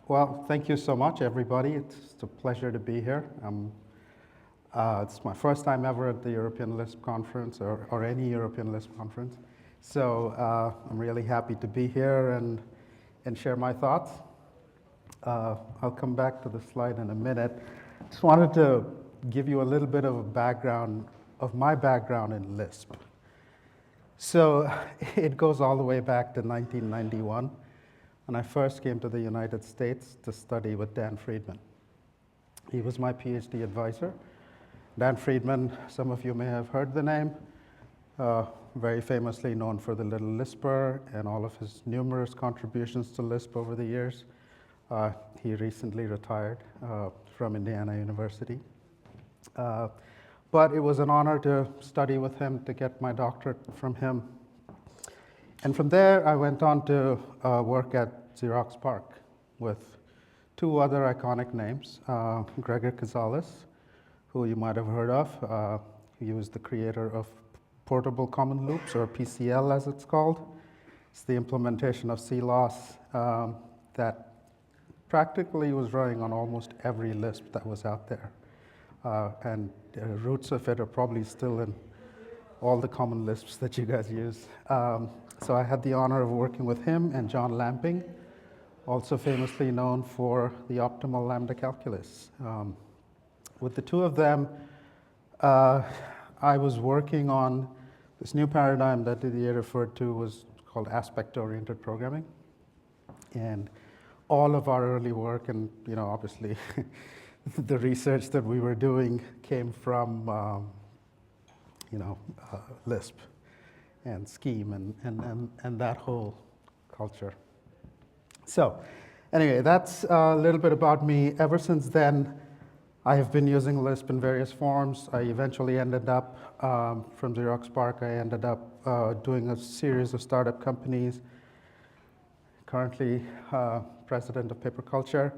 Well, thank you so much, everybody. It's a pleasure to be here. It's my first time ever at the European Lisp Conference or any European Lisp Conference. So I'm really happy to be here and share my thoughts. I'll come back to the slide in a minute. Just wanted to give you a little bit of a background of my background in Lisp. So it goes all the way back to 1991. When I first came to the United States to study with Dan Friedman. He was my PhD advisor. Dan Friedman, some of you may have heard the name, very famously known for the Little Lisper and all of his numerous contributions to Lisp over the years. He recently retired from Indiana University. But it was an honor to study with him, to get my doctorate from him. And from there, I went on to work at Xerox PARC with two other iconic names, Gregor Gonzalez, who you might have heard of. He was the creator of Portable Common Loops, or PCL as it's called. It's the implementation of CLOS that practically was running on almost every Lisp that was out there. And the roots of it are probably still in all the common Lisps that you guys use. So I had the honor of working with him and John Lamping, also famously known for the optimal lambda calculus. With the two of them, I was working on this new paradigm that Didier referred to was called aspect-oriented programming. And all of our early work and, obviously the research that we were doing came from, Lisp and Scheme and that whole culture. So anyway, that's a little bit about me. Ever since then, I have been using Lisp in various forms. I eventually ended up, from Xerox PARC, I ended up doing a series of startup companies. Currently president of Paper Culture,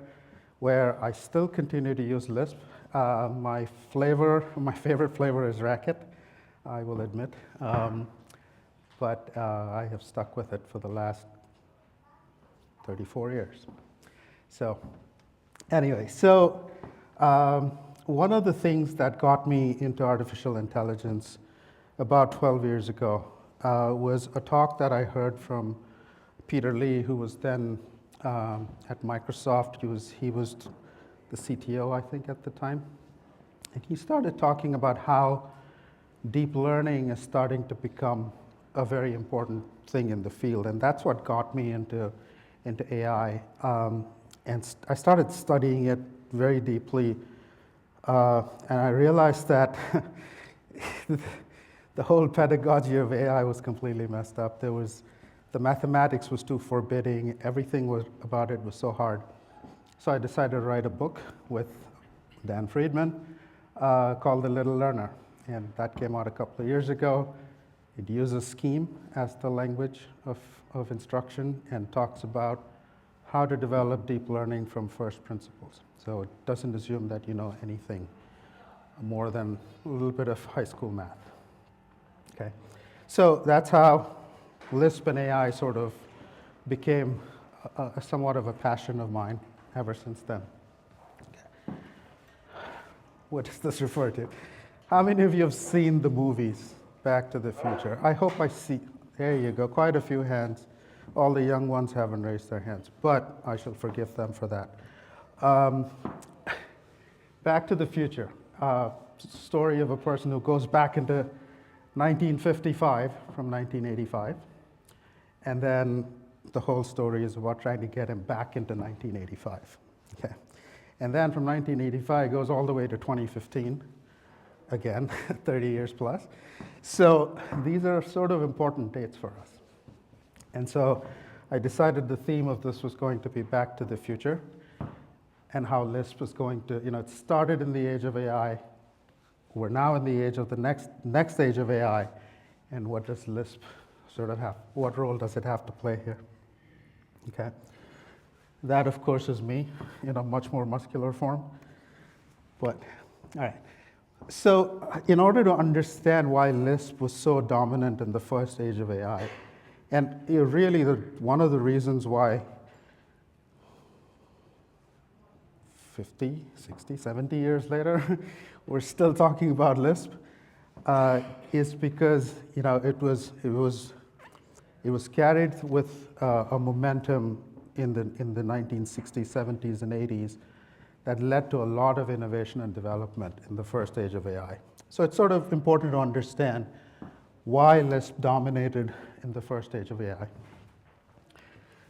where I still continue to use Lisp. My favorite flavor is Racket, I will admit. But I have stuck with it for the last 34 years. So anyway, one of the things that got me into artificial intelligence about 12 years ago was a talk that I heard from Peter Lee, who was then at Microsoft. He was the CTO, I think, at the time. And he started talking about how deep learning is starting to become a very important thing in the field, and that's what got me into AI. And I started studying it very deeply, and I realized that the whole pedagogy of AI was completely messed up. The mathematics was too forbidding. Everything about it was so hard. So I decided to write a book with Dan Friedman called The Little Learner, and that came out a couple of years ago. It uses Scheme as the language of instruction and talks about how to develop deep learning from first principles. So it doesn't assume that you know anything more than a little bit of high school math. Okay, so that's how Lisp and AI sort of became somewhat of a passion of mine ever since then. Okay. What does this refer to? How many of you have seen the movies Back to the Future? I hope I see. There you go, quite a few hands. All the young ones haven't raised their hands, but I shall forgive them for that. Back to the Future, story of a person who goes back into 1955 from 1985, and then the whole story is about trying to get him back into 1985. Okay. And then from 1985 goes all the way to 2015, again, 30 years plus. So these are sort of important dates for us. And so I decided the theme of this was going to be Back to the Future and how Lisp was going to, it started in the age of AI. We're now in the age of the next age of AI. And what does Lisp sort of have? What role does it have to play here? Okay. That, of course, is me in a much more muscular form. But, all right. So in order to understand why Lisp was so dominant in the first age of AI, and really one of the reasons why 50, 60, 70 years later, we're still talking about Lisp, is because it was carried with a momentum in the 1960s, 70s, and 80s that led to a lot of innovation and development in the first age of AI. So it's sort of important to understand why Lisp dominated in the first age of AI.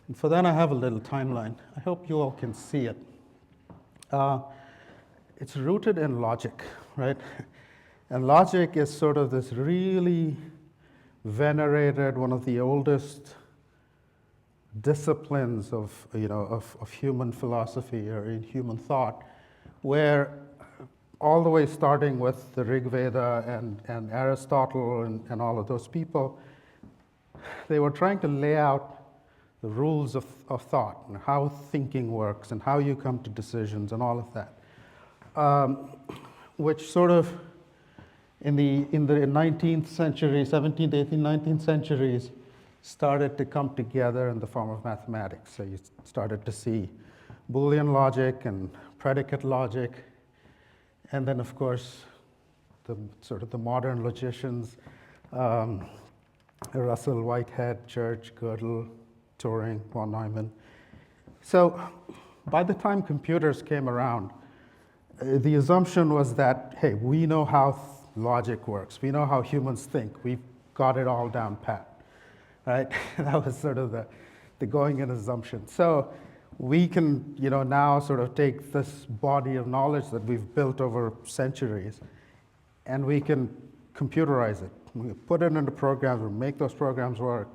And for that, I have a little timeline. I hope you all can see it. It's rooted in logic, right? And logic is sort of this really venerated, one of the oldest disciplines of human philosophy or in human thought, where all the way starting with the Rig Veda and Aristotle and all of those people, they were trying to lay out the rules of thought and how thinking works and how you come to decisions and all of that, which sort of in the 19th century, 17th, 18th, 19th centuries, started to come together in the form of mathematics. So you started to see Boolean logic and predicate logic, and then of course the modern logicians, Russell, Whitehead, Church, Gödel, Turing, von Neumann. So by the time computers came around, the assumption was that, hey, we know how logic works. We know how humans think. We've got it all down pat. Right? That was sort of the going-in assumption. So we can, now sort of take this body of knowledge that we've built over centuries, and we can computerize it. We put it into programs, we make those programs work.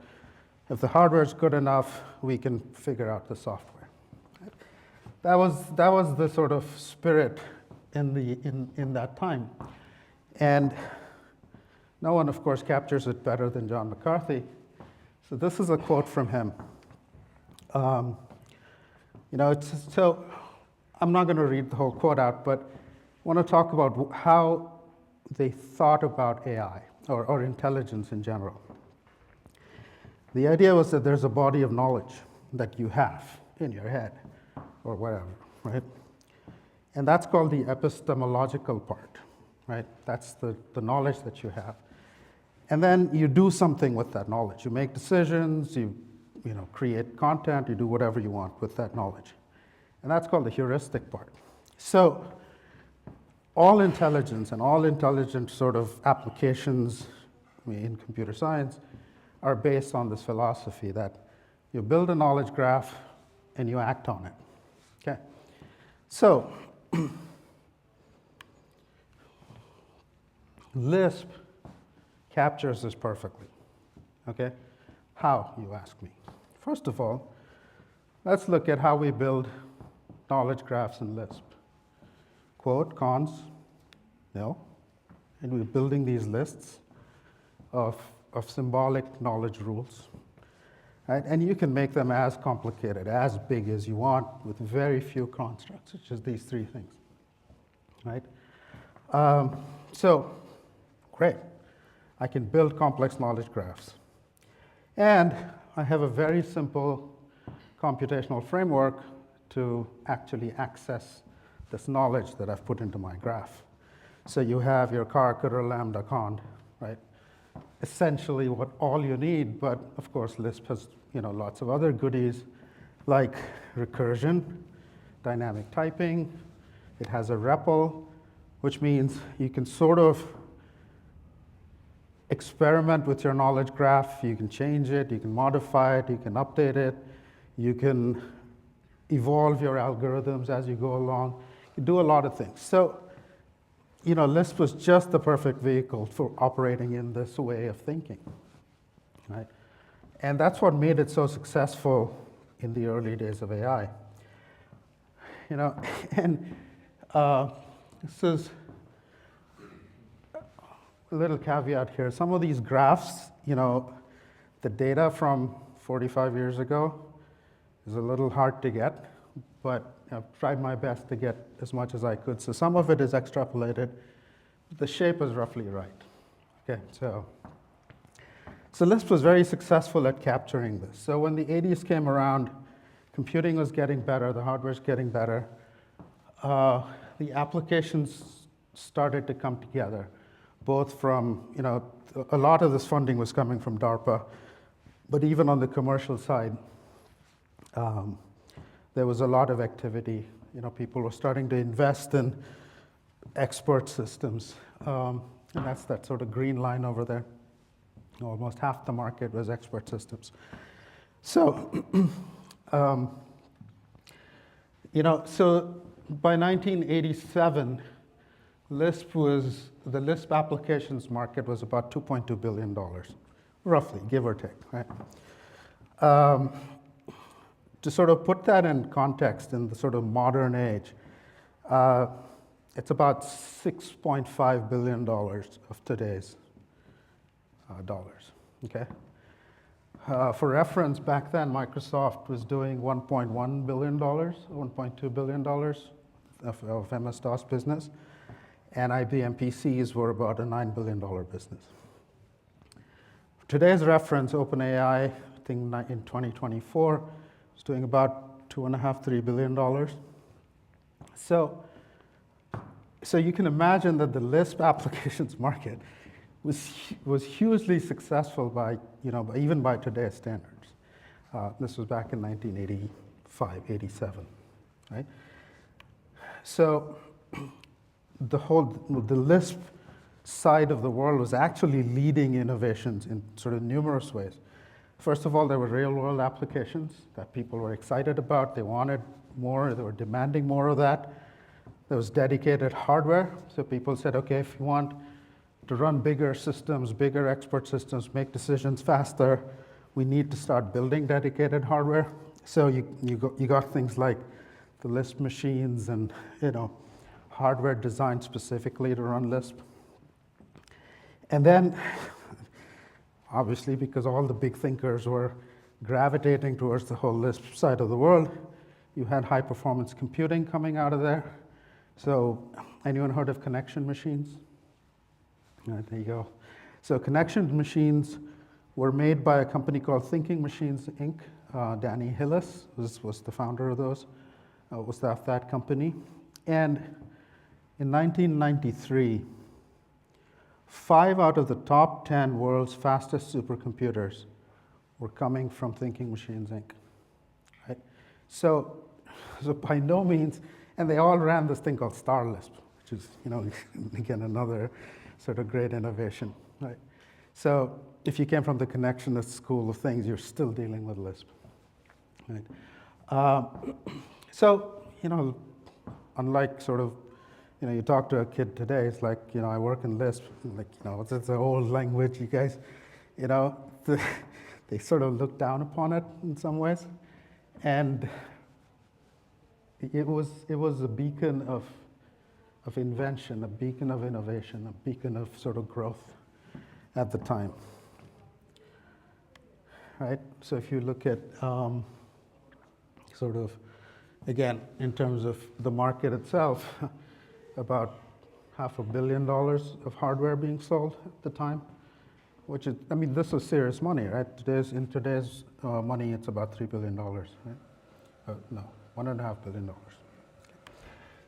If the hardware is good enough, we can figure out the software. Right? That was the sort of spirit in that time, and no one, of course, captures it better than John McCarthy. So this is a quote from him. So I'm not going to read the whole quote out, but I want to talk about how they thought about AI or intelligence in general. The idea was that there's a body of knowledge that you have in your head or whatever, right? And that's called the epistemological part, right? That's the knowledge that you have. And then you do something with that knowledge. You make decisions, you create content, you do whatever you want with that knowledge. And that's called the heuristic part. So all intelligence and all intelligent sort of applications in computer science are based on this philosophy that you build a knowledge graph and you act on it. Okay. So Lisp captures this perfectly. Okay? How, you ask me? First of all, let's look at how we build knowledge graphs in Lisp. Quote, cons, nil. And we're building these lists of symbolic knowledge rules. Right? And you can make them as complicated, as big as you want, with very few constructs, which is these three things. Right? So, great. I can build complex knowledge graphs. And I have a very simple computational framework to actually access this knowledge that I've put into my graph. So you have your Karakutter lambda cond, right? Essentially what all you need, but of course Lisp has lots of other goodies like recursion, dynamic typing. It has a REPL, which means you can sort of experiment with your knowledge graph. You can change it, you can modify it, you can update it, you can evolve your algorithms as you go along. You do a lot of things. So, Lisp was just the perfect vehicle for operating in this way of thinking, right? And that's what made it so successful in the early days of AI. And this is a little caveat here. Some of these graphs, the data from 45 years ago is a little hard to get, but I've tried my best to get as much as I could. So some of it is extrapolated. The shape is roughly right. Okay, so Lisp was very successful at capturing this. So when the 80s came around, computing was getting better, the hardware was getting better. the applications started to come together, both from, a lot of this funding was coming from DARPA, but even on the commercial side, there was a lot of activity. People were starting to invest in expert systems, and that's that sort of green line over there. Almost half the market was expert systems. So, so by 1987, the Lisp applications market was about $2.2 billion, roughly, give or take, right? To sort of put that in context in the sort of modern age, it's about $6.5 billion of today's dollars, okay? For reference, back then, Microsoft was doing $1.1 billion, $1.2 billion of MS-DOS business, and IBM PCs were about a $9 billion business. For today's reference, OpenAI, I think in 2024, is doing about $2.5, $3 billion. So you can imagine that the Lisp applications market was hugely successful by, even by today's standards. This was back in 1985, 87, right? So the Lisp side of the world was actually leading innovations in sort of numerous ways. First of all, there were real-world applications that people were excited about. They wanted more. They were demanding more of that. There was dedicated hardware. So people said, okay, if you want to run bigger systems, bigger expert systems, make decisions faster, we need to start building dedicated hardware. So you got things like the Lisp machines and hardware designed specifically to run Lisp. And then, obviously, because all the big thinkers were gravitating towards the whole Lisp side of the world, you had high-performance computing coming out of there. So anyone heard of connection machines? Right, there you go. So connection machines were made by a company called Thinking Machines, Inc. Danny Hillis was the founder of those, was that company. And in 1993, 5 out of the top 10 world's fastest supercomputers were coming from Thinking Machines, Inc. Right? So by no means, and they all ran this thing called Star Lisp, which is, again, another sort of great innovation, right? So if you came from the connectionist school of things, you're still dealing with Lisp, right? So, unlike sort of, you talk to a kid today, it's like, I work in Lisp, like, it's an old language, you guys, they sort of look down upon it in some ways. And it was a beacon of invention, a beacon of innovation, a beacon of sort of growth at the time, right? So if you look at sort of, again, in terms of the market itself, about $500 million of hardware being sold at the time, which is, this is serious money, right? In today's money, it's about $3 billion, right? No, $1.5 billion.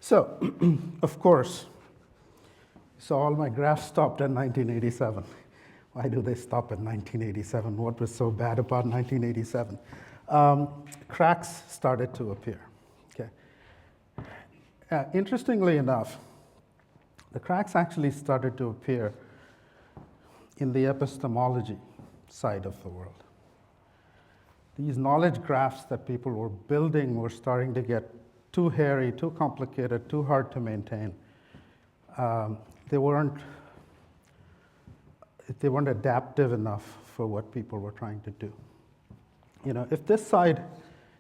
So, of course, so all my graphs stopped in 1987. Why do they stop at 1987? What was so bad about 1987? Cracks started to appear, okay? Interestingly enough, the cracks actually started to appear in the epistemology side of the world. These knowledge graphs that people were building were starting to get too hairy, too complicated, too hard to maintain. They weren't adaptive enough for what people were trying to do. If this side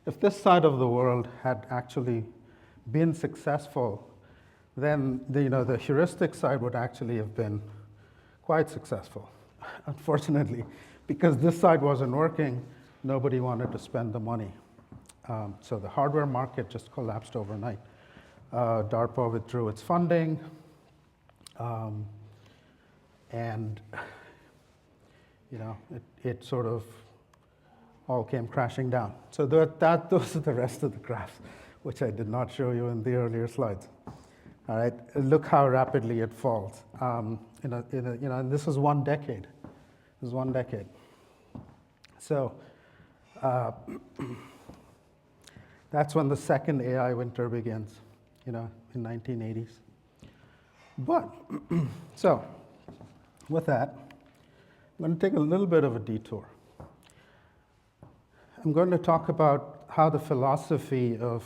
of the world had actually been successful, then the heuristic side would actually have been quite successful. Unfortunately, because this side wasn't working, nobody wanted to spend the money. So the hardware market just collapsed overnight. DARPA withdrew its funding, and it sort of all came crashing down. So those are the rest of the graphs. which I did not show you in the earlier slides. All right, look how rapidly it falls. And this is 1 decade. This is 1 decade. So that's when the second AI winter begins, in 1980s. But, so, with that, I'm going to take a little bit of a detour. I'm going to talk about how the philosophy of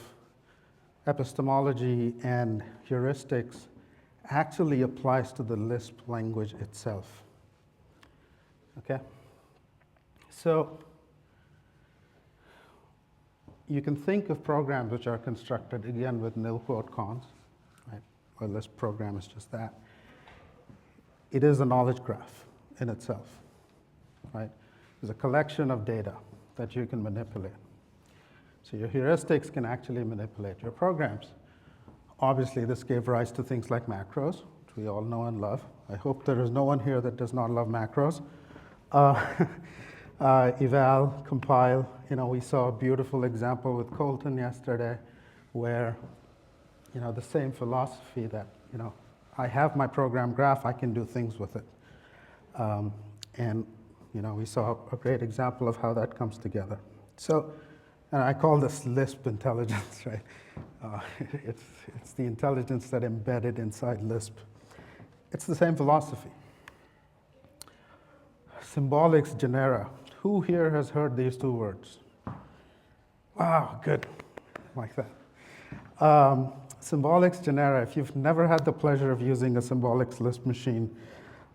epistemology and heuristics actually applies to the Lisp language itself. Okay? So, you can think of programs which are constructed, again, with nil quote cons, right? A Lisp program is just that. It is a knowledge graph in itself, right? It's a collection of data that you can manipulate. So your heuristics can actually manipulate your programs. Obviously, this gave rise to things like macros, which we all know and love. I hope there is no one here that does not love macros. Eval, compile, we saw a beautiful example with Colton yesterday where, the same philosophy that, I have my program graph, I can do things with it. And, we saw a great example of how that comes together. So, and I call this Lisp intelligence, right? It's the intelligence that embedded inside Lisp. It's the same philosophy. Symbolics genera. Who here has heard these 2 words? Wow, good, like that. Symbolics genera. If you've never had the pleasure of using a symbolics Lisp machine,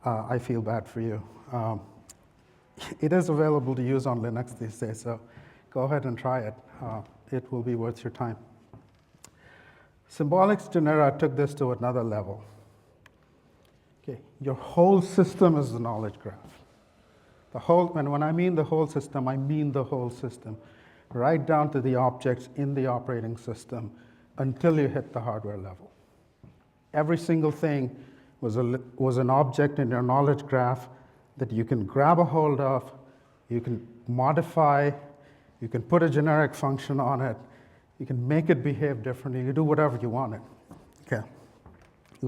I feel bad for you. It is available to use on Linux these days, so go ahead and try it. It will be worth your time. Symbolics genera took this to another level. Okay, your whole system is the knowledge graph. And when I mean the whole system, I mean the whole system, right down to the objects in the operating system until you hit the hardware level. Every single thing was an object in your knowledge graph that you can grab a hold of, you can modify, you can put a generic function on it, you can make it behave differently, you do whatever you want it. Okay. It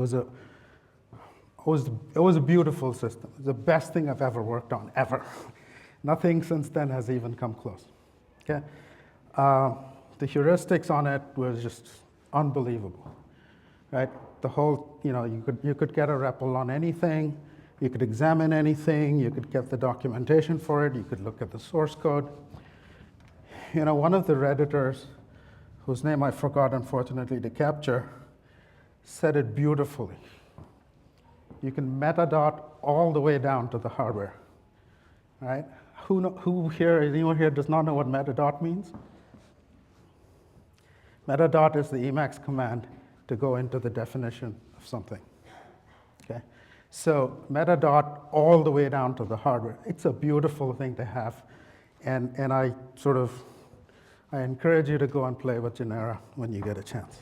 was a beautiful system. It's the best thing I've ever worked on, ever. Nothing since then has even come close. Okay? The heuristics on it was just unbelievable, right? The whole, you could get a REPL on anything, you could examine anything, you could get the documentation for it, you could look at the source code. One of the Redditors, whose name I forgot, unfortunately, to capture, said it beautifully. You can metadot all the way down to the hardware, right? Anyone here does not know what metadot means? Metadot is the Emacs command to go into the definition of something, okay? So metadot all the way down to the hardware. It's a beautiful thing to have, and I encourage you to go and play with genera when you get a chance.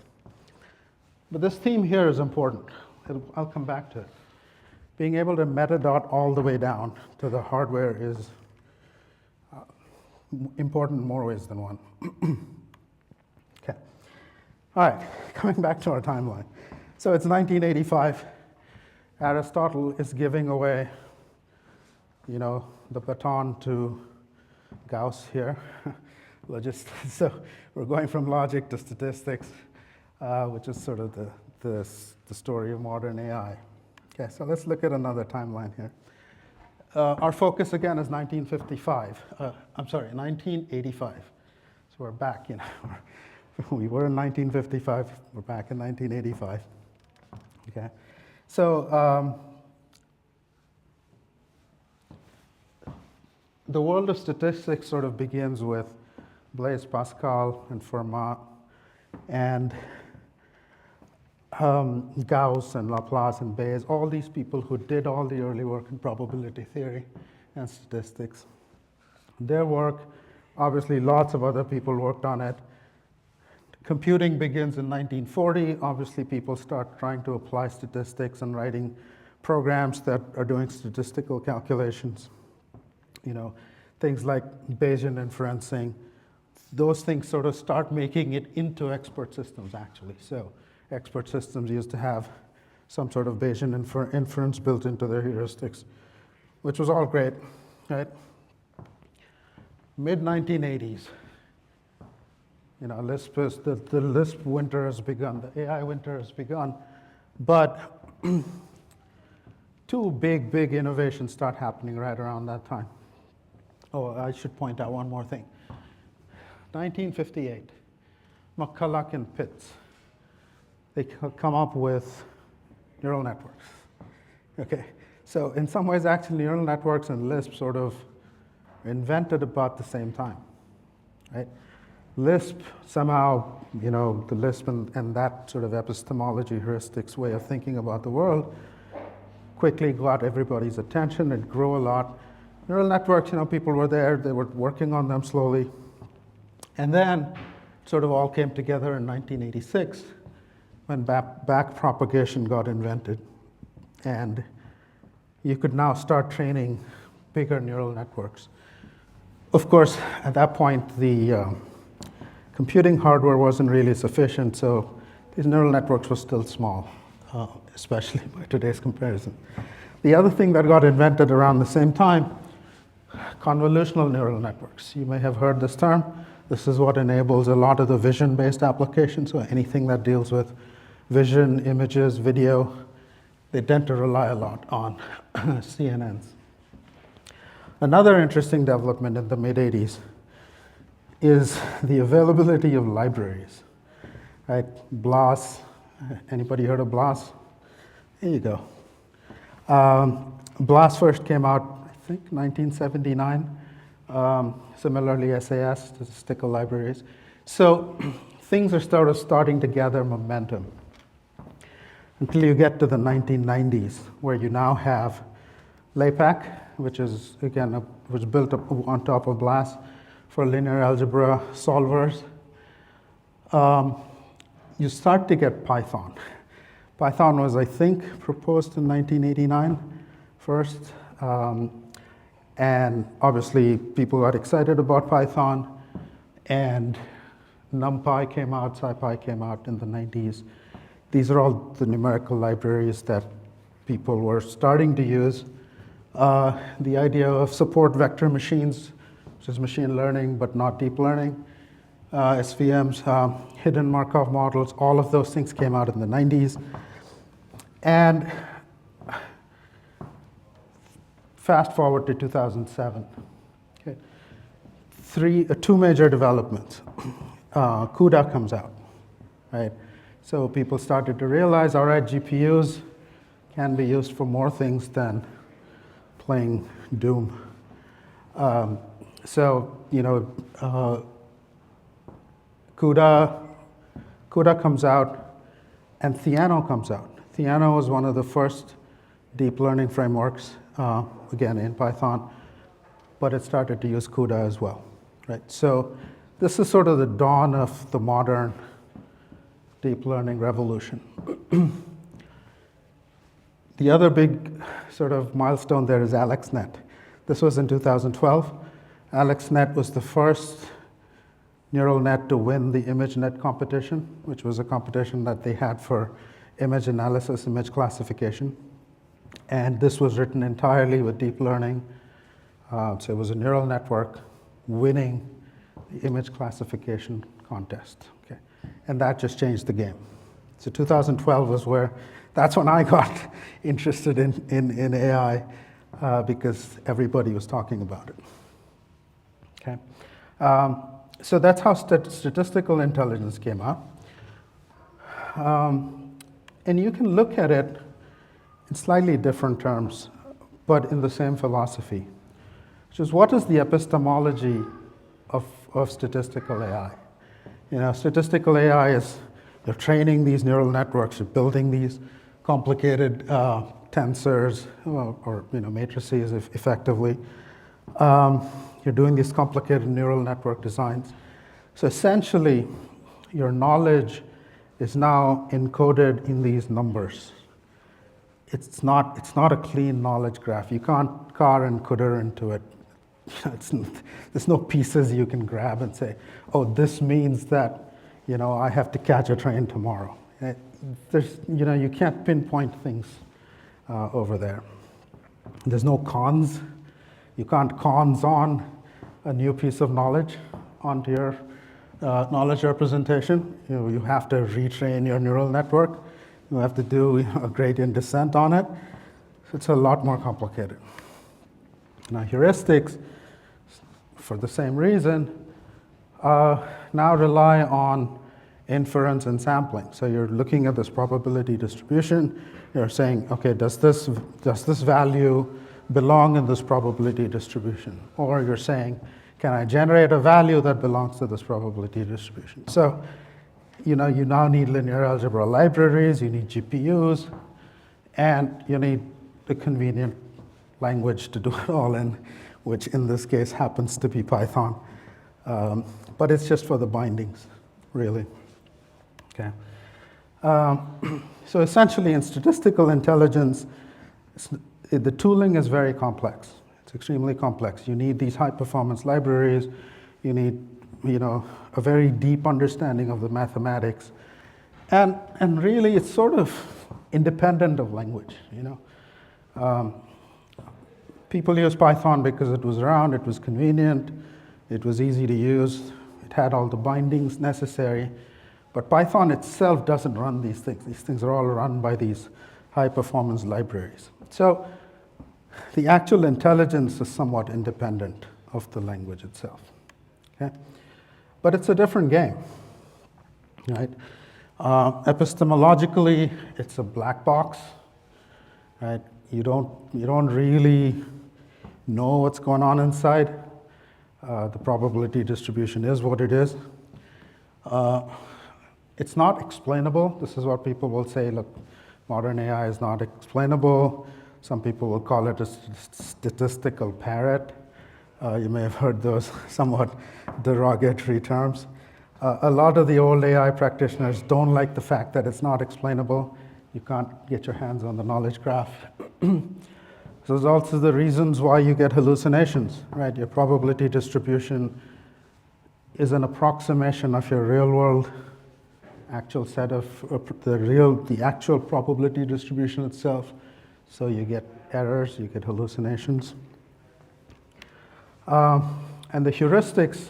But this theme here is important. I'll come back to it. Being able to metadot all the way down to the hardware is important in more ways than one. Okay. All right, coming back to our timeline. So it's 1985. Aristotle is giving away, the baton to Gauss here. So we're going from logic to statistics, which is sort of the story of modern AI. Okay, so let's look at another timeline here. Our focus again is 1985. So we're back, we were in 1955, we're back in 1985. Okay, so the world of statistics sort of begins with Blaise Pascal and Fermat and Gauss and Laplace and Bayes, all these people who did all the early work in probability theory and statistics. Their work, obviously lots of other people worked on it. Computing begins in 1940. Obviously people start trying to apply statistics and writing programs that are doing statistical calculations. Things like Bayesian inferencing, those things sort of start making it into expert systems, actually. So expert systems used to have some sort of Bayesian inference built into their heuristics, which was all great, right? Mid-1980s, Lisp is, the Lisp winter has begun, the AI winter has begun, but two big innovations start happening right around that time. Oh, I should point out one more thing. 1958, McCulloch and Pitts, they come up with neural networks. Okay, so in some ways, actually, neural networks and Lisp sort of invented about the same time, right? Lisp somehow, the Lisp and that sort of epistemology heuristics way of thinking about the world quickly got everybody's attention. It grew a lot. Neural networks, people were there. They were working on them slowly. And then it sort of all came together in 1986 when backpropagation got invented. And you could now start training bigger neural networks. Of course, at that point, the computing hardware wasn't really sufficient, so these neural networks were still small, especially by today's comparison. The other thing that got invented around the same time, convolutional neural networks. You may have heard this term. This is what enables a lot of the vision-based applications, so anything that deals with vision, images, video, they tend to rely a lot on CNNs. Another interesting development in the mid-80s is the availability of libraries, right? BLAS, anybody heard of BLAS? There you go. BLAS first came out, I think, 1979. Similarly, SAS, statistical libraries. So things are sort of starting to gather momentum until you get to the 1990s, where you now have LAPACK, which is, again, was built up on top of BLAS for linear algebra solvers. You start to get Python. Python was, I think, proposed in 1989 first. And obviously, people got excited about Python. And NumPy came out, SciPy came out in the 90s. These are all the numerical libraries that people were starting to use. The idea of support vector machines, which is machine learning but not deep learning, SVMs, hidden Markov models, all of those things came out in the 90s. And fast forward to 2007. Okay. Two major developments. CUDA comes out, right? So people started to realize, all right, GPUs can be used for more things than playing Doom. CUDA comes out, and Theano comes out. Theano was one of the first deep learning frameworks, again, in Python, but it started to use CUDA as well, right? So this is sort of the dawn of the modern deep learning revolution. The other big sort of milestone there is AlexNet. This was in 2012. AlexNet was the first neural net to win the ImageNet competition, which was a competition that they had for image analysis, image classification. And this was written entirely with deep learning. So it was a neural network winning the image classification contest. Okay. And that just changed the game. So 2012 was that's when I got interested in AI because everybody was talking about it. Okay. So that's how statistical intelligence came out. And you can look at it in slightly different terms, but in the same philosophy, which is what is the epistemology of statistical AI? Statistical AI is you're training these neural networks, you're building these complicated tensors or matrices effectively. You're doing these complicated neural network designs. So essentially, your knowledge is now encoded in these numbers. It's not a clean knowledge graph. You can't car and CUDA into it. there's no pieces you can grab and say, oh, this means that, I have to catch a train tomorrow. You can't pinpoint things over there. There's no cons. You can't cons on a new piece of knowledge onto your knowledge representation. You have to retrain your neural network. You have to do a gradient descent on it. So it's a lot more complicated. Now, heuristics, for the same reason, now rely on inference and sampling. So you're looking at this probability distribution. You're saying, okay, does this value belong in this probability distribution? Or you're saying, can I generate a value that belongs to this probability distribution? So, you now need linear algebra libraries, you need GPUs, and you need a convenient language to do it all in, which in this case happens to be Python. But it's just for the bindings, really. Okay. So essentially, in statistical intelligence, the tooling is very complex. It's extremely complex. You need these high-performance libraries. You need, a very deep understanding of the mathematics, and really, it's sort of independent of language. People use Python because it was around, it was convenient, it was easy to use, it had all the bindings necessary. But Python itself doesn't run these things. These things are all run by these high-performance libraries. So the actual intelligence is somewhat independent of the language itself. Okay? But it's a different game, right? Epistemologically, it's a black box, right? You don't really know what's going on inside. The probability distribution is what it is. It's not explainable. This is what people will say, look, modern AI is not explainable. Some people will call it a statistical parrot. You may have heard those somewhat derogatory terms. A lot of the old AI practitioners don't like the fact that it's not explainable. You can't get your hands on the knowledge graph. So there's also the reasons why you get hallucinations, right? Your probability distribution is an approximation of your real world actual set of the actual probability distribution itself. So you get errors, you get hallucinations. And the heuristics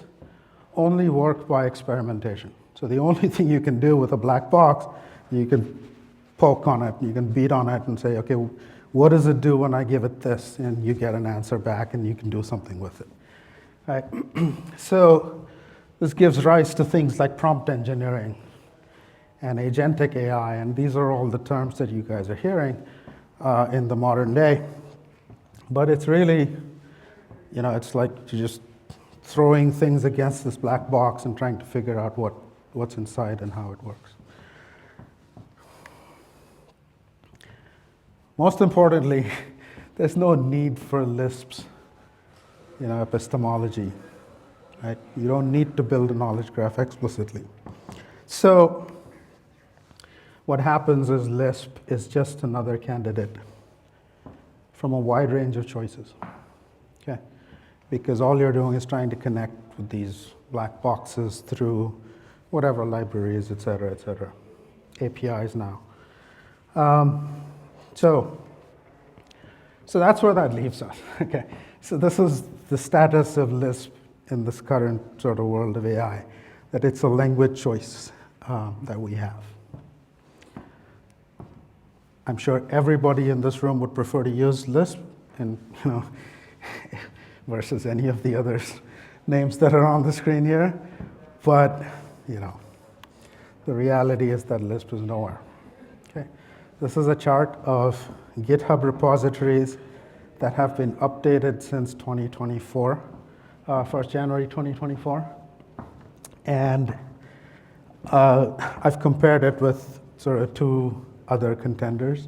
only work by experimentation. So the only thing you can do with a black box, you can poke on it, you can beat on it and say, okay, what does it do when I give it this? And you get an answer back and you can do something with it. Right? So this gives rise to things like prompt engineering and agentic AI, and these are all the terms that you guys are hearing in the modern day. But it's really, it's like you're just throwing things against this black box and trying to figure out what's inside and how it works. Most importantly, there's no need for Lisp's epistemology. Right? You don't need to build a knowledge graph explicitly. So what happens is Lisp is just another candidate from a wide range of choices. Okay? Because all you're doing is trying to connect with these black boxes through whatever libraries, et cetera, APIs now. So that's where that leaves us. Okay, so this is the status of Lisp in this current sort of world of AI, that it's a language choice that we have. I'm sure everybody in this room would prefer to use Lisp, and versus any of the other names that are on the screen here, but the reality is that Lisp is nowhere. Okay. This is a chart of GitHub repositories that have been updated since 2024, 1st January 2024. And I've compared it with sort of two other contenders,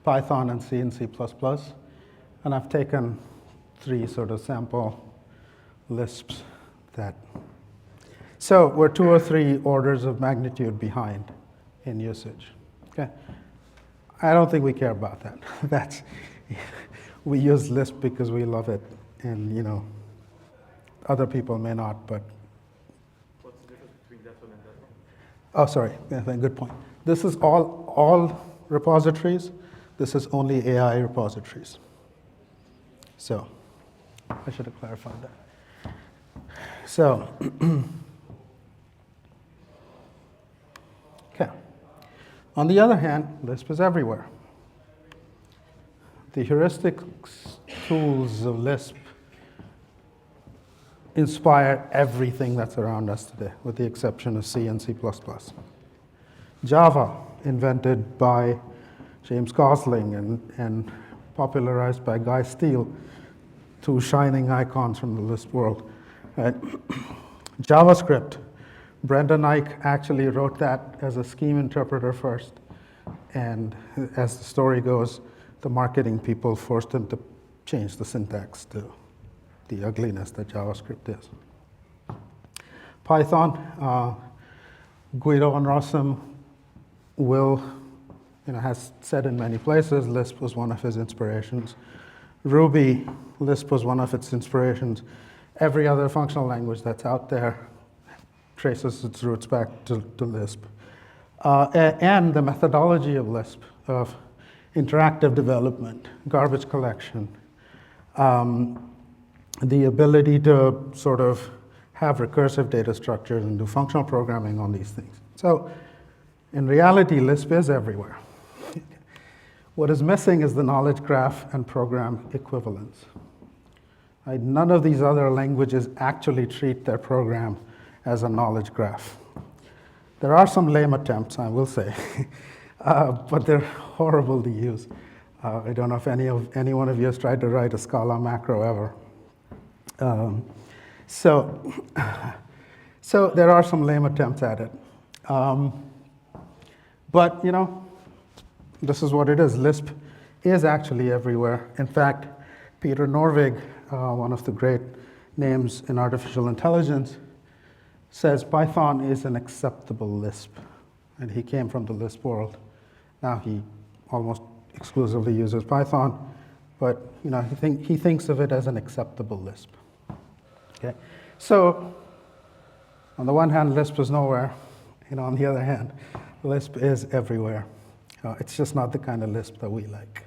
Python and C and C++. And I've taken 3 sort of sample Lisps that. So we're 2 or 3 orders of magnitude behind in usage. Okay, I don't think we care about that. We use Lisp because we love it and other people may not, but. What's the difference between that one and that one? Oh, sorry, yeah, good point. This is all repositories. This is only AI repositories. So, I should have clarified that. So, okay. On the other hand, Lisp is everywhere. The heuristic tools of Lisp inspire everything that's around us today, with the exception of C and C++. Java, invented by James Gosling and popularized by Guy Steele, two shining icons from the Lisp world. Right? JavaScript, Brendan Eich actually wrote that as a scheme interpreter first. And as the story goes, the marketing people forced him to change the syntax to the ugliness that JavaScript is. Python, Guido van Rossum has said in many places, Lisp was one of his inspirations. Ruby, Lisp was one of its inspirations. Every other functional language that's out there traces its roots back to Lisp. And the methodology of Lisp, of interactive development, garbage collection, the ability to sort of have recursive data structures and do functional programming on these things. So in reality, Lisp is everywhere. What is missing is the knowledge graph and program equivalence. Right? None of these other languages actually treat their program as a knowledge graph. There are some lame attempts, I will say, but they're horrible to use. I don't know if any one of you has tried to write a Scala macro ever. So there are some lame attempts at it. But, this is what it is. Lisp is actually everywhere. In fact, Peter Norvig, one of the great names in artificial intelligence, says Python is an acceptable Lisp. And he came from the Lisp world. Now he almost exclusively uses Python, but he thinks of it as an acceptable Lisp. Okay? So on the one hand, Lisp is nowhere. On the other hand, Lisp is everywhere. It's just not the kind of Lisp that we like.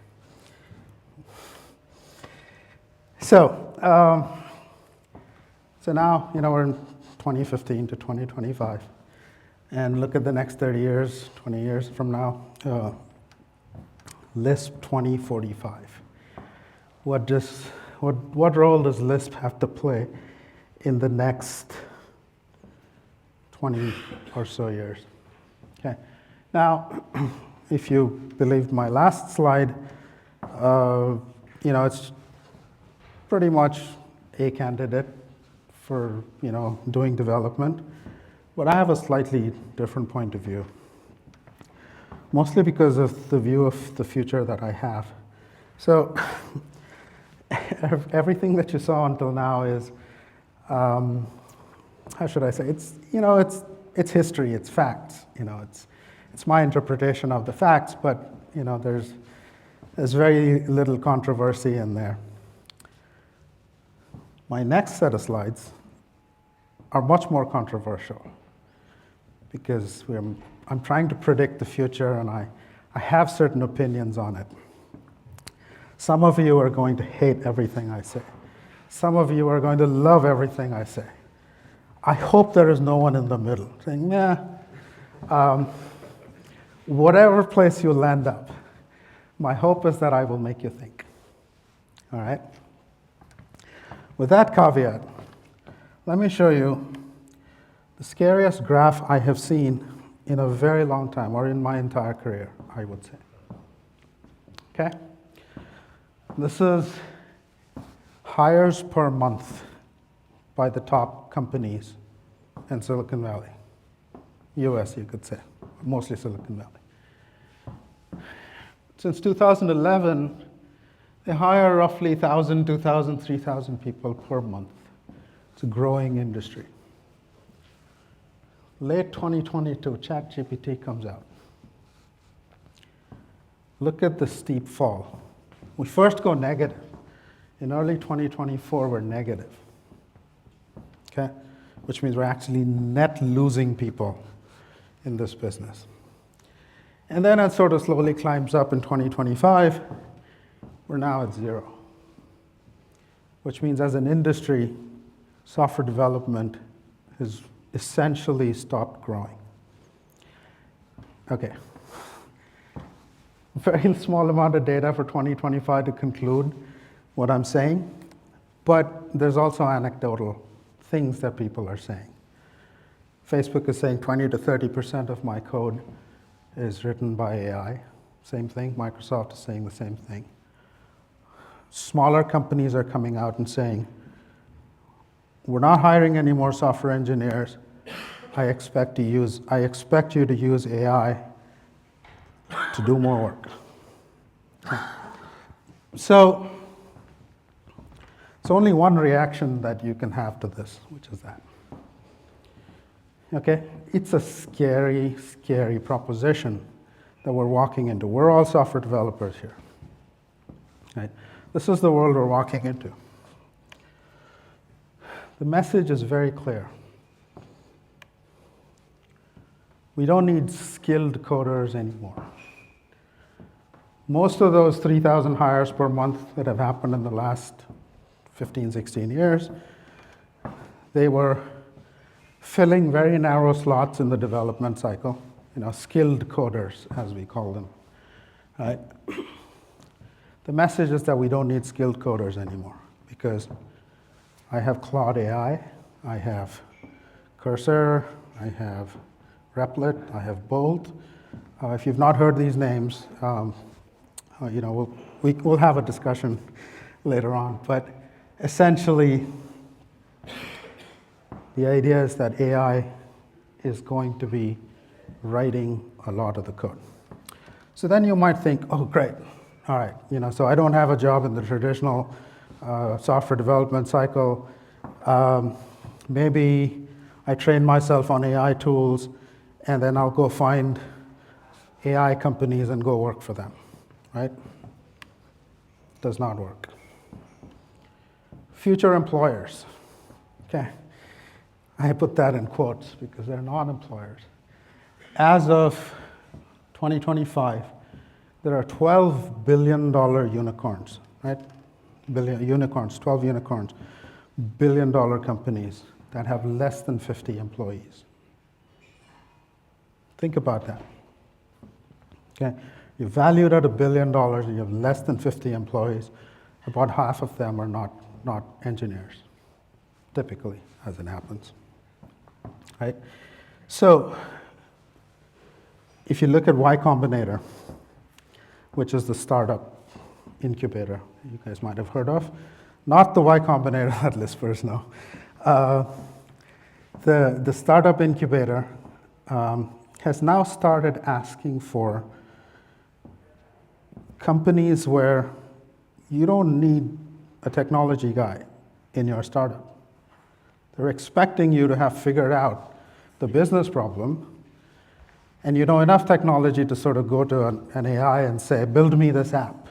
So now, we're in 2015 to 2025. And look at the next 30 years, 20 years from now, Lisp 2045. What role does Lisp have to play in the next 20 or so years? Okay. Now, if you believed my last slide, it's pretty much a candidate for doing development, but I have a slightly different point of view, mostly because of the view of the future that I have. So everything that you saw until now is, how should I say? It's history, it's facts. It's my interpretation of the facts, but there's very little controversy in there. My next set of slides are much more controversial because I'm trying to predict the future, and I have certain opinions on it. Some of you are going to hate everything I say. Some of you are going to love everything I say. I hope there is no one in the middle saying, whatever place you land up, my hope is that I will make you think. All right? With that caveat, let me show you the scariest graph I have seen in a very long time, or in my entire career, I would say. Okay? This is hires per month by the top companies in Silicon Valley. US, you could say, mostly Silicon Valley. Since 2011, they hire roughly 1,000, 2,000, 3,000 people per month. It's a growing industry. Late 2022, ChatGPT comes out. Look at the steep fall. We first go negative. In early 2024, we're negative, okay? Which means we're actually net losing people in this business. And then it sort of slowly climbs up in 2025. We're now at 0, which means as an industry, software development has essentially stopped growing. Okay. Very small amount of data for 2025 to conclude what I'm saying, but there's also anecdotal things that people are saying. Facebook is saying 20 to 30% of my code is written by AI. Same thing, Microsoft is saying the same thing. Smaller companies are coming out and saying, we're not hiring any more software engineers. I expect you to use AI to do more work. So it's only one reaction that you can have to this, which is that. Okay? It's a scary, scary proposition that we're walking into. We're all software developers here. Right? This is the world we're walking into. The message is very clear. We don't need skilled coders anymore. Most of those 3,000 hires per month that have happened in the last 15, 16 years, they were filling very narrow slots in the development cycle, skilled coders, as we call them. Right? The message is that we don't need skilled coders anymore because I have Claude AI, I have Cursor, I have Replit, I have Bolt. If you've not heard these names, we'll have a discussion later on. But essentially, the idea is that AI is going to be writing a lot of the code. So then you might think, oh, great. All right, so I don't have a job in the traditional software development cycle. Maybe I train myself on AI tools, and then I'll go find AI companies and go work for them, right? Does not work. Future employers. Okay, I put that in quotes because they're not employers. As of 2025, there are 12 billion-dollar unicorns, right? 12 unicorns, billion-dollar companies that have less than 50 employees. Think about that. Okay, you're valued at $1 billion, and you have less than 50 employees. About half of them are not engineers, typically, as it happens. Right? So, if you look at Y Combinator, which is the startup incubator you guys might have heard of, not the Y Combinator that Lispers know. The startup incubator has now started asking for companies where you don't need a technology guy in your startup. They're expecting you to have figured out the business problem, and you know enough technology to sort of go to an AI and say, build me this app.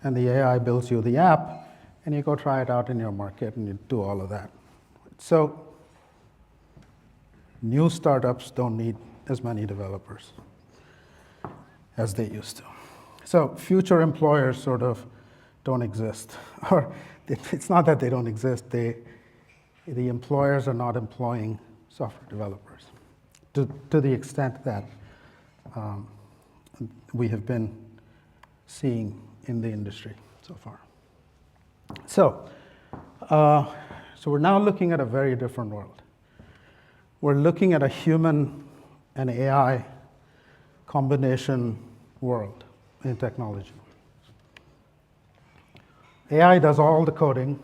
And the AI builds you the app, and you go try it out in your market, and you do all of that. So new startups don't need as many developers as they used to. So future employers sort of don't exist. Or it's not that they don't exist, the employers are not employing software developers to the extent that we have been seeing in the industry so far. So we're now looking at a very different world. We're looking at a human and AI combination world in technology. AI does all the coding.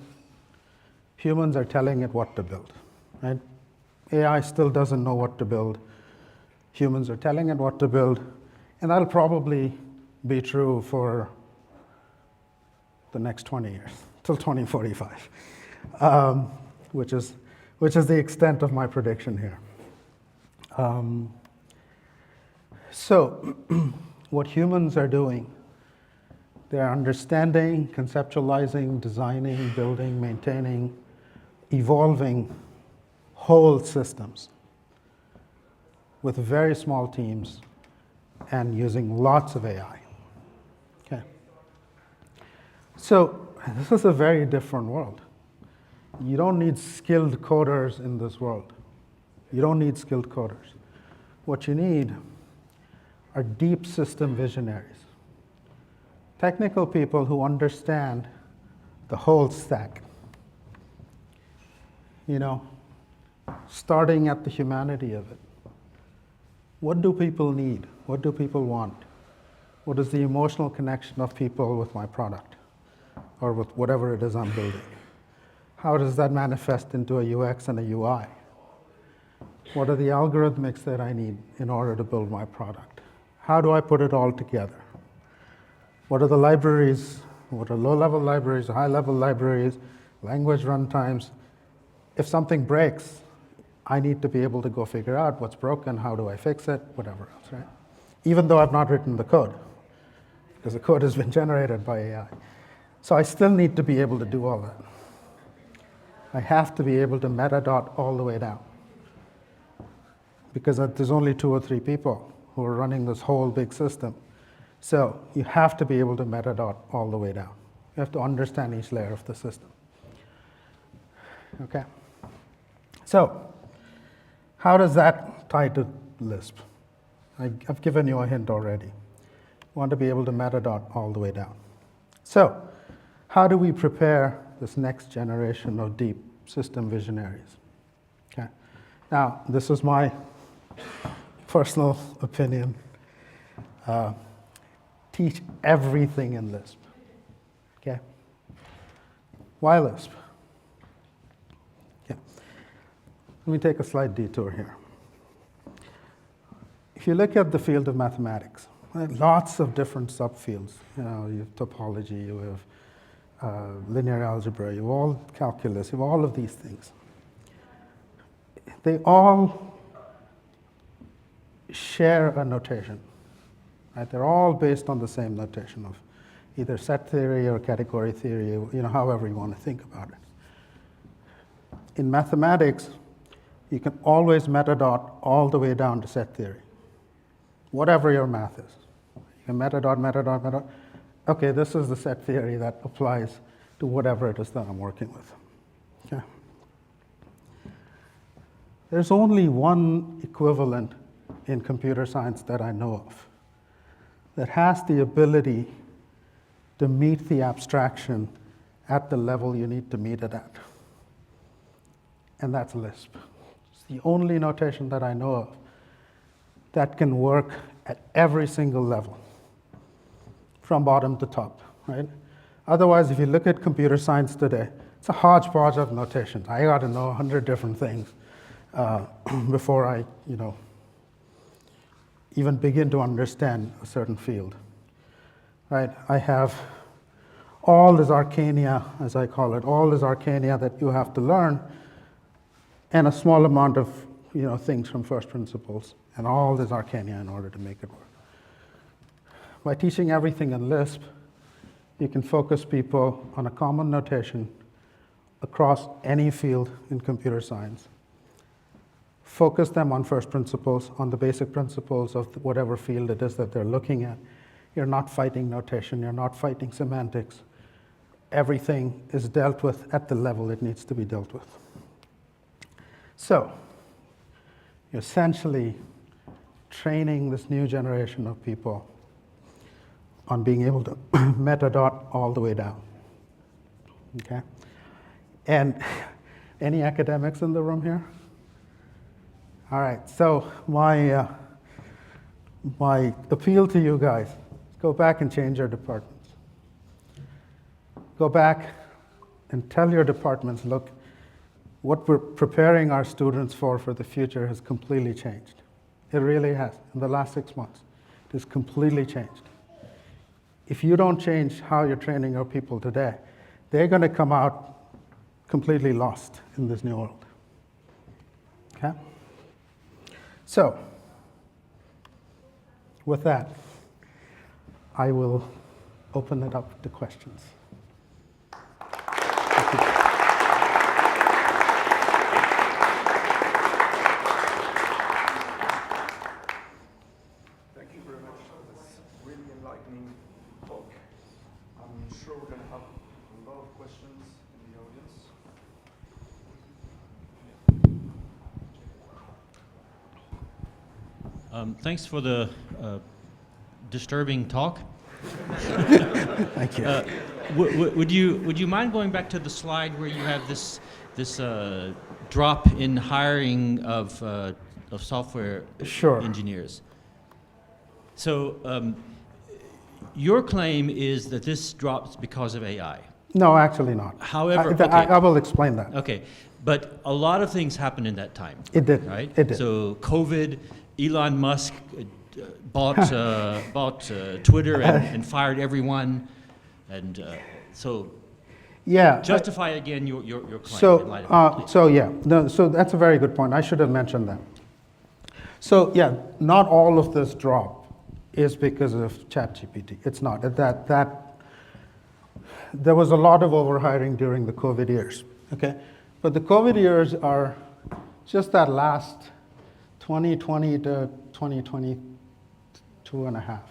Humans are telling it what to build, right? AI still doesn't know what to build. Humans are telling it what to build, and that'll probably be true for the next 20 years, till 2045, which is the extent of my prediction here. So what humans are doing They're understanding, conceptualizing, designing, building, maintaining, evolving whole systems with very small teams and using lots of AI. Okay. So this is a very different world. You don't need skilled coders in this world. You don't need skilled coders. What you need are deep system visionaries. Technical people who understand the whole stack. You know, starting at the humanity of it. What do people need? What do people want? What is the emotional connection of people with my product or with whatever it is I'm building? How does that manifest into a UX and a UI? What are the algorithmics that I need in order to build my product? How do I put it all together? What are the libraries? What are low-level libraries, high-level libraries, language runtimes? If something breaks, I need to be able to go figure out what's broken, how do I fix it, whatever else, right? Even though I've not written the code, because the code has been generated by AI. So I still need to be able to do all that. I have to be able to metadot all the way down, because there's only 2 or 3 people who are running this whole big system. So you have to be able to metadot all the way down. You have to understand each layer of the system. Okay? So how does that tie to Lisp? I've given you a hint already. You want to be able to metadot all the way down. So how do we prepare this next generation of deep system visionaries? Okay. Now, this is my personal opinion. Teach everything in Lisp. Okay? Why Lisp? Okay. Let me take a slight detour here. If you look at the field of mathematics, lots of different subfields. You know, you have topology, you have linear algebra, you have all calculus, you have all of these things. They all share a notation. Right? They're all based on the same notation of either set theory or category theory, you know, however you want to think about it. In mathematics, you can always metadot all the way down to set theory, whatever your math is. You can metadot. Okay, this is the set theory that applies to whatever it is that I'm working with. Okay. There's only one equivalent in computer science that I know of that has the ability to meet the abstraction at the level you need to meet it at. And that's Lisp. It's the only notation that I know of that can work at every single level, from bottom to top, right? Otherwise, if you look at computer science today, it's a hodgepodge of notations. I got to know 100 different things before I, you know, even begin to understand a certain field, right? I have all this arcania, as I call it, all this arcania that you have to learn, and a small amount of, you know, things from first principles, and all this arcania in order to make it work. By teaching everything in Lisp, you can focus people on a common notation across any field in computer science. Focus them on first principles, on the basic principles of whatever field it is that they're looking at. You're not fighting notation, you're not fighting semantics. Everything is dealt with at the level it needs to be dealt with. So, you're essentially training this new generation of people on being able to metadot all the way down. Okay? And any academics in the room here? All right, so my appeal to you guys, go back and change your departments. Go back and tell your departments, look, what we're preparing our students for the future has completely changed. It really has. In the last 6 months, it has completely changed. If you don't change how you're training your people today, they're going to come out completely lost in this new world. Okay? So, with that, I will open it up to questions. Thank you very much for this really enlightening talk. I'm sure we're going to have a lot of questions in the audience. Thanks for the disturbing talk. Thank you. Would you mind going back to the slide where you have this drop in hiring of software Sure. engineers? So your claim is that this drops because of AI. No, actually not. However, I will explain that. Okay, but a lot of things happened in that time. It did. Right? It did. So COVID, Elon Musk bought Twitter and fired everyone, and so Yeah. justify again your claim in light of that, please. So yeah, no, so that's a very good point. I should have mentioned that. So yeah, not all of this drop is because of ChatGPT. It's not. There was a lot of overhiring during the COVID years. Okay, but the COVID years are just that last 2020 to 2022 and a half.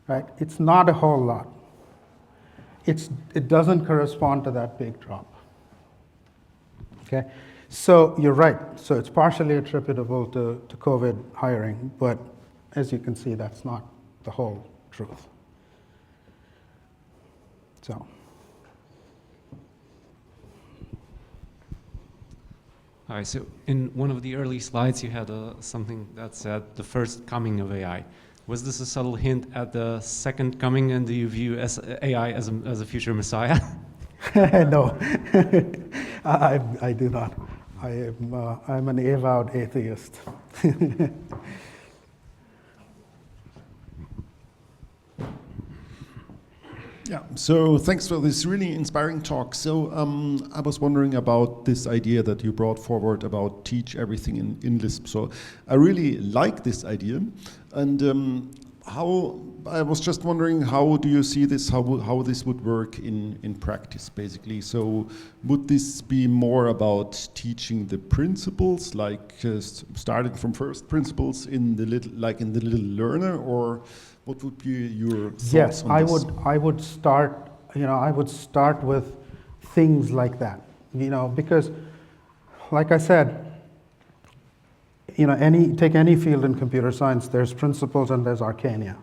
Right? It's not a whole lot. It doesn't correspond to that big drop. Okay, so you're right. So it's partially attributable to COVID hiring, but as you can see, that's not the whole truth. So. Hi, so in one of the early slides you had something that said the first coming of AI. Was this a subtle hint at the second coming, and do you view AI as a future messiah? No, I do not. I'm an avowed atheist. Yeah, so thanks for this really inspiring talk. So I was wondering about this idea that you brought forward about teach everything in Lisp. So I really like this idea. And I was just wondering, how do you see this, how this would work in practice, basically? So would this be more about teaching the principles, like starting from first principles in the little learner, or what would be your thoughts Yes, on I this? would start. I would start with things like that. Because, like I said, take any field in computer science. There's principles and there's arcana,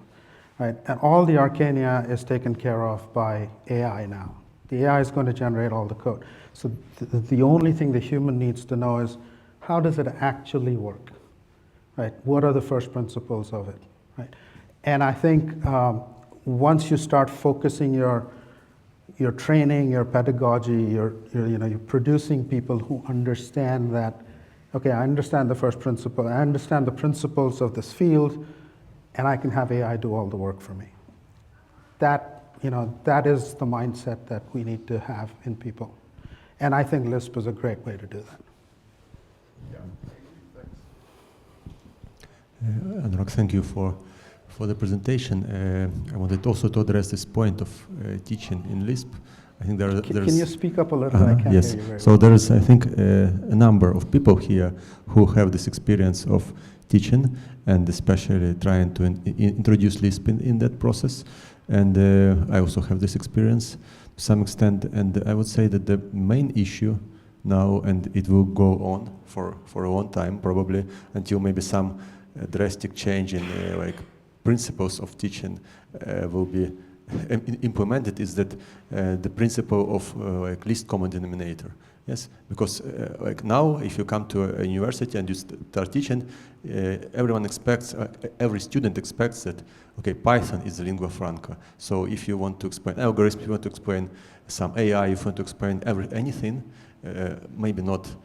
right? And all the arcana is taken care of by AI now. The AI is going to generate all the code. So the only thing the human needs to know is, how does it actually work, right? What are the first principles of it, right? And I think once you start focusing your training, your pedagogy, you're producing people who understand that, okay, I understand the first principle, I understand the principles of this field, and I can have AI do all the work for me. That is the mindset that we need to have in people. And I think Lisp is a great way to do that. Yeah, thanks. Anurag, thank you for the presentation. I wanted also to address this point of teaching in Lisp. I think there's... Can you speak up a little? I can't yes. hear you very So well. there is, I think, a number of people here who have this experience of teaching, and especially trying to introduce Lisp in that process. And I also have this experience to some extent. And I would say that the main issue now, and it will go on for a long time, probably until maybe some drastic change in principles of teaching will be implemented, is that the principle of least common denominator. Yes, because now, if you come to a university and you start teaching, everyone expects, every student expects that, okay, Python is the lingua franca. So if you want to explain algorithms, you want to explain some AI, if you want to explain anything, maybe not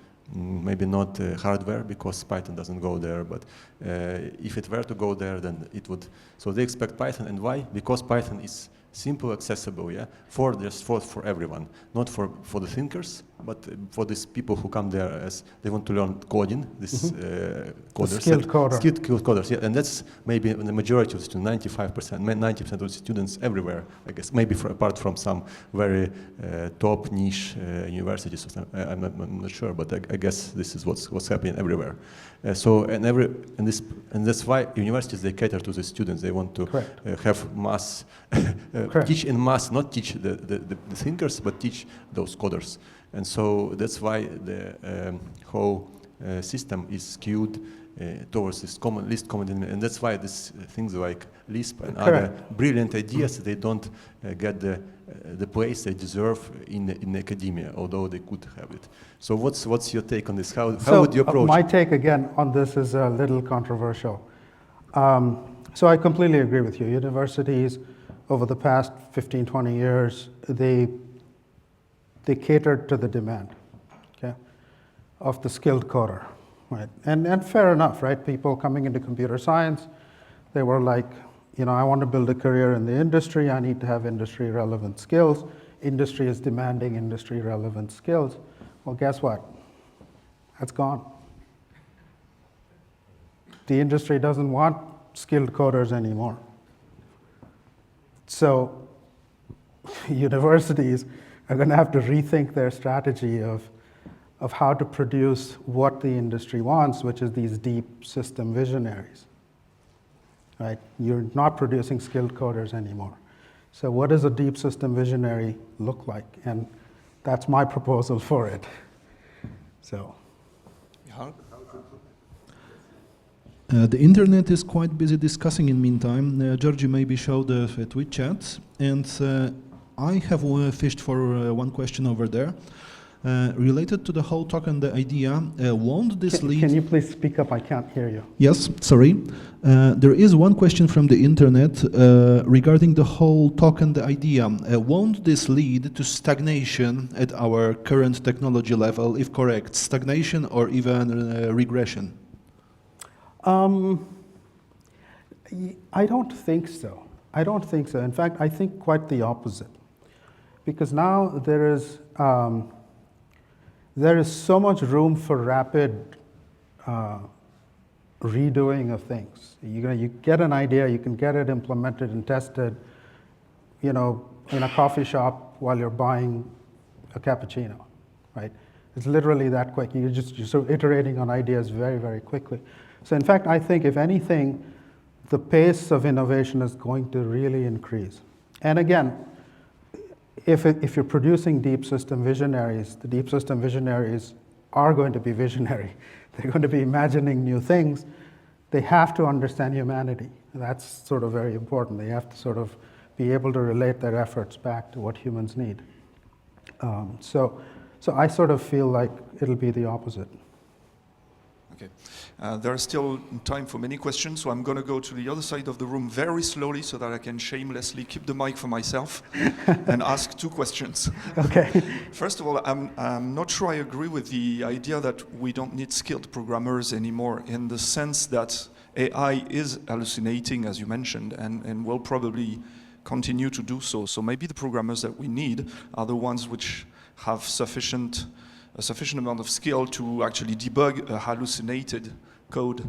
hardware, because Python doesn't go there, but if it were to go there, then it would. So they expect Python, and why? Because Python is simple, accessible, yeah, for everyone, not for the thinkers, But for these people who come there as they want to learn coding, this coders, skilled coder. skilled coders, yeah, and that's maybe the majority of the students, 95%, 90% of the students everywhere, I guess, maybe apart from some very top niche universities. Or something. I'm not sure, but I guess this is what's happening everywhere. And that's why universities, they cater to the students. They want to have mass, teach in mass, not teach the thinkers, but teach those coders. And so that's why the whole system is skewed towards this least common denominator. And that's why these things like Lisp and other brilliant ideas, they don't get the place they deserve in academia, although they could have it. So what's your take on this? How would you approach my take again on this is a little controversial. So I completely agree with you. Universities over the past 15, 20 years, they catered to the demand, okay, of the skilled coder, right? And fair enough, right? People coming into computer science, they were like, I want to build a career in the industry. I need to have industry relevant skills. Industry is demanding industry relevant skills. Well, guess what? That's gone. The industry doesn't want skilled coders anymore. So universities are going to have to rethink their strategy of how to produce what the industry wants, which is these deep system visionaries. Right? You're not producing skilled coders anymore. So what does a deep system visionary look like? And that's my proposal for it. So. The internet is quite busy discussing in meantime. Georgie maybe showed a tweet chat, and I have fished for one question over there. Related to the whole talk and the idea, won't this lead... Can you please speak up? I can't hear you. Yes, sorry. There is one question from the internet regarding the whole talk and the idea. Won't this lead to stagnation at our current technology level, if correct? Stagnation or even regression? I don't think so. I don't think so. In fact, I think quite the opposite. Because now there is so much room for rapid redoing of things. You get an idea, you can get it implemented and tested, in a coffee shop while you're buying a cappuccino, right? It's literally that quick. You're sort of iterating on ideas very, very quickly. So in fact, I think if anything, the pace of innovation is going to really increase. And again, if you're producing deep system visionaries, the deep system visionaries are going to be visionary. They're going to be imagining new things. They have to understand humanity. That's sort of very important. They have to sort of be able to relate their efforts back to what humans need. So I sort of feel like it'll be the opposite. Okay. There is still time for many questions, so I'm going to go to the other side of the room very slowly so that I can shamelessly keep the mic for myself and ask 2 questions. Okay. First of all, I'm not sure I agree with the idea that we don't need skilled programmers anymore, in the sense that AI is hallucinating, as you mentioned, and will probably continue to do so. So maybe the programmers that we need are the ones which have a sufficient amount of skill to actually debug a hallucinated code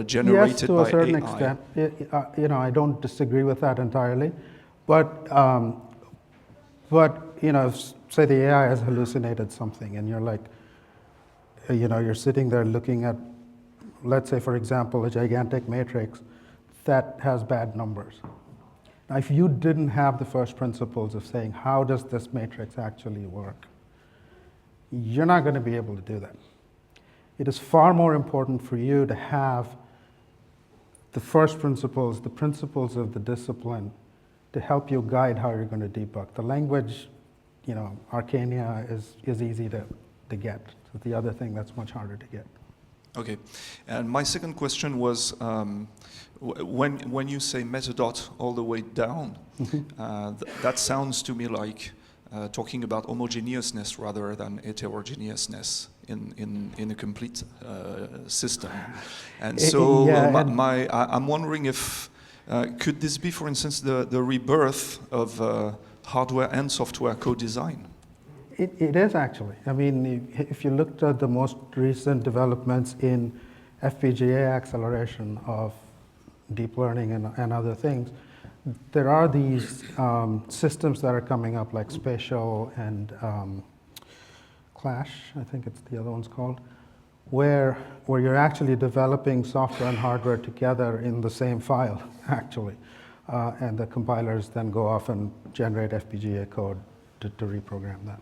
generated yes, to by a certain AI. extent. I don't disagree with that entirely, but say the AI has hallucinated something, and you're like, you're sitting there looking at, let's say, for example, a gigantic matrix that has bad numbers. Now, if you didn't have the first principles of saying, how does this matrix actually work? You're not going to be able to do that. It is far more important for you to have the first principles, the principles of the discipline, to help you guide how you're going to debug. The language, Arcania is easy to get. So the other thing that's much harder to get. Okay, and my second question was, when you say metadot all the way down, that sounds to me like talking about homogeneousness rather than heterogeneousness in a complete system. And so I'm wondering if, could this be, for instance, the rebirth of hardware and software co-design? It is actually. I mean, if you looked at the most recent developments in FPGA acceleration of deep learning and other things, there are these systems that are coming up like Spatial and Clash, I think it's the other one's called, where you're actually developing software and hardware together in the same file, actually. And the compilers then go off and generate FPGA code to reprogram that.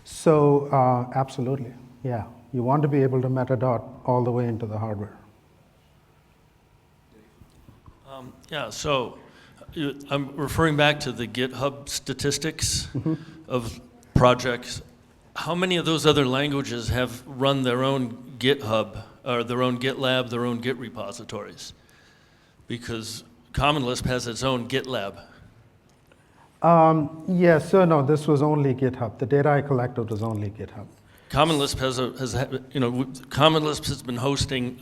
So absolutely, yeah. You want to be able to metadot all the way into the hardware. Yeah, so I'm referring back to the GitHub statistics of projects. How many of those other languages have run their own GitHub, or their own GitLab, their own Git repositories? Because Common Lisp has its own GitLab. Yeah, so no, this was only GitHub. The data I collected was only GitHub. Common Lisp Common Lisp has been hosting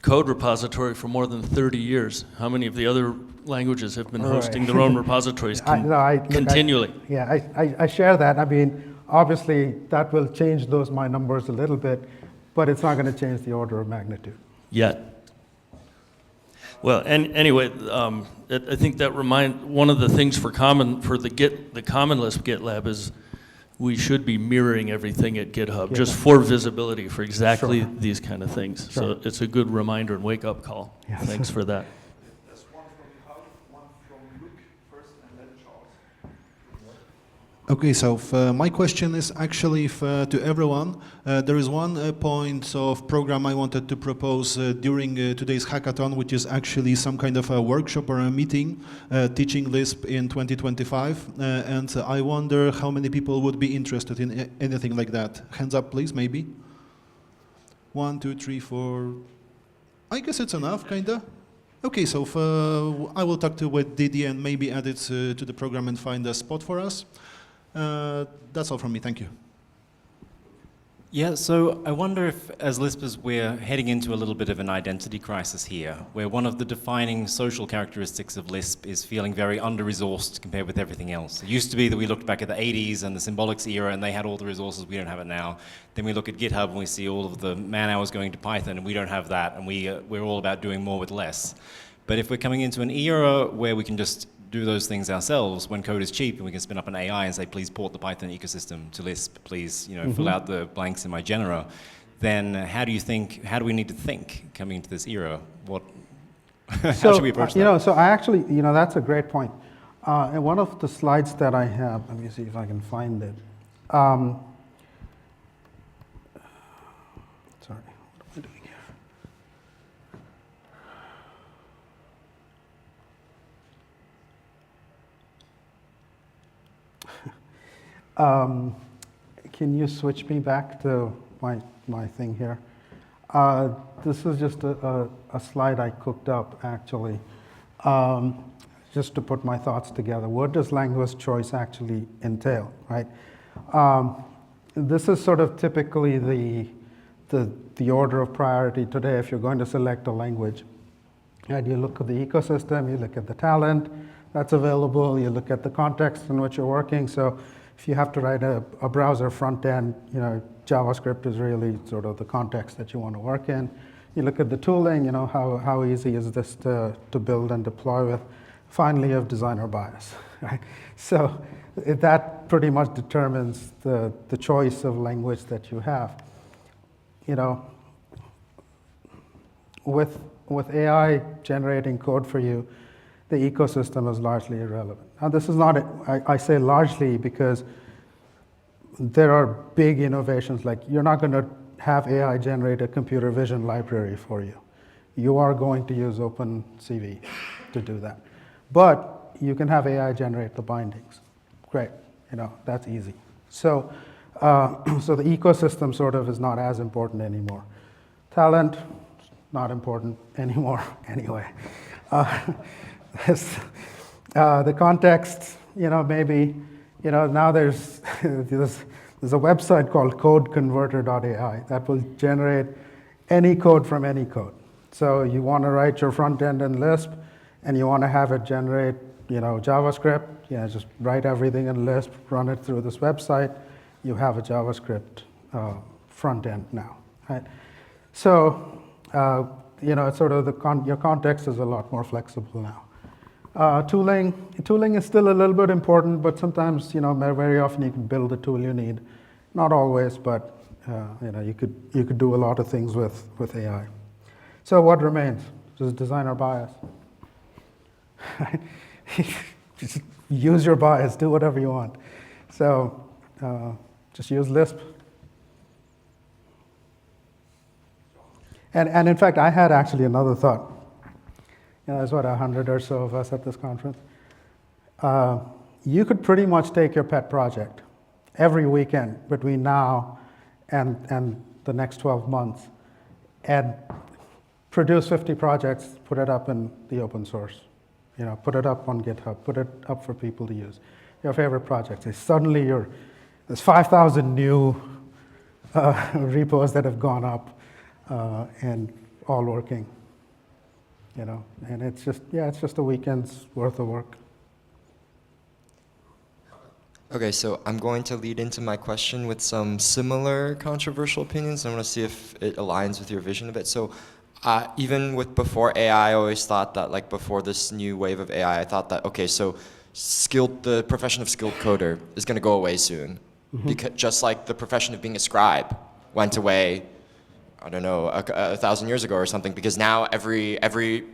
code repository for more than 30 years. How many of the other languages have been hosting their own repositories continually? I share that. I mean, obviously, that will change my numbers a little bit, but it's not going to change the order of magnitude. Yet. Well, and anyway, I think that one of the things for the Common Lisp GitLab is we should be mirroring everything at GitHub just for visibility for exactly these kind of things. So it's a good reminder and wake-up call. Yes. Thanks for that. There's one from Hal, one from Luke first, and then Charles. Okay, so my question is actually to everyone. There is one point of program I wanted to propose during today's hackathon, which is actually some kind of a workshop or a meeting teaching Lisp in 2025. And I wonder how many people would be interested in anything like that. Hands up, please, maybe. 1, 2, 3, 4. I guess it's enough, kind of. Okay, so I will talk with Didi and maybe add it to the program and find a spot for us. That's all from me. Thank you. Yeah, so I wonder if, as Lispers, we're heading into a little bit of an identity crisis here, where one of the defining social characteristics of Lisp is feeling very under-resourced compared with everything else. It used to be that we looked back at the 80s and the Symbolics era, and they had all the resources. We don't have it now. Then we look at GitHub and we see all of the man-hours going to Python, and we don't have that, and we're all about doing more with less. But if we're coming into an era where we can just do those things ourselves when code is cheap, and we can spin up an AI and say, please port the Python ecosystem to Lisp, please fill out the blanks in my genera, then how do we need to think coming into this era? How should we approach that? So I actually, that's a great point. And one of the slides that I have, let me see if I can find it. Sorry, what am I doing here? Can you switch me back to my thing here? This is just a slide I cooked up, actually, just to put my thoughts together. What does language choice actually entail, right? This is sort of typically the order of priority today if you're going to select a language. And you look at the ecosystem, you look at the talent that's available, you look at the context in which you're working. So if you have to write a browser front end, JavaScript is really sort of the context that you want to work in. You look at the tooling, how easy is this to build and deploy with. Finally, you have designer bias, right? So that pretty much determines the choice of language that you have. With AI generating code for you, the ecosystem is largely irrelevant. Now, this is not, I say largely because there are big innovations, like you're not going to have AI generate a computer vision library for you. You are going to use OpenCV to do that. But you can have AI generate the bindings. Great, that's easy. So, so the ecosystem sort of is not as important anymore. Talent, not important anymore anyway. The context, maybe, now there's a website called codeconverter.ai that will generate any code from any code. So you want to write your front end in Lisp, and you want to have it generate, JavaScript. Just write everything in Lisp, run it through this website, you have a JavaScript front end now, right? So, it's sort of your context is a lot more flexible now. Tooling is still a little bit important, but sometimes, very often you can build the tool you need. Not always, but you could do a lot of things with AI. So what remains? Just designer bias. Just use your bias, do whatever you want. So just use Lisp. And in fact, I had actually another thought. There's 100 or so of us at this conference. You could pretty much take your pet project every weekend between now and the next 12 months and produce 50 projects, put it up in the open source. Put it up on GitHub, put it up for people to use. Your favorite projects. Suddenly there's 5,000 new repos that have gone up and all working. And it's just a weekend's worth of work. Okay, so I'm going to lead into my question with some similar controversial opinions. I want to see if it aligns with your vision of it. So even with before AI, I always thought that, like, before this new wave of AI, I thought that, okay, so the profession of skilled coder is going to go away soon. Mm-hmm. Because just like the profession of being a scribe went away, I don't know, 1,000 years ago or something, because now every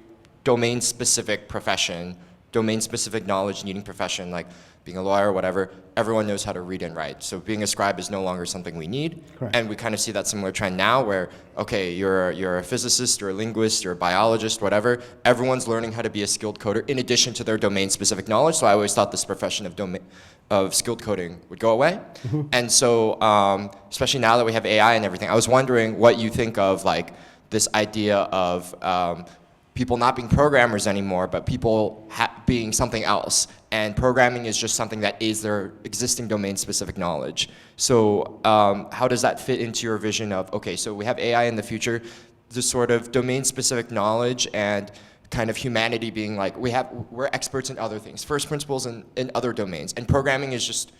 domain-specific profession, domain-specific knowledge-needing profession, like being a lawyer or whatever, everyone knows how to read and write. So being a scribe is no longer something we need. Correct. And we kind of see that similar trend now where, okay, you're a physicist, you're a linguist, you're a biologist, whatever. Everyone's learning how to be a skilled coder in addition to their domain-specific knowledge. So I always thought this profession of skilled coding would go away. Mm-hmm. And so, especially now that we have AI and everything, I was wondering what you think of, like, this idea of people not being programmers anymore, but people being something else. And programming is just something that is their existing domain-specific knowledge. So how does that fit into your vision of, okay, so we have AI in the future, the sort of domain-specific knowledge and kind of humanity being like, we're experts in other things, first principles in other domains. And programming is just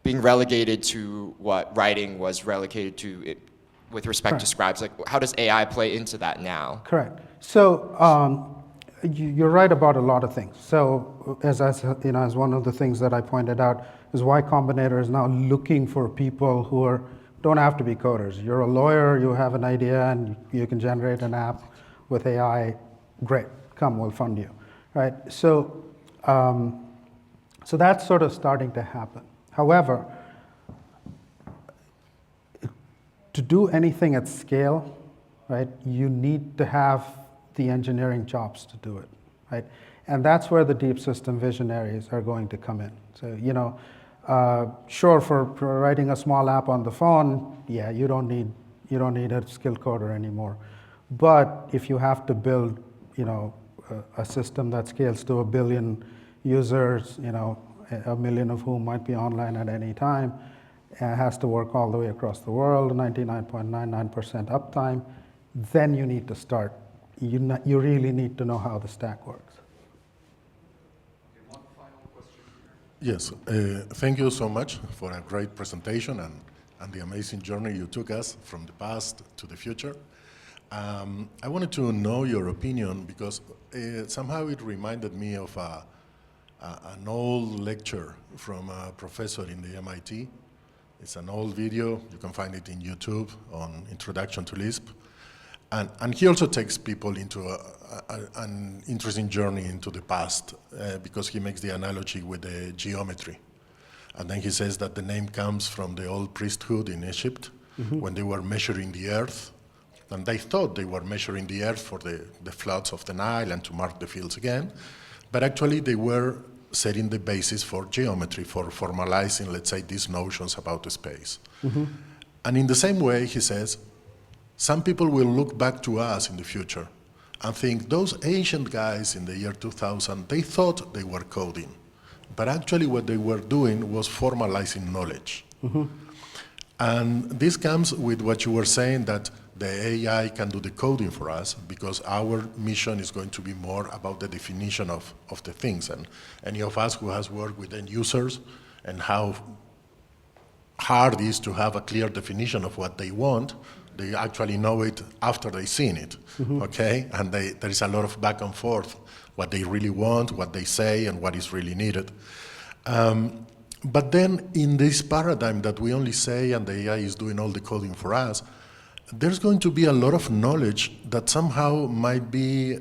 being relegated to what writing was relegated to with respect to scribes. Like, how does AI play into that now? Correct. So you're right about a lot of things. So as one of the things that I pointed out is Y Combinator is now looking for people who don't have to be coders. You're a lawyer, you have an idea, and you can generate an app with AI. Great, come, we'll fund you, right? So so that's sort of starting to happen. However, to do anything at scale, right, you need to have the engineering chops to do it, right? And that's where the deep system visionaries are going to come in. So, sure, for writing a small app on the phone, yeah, you don't need a skilled coder anymore. But if you have to build, a system that scales to 1 billion users, 1 million of whom might be online at any time, has to work all the way across the world, 99.99% uptime, then you need to start. You really need to know how the stack works. One final question here. Yes, thank you so much for a great presentation and the amazing journey you took us from the past to the future. I wanted to know your opinion because somehow it reminded me of an old lecture from a professor in the MIT. It's an old video, you can find it in YouTube on Introduction to Lisp. And he also takes people into an interesting journey into the past because he makes the analogy with the geometry. And then he says that the name comes from the old priesthood in Egypt when they were measuring the earth. And they thought they were measuring the earth for the floods of the Nile and to mark the fields again. But actually they were setting the basis for geometry, for formalizing, let's say, these notions about the space. And in the same way, he says, some people will look back to us in the future and think those ancient guys in the year 2000, they thought they were coding. But actually what they were doing was formalizing knowledge. And this comes with what you were saying, that the AI can do the coding for us because our mission is going to be more about the definition of the things. And any of us who has worked with end users and how hard is to have a clear definition of what they want. They actually know it after they've seen it, okay? And there is a lot of back and forth, what they really want, what they say, and what is really needed. But then in this paradigm that we only say and the AI is doing all the coding for us, there's going to be a lot of knowledge that somehow might be,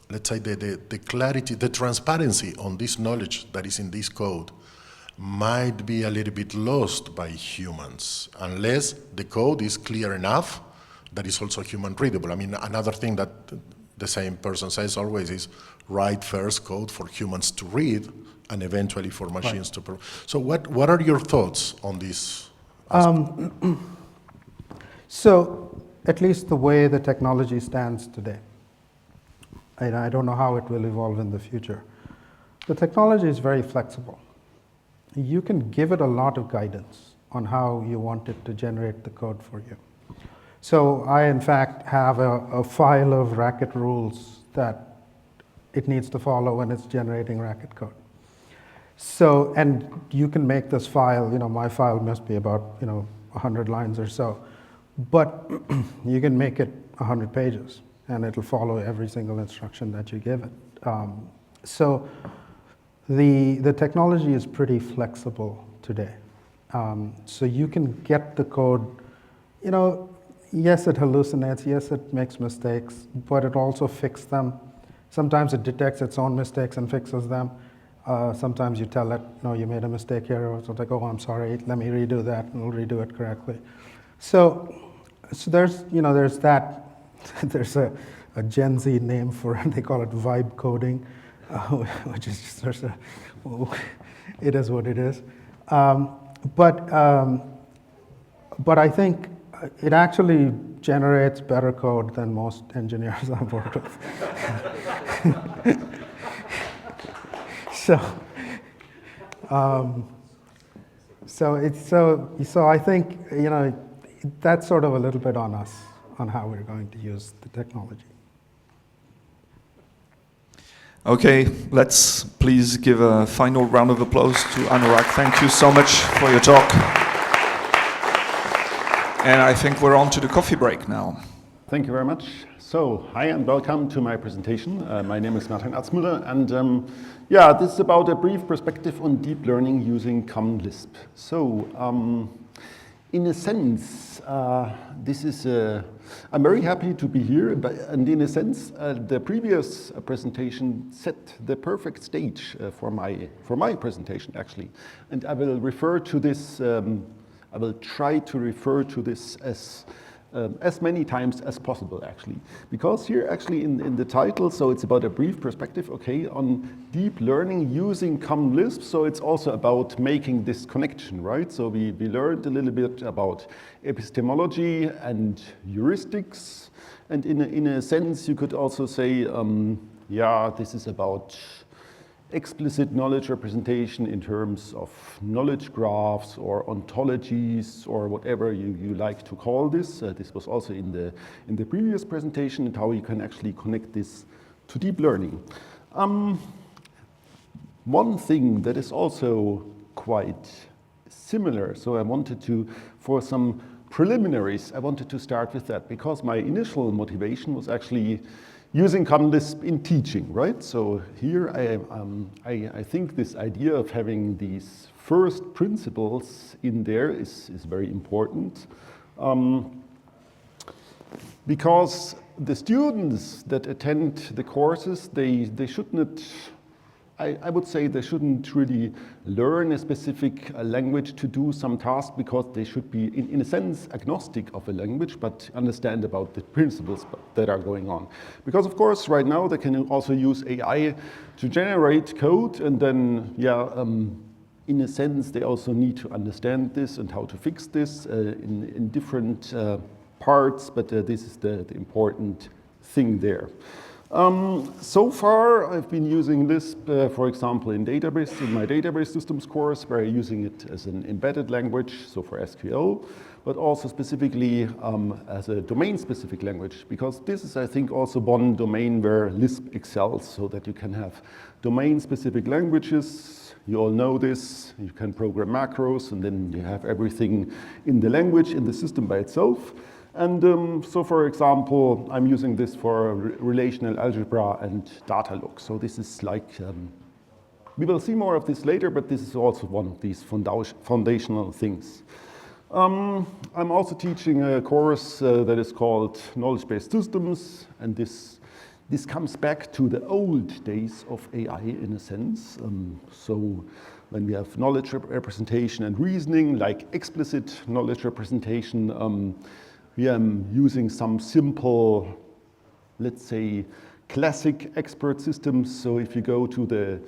let's say, the clarity, the transparency on this knowledge that is in this code might be a little bit lost by humans, unless the code is clear enough that is also human readable. I mean, another thing that the same person says always is write first code for humans to read and eventually for machines to program. So what are your thoughts on this? So at least the way the technology stands today, and I don't know how it will evolve in the future, the technology is very flexible. You can give it a lot of guidance on how you want it to generate the code for you. So I, in fact, have a file of Racket rules that it needs to follow when it's generating Racket code. So, and you can make this file, my file must be about, 100 lines or so, but you can make it 100 pages, and it'll follow every single instruction that you give it. So the technology is pretty flexible today. So you can get the code, yes, it hallucinates, yes, it makes mistakes, but it also fixes them. Sometimes it detects its own mistakes and fixes them. Sometimes you tell it, no, you made a mistake here, or it's like, oh, I'm sorry, let me redo that, and it'll redo it correctly. So there's, there's that, there's a Gen Z name for it, they call it vibe coding, which is just sort of, it is what it is. But I think it actually generates better code than most engineers I've worked with. So I think, that's sort of a little bit on us, on how we're going to use the technology. Okay, let's please give a final round of applause to Anurag. Thank you so much for your talk. And I think we're on to the coffee break now. Thank you very much. So, hi and welcome to my presentation. My name is Martin Arzmüller, and this is about a brief perspective on deep learning using Common Lisp. So, in a sense, this is I'm very happy to be here, and in a sense, the previous presentation set the perfect stage for my presentation, actually. And I will refer to this. I will try to refer to this as many times as possible, actually. Because here, actually, in the title, so it's about a brief perspective, okay, on deep learning using Common Lisp. So it's also about making this connection, right? So we learned a little bit about epistemology and heuristics. And in a sense, you could also say, this is about explicit knowledge representation in terms of knowledge graphs or ontologies or whatever you like to call this. This was also in the previous presentation, and how you can actually connect this to deep learning. One thing that is also quite similar, so I wanted to, for some preliminaries, I wanted to start with that, because my initial motivation was actually using Common Lisp in teaching, right? So here I think this idea of having these first principles in there is very important, because the students that attend the courses, they should not, I would say they shouldn't really learn a specific language to do some task, because they should be, in a sense, agnostic of a language, but understand about the principles that are going on. Because, of course, right now they can also use AI to generate code, and then, in a sense, they also need to understand this and how to fix this in different parts, but this is the important thing there. So far, I've been using Lisp, for example, in my database systems course, where I'm using it as an embedded language, so for SQL, but also specifically as a domain-specific language, because this is, I think, also one domain where Lisp excels, so that you can have domain-specific languages. You all know this. You can program macros, and then you have everything in the language, in the system by itself. And so, for example, I'm using this for relational algebra and data look. So this is like, we will see more of this later, but this is also one of these foundational things. I'm also teaching a course that is called Knowledge-Based Systems, and this comes back to the old days of AI in a sense. So when we have knowledge representation and reasoning, like explicit knowledge representation, we are using some simple, let's say, classic expert systems. So if you go to the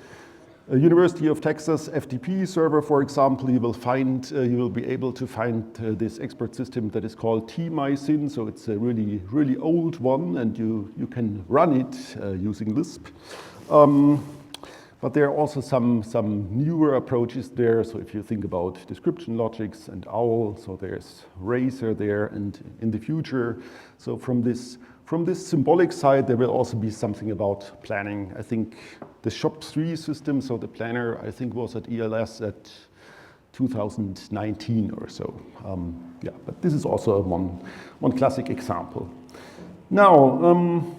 University of Texas FTP server, for example, you will be able to find this expert system that is called tmysyn. So it's a really, really old one, and you can run it using Lisp. But there are also some newer approaches there. So if you think about description logics and OWL, so there's Razor there, and in the future, so from this symbolic side, there will also be something about planning. I think the SHOP3 system, so the planner, I think was at ELS at 2019 or so. Yeah, but this is also one classic example. Now,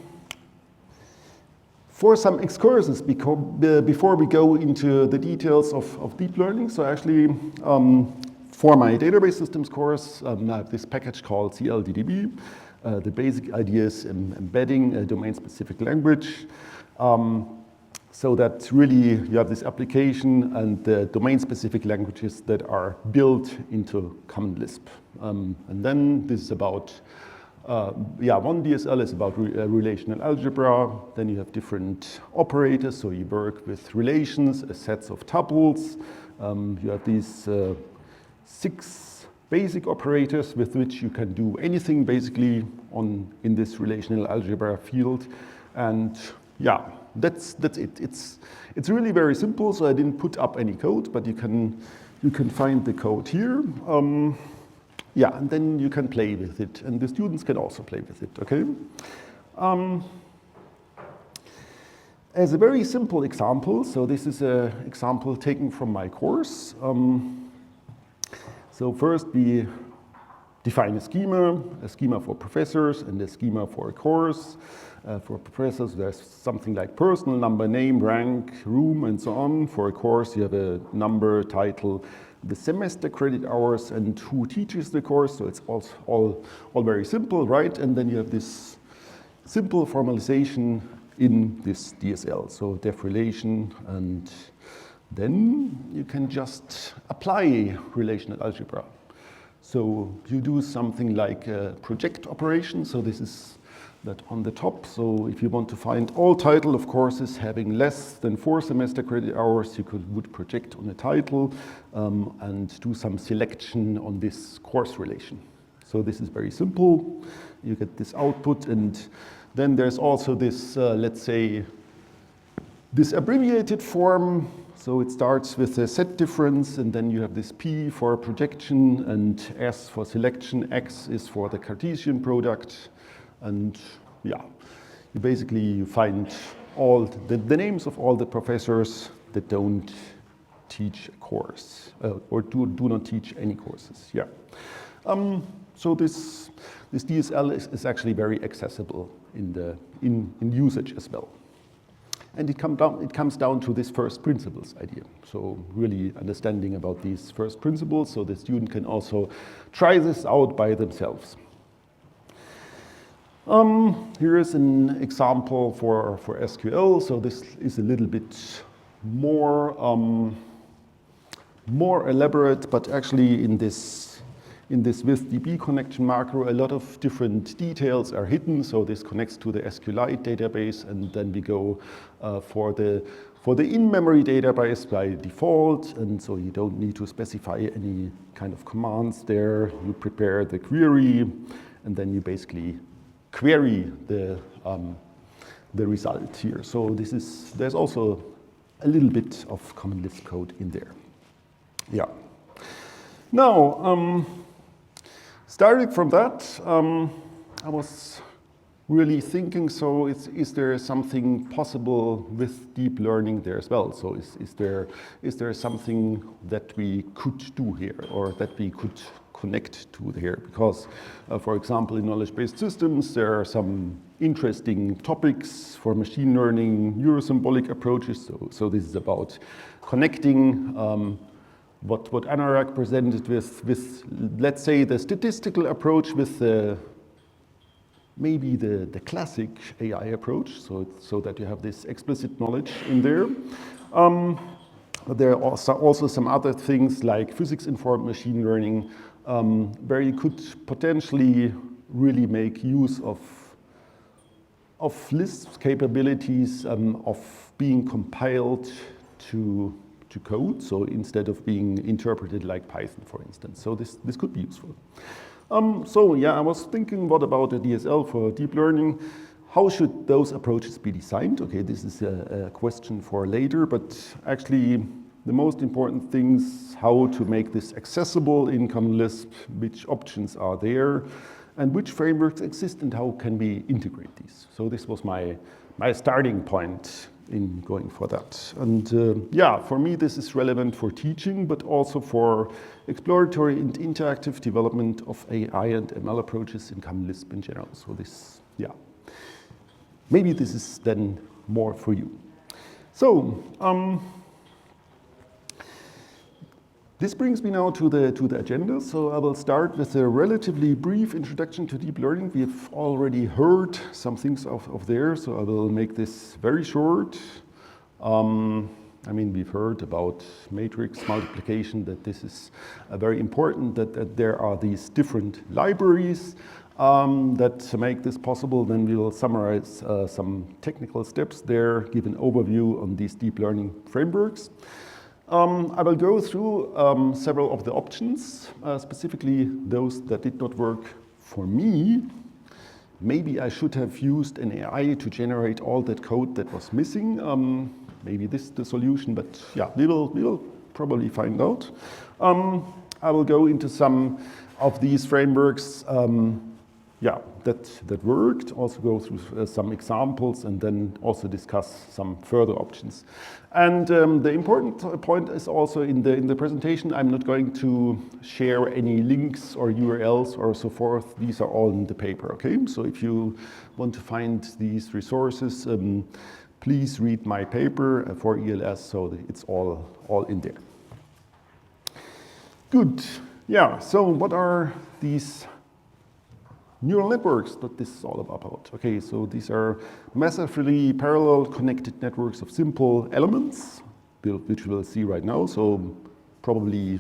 for some excursions, before we go into the details of deep learning, so actually for my database systems course, I have this package called CLDDB. The basic idea is embedding a domain-specific language, so that really you have this application and the domain-specific languages that are built into common Lisp. And then this is about one DSL is about relational algebra. Then you have different operators, so you work with relations, sets of tuples. You have these 6 basic operators with which you can do anything basically in this relational algebra field. And yeah, that's it. It's really very simple. So I didn't put up any code, but you can find the code here. Yeah, and then you can play with it, and the students can also play with it, okay? As a very simple example, so this is an example taken from my course. So first we define a schema for professors and a schema for a course. For professors, there's something like personal number, name, rank, room, and so on. For a course, you have a number, title, the semester credit hours, and who teaches the course. So it's all very simple, right? And then you have this simple formalization in this DSL, so def relation, and then you can just apply relational algebra. So you do something like a project operation. So this is that on the top. So if you want to find all title of courses having less than 4 semester credit hours, you would project on a title and do some selection on this course relation. So this is very simple. You get this output, and then there's also this, let's say, this abbreviated form. So it starts with a set difference, and then you have this P for projection, and S for selection, X is for the Cartesian product. And yeah, you find all the names of all the professors that don't teach a course or do not teach any courses. Yeah. So this DSL is actually very accessible in usage as well. And it comes down to this first principles idea. So really understanding about these first principles, so the student can also try this out by themselves. Here is an example for SQL. So this is a little bit more elaborate, but actually in this with DB connection macro, a lot of different details are hidden. So this connects to the SQLite database, and then we go for the in-memory database by default, and so you don't need to specify any kind of commands there. You prepare the query, and then you basically query the the result here. So there's also a little bit of common Lisp code in there. Yeah. Now, starting from that, I was really thinking, so is there something possible with deep learning there as well? So is there something that we could do here, or that we could connect to here? Because, for example, in knowledge-based systems, there are some interesting topics for machine learning, neurosymbolic approaches. So this is about connecting what Anurag presented with, let's say, the statistical approach with maybe the classic AI approach, so that you have this explicit knowledge in there. But there are also some other things like physics-informed machine learning, where you could potentially really make use of Lisp's capabilities of being compiled to code, so instead of being interpreted like Python, for instance. So this could be useful. So yeah, I was thinking, what about a DSL for deep learning? How should those approaches be designed? Okay, this is a question for later, but actually the most important things, how to make this accessible in Common Lisp, which options are there, and which frameworks exist, and how can we integrate these. So this was my starting point in going for that. And yeah, for me this is relevant for teaching, but also for exploratory and interactive development of AI and ML approaches in Common Lisp in general. So this, yeah, maybe this is then more for you. So this brings me now to the agenda. So I will start with a relatively brief introduction to deep learning. We've already heard some things of there, so I will make this very short. I mean, we've heard about matrix multiplication, that this is very important, that there are these different libraries that make this possible. Then we will summarize some technical steps there, give an overview on these deep learning frameworks. I will go through several of the options, specifically those that did not work for me. Maybe I should have used an AI to generate all that code that was missing. Maybe this is the solution, but yeah, we will probably find out. I will go into some of these frameworks yeah, that worked, also go through some examples, and then also discuss some further options. And the important point is also in the presentation, I'm not going to share any links or URLs or so forth. These are all in the paper, okay? So if you want to find these resources, please read my paper for ELS, so it's all in there. Good, yeah, so what are these neural networks that this is all about? Okay, so these are massively parallel connected networks of simple elements, which we'll see right now. So probably,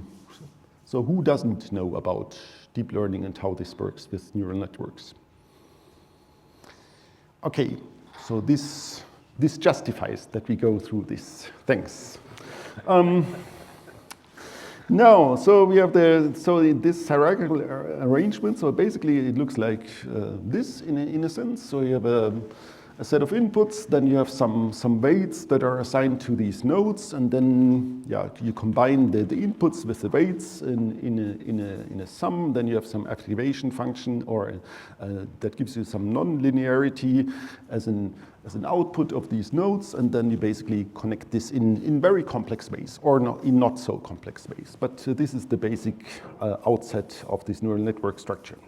so who doesn't know about deep learning and how this works with neural networks? Okay, so this justifies that we go through this. Thanks. Now, so we have this hierarchical arrangement. So basically, it looks like this in a sense. So you have a set of inputs, then you have some weights that are assigned to these nodes, and then yeah, you combine the inputs with the weights in a sum. Then you have some activation function, or that gives you some non-linearity as an output of these nodes, and then you basically connect this in very complex ways, or in not so complex ways. But this is the basic outset of this neural network structure.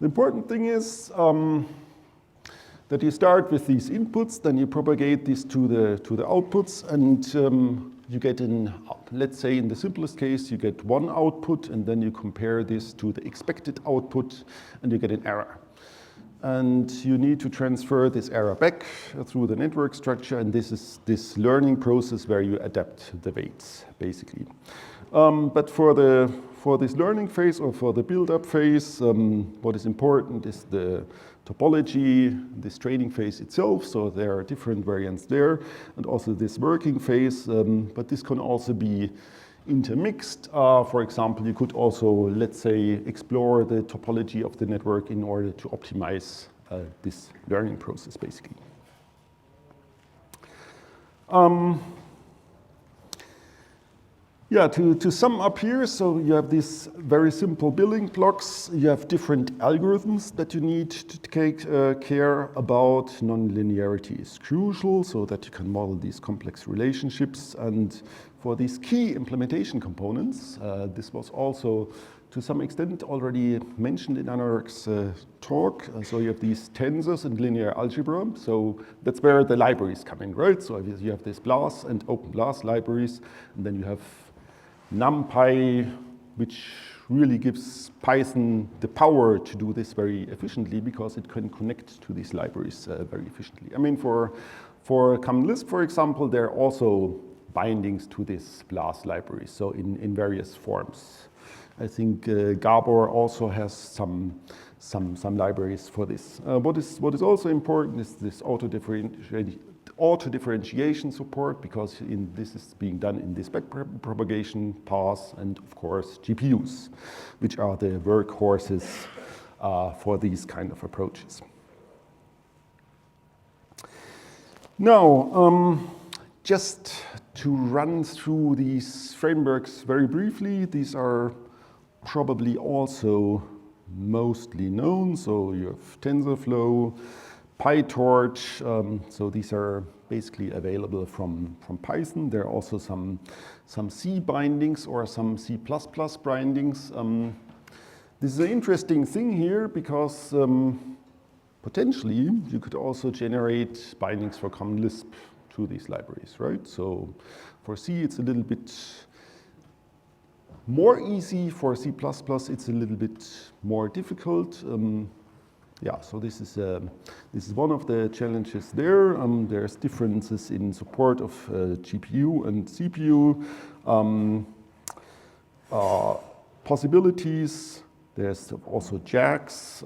The important thing is that you start with these inputs, then you propagate this to the outputs, and you get let's say in the simplest case, you get one output, and then you compare this to the expected output, and you get an error. And you need to transfer this error back through the network structure, and this is this learning process where you adapt the weights, basically. But for this learning phase, or for the build-up phase, what is important is the topology, this training phase itself. So there are different variants there, and also this working phase. But this can also be intermixed. For example, you could also, let's say, explore the topology of the network in order to optimize this learning process, basically. Yeah, to sum up here, so you have these very simple building blocks. You have different algorithms that you need to take care about. Nonlinearity is crucial so that you can model these complex relationships. And for these key implementation components, this was also to some extent already mentioned in Anurag's talk. So you have these tensors and linear algebra. So that's where the libraries come in, right? So you have this BLAS and Open BLAS libraries, and then you have NumPy, which really gives Python the power to do this very efficiently because it can connect to these libraries very efficiently. I mean, for Common Lisp, for example, there are also bindings to this BLAS library, so in various forms. I think Gabor also has some libraries for this. What is also important is this auto-differentiation support, because this is being done in this backpropagation path, and of course GPUs, which are the workhorses for these kind of approaches. Now, just to run through these frameworks very briefly, these are probably also mostly known. So you have TensorFlow, PyTorch, so these are basically available from Python. There are also some C bindings or some C++ bindings. This is an interesting thing here because potentially you could also generate bindings for Common Lisp to these libraries, right? So for C it's a little bit more easy. For C++ it's a little bit more difficult. Yeah, so this is one of the challenges there. There's differences in support of GPU and CPU possibilities. There's also JAX,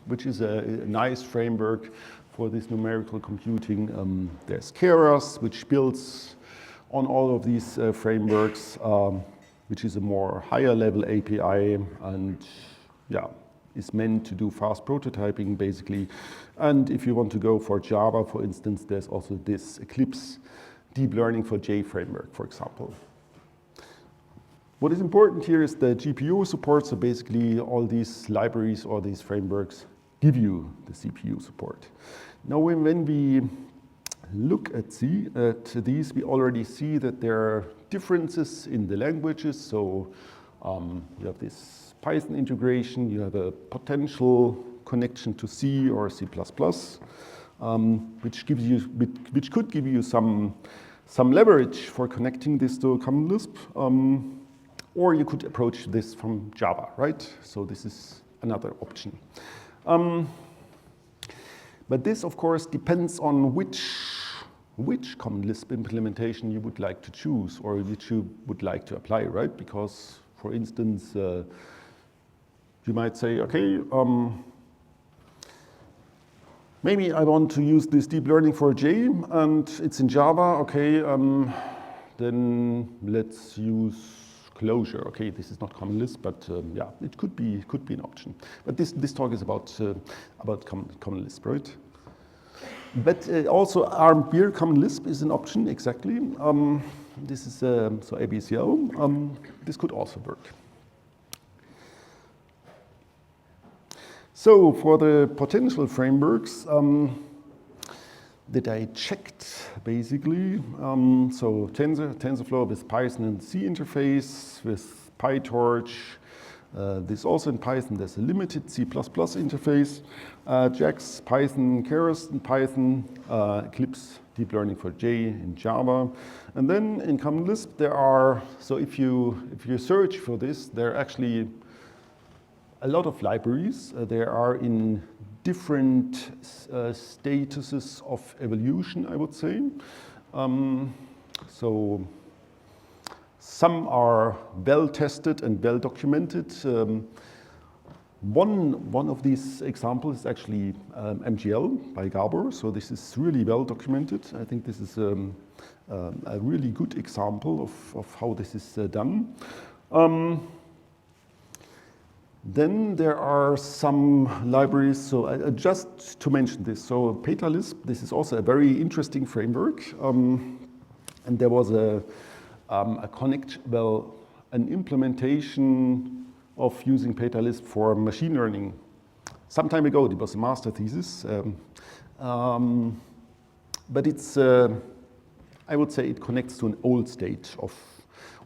which is a nice framework for this numerical computing. There's Keras, which builds on all of these frameworks, which is a more higher level API, and yeah, is meant to do fast prototyping basically. And if you want to go for Java, for instance, there's also this Eclipse deep learning for J framework, for example. What is important here is the GPU support. So basically all these libraries or these frameworks give you the CPU support. Now when we look at these, we already see that there are differences in the languages. So you have this Python integration, you have a potential connection to C or C++, which could give you some leverage for connecting this to Common Lisp, or you could approach this from Java, right? So this is another option. But this, of course, depends on which Common Lisp implementation you would like to choose or which you would like to apply, right? Because, for instance, you might say, okay, maybe I want to use this deep learning for J and it's in Java. Okay, then let's use Clojure. Okay, this is not Common Lisp, but yeah, it could be an option. But this talk is about Common Lisp, right? But also ARM-Beer Common Lisp is an option, exactly. This is so ABCL. This could also work. So for the potential frameworks that I checked, basically, so TensorFlow with Python and C interface, with PyTorch, this also in Python, there's a limited C++ interface, JAX, Python, Keras in Python, Eclipse, deep learning for J in Java. And then in Common Lisp there are, so if you search for this, there are actually a lot of libraries. There are in different statuses of evolution, I would say. So some are well tested and well documented. One of these examples is actually MGL by Gabor. So this is really well documented. I think this is a really good example of how this is done. Then there are some libraries, so just to mention this, so PetaLisp, this is also a very interesting framework. And there was an implementation of using PetaLisp for machine learning. Some time ago, it was a master thesis. But it's, I would say it connects to an old state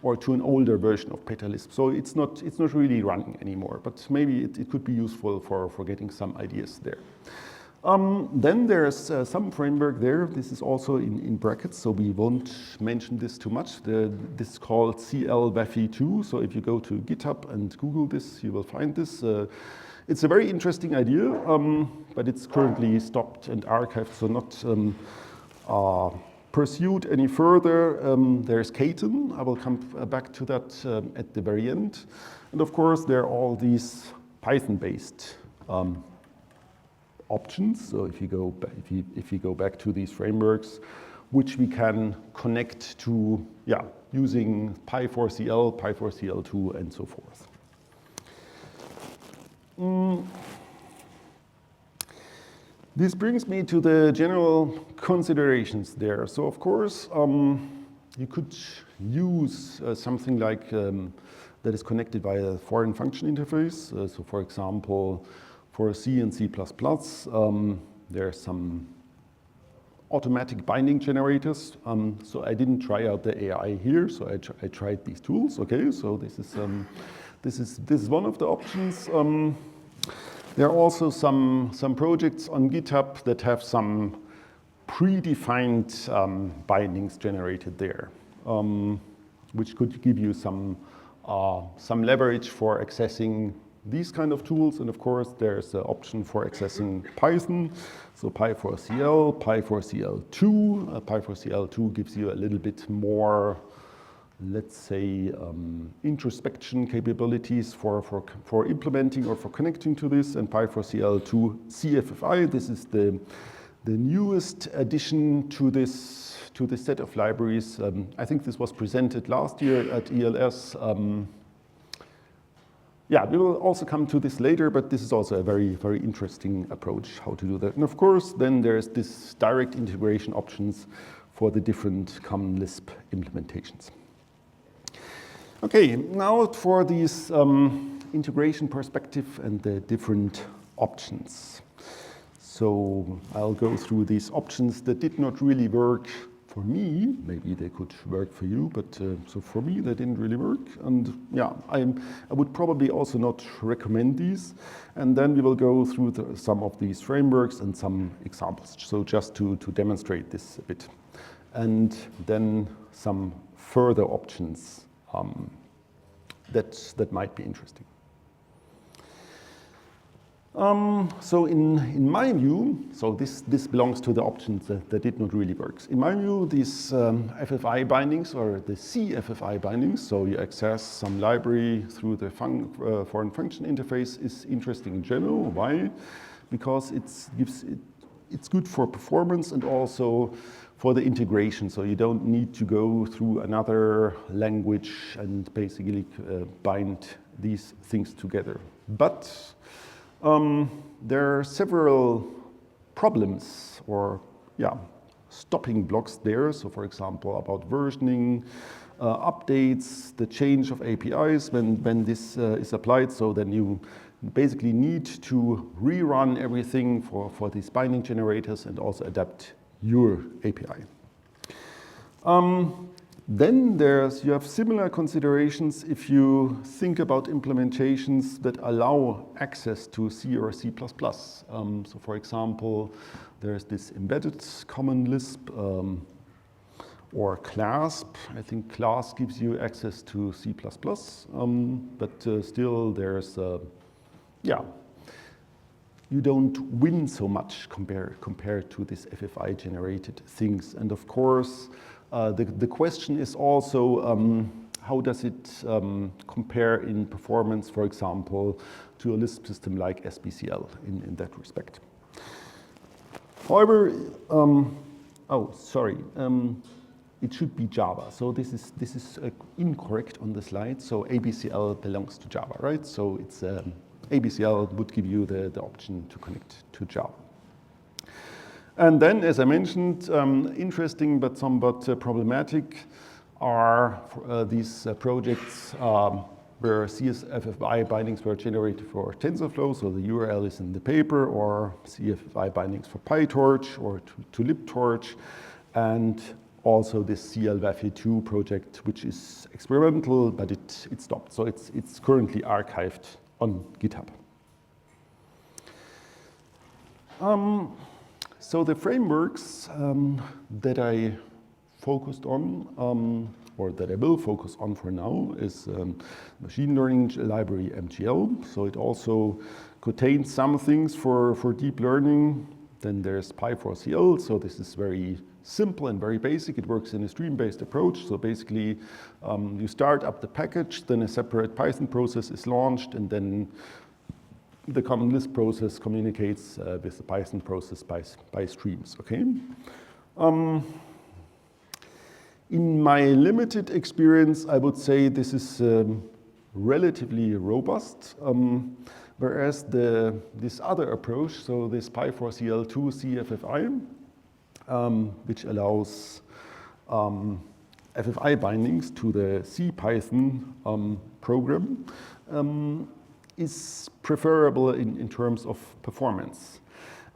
or to an older version of PetaLisp. So it's not really running anymore, but maybe it could be useful for getting some ideas there. Then there's some framework there. This is also in brackets, so we won't mention this too much. This is called CL-WAFI2. So if you go to GitHub and Google this, you will find this. It's a very interesting idea, but it's currently stopped and archived, so not pursued any further. There's Kayton. I will come back to that at the very end. And of course, there are all these Python-based options. So if you go back to these frameworks, which we can connect to, using Py4CL, Py4CL2, and so forth. This brings me to the general considerations there. So of course, you could use something like that is connected by a foreign function interface. So for example, for C and C++, there are some automatic binding generators. So I didn't try out the AI here, so I tried these tools. Okay, so this is one of the options. There are also some projects on GitHub that have some predefined bindings generated there, which could give you some leverage for accessing these kind of tools. And of course, there's an option for accessing Python. So Py4CL, Py4CL2. Py4CL2 gives you a little bit more, let's say, introspection capabilities for implementing or for connecting to this. And Py4CL2 CFFI, this is the newest addition to this set of libraries. I think this was presented last year at ELS. We will also come to this later, but this is also a very, very interesting approach how to do that. And of course, then there's this direct integration options for the different common Lisp implementations. Okay, now for this integration perspective and the different options. So I'll go through these options that did not really work for me. Maybe they could work for you, but so for me, they didn't really work. And I would probably also not recommend these. And then we will go through some of these frameworks and some examples. So just to demonstrate this a bit. And then some further options that might be interesting. So in my view, so this belongs to the options that did not really work. In my view, these FFI bindings or the CFFI bindings, so you access some library through the foreign function interface, is interesting in general. Why? Because it's good for performance and also for the integration. So you don't need to go through another language and basically bind these things together. But there are several problems or stopping blocks there. So for example, about versioning, updates, the change of APIs when this is applied. So then you basically need to rerun everything for these binding generators and also adapt your API. Then you have similar considerations if you think about implementations that allow access to C or C++. So for example, there's this embedded common Lisp or CLASP. I think CLASP gives you access to C++, but still there's, you don't win so much compared to this FFI generated things. And of course, the question is also how does it compare in performance, for example, to a Lisp system like SBCL in that respect? However, it should be Java. So this is incorrect on the slide. So ABCL belongs to Java, right? So it's ABCL would give you the option to connect to Java. And then, as I mentioned, interesting but somewhat problematic are these projects where CSFFI bindings were generated for TensorFlow, so the URL is in the paper, or CFFI bindings for PyTorch or to libtorch, and also this CLWAFE2 project, which is experimental, but it stopped. So it's currently archived on GitHub. So the frameworks that I focused on, or that I will focus on for now, is machine learning library MGL. So it also contains some things for deep learning. Then there's Py4CL. So this is very simple and very basic. It works in a stream-based approach. So basically, you start up the package, then a separate Python process is launched, and then the common Lisp process communicates with the Python process by streams, okay? In my limited experience, I would say this is relatively robust, whereas this other approach, so this Py4CL2 CFFI, which allows FFI bindings to the CPython program, is preferable in terms of performance.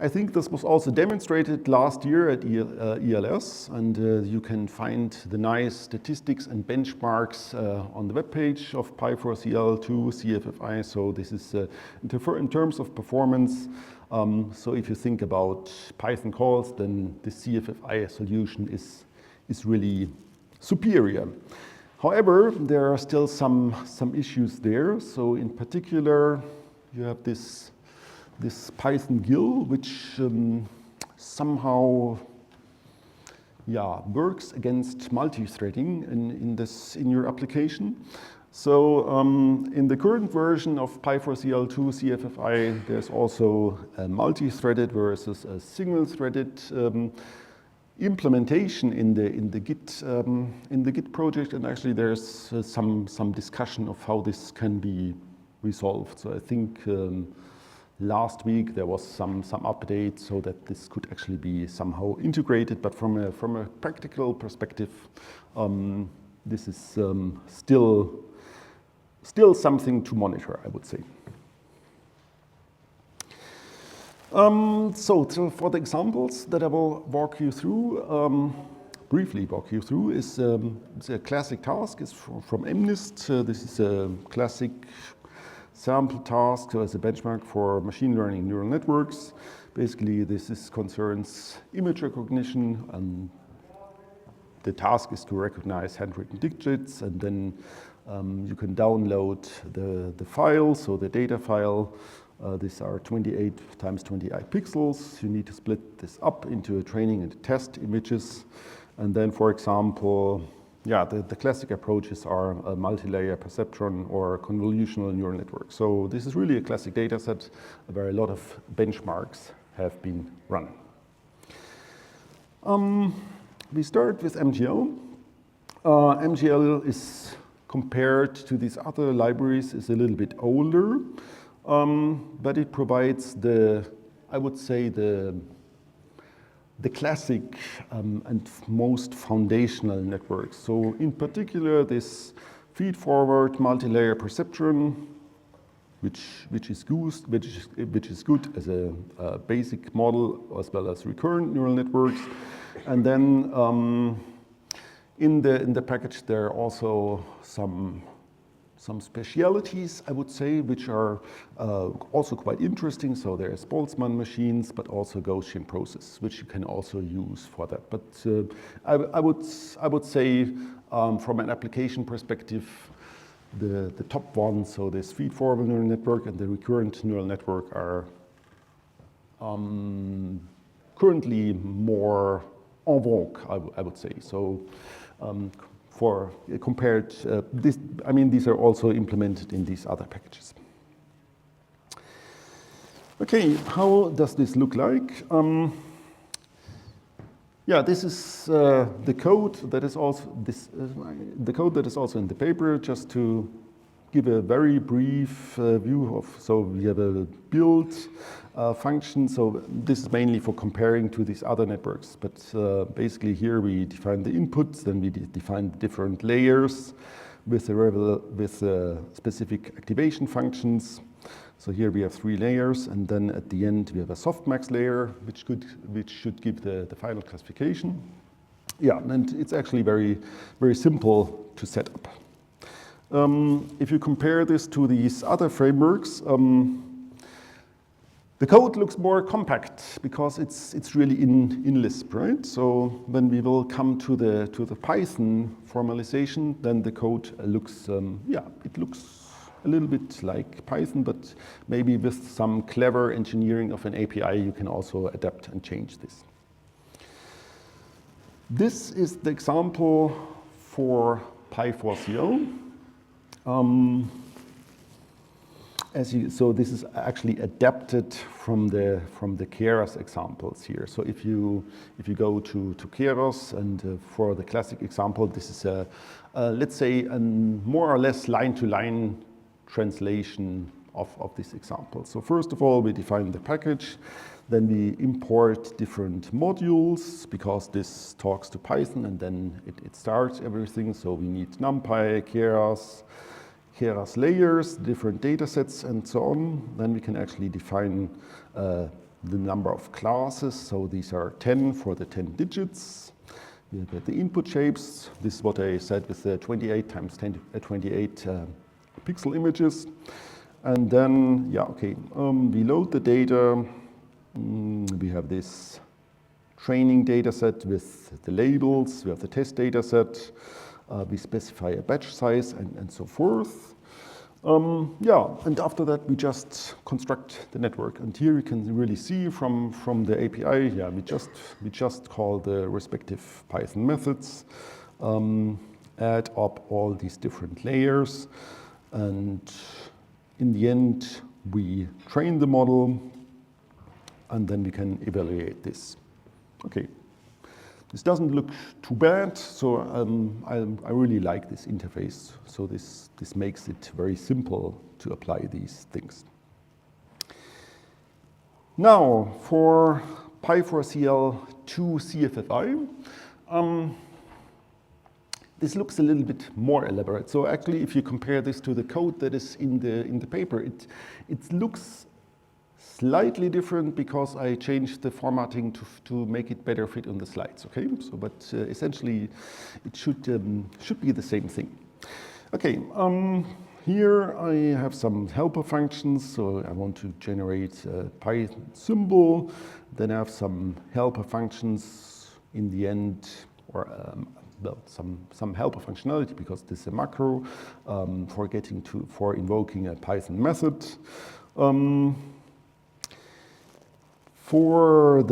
I think this was also demonstrated last year at ELS, and you can find the nice statistics and benchmarks on the webpage of Py4CL2 CFFI. So this is in terms of performance. So if you think about Python calls, then the CFFI solution is really superior. However, there are still some issues there. So in particular, you have this Python GIL, which somehow works against multi-threading in your application. So in the current version of Py4CL2 CFFI, there's also a multi-threaded versus a single-threaded implementation in the Git project, and actually there's some discussion of how this can be resolved. So I think last week there was some update so that this could actually be somehow integrated, but from a practical perspective, this is still something to monitor, I would say. So for the examples that I will briefly walk you through, is it's a classic task. It's from MNIST. This is a classic sample task as a benchmark for machine learning neural networks. Basically, this concerns image recognition, and the task is to recognize handwritten digits, and then you can download the file, so the data file. These are 28 times 28 pixels. You need to split this up into training and test images. And then, for example, the classic approaches are a multi-layer perceptron or convolutional neural network. So this is really a classic data set where a lot of benchmarks have been run. We start with MGL. MGL is, compared to these other libraries, is a little bit older. But it provides I would say the classic and most foundational networks. So in particular, this feed-forward multi-layer perceptron, which is good as a basic model, as well as recurrent neural networks. And then in the package, there are also some specialities, I would say, which are also quite interesting. So there's Boltzmann machines, but also Gaussian process, which you can also use for that. But I would say from an application perspective, the top one, so this feed-forward neural network and the recurrent neural network, are currently more en vogue, I would say. So for compared, I mean, these are also implemented in these other packages. Okay, how does this look like? Yeah, this is the code that is also the code that is also in the paper. Just to give a very brief view of, so we have a build function. So this is mainly for comparing to these other networks. But basically here we define the inputs, then we define the different layers with specific activation functions. So here we have 3 layers, and then at the end we have a softmax layer, which should give the final classification. Yeah, and it's actually very, very simple to set up. If you compare this to these other frameworks, the code looks more compact because it's really in Lisp, right? So when we will come to the Python formalization, then the code looks, yeah, it looks a little bit like Python, but maybe with some clever engineering of an API, you can also adapt and change this. This is the example for Py4CL. So this is actually adapted from the Keras examples here. So if you go to Keras, and for the classic example, this is let's say a more or less line-to-line translation of this example. So first of all, we define the package, then we import different modules because this talks to Python, and then it starts everything. So we need NumPy, Keras layers, different data sets, and so on. Then we can actually define the number of classes. So these are 10 for the 10 digits. We have the input shapes. This is what I said with the 28 times 28 pixel images. And then, yeah, okay, we load the data. We have this training data set with the labels. We have the test data set. We specify a batch size and so forth. Yeah, and after that, we just construct the network. And here you can really see from the API, yeah, we just call the respective Python methods, add up all these different layers. And in the end, we train the model, and then we can evaluate this. Okay, this doesn't look too bad, so I really like this interface. So this makes it very simple to apply these things. Now, for Py4CL2 CFFI, this looks a little bit more elaborate. So actually, if you compare this to the code that is in the paper, it looks slightly different because I changed the formatting to make it better fit on the slides. Okay, so but essentially, it should be the same thing. Okay, here I have some helper functions. So I want to generate a Python symbol. Then I have some helper functions in the end, or well, some helper functionality because this is a macro for invoking a Python method. For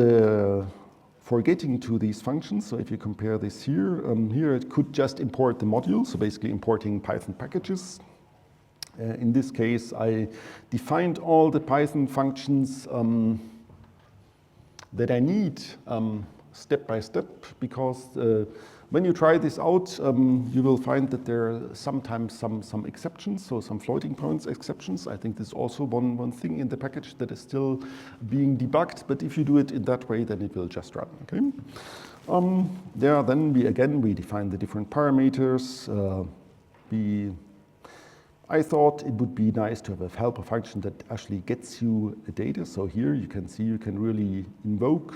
getting to these functions, so if you compare this here, here it could just import the module, so basically importing Python packages. In this case, I defined all the Python functions that I need step by step, because when you try this out, you will find that there are sometimes some exceptions, so some floating points exceptions. I think this is also one thing in the package that is still being debugged, but if you do it in that way, then it will just run, okay? Then we define the different parameters. I thought it would be nice to have a helper function that actually gets you the data. So here you can see you can really invoke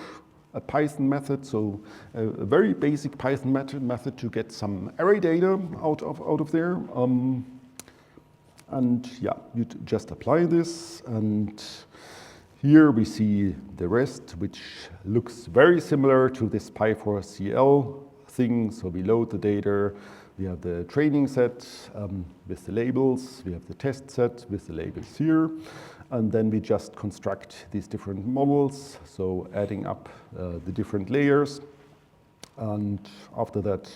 a Python method, so a very basic Python method to get some array data out of there. And yeah, you just apply this, and here we see the rest, which looks very similar to this Py4CL thing. So we load the data, we have the training set with the labels, we have the test set with the labels here, and then we just construct these different models, so adding up the different layers. And after that,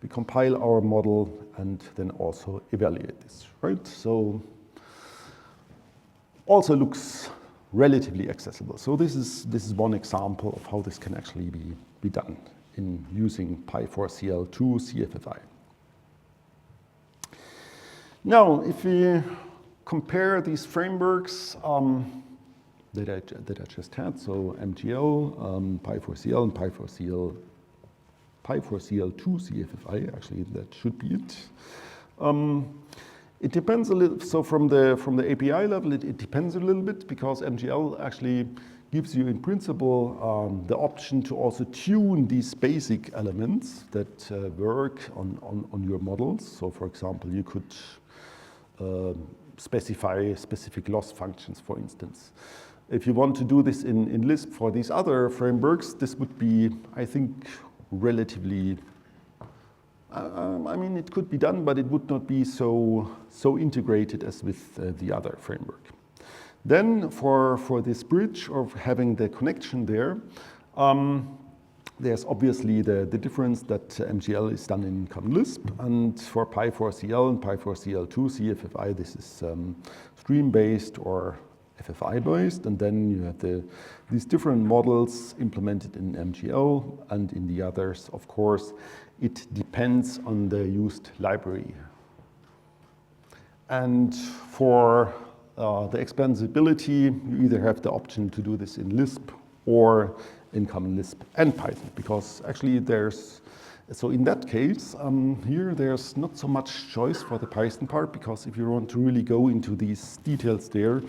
we compile our model and then also evaluate this, right? So also looks relatively accessible. So this is one example of how this can actually be done in using Py4CL2 CFFI. Now, if we compare these frameworks that I just had, so MGL, Py4CL, and Py4CL2 CFFI, actually that should be it. It depends a little, so from the API level, it depends a little bit because MGL actually gives you in principle the option to also tune these basic elements that work on your models. So for example, you could specify specific loss functions, for instance. If you want to do this in Lisp for these other frameworks, this would be, I think, relatively, I mean, it could be done, but it would not be so integrated as with the other framework. Then for this bridge of having the connection there, there's obviously the difference that MGL is done in Common Lisp, and for Py4CL and Py4CL2 CFFI, this is stream-based or FFI-based, and then you have these different models implemented in MGL, and in the others, of course, it depends on the used library. And for the expansibility, you either have the option to do this in Lisp or in Common Lisp and Python, because actually so in that case, here there's not so much choice for the Python part, because if you want to really go into these details there,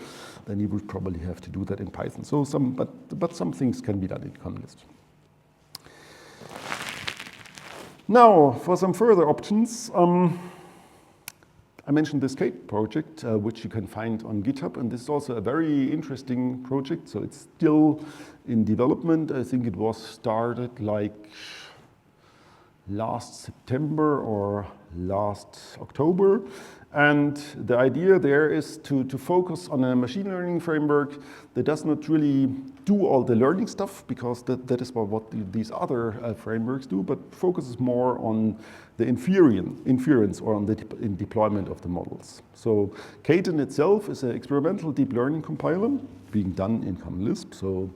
then you would probably have to do that in Python. So but some things can be done in Common Lisp. Now, for some further options, I mentioned the Skate project, which you can find on GitHub, and this is also a very interesting project. So it's still in development. I think it was started like last September or last October. And the idea there is to focus on a machine learning framework that does not really do all the learning stuff, because that is what these other frameworks do, but focuses more on the inference or on the deployment of the models. So Katan itself is an experimental deep learning compiler being done in Common Lisp. So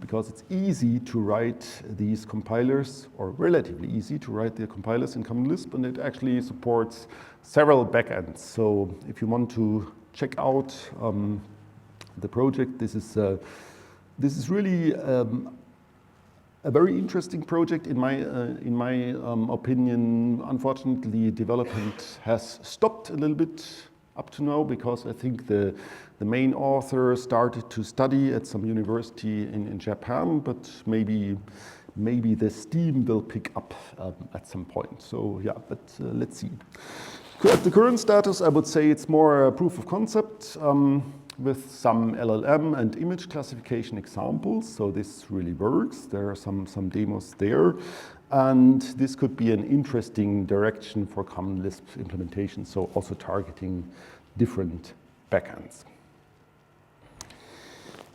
because it's easy to write these compilers, or relatively easy to write the compilers in Common Lisp, and it actually supports several backends. So if you want to check out the project, this is really a very interesting project in my opinion. Unfortunately, development has stopped a little bit up to now, because I think the main author started to study at some university in Japan, but maybe the steam will pick up at some point. So yeah, but let's see. At the current status, I would say it's more a proof of concept with some LLM and image classification examples. So this really works. There are some demos there. And this could be an interesting direction for Common Lisp implementation, so also targeting different backends.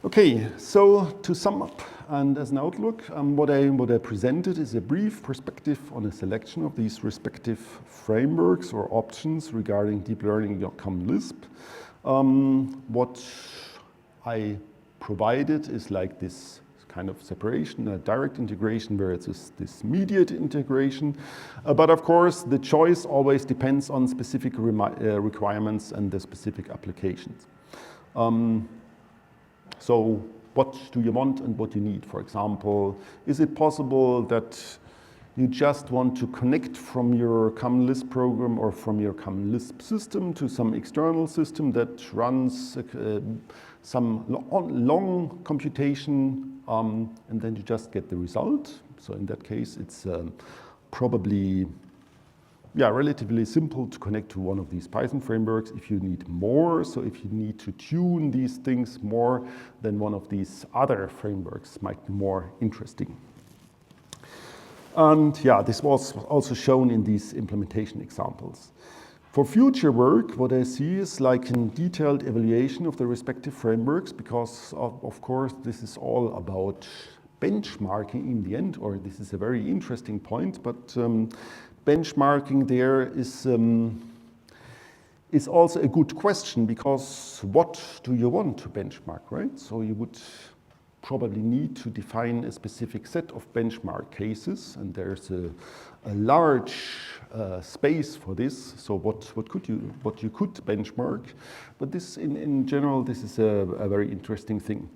Okay, so to sum up and as an outlook, what I presented is a brief perspective on a selection of these respective frameworks or options regarding deep learning in Common Lisp. What I provided is like this kind of separation, a direct integration where it's this mediate integration. But of course, the choice always depends on specific requirements and the specific applications. So what do you want and what you need? For example, is it possible that you just want to connect from your Common Lisp program or from your Common Lisp system to some external system that runs some long computation, and then you just get the result? So in that case, it's probably relatively simple to connect to one of these Python frameworks. If you need more, so if you need to tune these things more, then one of these other frameworks might be more interesting. And yeah, this was also shown in these implementation examples. For future work, what I see is like a detailed evaluation of the respective frameworks, because of course this is all about benchmarking in the end, or this is a very interesting point, but benchmarking there is also a good question, because what do you want to benchmark, right? So you would probably need to define a specific set of benchmark cases, and there's a large space for this. So what you could benchmark, but this in general, this is a very interesting thing.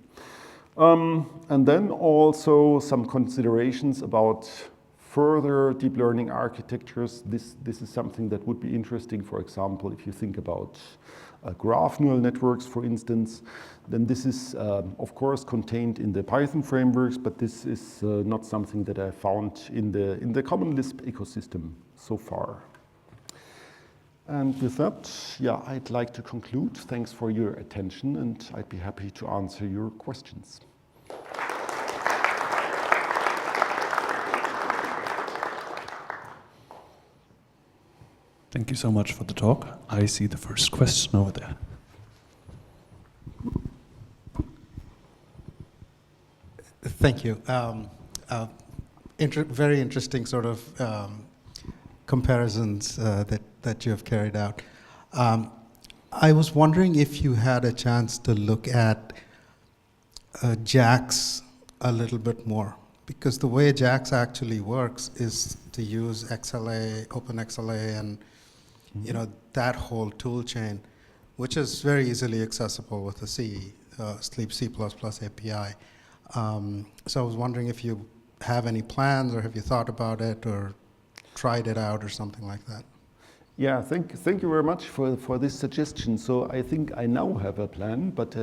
And then also some considerations about further deep learning architectures. This is something that would be interesting. For example, if you think about graph neural networks, for instance, then this is, of course, contained in the Python frameworks, but this is not something that I found in the common Lisp ecosystem so far. And with that, yeah, I'd like to conclude. Thanks for your attention, and I'd be happy to answer your questions. Thank you so much for the talk. I see the first question over there. Thank you. Very interesting sort of comparisons that you have carried out. I was wondering if you had a chance to look at JAX a little bit more, because the way JAX actually works is to use XLA, OpenXLA, and that whole tool chain, which is very easily accessible with the Sleep C++ API. So I was wondering if you have any plans, or have you thought about it, or tried it out, or something like that. Yeah, thank you very much for this suggestion. So I think I now have a plan, but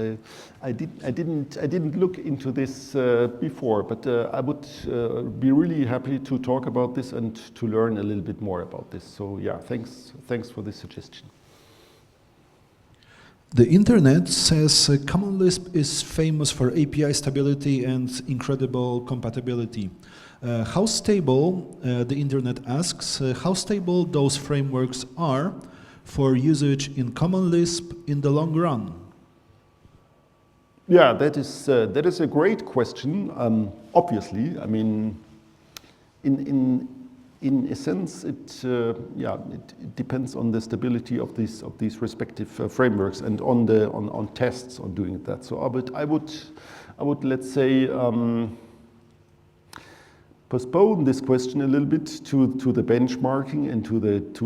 I didn't look into this before. But I would be really happy to talk about this and to learn a little bit more about this. So yeah, thanks for this suggestion. The internet says Common Lisp is famous for API stability and incredible compatibility. How stable, the internet asks, how stable those frameworks are for usage in Common Lisp in the long run? Yeah, that is a great question. Obviously, I mean, in a sense, it depends on the stability of these respective frameworks and on tests on doing that. So I would let's say postpone this question a little bit to the benchmarking and to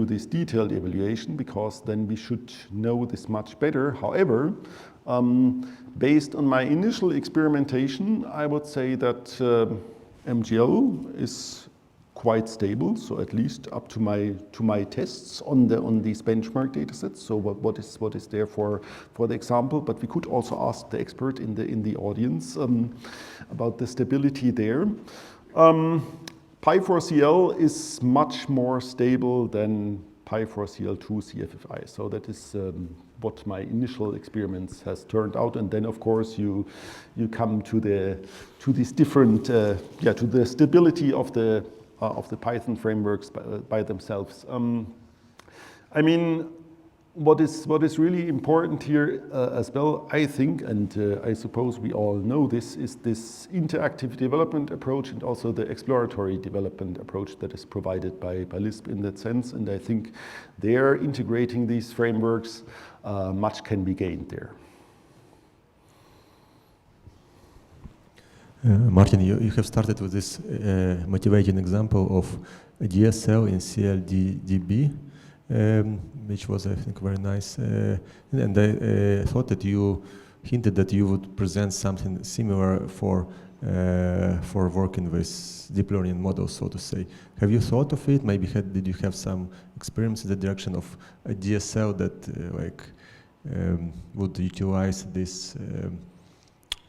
this detailed evaluation, because then we should know this much better. However, based on my initial experimentation, I would say that MGL is quite stable, so at least up to my tests on these benchmark datasets. So what is there for the example? But we could also ask the expert in the audience about the stability there. Pi4CL is much more stable than Pi4CL2 CFFI. So that is what my initial experiments has turned out. And then, of course, you come to these different to the stability of the Python frameworks by themselves. I mean, what is really important here as well, I think, and I suppose we all know this, is this interactive development approach and also the exploratory development approach that is provided by Lisp in that sense. And I think they're integrating these frameworks, much can be gained there. Martin, you have started with this motivating example of DSL in CLDB, which was, I think, very nice. And I thought that you hinted that you would present something similar for working with deep learning models, so to say. Have you thought of it? Maybe did you have some experience in the direction of a DSL that would utilize this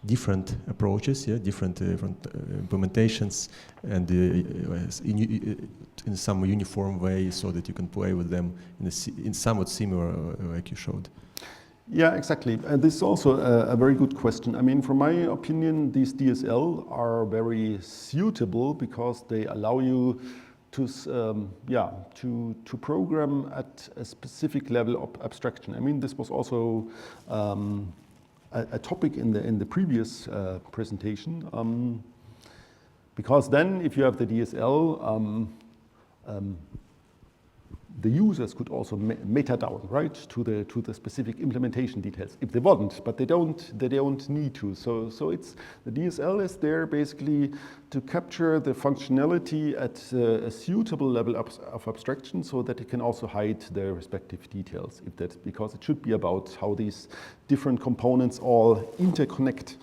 different approaches, different implementations, and in some uniform way, so that you can play with them in somewhat similar, like you showed. Yeah, exactly. And this is also a very good question. I mean, from my opinion, these DSL are very suitable because they allow you to program at a specific level of abstraction. I mean, this was also a topic in the previous presentation. Because then, if you have the DSL, the users could also meta down, right, to the specific implementation details if they want, but they don't need to. So it's the DSL is there basically to capture the functionality at a suitable level of abstraction, so that it can also hide the respective details. If that's because it should be about how these different components all interconnect.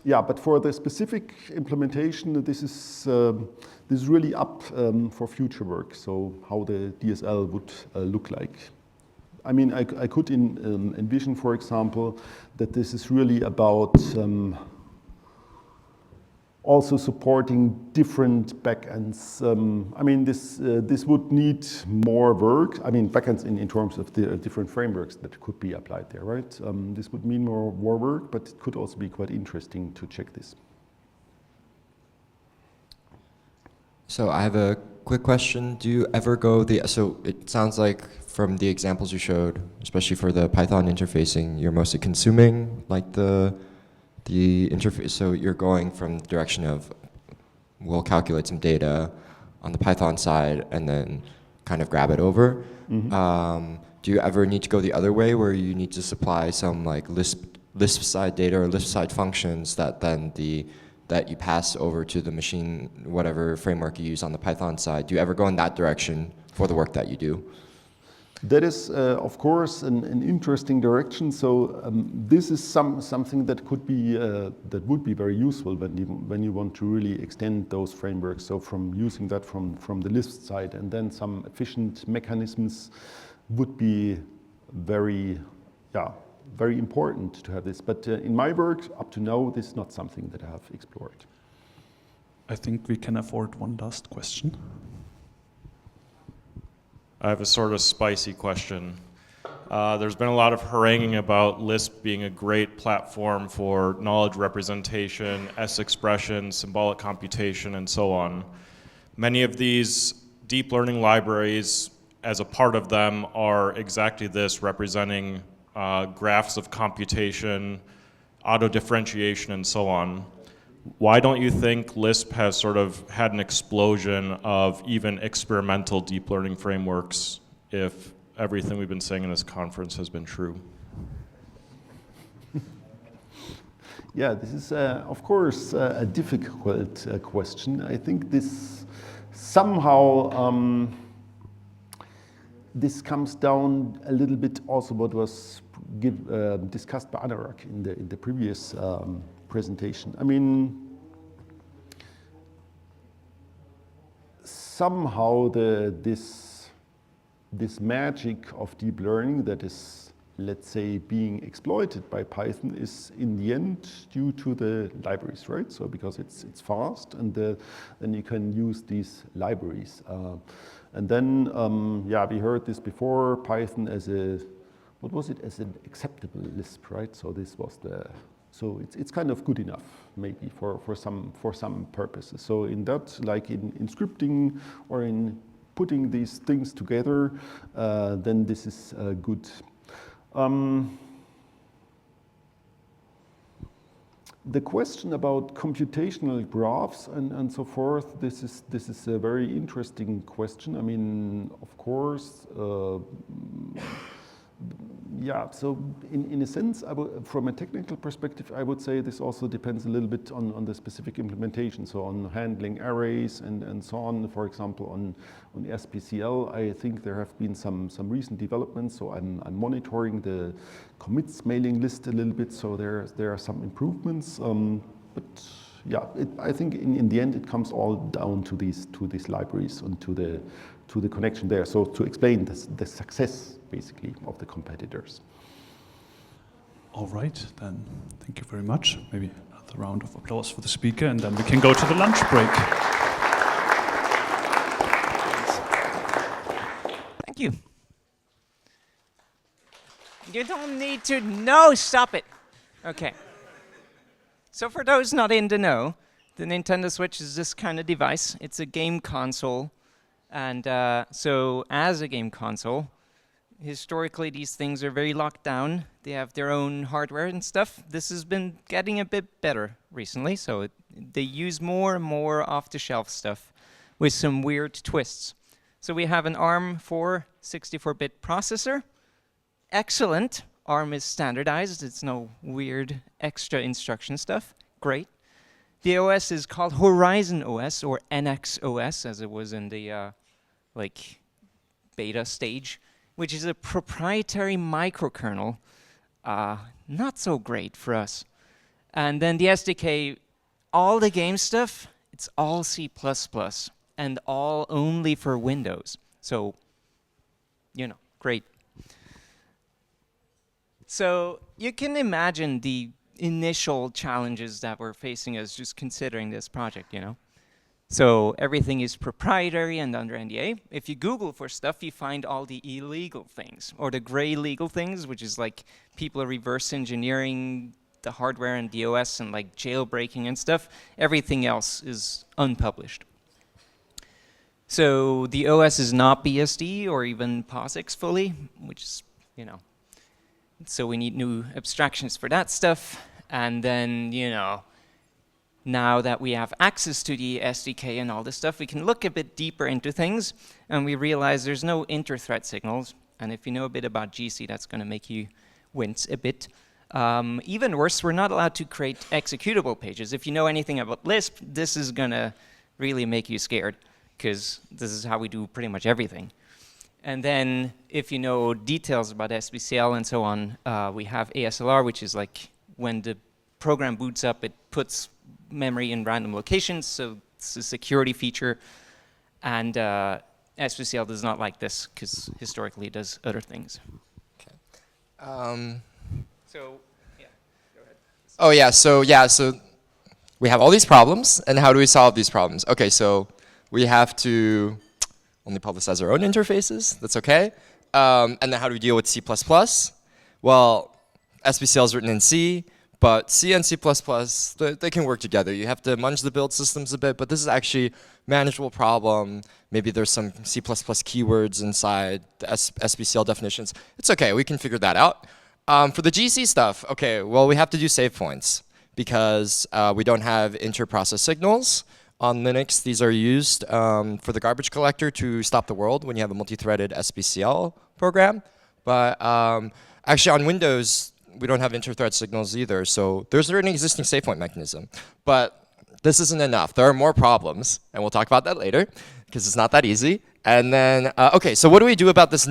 Yeah, but for the specific implementation, this is really up for future work. So how the DSL would look like. I mean, I could envision, for example, that this is really about also supporting different backends. I mean, this would need more work. I mean, backends in terms of the different frameworks that could be applied there, right? This would mean more work, but it could also be quite interesting to check this. So I have a quick question. Do you ever go so it sounds like from the examples you showed, especially for the Python interfacing, you're mostly consuming like the interface, so you're going from the direction of, we'll calculate some data on the Python side and then kind of grab it over. Mm-hmm. Do you ever need to go the other way, where you need to supply some like Lisp side data or Lisp side functions that then that you pass over to the machine, whatever framework you use on the Python side? Do you ever go in that direction for the work that you do? That is, of course, an interesting direction. So this is something that could be that would be very useful when you want to really extend those frameworks. So from using that from the Lisp side, and then some efficient mechanisms would be very important to have this. But in my work, up to now, this is not something that I have explored. I think we can afford one last question. I have a sort of spicy question. There's been a lot of haranguing about Lisp being a great platform for knowledge representation, S-expression, symbolic computation, and so on. Many of these deep learning libraries, as a part of them, are exactly this, representing graphs of computation, auto-differentiation, and so on. Why don't you think Lisp has sort of had an explosion of even experimental deep learning frameworks if everything we've been saying in this conference has been true? Yeah, this is, of course, a difficult question. I think this somehow, this comes down a little bit also what was discussed by Anurag in the previous presentation. I mean, somehow this magic of deep learning that is, let's say, being exploited by Python is in the end due to the libraries, right? So because it's fast, and then you can use these libraries. And then, yeah, we heard this before, Python as what was it, as an acceptable Lisp, right? So this was so it's kind of good enough, maybe, for some purposes. So in that, like in scripting or in putting these things together, then this is good. The question about computational graphs and so forth, this is a very interesting question. I mean, of course, yeah, so in a sense, from a technical perspective, I would say this also depends a little bit on the specific implementation. So on handling arrays and so on, for example, on SPCL, I think there have been some recent developments. So I'm monitoring the commits mailing list a little bit. So there are some improvements. But yeah, I think in the end, it comes all down to these libraries and to the connection there. So to explain the success, basically, of the competitors. All right, then thank you very much. Maybe another round of applause for the speaker, and then we can go to the lunch break. Thank you. You don't need to know, stop it. Okay. So for those not in the know, the Nintendo Switch is this kind of device. It's a game console. And so as a game console, historically these things are very locked down. They have their own hardware and stuff. This has been getting a bit better recently, so They use more and more off-the-shelf stuff with some weird twists. So we have an ARM 4 64-bit processor. Excellent. ARM is standardized. It's no weird extra instruction stuff. Great. The OS is called Horizon OS, or NX OS, as it was in the like beta stage, which is a proprietary microkernel. Not so great for us. And then the SDK, all the game stuff, it's all C++ and all only for Windows. So, you know, great. So you can imagine the initial challenges that we're facing as just considering this project, you know? So everything is proprietary and under NDA. If you Google for stuff, you find all the illegal things, or the gray legal things, which is like people are reverse engineering the hardware and the OS and like jailbreaking and stuff. Everything else is unpublished. So the OS is not BSD or even POSIX fully, which is, you know, so we need new abstractions for that stuff. And then, you know, now that we have access to the SDK and all this stuff, we can look a bit deeper into things, and we realize there's no inter-thread signals. And if you know a bit about GC, that's going to make you wince a bit. Even worse, we're not allowed to create executable pages. If you know anything about Lisp, this is going to really make you scared, because this is how we do pretty much everything. And then if you know details about SBCL and so on, we have ASLR, which is like when the program boots up, it puts memory in random locations, so it's a security feature. And SBCL does not like this, because historically it does other things. Okay. So, yeah, go ahead. Oh yeah, so we have all these problems, and how do we solve these problems? Okay, so we have to only publicize our own interfaces, that's okay. And then how do we deal with C++? Well, SBCL is written in C, but C and C++, they can work together. You have to munge the build systems a bit, but this is actually a manageable problem. Maybe there's some C++ keywords inside the SBCL definitions. It's okay, we can figure that out. For the GC stuff, okay, well, we have to do save points because we don't have inter-process signals. On Linux, these are used for the garbage collector to stop the world when you have a multi-threaded SBCL program. But actually on Windows, we don't have inter-thread signals either, so there's already an existing save point mechanism. But this isn't enough. There are more problems, and we'll talk about that later, because it's not that easy. And then, okay, so what do we do about this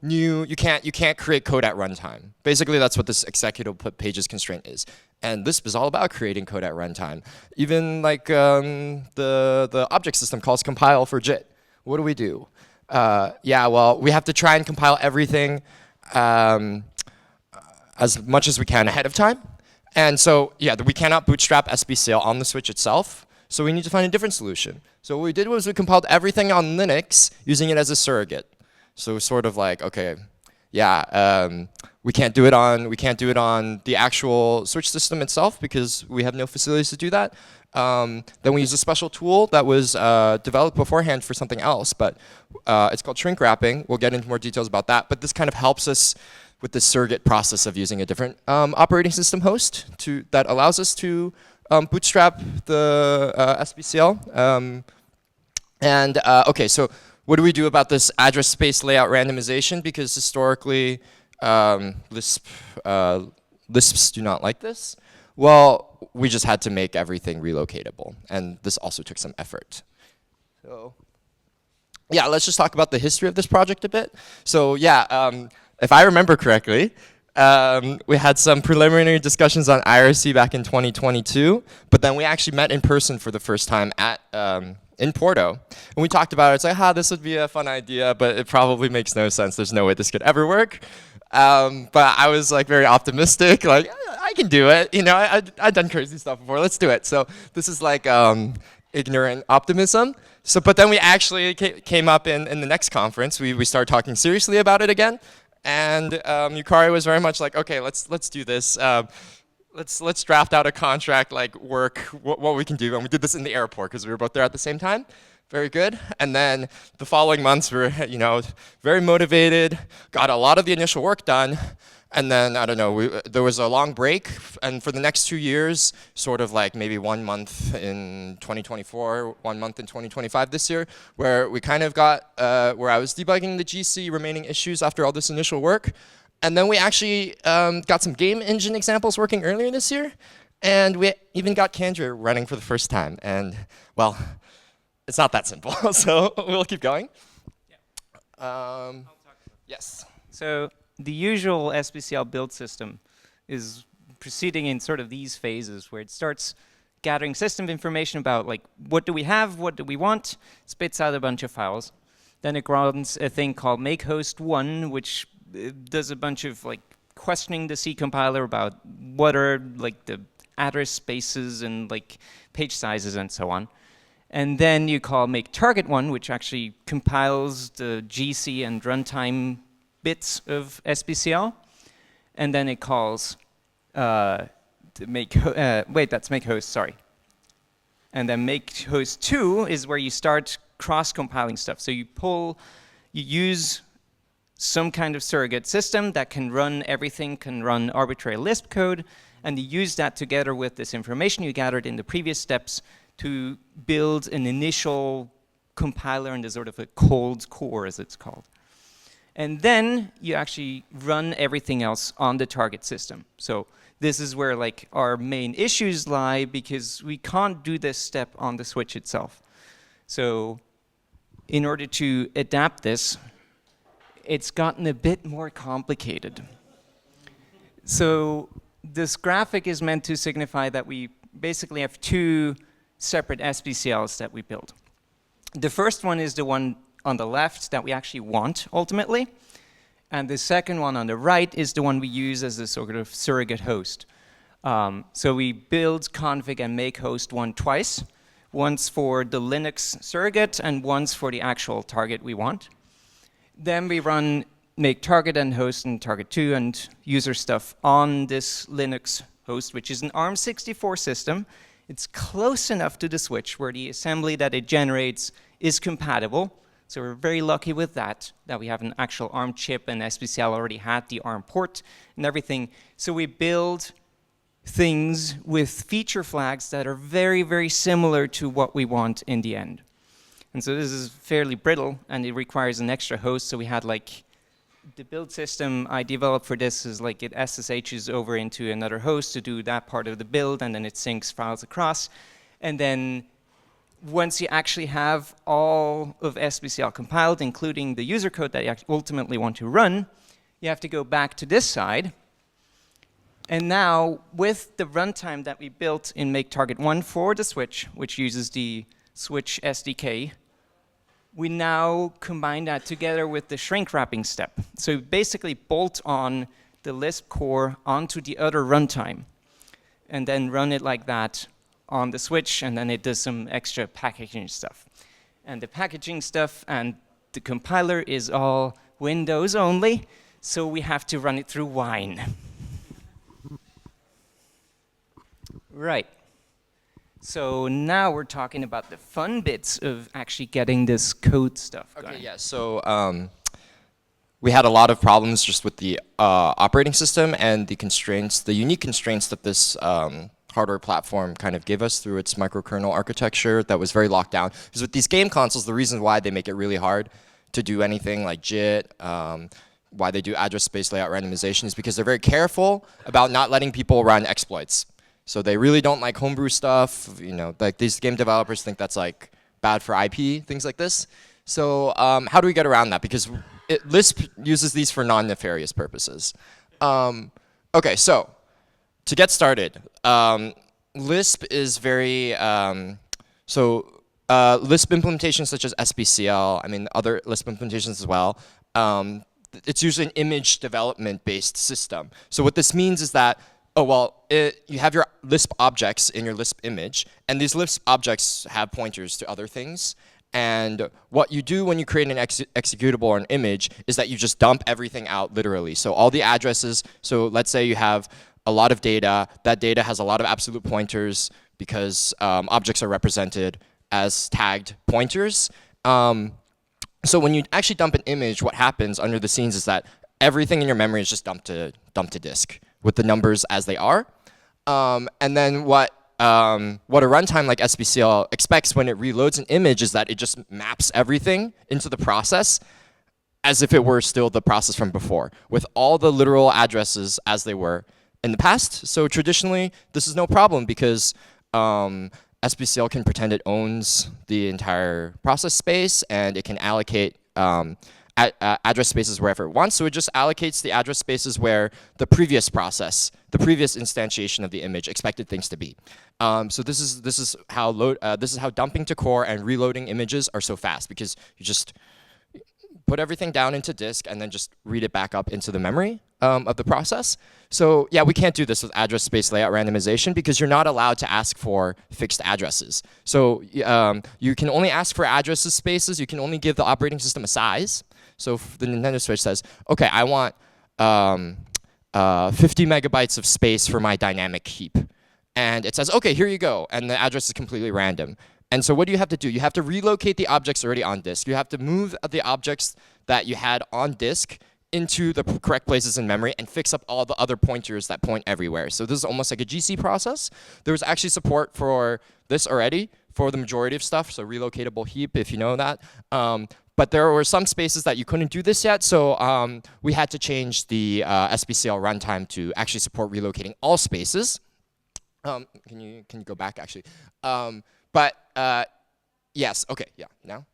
you can't create code at runtime? Basically, that's what this executable pages constraint is. And Lisp is all about creating code at runtime. Even like the object system calls compile for JIT. What do? Yeah, well, we have to try and compile everything as much as we can ahead of time. And so, yeah, we cannot bootstrap SBCL on the switch itself. So we need to find a different solution. So what we did was we compiled everything on Linux using it as a surrogate. So sort of like, okay, yeah, we can't do it on the actual switch system itself because we have no facilities to do that. Then we use a special tool that was developed beforehand for something else, but it's called shrink wrapping. We'll get into more details about that, but this kind of helps us with the surrogate process of using a different operating system host that allows us to bootstrap the SBCL. Okay, so what do we do about this address space layout randomization? Because historically, Lisps do not like this. Well, we just had to make everything relocatable, and this also took some effort. So, yeah, let's just talk about the history of this project a bit. So, yeah, if I remember correctly, we had some preliminary discussions on IRC back in 2022, but then we actually met in person for the first time at in Porto, and we talked about it. It's like, this would be a fun idea, but it probably makes no sense. There's no way this could ever work. But I was like very optimistic, like I can do it. You know, I've done crazy stuff before. Let's do it. So this is like ignorant optimism. So, but then we actually came up in the next conference. We started talking seriously about it again, and Yukari was very much like, okay, let's do this. Let's draft out a contract, like work what we can do. And we did this in the airport because we were both there at the same time. Very good. And then the following months we were, very motivated, got a lot of the initial work done. And then, I don't know, there was a long break, and for the next 2 years, sort of like maybe 1 month in 2024, 1 month in 2025 this year, where we kind of got, where I was debugging the GC remaining issues after all this initial work. And then we actually got some game engine examples working earlier this year, and we even got Candor running for the first time. And, well, it's not that simple, so we'll keep going. Yes. So the usual SBCL build system is proceeding in sort of these phases where it starts gathering system information about like what do we have, what do we want, spits out a bunch of files. Then it runs a thing called makehost1, which does a bunch of like questioning the C compiler about what are like the address spaces and like page sizes and so on. And then you call maketarget1, which actually compiles the GC and runtime bits of SBCL. And then it calls wait, that's makehost, sorry. And then makehost2 is where you start cross-compiling stuff. So you use some kind of surrogate system that can run everything, can run arbitrary Lisp code, and you use that together with this information you gathered in the previous steps to build an initial compiler and a sort of a cold core, as it's called. And then you actually run everything else on the target system. So this is where like our main issues lie, because we can't do this step on the switch itself. So in order to adapt this, it's gotten a bit more complicated. So this graphic is meant to signify that we basically have two separate SBCLs that we build. The first one is the one on the left that we actually want ultimately, and the second one on the right is the one we use as a sort of surrogate host. So we build config and make host one twice, once for the Linux surrogate and once for the actual target we want. Then we run make target and host and target2 and user stuff on this Linux host, which is an ARM64 system. It's close enough to the switch where the assembly that it generates is compatible. So we're very lucky with that we have an actual ARM chip, and SBCL already had the ARM port and everything. So we build things with feature flags that are very, very similar to what we want in the end. And so this is fairly brittle, and it requires an extra host. So we had like the build system I developed for this is like it SSHs over into another host to do that part of the build, and then it syncs files across. And then once you actually have all of SBCL compiled, including the user code that you ultimately want to run, you have to go back to this side. And now, with the runtime that we built in maketarget1 for the switch, which uses the switch SDK, we now combine that together with the shrink wrapping step. So basically bolt on the Lisp core onto the other runtime, and then run it like that on the switch, and then it does some extra packaging stuff. And the packaging stuff and the compiler is all Windows only, so we have to run it through Wine. Right. So now we're talking about the fun bits of actually getting this code stuff going. Okay, yeah, so we had a lot of problems just with the operating system and the constraints, the unique constraints that this hardware platform kind of gave us through its microkernel architecture that was very locked down. Because with these game consoles, the reason why they make it really hard to do anything like JIT, why they do address space layout randomization is because they're very careful about not letting people run exploits. So they really don't like homebrew stuff, you know, like these game developers think that's like bad for IP, things like this. So how do we get around that? Because Lisp uses these for non-nefarious purposes. Okay, so to get started, Lisp is very, Lisp implementations such as SBCL, I mean other Lisp implementations as well, it's usually an image development based system. So what this means is that you have your Lisp objects in your Lisp image, and these Lisp objects have pointers to other things. And what you do when you create an executable or an image is that you just dump everything out literally. So all the addresses, so let's say you have a lot of data, that data has a lot of absolute pointers because objects are represented as tagged pointers. So when you actually dump an image, what happens under the scenes is that everything in your memory is just dumped to dump to disk with the numbers as they are. And then what a runtime like SBCL expects when it reloads an image is that it just maps everything into the process as if it were still the process from before, with all the literal addresses as they were in the past. So traditionally, this is no problem because SBCL can pretend it owns the entire process space, and it can allocate address spaces wherever it wants. So it just allocates the address spaces where the previous process, the previous instantiation of the image expected things to be. So this is how dumping to core and reloading images are so fast, because you just put everything down into disk and then just read it back up into the memory of the process. So yeah, we can't do this with address space layout randomization because you're not allowed to ask for fixed addresses. So you can only ask for addresses spaces. You can only give the operating system a size. So if the Nintendo Switch says, okay, I want 50 megabytes of space for my dynamic heap. And it says, okay, here you go. And the address is completely random. And so what do you have to do? You have to relocate the objects already on disk. You have to move the objects that you had on disk into the correct places in memory and fix up all the other pointers that point everywhere. So this is almost like a GC process. There was actually support for this already for the majority of stuff, so relocatable heap, if you know that. But there were some spaces that you couldn't do this yet, so we had to change the SBCL runtime to actually support relocating all spaces. Can you go back, actually? Yes, okay, yeah, now?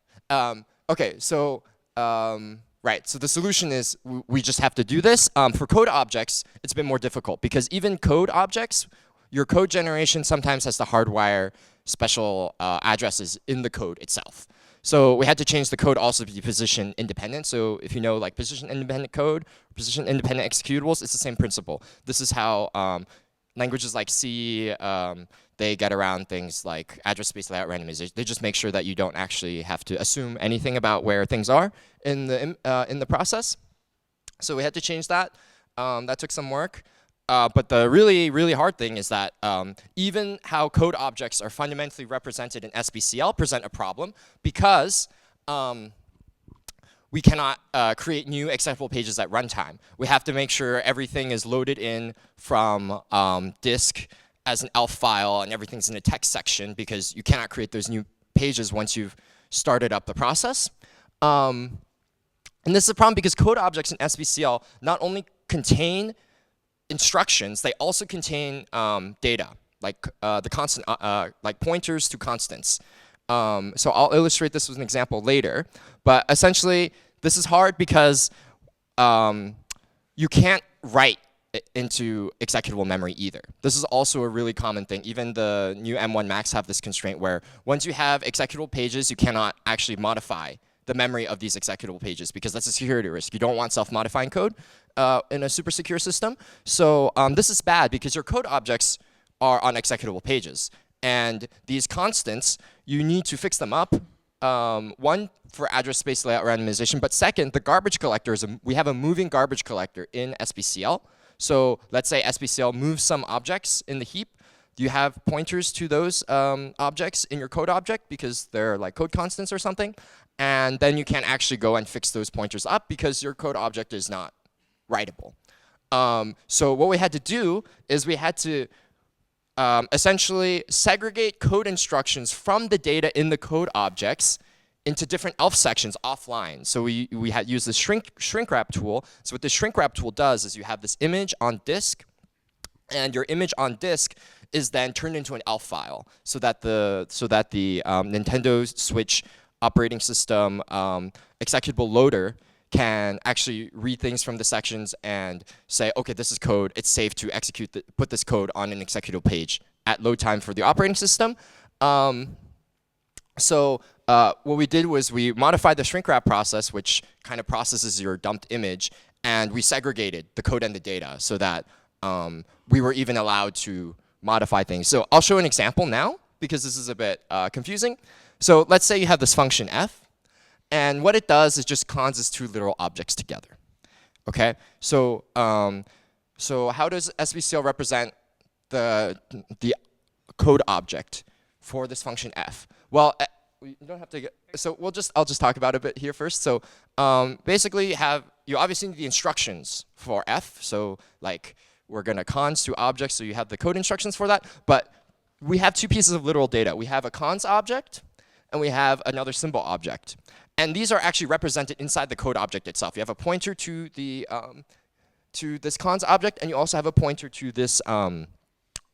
Okay, so, right, so the solution is we just have to do this. For code objects, it's been more difficult because even code objects, your code generation sometimes has to hardwire special addresses in the code itself. So we had to change the code also to be position independent. So if you know like position independent code, position independent executables, it's the same principle. This is how languages like C, they get around things like address space layout randomization. They just make sure that you don't actually have to assume anything about where things are in the process. So we had to change that. That took some work. But the really, really hard thing is that even how code objects are fundamentally represented in SBCL present a problem because we cannot create new accessible pages at runtime. We have to make sure everything is loaded in from disk as an ELF file and everything's in a text section because you cannot create those new pages once you've started up the process. And this is a problem because code objects in SBCL not only contain instructions, they also contain data, like the constant, like pointers to constants. So I'll illustrate this with an example later. But essentially, this is hard because you can't write into executable memory either. This is also a really common thing. Even the new M1 Macs have this constraint where once you have executable pages, you cannot actually modify the memory of these executable pages because that's a security risk. You don't want self-modifying code in a super secure system. So this is bad because your code objects are on executable pages. And these constants, you need to fix them up. One, for address space layout randomization, but second, the garbage collector is we have a moving garbage collector in SBCL. So let's say SBCL moves some objects in the heap. Do you have pointers to those objects in your code object because they're like code constants or something? And then you can't actually go and fix those pointers up because your code object is not writable. So what we had to do is we had to essentially segregate code instructions from the data in the code objects into different ELF sections offline. So we had used the shrink wrap tool. So what the shrink wrap tool does is you have this image on disk, and your image on disk is then turned into an ELF file so that the Nintendo Switch operating system executable loader can actually read things from the sections and say, okay, this is code. It's safe to execute, put this code on an executable page at load time for the operating system. So what we did was we modified the shrink wrap process, which kind of processes your dumped image, and we segregated the code and the data so that we were even allowed to modify things. So I'll show an example now because this is a bit confusing. So let's say you have this function f, and what it does is just cons its two literal objects together. Okay, so how does SBCL represent the code object for this function f? Well, you don't have to get, so I'll just talk about it a bit here first. So basically you obviously need the instructions for F. So like we're gonna cons to objects, so you have the code instructions for that. But we have two pieces of literal data. We have a cons object and we have another symbol object. And these are actually represented inside the code object itself. You have a pointer to the to this cons object, and you also have a pointer to this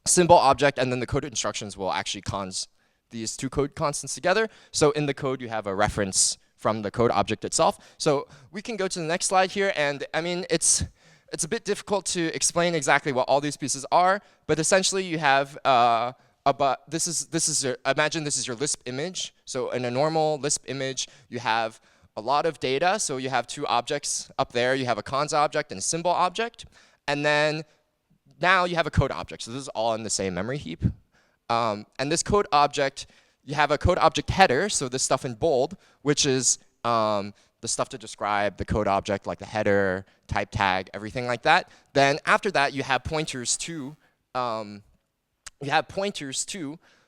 symbol object, and then the code instructions will actually cons these two code constants together. So in the code, you have a reference from the code object itself. So we can go to the next slide here, and I mean, it's a bit difficult to explain exactly what all these pieces are, but essentially you have imagine this is your Lisp image. So in a normal Lisp image, you have a lot of data. So you have two objects up there. You have a cons object and a symbol object. And then now you have a code object. So this is all in the same memory heap. And this code object, you have a code object header. So this stuff in bold, which is the stuff to describe the code object, like the header, type tag, everything like that. Then after that, you have pointers to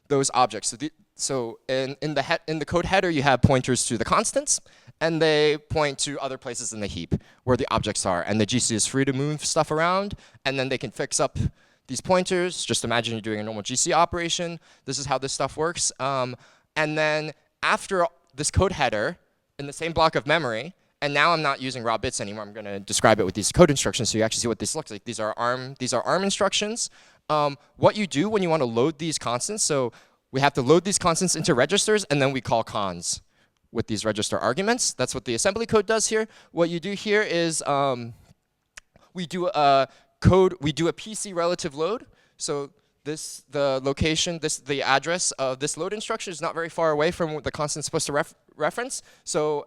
those objects. So in the code header, you have pointers to the constants, and they point to other places in the heap where the objects are. And the GC is free to move stuff around, and then they can fix up these pointers. Just imagine you're doing a normal GC operation. This is how this stuff works. And then after this code header, in the same block of memory, and now I'm not using raw bits anymore. I'm going to describe it with these code instructions so you actually see what this looks like. These are ARM instructions. What you do when you want to load these constants, so we have to load these constants into registers, and then we call cons with these register arguments. That's what the assembly code does here. What you do here is we do a PC relative load. So the address of this load instruction is not very far away from what the constant's supposed to reference. So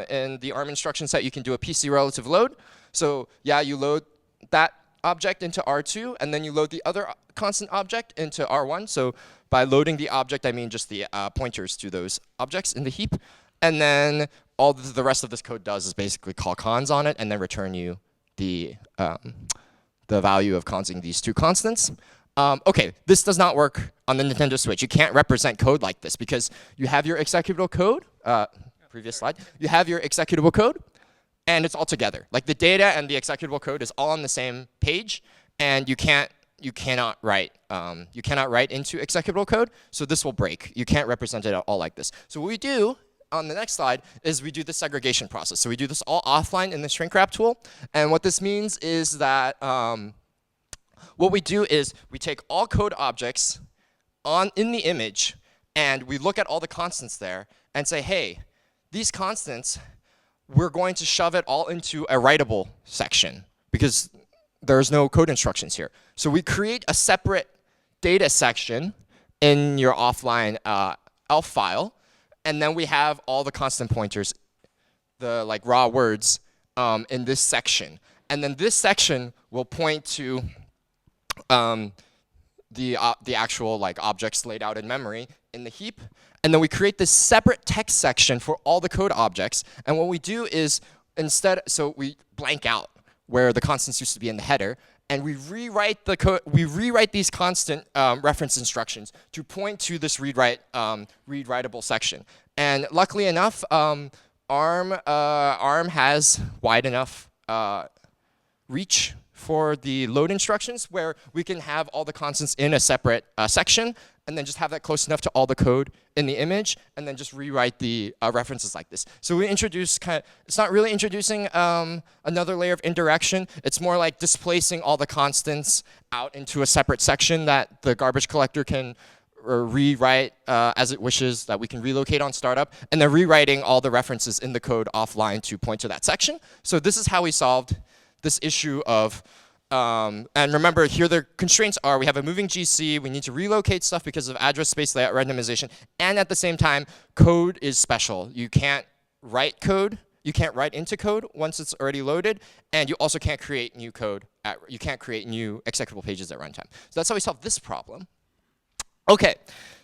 in the ARM instruction set, you can do a PC relative load. So yeah, you load that object into R2, and then you load the other constant object into R1. So by loading the object, I mean just the pointers to those objects in the heap. And then all the rest of this code does is basically call cons on it and then return you the value of consing these two constants. Okay, this does not work on the Nintendo Switch. You can't represent code like this because you have your executable code, previous slide, you have your executable code, and it's all together. Like the data and the executable code is all on the same page, and you cannot write into executable code, so this will break. You can't represent it at all like this. So what we do on the next slide is we do the segregation process. So we do this all offline in the shrink wrap tool, and what this means is that what we do is we take all code objects in the image, and we look at all the constants there and say, hey, these constants, we're going to shove it all into a writable section because there's no code instructions here. So we create a separate data section in your offline ELF file, and then we have all the constant pointers, the like raw words, in this section. And then this section will point to the actual like objects laid out in memory in the heap. And then we create this separate text section for all the code objects. And what we do is so we blank out where the constants used to be in the header, and we rewrite the code. We rewrite these constant reference instructions to point to this read-writable section. And luckily enough, ARM has wide enough reach for the load instructions where we can have all the constants in a separate section, and then just have that close enough to all the code in the image, and then just rewrite the references like this. So we introduce it's not really introducing another layer of indirection. It's more like displacing all the constants out into a separate section that the garbage collector can rewrite as it wishes, that we can relocate on startup, and then rewriting all the references in the code offline to point to that section. So this is how we solved this issue of, and remember here the constraints are, we have a moving GC, we need to relocate stuff because of address space layout randomization, and at the same time, code is special. You can't write code, you can't write into code once it's already loaded, and you also can't create new code, you can't create new executable pages at runtime. So that's how we solve this problem. Okay,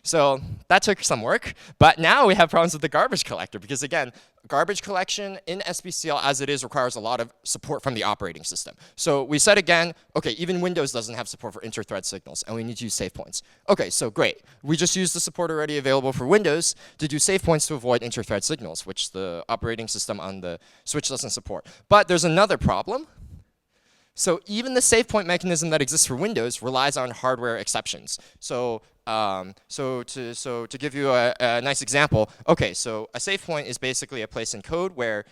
so that took some work, but now we have problems with the garbage collector because again, garbage collection in SBCL as it is requires a lot of support from the operating system. So we said again, okay, even Windows doesn't have support for inter-thread signals and we need to use save points. Okay, so great. We just used the support already available for Windows to do save points to avoid inter-thread signals, which the operating system on the Switch doesn't support. But there's another problem. So even the save point mechanism that exists for Windows relies on hardware exceptions. So to give you a nice example, okay, so a save point is basically a place in code where,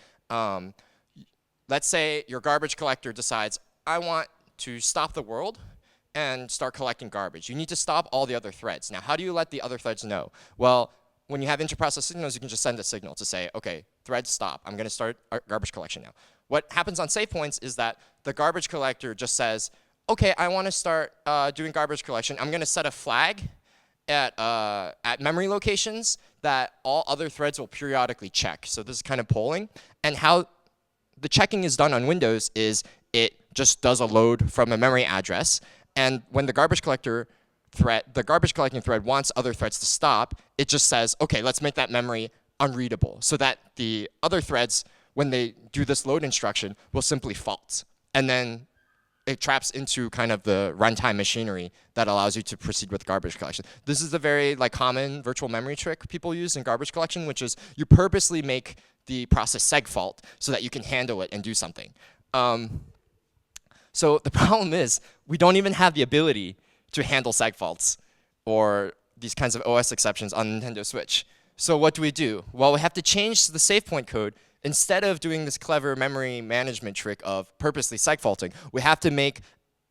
let's say your garbage collector decides, I want to stop the world and start collecting garbage. You need to stop all the other threads. Now, how do you let the other threads know? Well, when you have inter-process signals, you can just send a signal to say, okay, thread stop. I'm going to start garbage collection now. What happens on save points is that the garbage collector just says, okay, I want to start doing garbage collection. I'm going to set a flag at memory locations that all other threads will periodically check. So this is kind of polling. And how the checking is done on Windows is it just does a load from a memory address. And when the garbage collecting thread wants other threads to stop, it just says, okay, let's make that memory unreadable so that the other threads, when they do this load instruction, will simply fault. And then it traps into kind of the runtime machinery that allows you to proceed with garbage collection. This is a very common virtual memory trick people use in garbage collection, which is you purposely make the process segfault so that you can handle it and do something. So the problem is we don't even have the ability to handle segfaults or these kinds of OS exceptions on Nintendo Switch. So what do? Well, we have to change the save point code. Instead of doing this clever memory management trick of purposely segfaulting, we have to make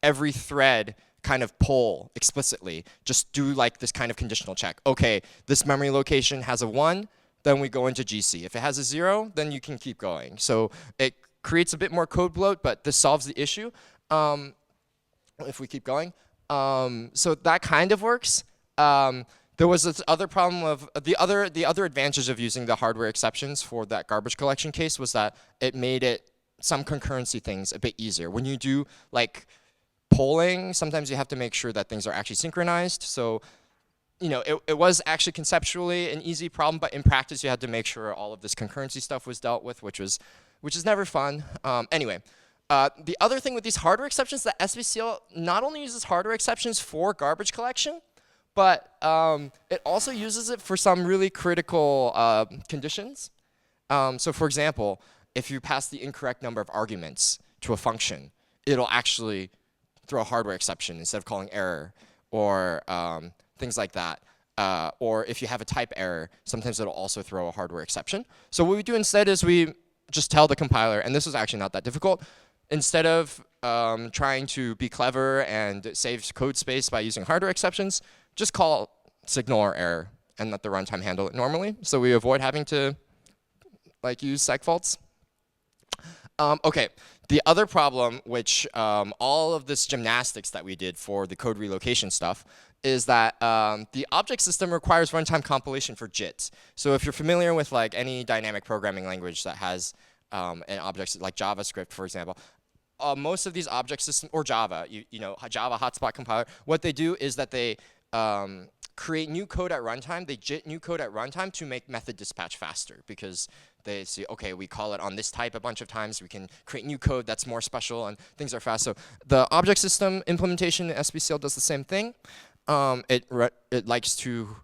every thread kind of poll explicitly. Just do this kind of conditional check. Okay, this memory location has a 1, then we go into GC. If it has a 0, then you can keep going. So it creates a bit more code bloat, but this solves the issue. If we keep going. So that kind of works. There was this other problem of the other advantage of using the hardware exceptions for that garbage collection case was that it made some concurrency things a bit easier. When you do polling, sometimes you have to make sure that things are actually synchronized. So it was actually conceptually an easy problem, but in practice you had to make sure all of this concurrency stuff was dealt with, which is never fun. Anyway. The other thing with these hardware exceptions, that SBCL not only uses hardware exceptions for garbage collection, but it also uses it for some really critical conditions. So for example, if you pass the incorrect number of arguments to a function, it'll actually throw a hardware exception instead of calling error, or things like that. Or if you have a type error, sometimes it'll also throw a hardware exception. So what we do instead is we just tell the compiler, and this is actually not that difficult, instead of trying to be clever and save code space by using hardware exceptions, just call signal or error and let the runtime handle it normally. So we avoid having to use segfaults. Okay, the other problem, which all of this gymnastics that we did for the code relocation stuff, is that the object system requires runtime compilation for JIT. So if you're familiar with any dynamic programming language that has an object like JavaScript, for example, most of these object systems, or Java, Java hotspot compiler, what they do is that they create new code at runtime. They JIT new code at runtime to make method dispatch faster, because they see, okay, we call it on this type a bunch of times. We can create new code that's more special, and things are fast. So the object system implementation in SBCL does the same thing. It likes to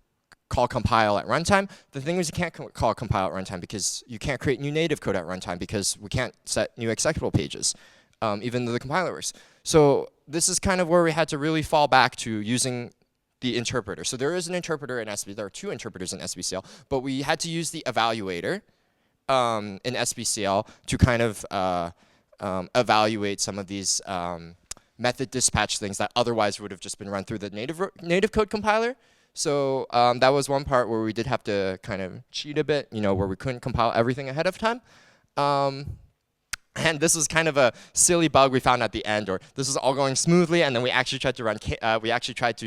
call compile at runtime. The thing is you can't call compile at runtime because you can't create new native code at runtime because we can't set new executable pages, even though the compiler works. So this is kind of where we had to really fall back to using the interpreter. So there is an interpreter in SBCL. There are 2 interpreters in SBCL, but we had to use the evaluator in SBCL to kind of evaluate some of these method dispatch things that otherwise would have just been run through the native code compiler. So that was one part where we did have to kind of cheat a bit, where we couldn't compile everything ahead of time. And this was kind of a silly bug we found at the end, or this was all going smoothly, and then we actually tried to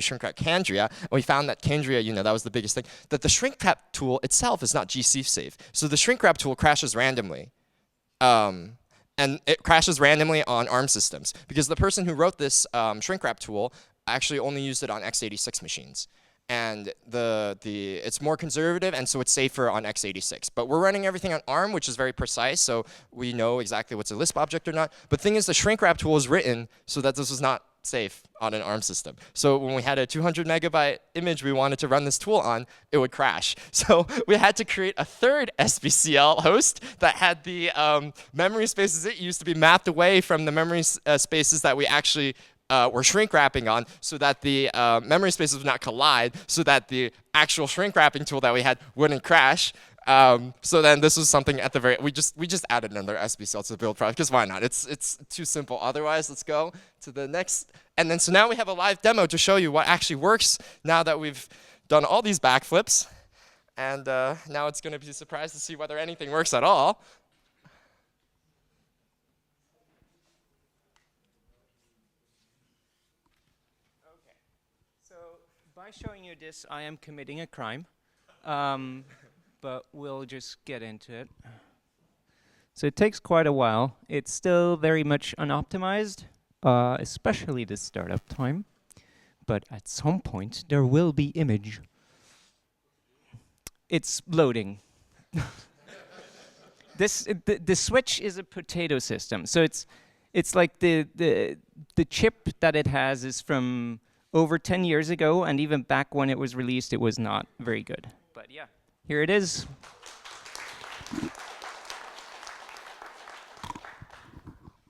shrink wrap Candria, and we found that Candria, that was the biggest thing, that the shrink wrap tool itself is not GC safe. So the shrink wrap tool crashes randomly. And it crashes randomly on ARM systems, because the person who wrote this shrink wrap tool actually only used it on x86 machines. and it's more conservative, and so it's safer on x86. But we're running everything on ARM, which is very precise, so we know exactly what's a Lisp object or not. But the thing is, the shrink wrap tool is written so that this was not safe on an ARM system. So when we had a 200 megabyte image we wanted to run this tool on, it would crash. So we had to create a third SBCL host that had the memory spaces it used to be mapped away from the memory spaces that we actually were shrink wrapping on, so that the memory spaces would not collide, so that the actual shrink wrapping tool that we had wouldn't crash. So then this was something at the very, we just added another SBCL to the build project, because why not? It's too simple otherwise. Let's go to the next. And then so now we have a live demo to show you what actually works now that we've done all these backflips. And now it's going to be a surprise to see whether anything works at all. Okay. So by showing you this, I am committing a crime. But we'll just get into it. So it takes quite a while. It's still very much unoptimized, especially the startup time. But at some point, there will be image. It's loading. The switch is a potato system. So it's like the chip that it has is from over 10 years ago, and even back when it was released, it was not very good. But yeah. Here it is.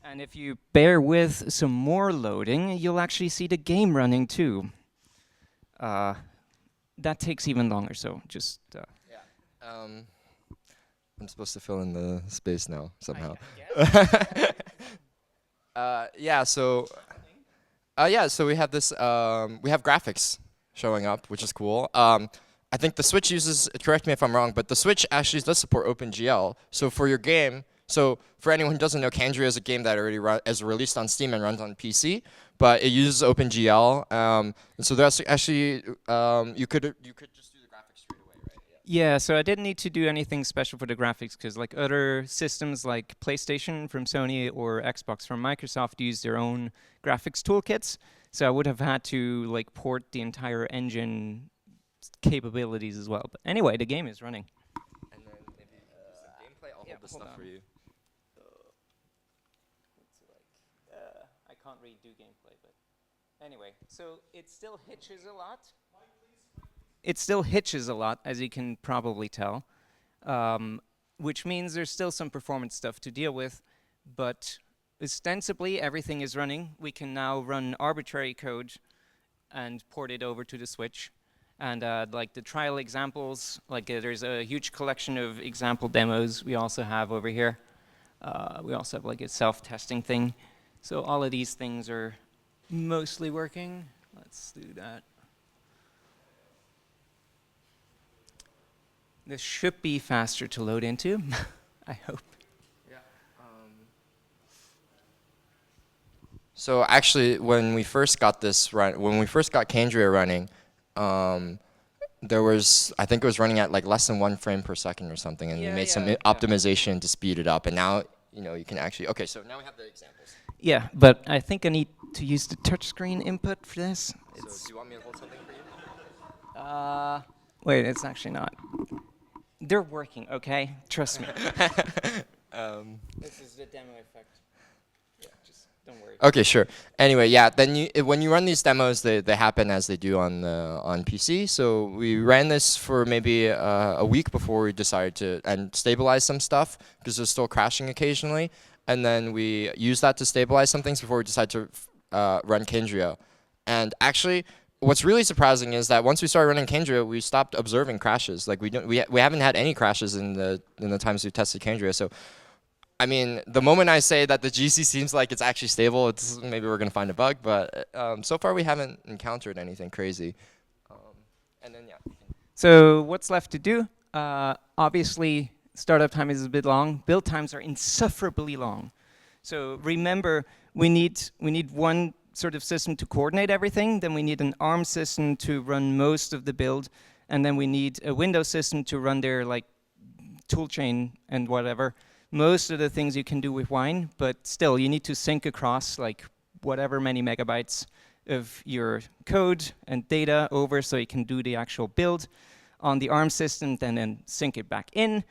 And if you bear with some more loading, you'll actually see the game running too. That takes even longer, so just... I'm supposed to fill in the space now, somehow. Yeah, so we have this, we have graphics showing up, which is cool. I think the Switch uses, correct me if I'm wrong, but the Switch actually does support OpenGL. So for your game, so for anyone who doesn't know, Candria is a game that already is released on Steam and runs on PC, but it uses OpenGL. And so that's actually, you could just do the graphics straight away, right? Yeah, so I didn't need to do anything special for the graphics, because like other systems like PlayStation from Sony or Xbox from Microsoft use their own graphics toolkits. So I would have had to like port the entire engine capabilities as well. But anyway, the game is running. And then maybe do some gameplay. I'll hold this stuff for you. I can't really do gameplay, but anyway. So it still hitches a lot. It still hitches a lot, as you can probably tell, which means there's still some performance stuff to deal with, but ostensibly everything is running. We can now run arbitrary code and port it over to the Switch. And like the trial examples, like there's a huge collection of example demos we also have over here. We also have like a self-testing thing. So all of these things are mostly working. Let's do that. This should be faster to load into, I hope. Yeah. So actually, when we first got this when we first got Candria running, there was, I think it was running at like less than 1 frame per second or something, and we made some optimization to speed it up, and now you can actually, okay, so now we have the examples. Yeah, but I think I need to use the touchscreen input for this. So do you want me to hold something for you? Wait, it's actually not. They're working, okay? Trust me. This is the demo effect. Yeah, just don't worry. Okay, sure. Anyway, yeah. Then when you run these demos, they happen as they do on PC. So we ran this for maybe a week before we decided to stabilize some stuff, because it was still crashing occasionally. And then we used that to stabilize some things before we decided to run Candria. And actually, what's really surprising is that once we started running Candria, we stopped observing crashes. Like we haven't had any crashes in the times we've tested Candria. So, I mean, the moment I say that the GC seems like it's actually stable, it's maybe we're gonna find a bug. But so far we haven't encountered anything crazy. And then yeah. So what's left to do? Obviously, startup time is a bit long. Build times are insufferably long. So remember, we need one sort of system to coordinate everything, then we need an ARM system to run most of the build, and then we need a Windows system to run their like toolchain and whatever. Most of the things you can do with Wine, but still you need to sync across like whatever many megabytes, of your code and data over so you can do the actual build on the ARM system, and then sync it back in.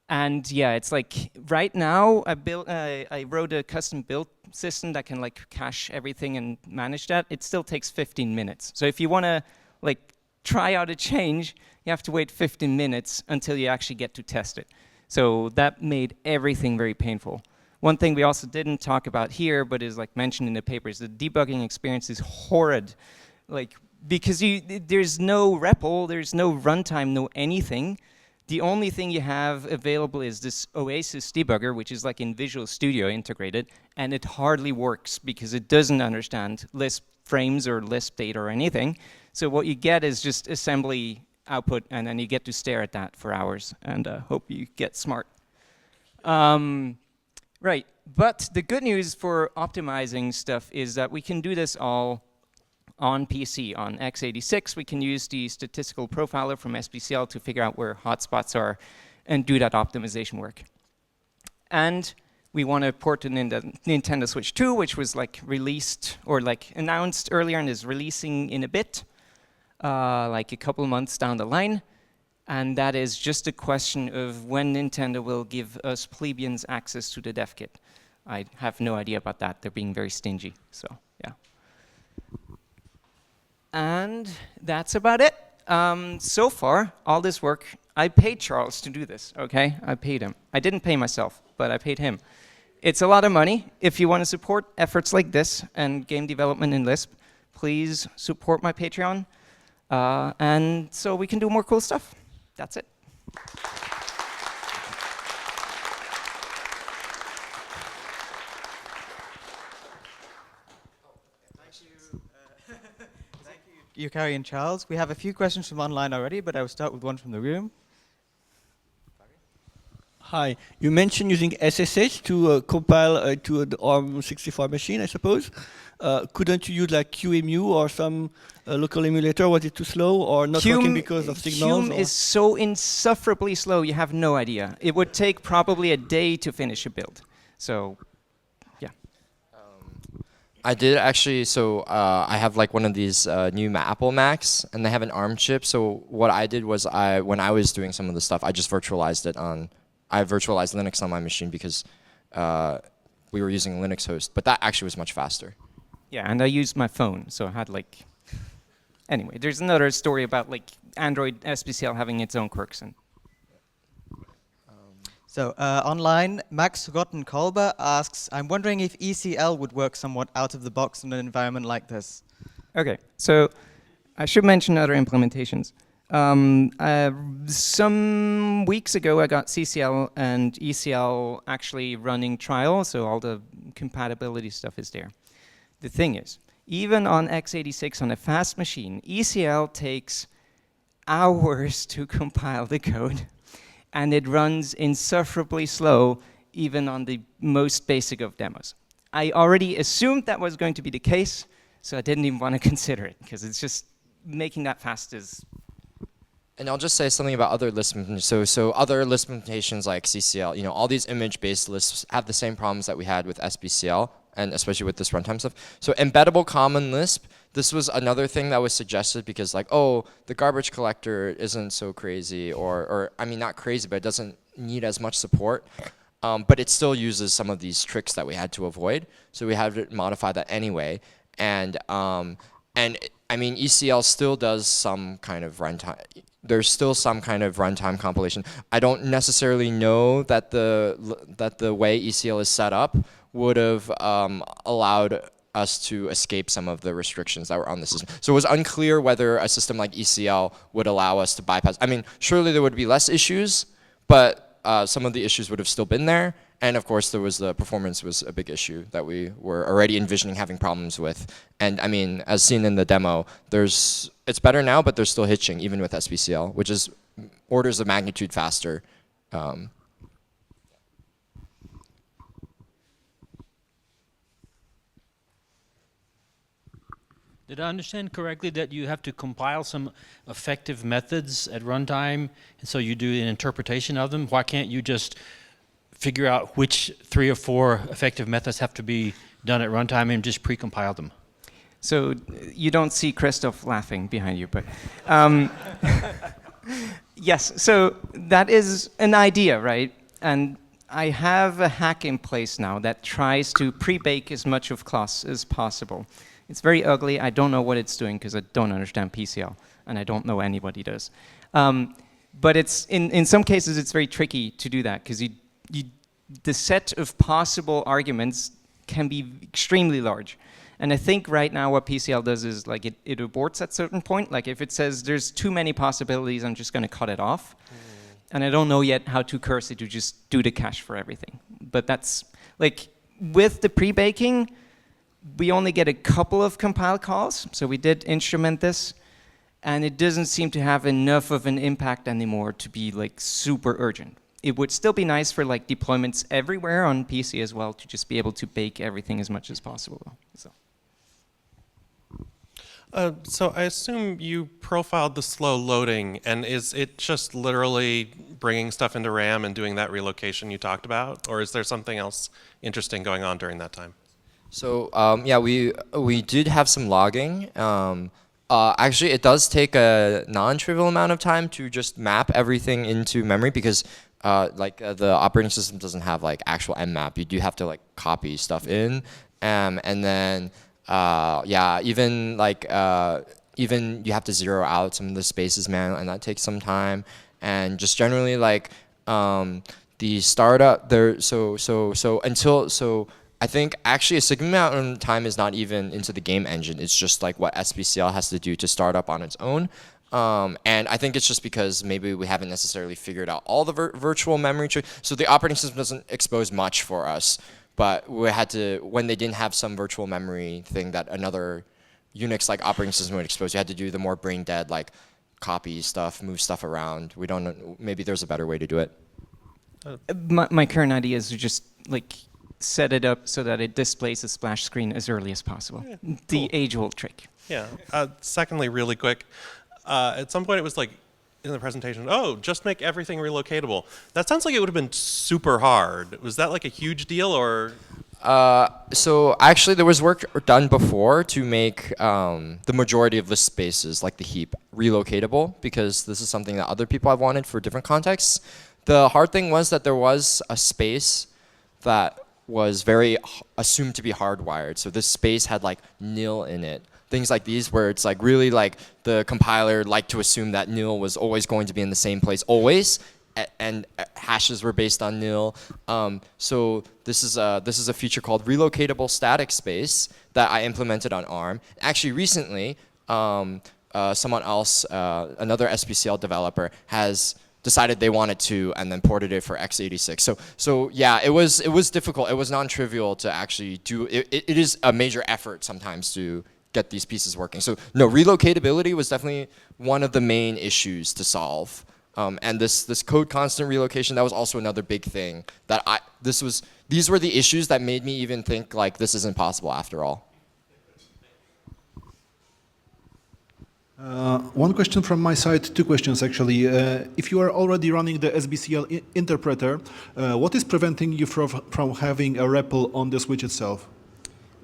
And yeah, it's like right now I wrote a custom build system that can like cache everything and manage that. It still takes 15 minutes. So if you want to like try out a change, you have to wait 15 minutes until you actually get to test it. So that made everything very painful. One thing we also didn't talk about here, but is like mentioned in the paper, is the debugging experience is horrid. Like, because there's no REPL, there's no runtime, no anything. The only thing you have available is this Oasis debugger, which is like in Visual Studio integrated, and it hardly works because it doesn't understand Lisp frames or Lisp data or anything. So what you get is just assembly output, and then you get to stare at that for hours and hope you get smart. Right, but the good news for optimizing stuff is that we can do this all on PC. On x86, we can use the statistical profiler from SBCL to figure out where hotspots are and do that optimization work. And we want to port to Nintendo Switch 2, which was like released or like announced earlier and is releasing in a bit, like a couple months down the line. And that is just a question of when Nintendo will give us plebeians access to the dev kit. I have no idea about that. They're being very stingy, so yeah. And that's about it. So far, all this work, I paid Charles to do this, okay? I paid him. I didn't pay myself, but I paid him. It's a lot of money. If you want to support efforts like this and game development in Lisp, please support my Patreon. And so we can do more cool stuff. That's it. Yukari and Charles. We have a few questions from online already, but I will start with one from the room. Hi. You mentioned using SSH to compile to the ARM64 machine, I suppose. Couldn't you use like QEMU or some local emulator? Was it too slow or not working because of signals? QEMU is so insufferably slow, you have no idea. It would take probably a day to finish a build. So, yeah. I did actually, so I have like one of these new Apple Macs, and they have an ARM chip. So what I did was when I was doing some of the stuff, I just virtualized it on, I virtualized Linux on my machine because we were using a Linux host, but that actually was much faster. Yeah, and I used my phone, so I had like, anyway, there's another story about like Android SBCL having its own quirks. And So online, Max Rotten-Kolber asks, I'm wondering if ECL would work somewhat out of the box in an environment like this. Okay, so I should mention other implementations. Some weeks ago, I got CCL and ECL actually running trial, so all the compatibility stuff is there. The thing is, even on x86 on a fast machine, ECL takes hours to compile the code, and it runs insufferably slow even on the most basic of demos. I already assumed that was going to be the case, so I didn't even want to consider it, because it's just making that fast is... And I'll just say something about other Lisp implementations. So other Lisp implementations like CCL, you know, all these image-based Lisps have the same problems that we had with SBCL, and especially with this runtime stuff. So embeddable common Lisp, this was another thing that was suggested because like, oh, the garbage collector isn't so crazy, or I mean, not crazy, but it doesn't need as much support. But it still uses some of these tricks that we had to avoid. So we had to modify that anyway. And I mean, ECL still does some kind of runtime. There's still some kind of runtime compilation. I don't necessarily know that the way ECL is set up would have allowed us to escape some of the restrictions that were on the system. So it was unclear whether a system like ECL would allow us to bypass. I mean, surely there would be less issues, but some of the issues would have still been there. And of course, there was the performance was a big issue that we were already envisioning having problems with. And I mean, as seen in the demo, it's better now, but there's still hitching, even with SBCL, which is orders of magnitude faster. Did I understand correctly that you have to compile some effective methods at runtime, and so you do an interpretation of them? Why can't you just figure out which 3 or 4 effective methods have to be done at runtime and just pre-compile them? So you don't see Christoph laughing behind you, but yes, so that is an idea, right? And I have a hack in place now that tries to pre-bake as much of class as possible. It's very ugly. I don't know what it's doing because I don't understand PCL, and I don't know anybody does. But it's in some cases it's very tricky to do that because the set of possible arguments can be extremely large. And I think right now what PCL does is like it aborts at a certain point. Like if it says there's too many possibilities, I'm just going to cut it off. And I don't know yet how to curse it to just do the cache for everything. But that's like with the pre-baking, we only get a couple of compile calls. So we did instrument this. And it doesn't seem to have enough of an impact anymore to be like super urgent. It would still be nice for like deployments everywhere on PC as well to just be able to bake everything as much as possible. So I assume you profiled the slow loading, and is it just literally bringing stuff into RAM and doing that relocation you talked about, or is there something else interesting going on during that time? So yeah, we did have some logging. Actually, it does take a non-trivial amount of time to just map everything into memory because the operating system doesn't have like actual mmap. You do have to like copy stuff in, and then yeah, even you have to zero out some of the spaces manually, and that takes some time. And just generally like the startup there. So I think actually a significant amount of time is not even into the game engine. It's just like what SBCL has to do to start up on its own. And I think it's just because maybe we haven't necessarily figured out all the virtual memory. So the operating system doesn't expose much for us. But we had to, when they didn't have some virtual memory thing that another Unix-like operating system would expose, you had to do the more brain dead, like copy stuff, move stuff around. We don't know, maybe there's a better way to do it. My current idea is to just like set it up so that it displays a splash screen as early as possible. Yeah, cool. The age-old trick. Yeah. Secondly, really quick, at some point it was like in the presentation, oh, just make everything relocatable. That sounds like it would have been super hard. Was that like a huge deal, or? So actually there was work done before to make the majority of list spaces, like the heap, relocatable, because this is something that other people have wanted for different contexts. The hard thing was that there was a space that was very assumed to be hardwired. So this space had like nil in it. Things like these where it's like really like the compiler liked to assume that nil was always going to be in the same place always, and hashes were based on nil. So this is a feature called relocatable static space that I implemented on ARM. Actually recently, someone else, another SBCL developer, has decided they wanted to and then ported it for x86. So yeah, it was difficult. It was non-trivial to actually do. It is a major effort sometimes to get these pieces working. So no, relocatability was definitely one of the main issues to solve. And this code constant relocation, that was also another big thing that these were the issues that made me even think like this isn't possible after all. One question from my side, two questions actually. If you are already running the SBCL interpreter, what is preventing you from having a REPL on the switch itself?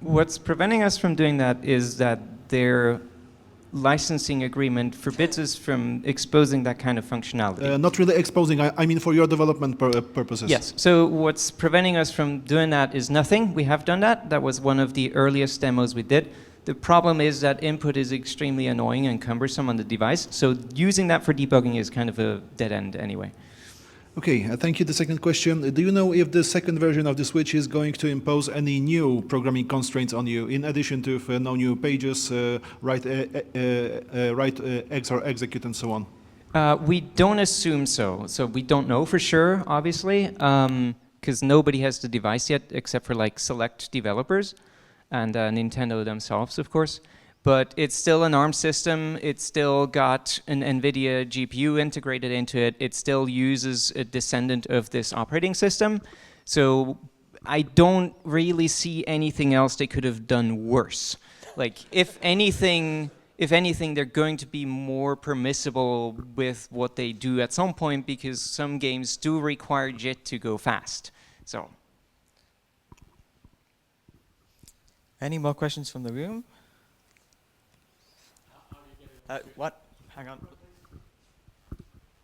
What's preventing us from doing that is that their licensing agreement forbids us from exposing that kind of functionality. Not really exposing, I mean for your development purposes. Yes, so what's preventing us from doing that is nothing. We have done that. That was one of the earliest demos we did. The problem is that input is extremely annoying and cumbersome on the device, so using that for debugging is kind of a dead end anyway. Okay, thank you. The second question, do you know if the second version of the switch is going to impose any new programming constraints on you, in addition to no new pages, write X or execute and so on? We don't assume so. So we don't know for sure, obviously, because nobody has the device yet except for like select developers. And Nintendo themselves, of course. But it's still an ARM system. It's still got an NVIDIA GPU integrated into it. It still uses a descendant of this operating system. So I don't really see anything else they could have done worse. Like, if anything, they're going to be more permissible with what they do at some point, because some games do require JIT to go fast. So. Any more questions from the room? What? Hang on.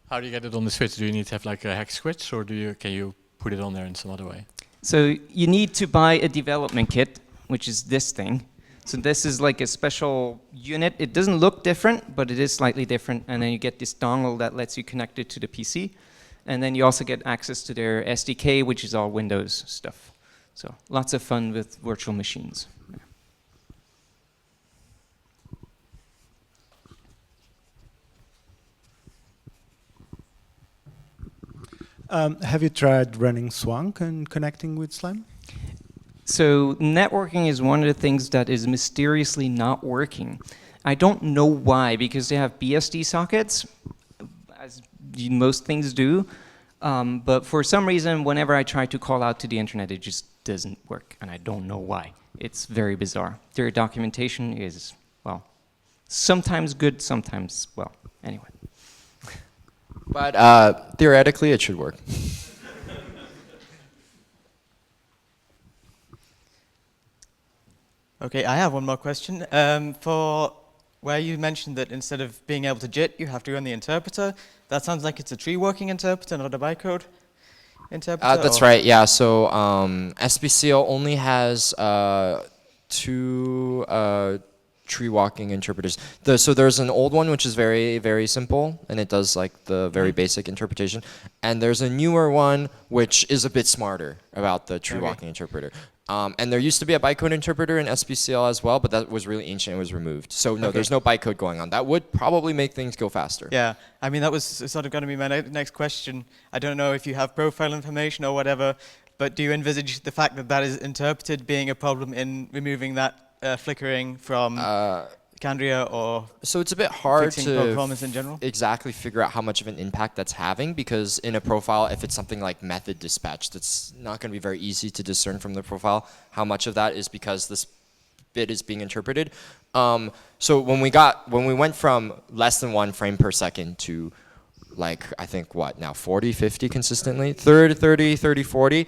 How do you get it on the switch? Do you need to have like a hex switch, or can you put it on there in some other way? So you need to buy a development kit, which is this thing. So this is like a special unit. It doesn't look different, but it is slightly different. And then you get this dongle that lets you connect it to the PC. And then you also get access to their SDK, which is all Windows stuff. So lots of fun with virtual machines. Have you tried running Swank and connecting with Slime? So networking is one of the things that is mysteriously not working. I don't know why, because they have BSD sockets, as most things do. But for some reason, whenever I try to call out to the internet, it just doesn't work, and I don't know why. It's very bizarre. Their documentation is, well, sometimes good, sometimes, well, anyway. But theoretically, it should work. Okay, I have one more question. For where you mentioned that instead of being able to JIT, you have to run the interpreter, that sounds like it's a tree-walking interpreter, not a bytecode interpreter? That's right, yeah. So SBCL only has two tree walking interpreters. So there's an old one which is very, very simple, and it does like the very basic interpretation. And there's a newer one which is a bit smarter about the tree walking interpreter. And there used to be a bytecode interpreter in SBCL as well, but that was really ancient and was removed. So no, there's no bytecode going on. That would probably make things go faster. Yeah, I mean, that was sort of going to be my next question. I don't know if you have profile information or whatever, but do you envisage the fact that that is interpreted being a problem in removing that flickering from Candria, or so it's a bit hard fixing to performance in general? exactly figure out how much of an impact that's having, because in a profile, if it's something like method dispatch, that's not going to be very easy to discern from the profile how much of that is because this bit is being interpreted. So when we went from less than 1 frame per second to like, I think what now, 40, 50 consistently, 30, 40,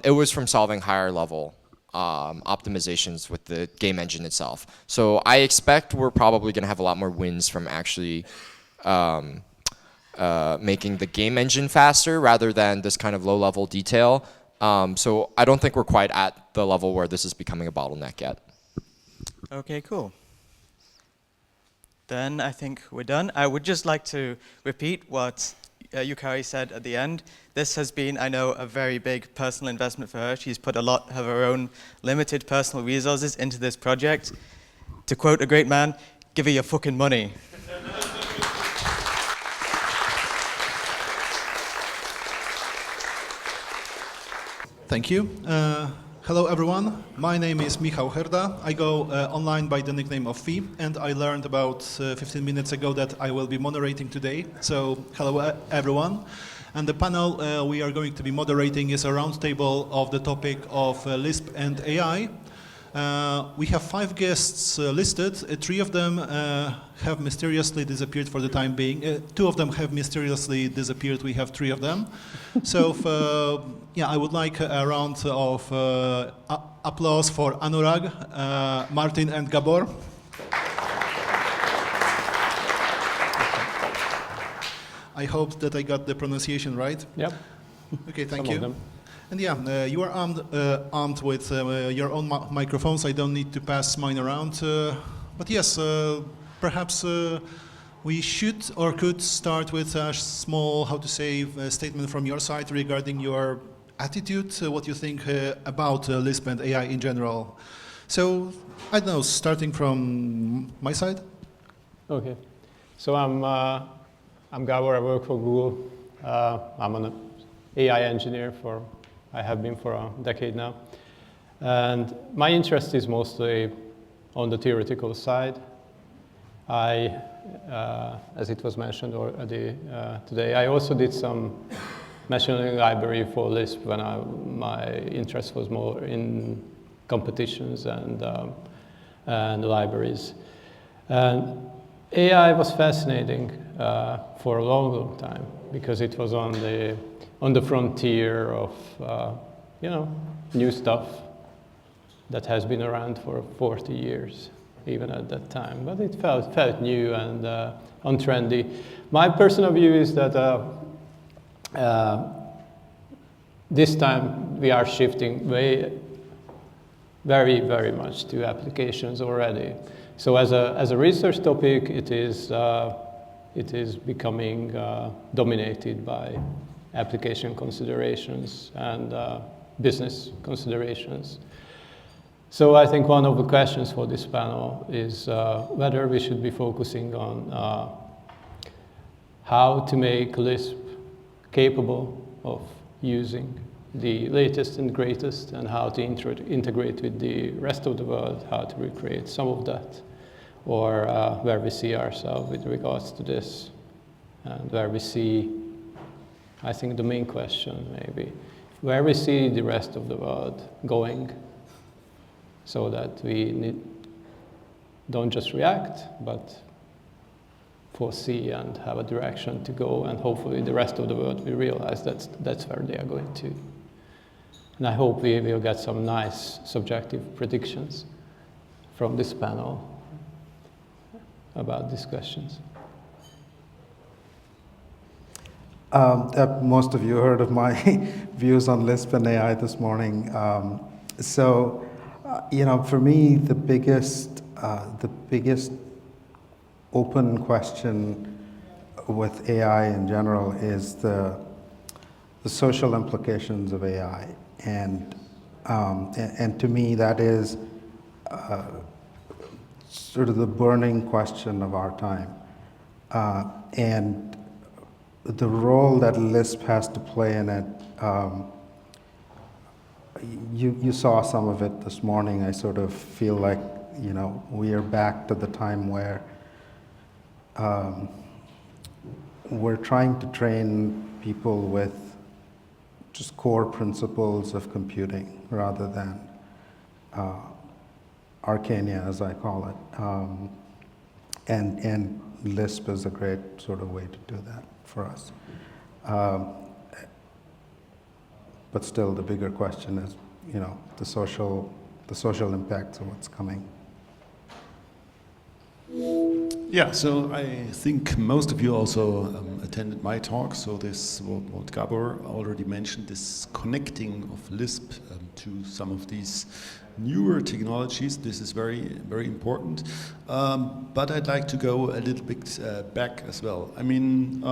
it was from solving higher level optimizations with the game engine itself. So I expect we're probably going to have a lot more wins from actually making the game engine faster rather than this kind of low-level detail. So I don't think we're quite at the level where this is becoming a bottleneck yet. Okay, cool. Then I think we're done. I would just like to repeat what Yukari said at the end. This has been, I know, a very big personal investment for her. She's put a lot of her own limited personal resources into this project. To quote a great man, give her your fucking money. Thank you. Hello, everyone. My name is Michał Herda. I go online by the nickname of Fi, and I learned about 15 minutes ago that I will be moderating today. So, hello, everyone. And the panel we are going to be moderating is a roundtable of the topic of Lisp and AI. We have 5 guests listed. 3 of them have mysteriously disappeared for the time being. 2 of them have mysteriously disappeared. We have 3 of them. So, yeah, I would like a round of applause for Anurag, Martin, and Gabor. I hope that I got the pronunciation right. Yep. Okay, thank Some you. of them. And yeah, you are armed with your own microphones. I don't need to pass mine around. But yes, perhaps we should or could start with a small, how to say, statement from your side regarding your attitude, what you think about Lisp and AI in general. So, I don't know, starting from my side. Okay. So I'm Gabor, I work for Google. I'm an AI engineer I have been for a decade now. And my interest is mostly on the theoretical side. As it was mentioned already today, I also did some machine learning library for Lisp when my interest was more in competitions and libraries. And AI was fascinating for a long, long time because it was on the frontier of new stuff that has been around for 40 years. even at that time. But it felt new and untrendy. My personal view is that this time we are shifting very, very much to applications already. So as a research topic, it is becoming dominated by application considerations and business considerations. So I think one of the questions for this panel is whether we should be focusing on how to make Lisp capable of using the latest and greatest, and how to integrate with the rest of the world, how to recreate some of that, or where we see ourselves with regards to this, and where we see, I think the main question maybe, where we see the rest of the world going, so that we don't just react, but foresee and have a direction to go, and hopefully the rest of the world will realize that's where they are going to. And I hope we will get some nice subjective predictions from this panel about these questions. Most of you heard of my views on Lisp and AI this morning. For me, the biggest open question with AI in general is the social implications of AI, and to me that is sort of the burning question of our time, and the role that Lisp has to play in it. You saw some of it this morning. I sort of feel like we are back to the time where we're trying to train people with just core principles of computing rather than arcania, as I call it. And Lisp is a great sort of way to do that for us. But still, the bigger question is, the social impacts of what's coming. Yeah, so I think most of you also attended my talk. So this, what Gabor already mentioned, this connecting of Lisp to some of these newer technologies. This is very, very important. But I'd like to go a little bit back as well. I mean,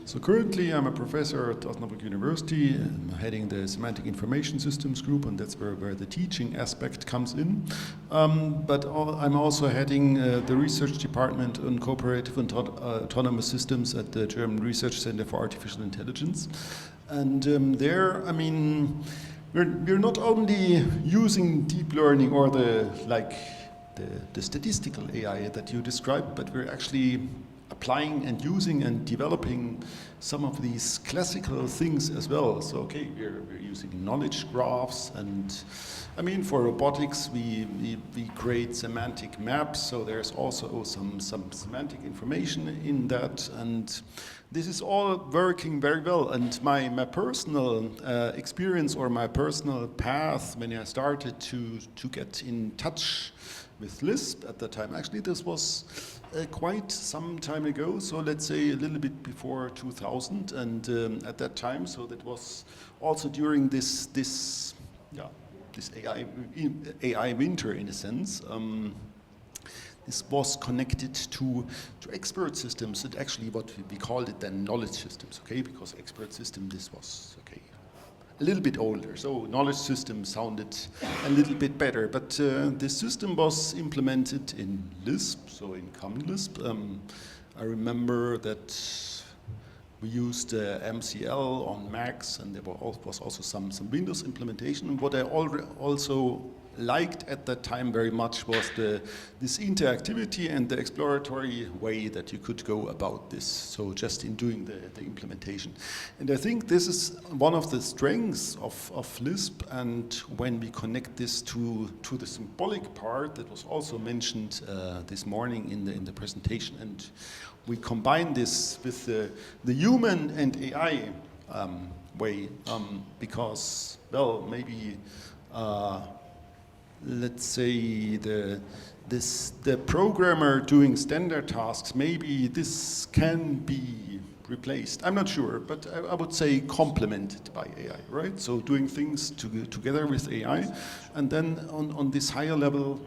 so currently I'm a professor at Osnabrück University. I'm heading the Semantic Information Systems group, and that's where the teaching aspect comes in. But I'm also heading the research department on cooperative and autonomous systems at the German Research Center for Artificial Intelligence. And there, I mean, we're not only using deep learning or the statistical AI that you described, but we're actually applying and using and developing some of these classical things as well. So, okay, we're using knowledge graphs, and I mean, for robotics, we create semantic maps, so there's also some semantic information in that, and this is all working very well. And my personal experience, or my personal path when I started to get in touch with Lisp at that time, actually this was quite some time ago, so let's say a little bit before 2000, and at that time, so that was also during this AI winter, in a sense. This was connected to expert systems, and actually what we called it then knowledge systems, okay? Because expert system, this was, okay, a little bit older. So knowledge system sounded a little bit better, but this system was implemented in Lisp, so in Common Lisp. I remember that we used MCL on Macs, and there was also some Windows implementation. And what I also liked at that time very much was this interactivity and the exploratory way that you could go about this, so just in doing the implementation. And I think this is one of the strengths of Lisp, and when we connect this to the symbolic part that was also mentioned this morning in the presentation, and we combine this with the human and AI way, because, well, maybe let's say, the programmer doing standard tasks, maybe this can be replaced. I'm not sure, but I would say complemented by AI, right? So doing things together with AI. And then on this higher level,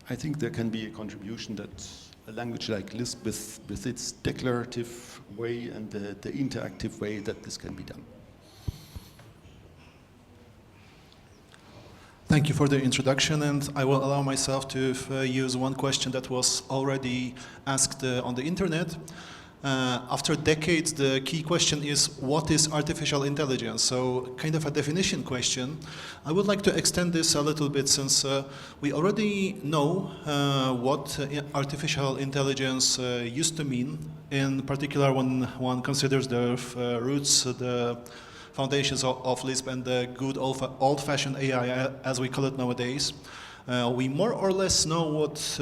I think there can be a contribution that a language like Lisp with its declarative way and the interactive way that this can be done. Thank you for the introduction, and I will allow myself to use one question that was already asked on the internet. After decades, the key question is, what is artificial intelligence? So kind of a definition question. I would like to extend this a little bit, since we already know what artificial intelligence used to mean, in particular when one considers the roots, the foundations of Lisp and the good old-fashioned AI, as we call it nowadays. We more or less know what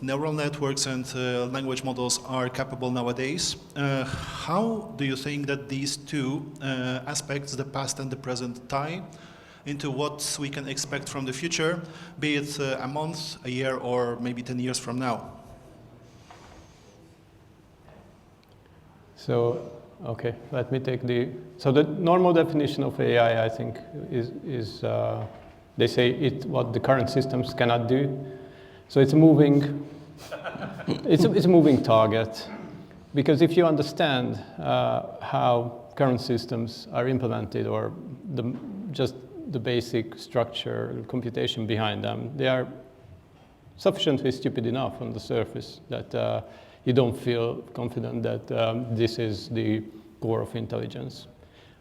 neural networks and language models are capable nowadays. How do you think that these two aspects, the past and the present, tie into what we can expect from the future, be it a month, a year, or maybe 10 years from now? So, okay, let me take so the normal definition of AI, I think, is they say what the current systems cannot do. So it's a moving, it's a moving target, because if you understand how current systems are implemented, or just the basic structure, computation behind them, they are sufficiently stupid enough on the surface that you don't feel confident that this is the core of intelligence.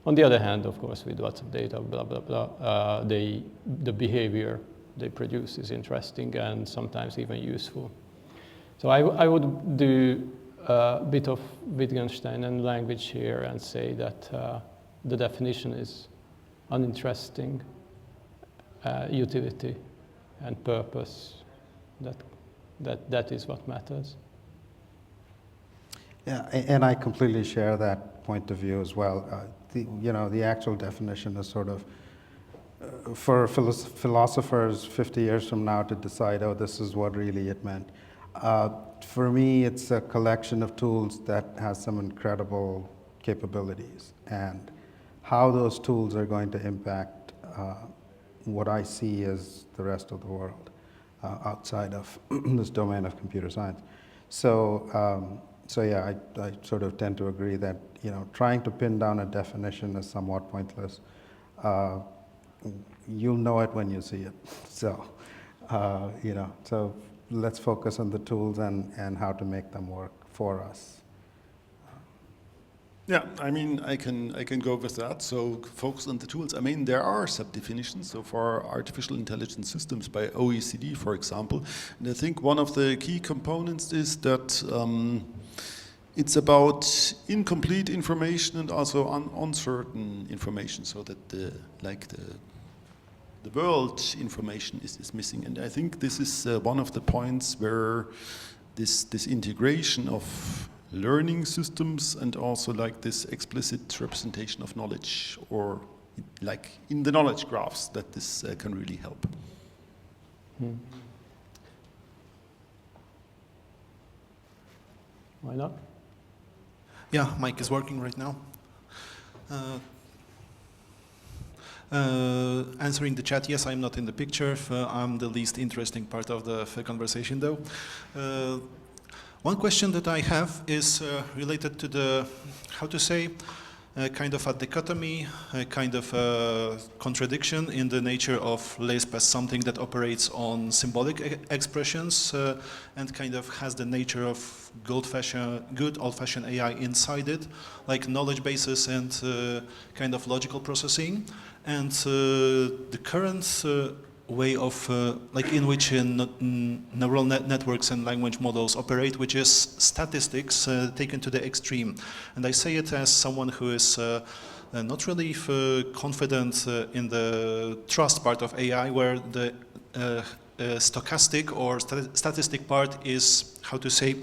On the other hand, of course, with lots of data, blah, blah, blah, the behavior they produce is interesting and sometimes even useful. So I would do a bit of Wittgenstein and language here and say that the definition is uninteresting, utility and purpose. That is what matters. Yeah, and I completely share that point of view as well. The actual definition is sort of for philosophers 50 years from now to decide, oh, this is what really it meant. For me, it's a collection of tools that has some incredible capabilities, and how those tools are going to impact what I see as the rest of the world outside of this domain of computer science. So yeah, I sort of tend to agree that trying to pin down a definition is somewhat pointless. You'll know it when you see it. So so let's focus on the tools and how to make them work for us. Yeah, I mean, I can go with that. So focus on the tools. I mean, there are sub-definitions. So for artificial intelligence systems by OECD, for example, and I think one of the key components is that it's about incomplete information and also uncertain information, so that the world information is missing. And I think this is one of the points where this integration of learning systems and also this explicit representation of knowledge, or in the knowledge graphs, that this can really help. Why not? Yeah, mic is working right now. Answering the chat, yes, I'm not in the picture. I'm the least interesting part of the conversation, though. One question that I have is related to the, how to say, kind of a dichotomy, a kind of a contradiction in the nature of Lisp as something that operates on symbolic expressions and kind of has the nature of good old-fashioned AI inside it, like knowledge bases and kind of logical processing. And the current way of, in which neural networks and language models operate, which is statistics taken to the extreme. And I say it as someone who is not really confident in the trust part of AI, where the stochastic or statistic part is, how to say,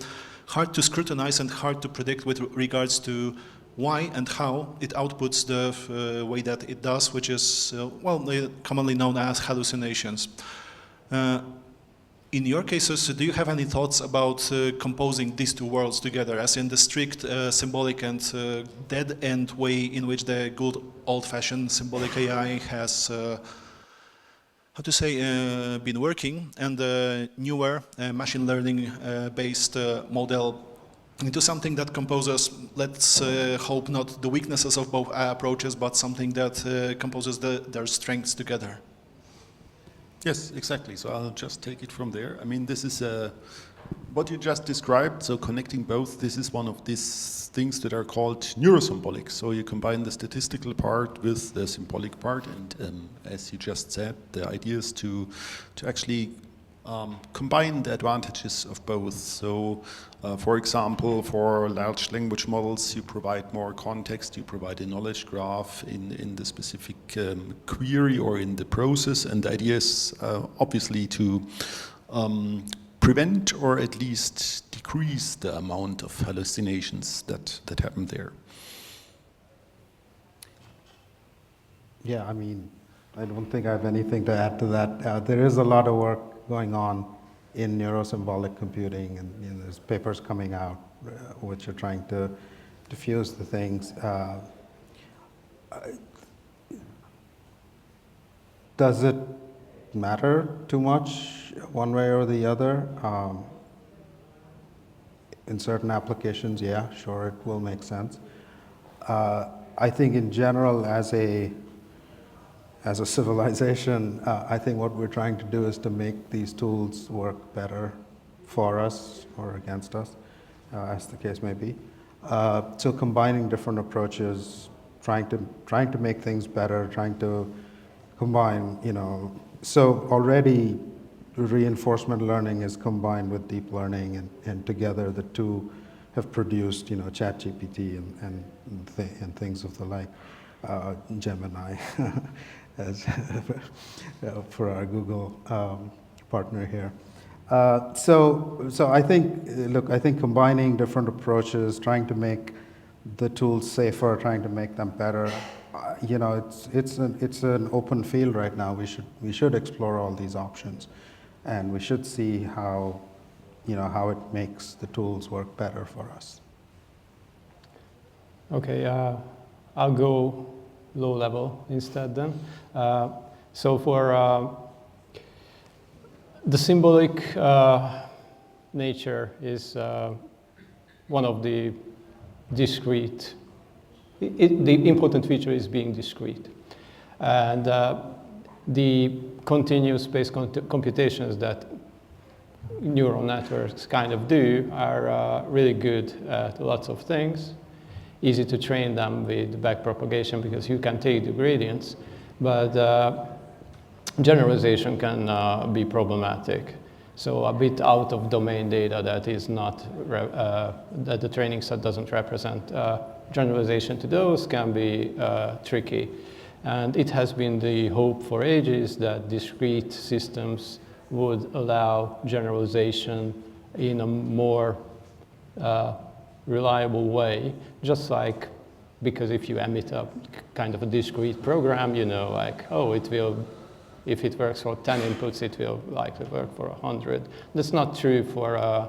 hard to scrutinize and hard to predict with regards to why and how it outputs the way that it does, which is, commonly known as hallucinations. In your cases, do you have any thoughts about composing these two worlds together, as in the strict symbolic and dead-end way in which the good old-fashioned symbolic AI has, been working, and the newer machine learning-based model into something that composes, let's hope not the weaknesses of both approaches, but something that composes their strengths together? Yes, exactly. So I'll just take it from there. I mean, this is what you just described. So connecting both, this is one of these things that are called neurosymbolic. So you combine the statistical part with the symbolic part. And as you just said, the idea is to actually combine the advantages of both. So, for example, for large language models, you provide more context, you provide a knowledge graph in the specific query or in the process, and the idea is obviously to prevent or at least decrease the amount of hallucinations that happen there. Yeah, I mean, I don't think I have anything to add to that. There is a lot of work going on in neurosymbolic computing, and there's papers coming out which are trying to diffuse the things. Does it matter too much one way or the other? In certain applications, yeah, sure, it will make sense. I think in general, as a civilization, I think what we're trying to do is to make these tools work better for us or against us, as the case may be. So combining different approaches, trying to make things better, trying to combine, so already reinforcement learning is combined with deep learning, and together the two have produced, ChatGPT and things of the like, Gemini. As for our Google partner here. So I think combining different approaches, trying to make the tools safer, trying to make them better, it's an open field right now. We should explore all these options, and we should see how it makes the tools work better for us. Okay, I'll go low level instead then. So for the symbolic nature is one of the discrete, the important feature is being discrete. And the continuous space computations that neural networks kind of do are really good at lots of things. Easy to train them with backpropagation because you can take the gradients, but generalization can be problematic. So a bit out of domain data that is not, that the training set doesn't represent generalization to those can be tricky. And it has been the hope for ages that discrete systems would allow generalization in a more reliable way, just like, because if you emit a kind of a discrete program, if it works for 10 inputs, it will likely work for 100. That's not true for a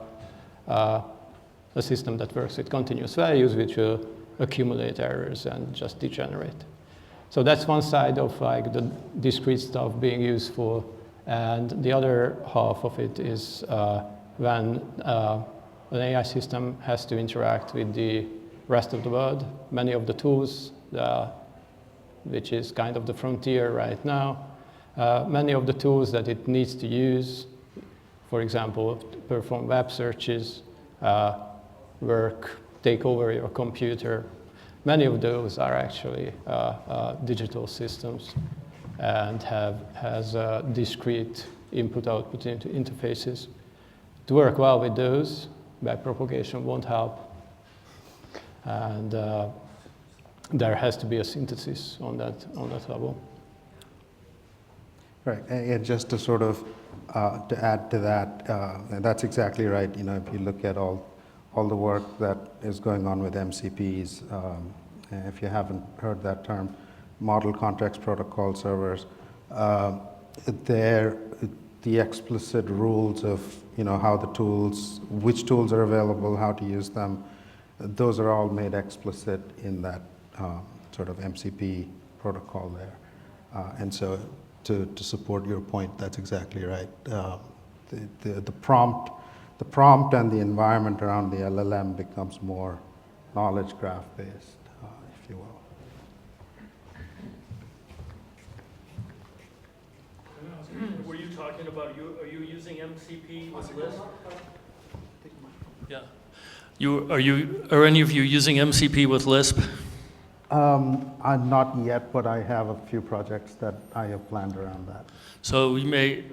system that works with continuous values, which will accumulate errors and just degenerate. So that's one side of the discrete stuff being useful, and the other half of it is when an AI system has to interact with the rest of the world. Many of the tools, which is kind of the frontier right now, many of the tools that it needs to use, for example, to perform web searches, take over your computer, many of those are actually digital systems and has discrete input-output interfaces. To work well with those, backpropagation won't help. And there has to be a synthesis on that level. Right, and just to sort of to add to that, and that's exactly right. If you look at all all the work that is going on with MCPs. If you haven't heard that term, Model Context Protocol servers, the explicit rules of how the tools, which tools are available, how to use them, those are all made explicit in that sort of MCP protocol there. And so to support your point, that's exactly right. The prompt and the environment around the LLM becomes more knowledge graph based, if you will. Were you talking about, are you using MCP with Lisp? Yeah. Are any of you using MCP with Lisp? I'm not yet, but I have a few projects that I have planned around that. So we may,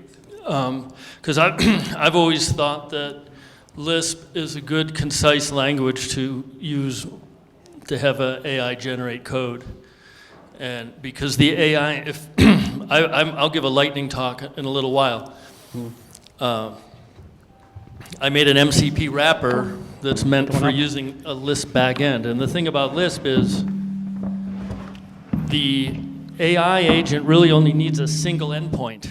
because I've always thought that Lisp is a good, concise language to use to have an AI generate code. And because the AI, if I'll give a lightning talk in a little while. I made an MCP wrapper that's meant for using a Lisp backend. And the thing about Lisp is the AI agent really only needs a single endpoint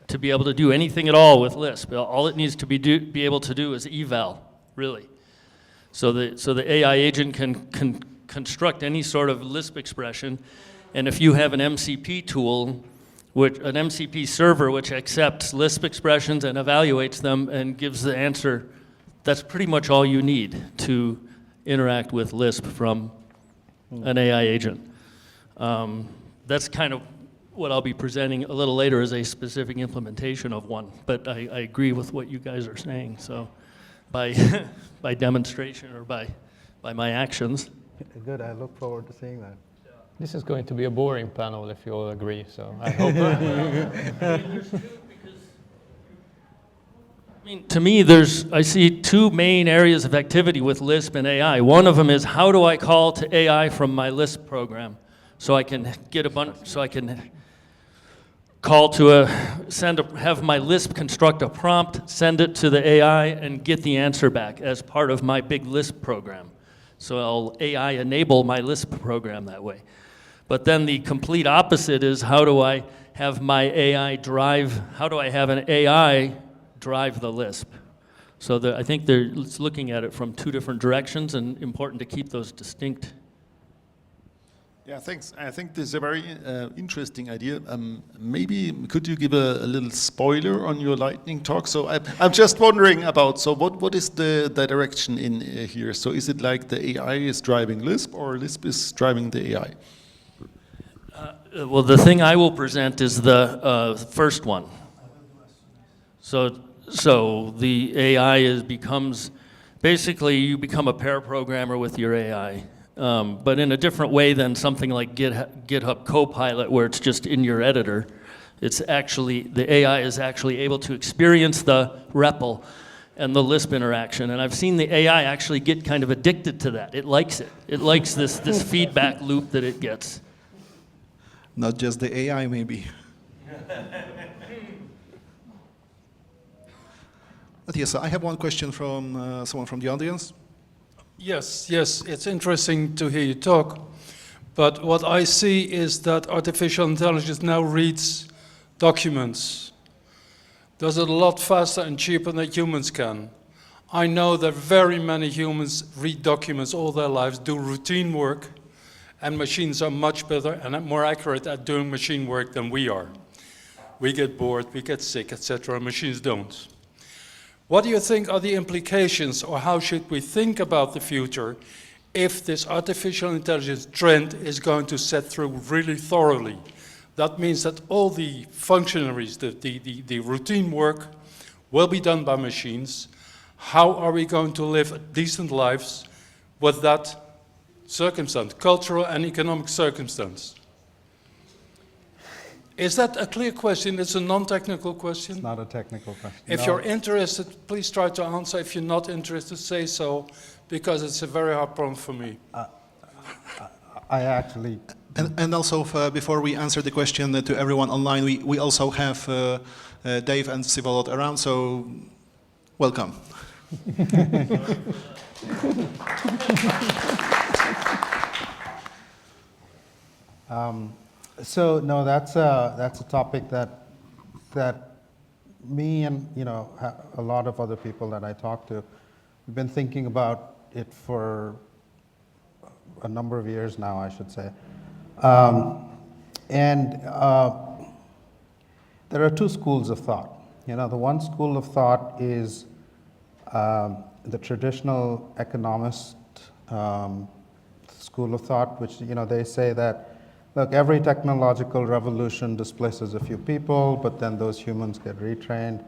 to be able to do anything at all with Lisp. All it needs to be able to do is eval, really. So the AI agent can construct any sort of Lisp expression, and if you have an MCP tool, an MCP server which accepts Lisp expressions and evaluates them and gives the answer, that's pretty much all you need to interact with Lisp from an AI agent. That's kind of what I'll be presenting a little later as a specific implementation of one, but I agree with what you guys are saying, so by demonstration or by my actions. Good, I look forward to seeing that. This is going to be a boring panel if you all agree, so I hope. To me, I see two main areas of activity with Lisp and AI. One of them is how do I call to AI from my Lisp program, so I can get call to have my Lisp construct a prompt, send it to the AI, and get the answer back as part of my big Lisp program. So I'll AI enable my Lisp program that way. But then the complete opposite is how do I have my AI drive, how do I have an AI drive the Lisp? So I think they're looking at it from two different directions, and important to keep those distinct. Yeah, thanks. I think this is a very interesting idea. Maybe could you give a little spoiler on your lightning talk? So I'm just wondering about, so what is the direction in here? So is it like the AI is driving Lisp or Lisp is driving the AI? Well, the thing I will present is the first one. So the AI becomes, basically you become a pair programmer with your AI. But in a different way than something like GitHub Copilot, where it's just in your editor. It's actually, the AI is actually able to experience the REPL and the Lisp interaction. And I've seen the AI actually get kind of addicted to that. It likes it. It likes this feedback loop that it gets. Not just the AI, maybe. But yes, I have one question from someone from the audience. Yes, it's interesting to hear you talk, but what I see is that artificial intelligence now reads documents, does it a lot faster and cheaper than humans can. I know that very many humans read documents all their lives, do routine work, and machines are much better and more accurate at doing machine work than we are. We get bored, we get sick, etc., machines don't. What do you think are the implications, or how should we think about the future if this artificial intelligence trend is going to set through really thoroughly? That means that all the functionaries, the routine work will be done by machines. How are we going to live decent lives with that circumstance, cultural and economic circumstance? Is that a clear question? It's a non-technical question? It's not a technical question. If you're interested, please try to answer. If you're not interested, say so, because it's a very hard problem for me. I actually... And also, before we answer the question to everyone online, we also have Dave and Sivalot around, so welcome. So no, that's a topic that me and a lot of other people that I talk to have been thinking about it for a number of years now, I should say. And there are two schools of thought. The one school of thought is the traditional economist school of thought, which they say that, look, every technological revolution displaces a few people, but then those humans get retrained,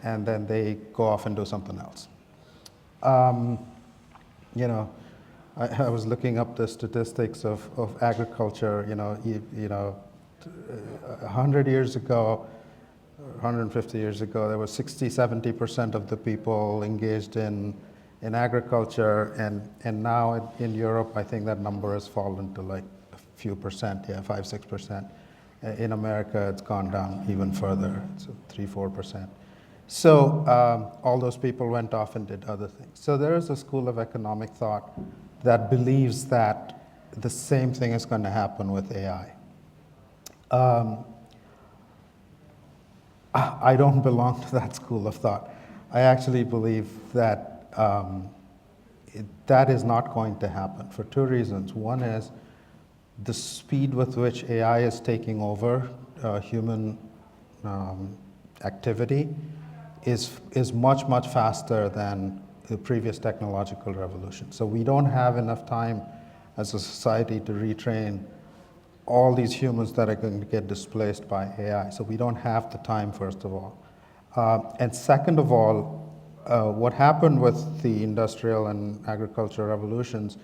and then they go off and do something else. I was looking up the statistics of agriculture. 100 years ago, 150 years ago, there was 60-70% of the people engaged in agriculture, and now in Europe, I think that number has fallen to like a few percent, 5-6%. In America, it's gone down even further, so 3-4%. So all those people went off and did other things. So there is a school of economic thought that believes that the same thing is going to happen with AI. I don't belong to that school of thought. I actually believe that that is not going to happen for two reasons. One is the speed with which AI is taking over human activity is much, much faster than the previous technological revolution. So we don't have enough time as a society to retrain all these humans that are going to get displaced by AI. So we don't have the time, first of all. And second of all, what happened with the industrial and agricultural revolutions,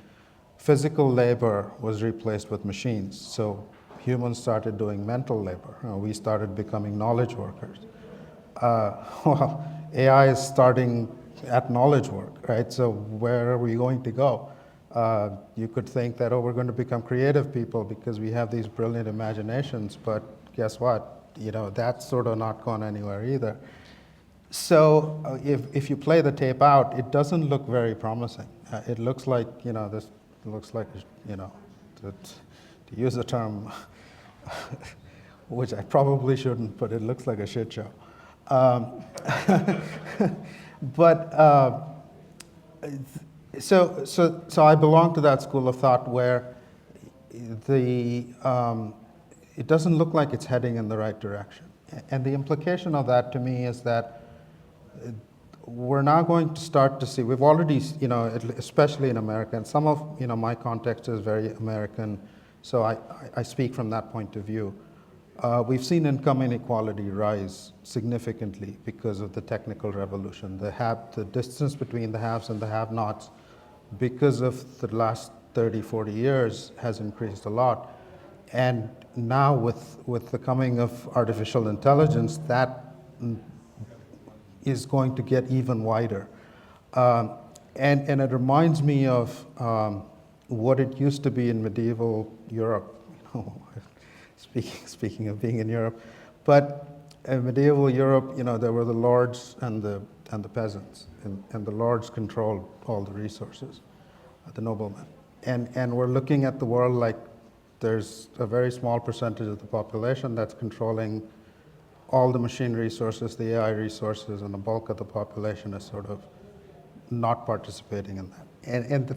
physical labor was replaced with machines. So humans started doing mental labor. We started becoming knowledge workers. Well, AI is starting at knowledge work, right? So where are we going to go? You could think that, we're going to become creative people because we have these brilliant imaginations, but guess what? That's sort of not gone anywhere either. So if you play the tape out, it doesn't look very promising. It looks like, this looks like, to use a term which I probably shouldn't, but it looks like a shit show. So I belong to that school of thought where it doesn't look like it's heading in the right direction. And the implication of that to me is that we're now going to start to see, we've already, especially in America, and some of my context is very American, so I speak from that point of view. We've seen income inequality rise significantly because of the technical revolution. The distance between the haves and the have-nots, because of the last 30, 40 years, has increased a lot. And now with the coming of artificial intelligence, that is going to get even wider. And it reminds me of what it used to be in medieval Europe. Speaking of being in Europe, but in medieval Europe, there were the lords and the peasants, and the lords controlled all the resources, the noblemen. And we're looking at the world like there's a very small percentage of the population that's controlling all the machine resources, the AI resources, and the bulk of the population is sort of not participating in that. And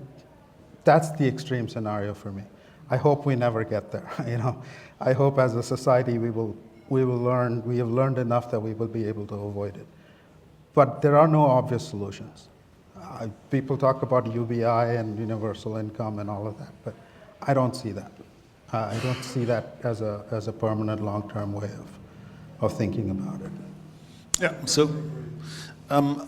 that's the extreme scenario for me. I hope we never get there. I hope as a society we have learned enough that we will be able to avoid it. But there are no obvious solutions. People talk about UBI and universal income and all of that, but I don't see that. I don't see that as a permanent long-term way of thinking about it. Yeah, so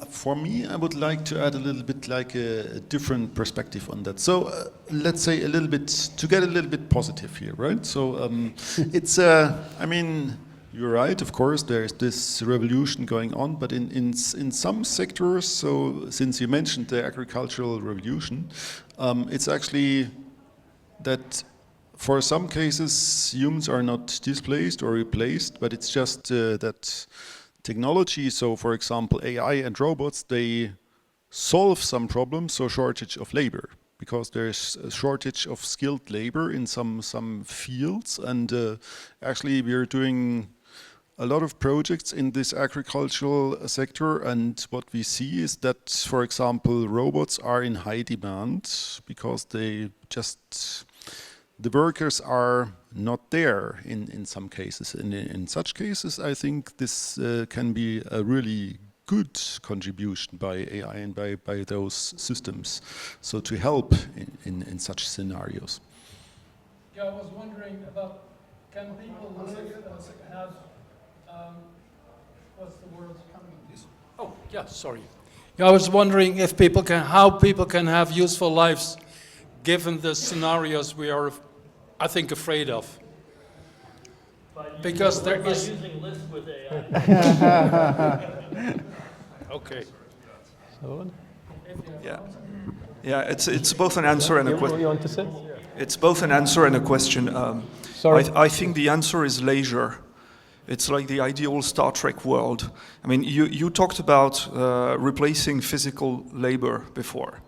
for me, I would like to add a little bit like a different perspective on that. So let's say to get a little bit positive here, right? So it's, I mean, you're right, of course, there's this revolution going on, but in some sectors, so since you mentioned the agricultural revolution, it's actually that for some cases, humans are not displaced or replaced, but it's just that technology, so for example, AI and robots, they solve some problems, so shortage of labor, because there's a shortage of skilled labor in some fields, and actually we are doing a lot of projects in this agricultural sector, and what we see is that, for example, robots are in high demand because the workers are not there in some cases. In such cases, I think this can be a really good contribution by AI and by those systems, so to help in such scenarios. Yeah, I was wondering about, can people have, what's the word? Oh, yeah, sorry. Yeah, I was wondering if how people can have useful lives given the scenarios we are, I think, afraid of. Because there is... using Lisp with AI. Okay. Yeah, it's both an answer and a question. You want to sit? It's both an answer and a question. Sorry. I think the answer is leisure. It's like the ideal Star Trek world. I mean, you talked about replacing physical labor before.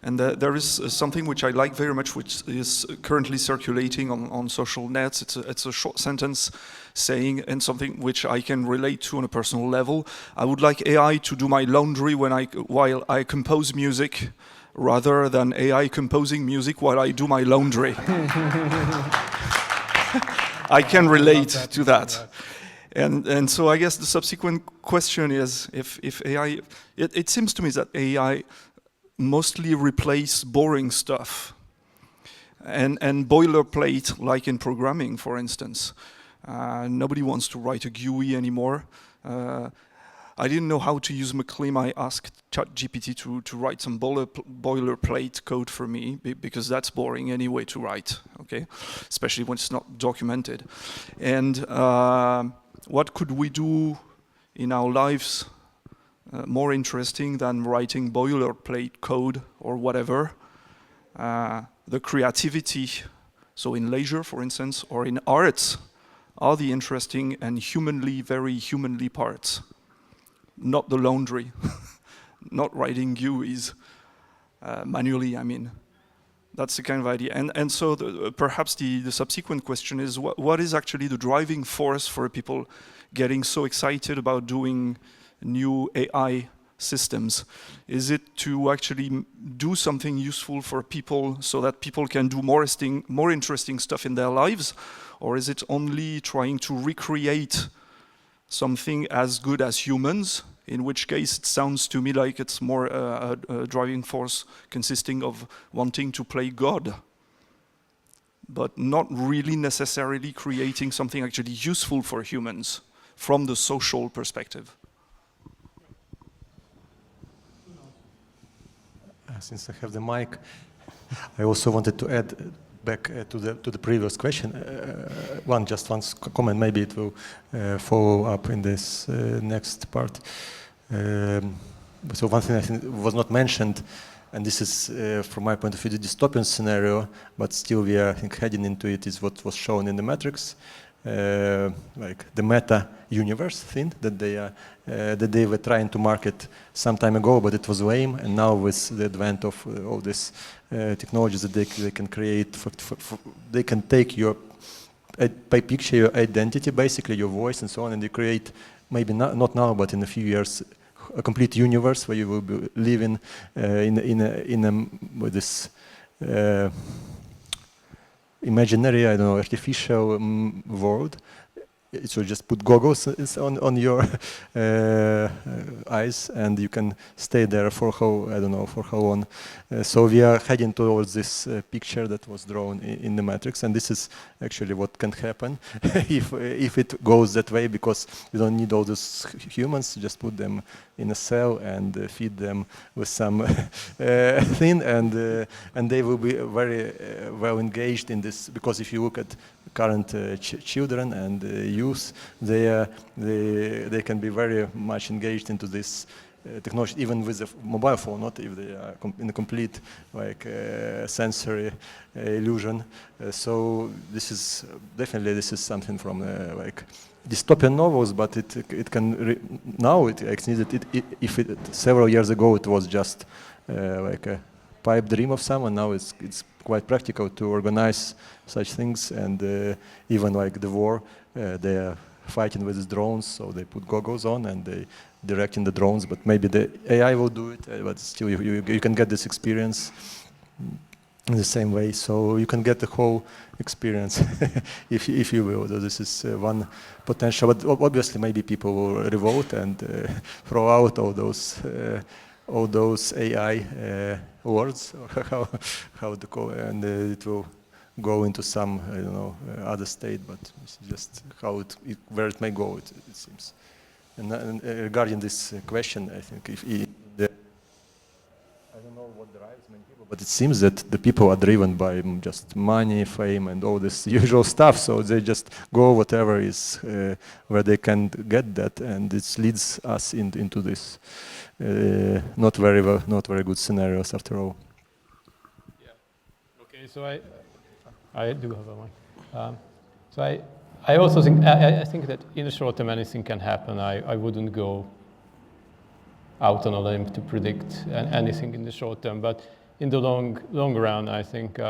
And there is something which I like very much, which is currently circulating on social nets. It's a short sentence saying, and something which I can relate to on a personal level. I would like AI to do my laundry while I compose music, rather than AI composing music while I do my laundry. I can relate to that. And so I guess the subsequent question is, if AI, it seems to me that AI mostly replace boring stuff and boilerplate, like in programming, for instance. Nobody wants to write a GUI anymore. I didn't know how to use Maclean. I asked ChatGPT to write some boilerplate code for me, because that's boring anyway to write, okay? Especially when it's not documented. And what could we do in our lives more interesting than writing boilerplate code or whatever? The creativity, so in leisure, for instance, or in arts, are the interesting and very humanly parts. Not the laundry, not writing GUIs manually, I mean. That's the kind of idea. And so perhaps the subsequent question is, what is actually the driving force for people getting so excited about doing new AI systems? Is it to actually do something useful for people so that people can do more interesting stuff in their lives? Or is it only trying to recreate something as good as humans, in which case it sounds to me like it's more a driving force consisting of wanting to play God, but not really necessarily creating something actually useful for humans from the social perspective. Since I have the mic, I also wanted to add back to the previous question. One comment, maybe it will follow up in this next part. So one thing I think was not mentioned, and this is from my point of view the dystopian scenario, but still we are, I think, heading into it, is what was shown in the Matrix, like the meta universe thing that they were trying to market some time ago, but it was lame. And now with the advent of all these technologies that they can create, they can take your by picture your identity, basically your voice and so on, and they create, maybe not now, but in a few years, a complete universe where you will be living with this imaginary, I don't know, artificial world. So just put goggles on your eyes, and you can stay there for how long. So we are heading towards this picture that was drawn in the Matrix, and this is actually what can happen if it goes that way, because you don't need all those humans. Just put them in a cell and feed them with some thing, and they will be very well engaged in this. Because if you look at current children and youth, they can be very much engaged into this technology, even with the mobile phone, not if they are in a complete like sensory illusion. So this is definitely something from like dystopian novels, but it can now it exceeds it. If several years ago it was just like a pipe dream of someone, now it's quite practical to organize such things, and even like the war, they are fighting with drones, so they put goggles on and they directing the drones, but maybe the AI will do it, but still you can get this experience in the same way, so you can get the whole experience if you will. So this is one potential, but obviously maybe people will revolt and throw out all those AI words, or how to call it, and it will go into some, I don't know, other state, but it's just where it may go, it seems. And regarding this question, I think I don't know what drives many people, but it seems that the people are driven by just money, fame, and all this usual stuff. So they just go whatever is where they can get that, and it leads us into this not very good scenarios after all. Yeah. Okay. So I do have a mic. So I also think I think that in the short term anything can happen. I wouldn't go out on a limb to predict anything in the short term, but in the long run, I think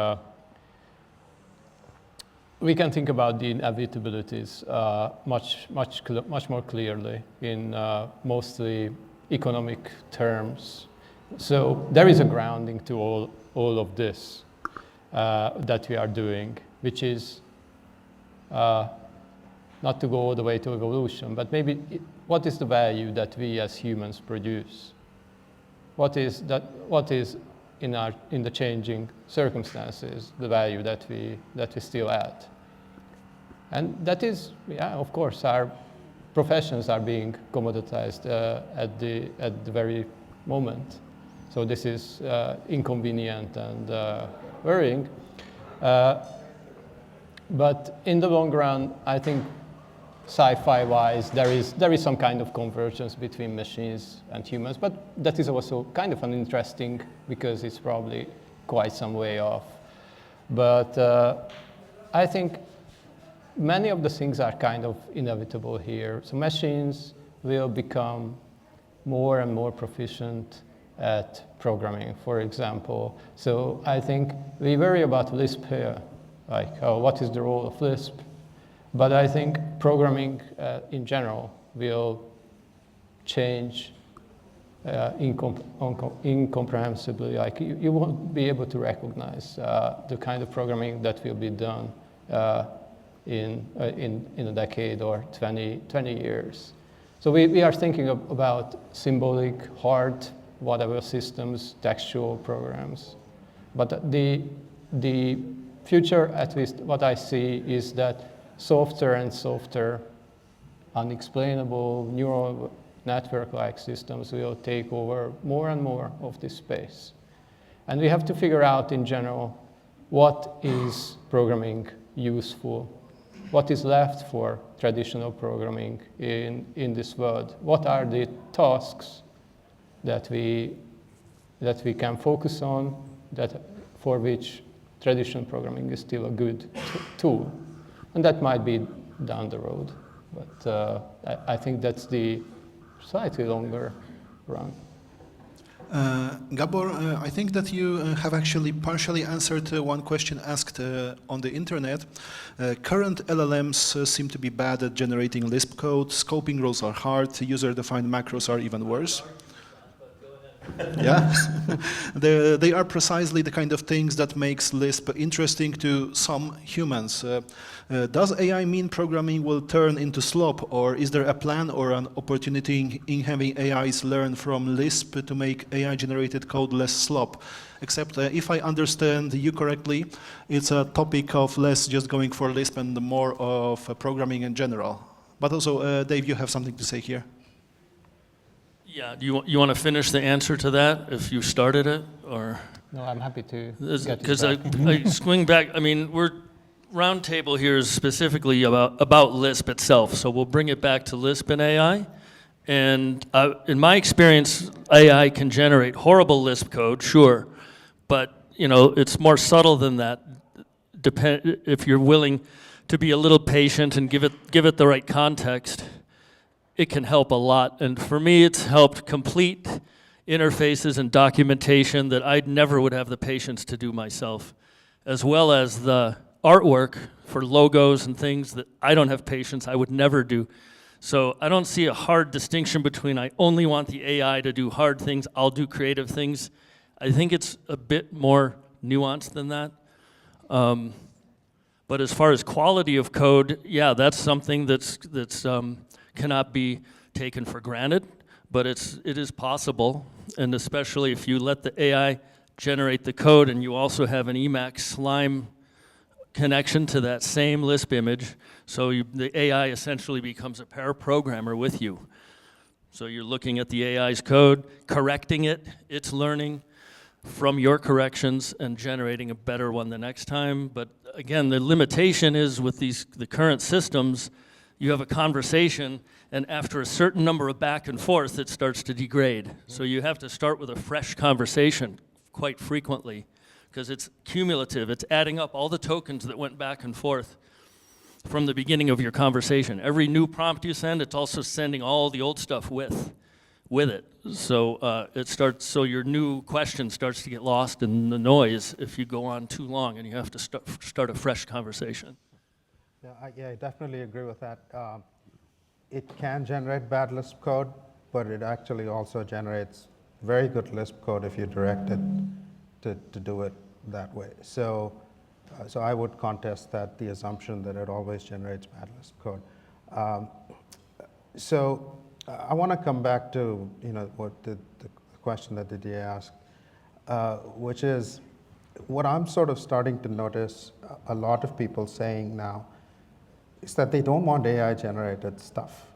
we can think about the inevitabilities much more clearly in mostly economic terms. So there is a grounding to all of this that we are doing, which is not to go all the way to evolution, but maybe what is the value that we as humans produce? What is in the changing circumstances the value that we still add? And that is, yeah, of course, our professions are being commoditized at the very moment. So this is inconvenient and worrying. But in the long run, I think sci-fi wise, there is some kind of convergence between machines and humans, but that is also kind of an interesting, because it's probably quite some way off. But I think many of the things are kind of inevitable here. So machines will become more and more proficient at programming, for example. So I think we worry about Lisp here, like, oh, what is the role of Lisp? But I think programming in general will change incomprehensibly. Like you won't be able to recognize the kind of programming that will be done in a decade or 20 years. So we are thinking about symbolic, hard, whatever systems, textual programs. But the future, at least what I see, is that softer and softer, unexplainable neural network-like systems will take over more and more of this space. And we have to figure out in general what is programming useful, what is left for traditional programming in this world, what are the tasks that we can focus on, for which traditional programming is still a good tool. And that might be down the road, but I think that's the slightly longer run. Gabor, I think that you have actually partially answered one question asked on the internet. Current LLMs seem to be bad at generating Lisp code, scoping rules are hard, user-defined macros are even worse. Yeah, they are precisely the kind of things that makes Lisp interesting to some humans. Does AI mean programming will turn into slop, or is there a plan or an opportunity in having AIs learn from Lisp to make AI-generated code less slop? Except if I understand you correctly, it's a topic of less just going for Lisp and more of programming in general. But also, Dave, you have something to say here. Yeah, do you want to finish the answer to that if you started it, or? No, I'm happy to. Because I swing back. I mean, we're roundtable here is specifically about Lisp itself, so we'll bring it back to Lisp and AI, And in my experience, AI can generate horrible Lisp code, sure, but you know it's more subtle than that. If you're willing to be a little patient and give it the right context, it can help a lot. And for me, it's helped complete interfaces and documentation that I never would have the patience to do myself, as well as the artwork for logos and things that I don't have patience, I would never do. So I don't see a hard distinction between I only want the AI to do hard things, I'll do creative things. I think it's a bit more nuanced than that. But as far as quality of code, yeah, that's something that's cannot be taken for granted, but it is possible, and especially if you let the AI generate the code and you also have an Emacs Slime connection to that same Lisp image, so the AI essentially becomes a pair programmer with you. So you're looking at the AI's code, correcting it, it's learning from your corrections and generating a better one the next time. But again, the limitation is with the current systems, you have a conversation, and after a certain number of back and forth, it starts to degrade. So you have to start with a fresh conversation quite frequently, because it's cumulative. It's adding up all the tokens that went back and forth from the beginning of your conversation. Every new prompt you send, it's also sending all the old stuff with it. So so your new question starts to get lost in the noise if you go on too long and you have to start a fresh conversation. Yeah, I definitely agree with that. It can generate bad Lisp code, but it actually also generates very good Lisp code if you direct it to do it that way. So I would contest the assumption that it always generates bad Lisp code. So I want to come back to what the question that Didier asked, which is what I'm sort of starting to notice a lot of people saying now is that they don't want AI generated stuff.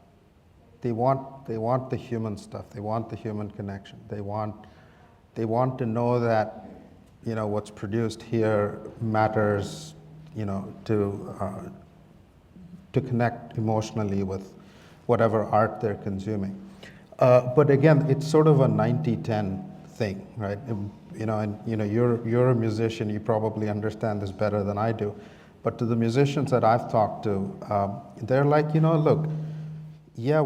They want the human stuff. They want the human connection. They want to know that what's produced here matters, to connect emotionally with whatever art they're consuming. But again, it's sort of a 90-10 thing, right? You're a musician, you probably understand this better than I do. But to the musicians that I've talked to, they're like, look, yeah,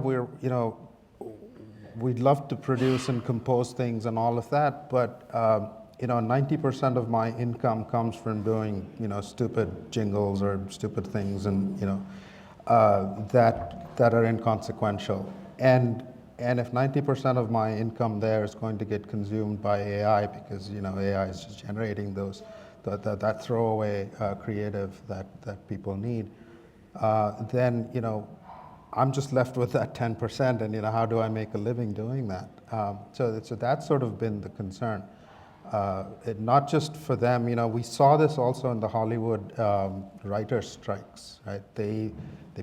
we'd love to produce and compose things and all of that, but 90% of my income comes from doing, stupid jingles or stupid things, and that are inconsequential. And if 90% of my income there is going to get consumed by AI because AI is just generating that throwaway creative that people need, then I'm just left with that 10%, and how do I make a living doing that? So that's sort of been the concern. Not just for them, we saw this also in the Hollywood writers' strikes, right? They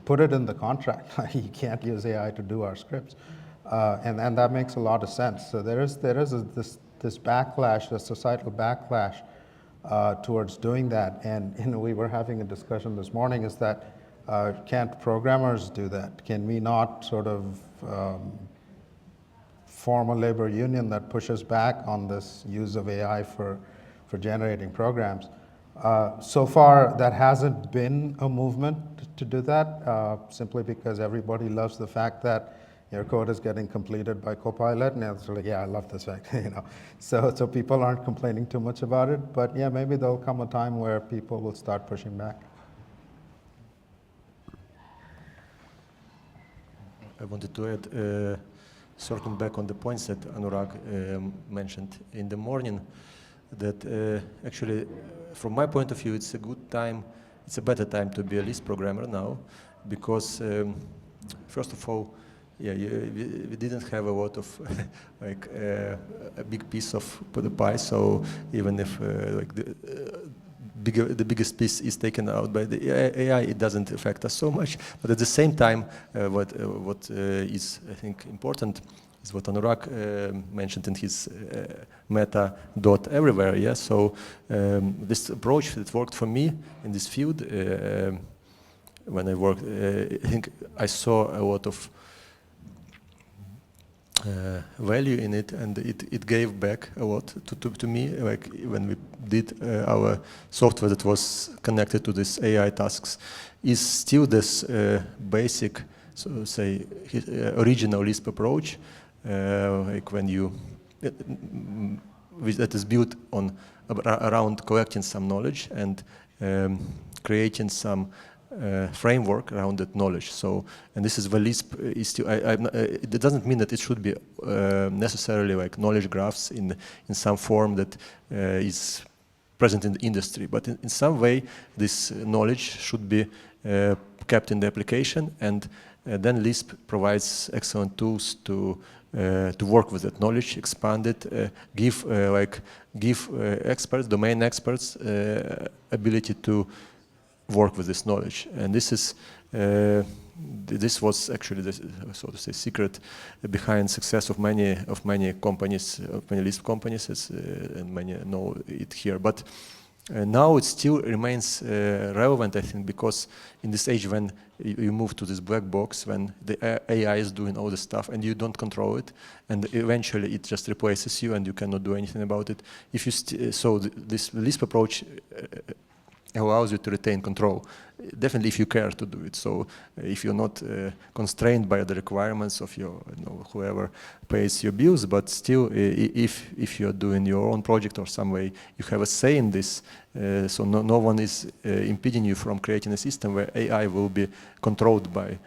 put it in the contract. You can't use AI to do our scripts, and that makes a lot of sense. So there is this backlash, this societal backlash towards doing that. And we were having a discussion this morning: is that can't programmers do that? Can we not sort of form a labor union that pushes back on this use of AI for generating programs? So far, that hasn't been a movement to do that, simply because everybody loves the fact that your code is getting completed by Copilot, and it's like, yeah, I love this fact, So people aren't complaining too much about it, but yeah, maybe there'll come a time where people will start pushing back. I wanted to add, circling back on the points that Anurag mentioned in the morning, that actually, from my point of view, it's a good time, it's a better time to be a Lisp programmer now, because first of all, yeah, we didn't have a lot of like a big piece of the pie. So even if like the biggest piece is taken out by the AI, it doesn't affect us so much. But at the same time, what is I think important is what Anurag mentioned in his meta dot everywhere. Yeah. So this approach that worked for me in this field when I worked, I think I saw a lot of value in it, and it gave back a lot to me. Like when we did our software that was connected to this AI tasks, is still this basic, so say, original Lisp approach, like when you that is built on around collecting some knowledge and creating some framework around that knowledge. So, and this is where Lisp is still. It doesn't mean that it should be necessarily like knowledge graphs in some form that is present in the industry, but in some way this knowledge should be kept in the application, and then Lisp provides excellent tools to work with that knowledge, expand it, give experts, domain experts, ability to work with this knowledge. And this is this was actually the, so to say, secret behind success of many companies, of many Lisp companies, and many know it here. But now it still remains relevant, I think, because in this age when you move to this black box, when the AI is doing all the stuff and you don't control it, and eventually it just replaces you and you cannot do anything about it. If you this Lisp approach allows you to retain control, definitely if you care to do it. So if you're not constrained by the requirements of your, whoever pays your bills, but still if you're doing your own project or some way, you have a say in this, so no one is impeding you from creating a system where AI will be controlled by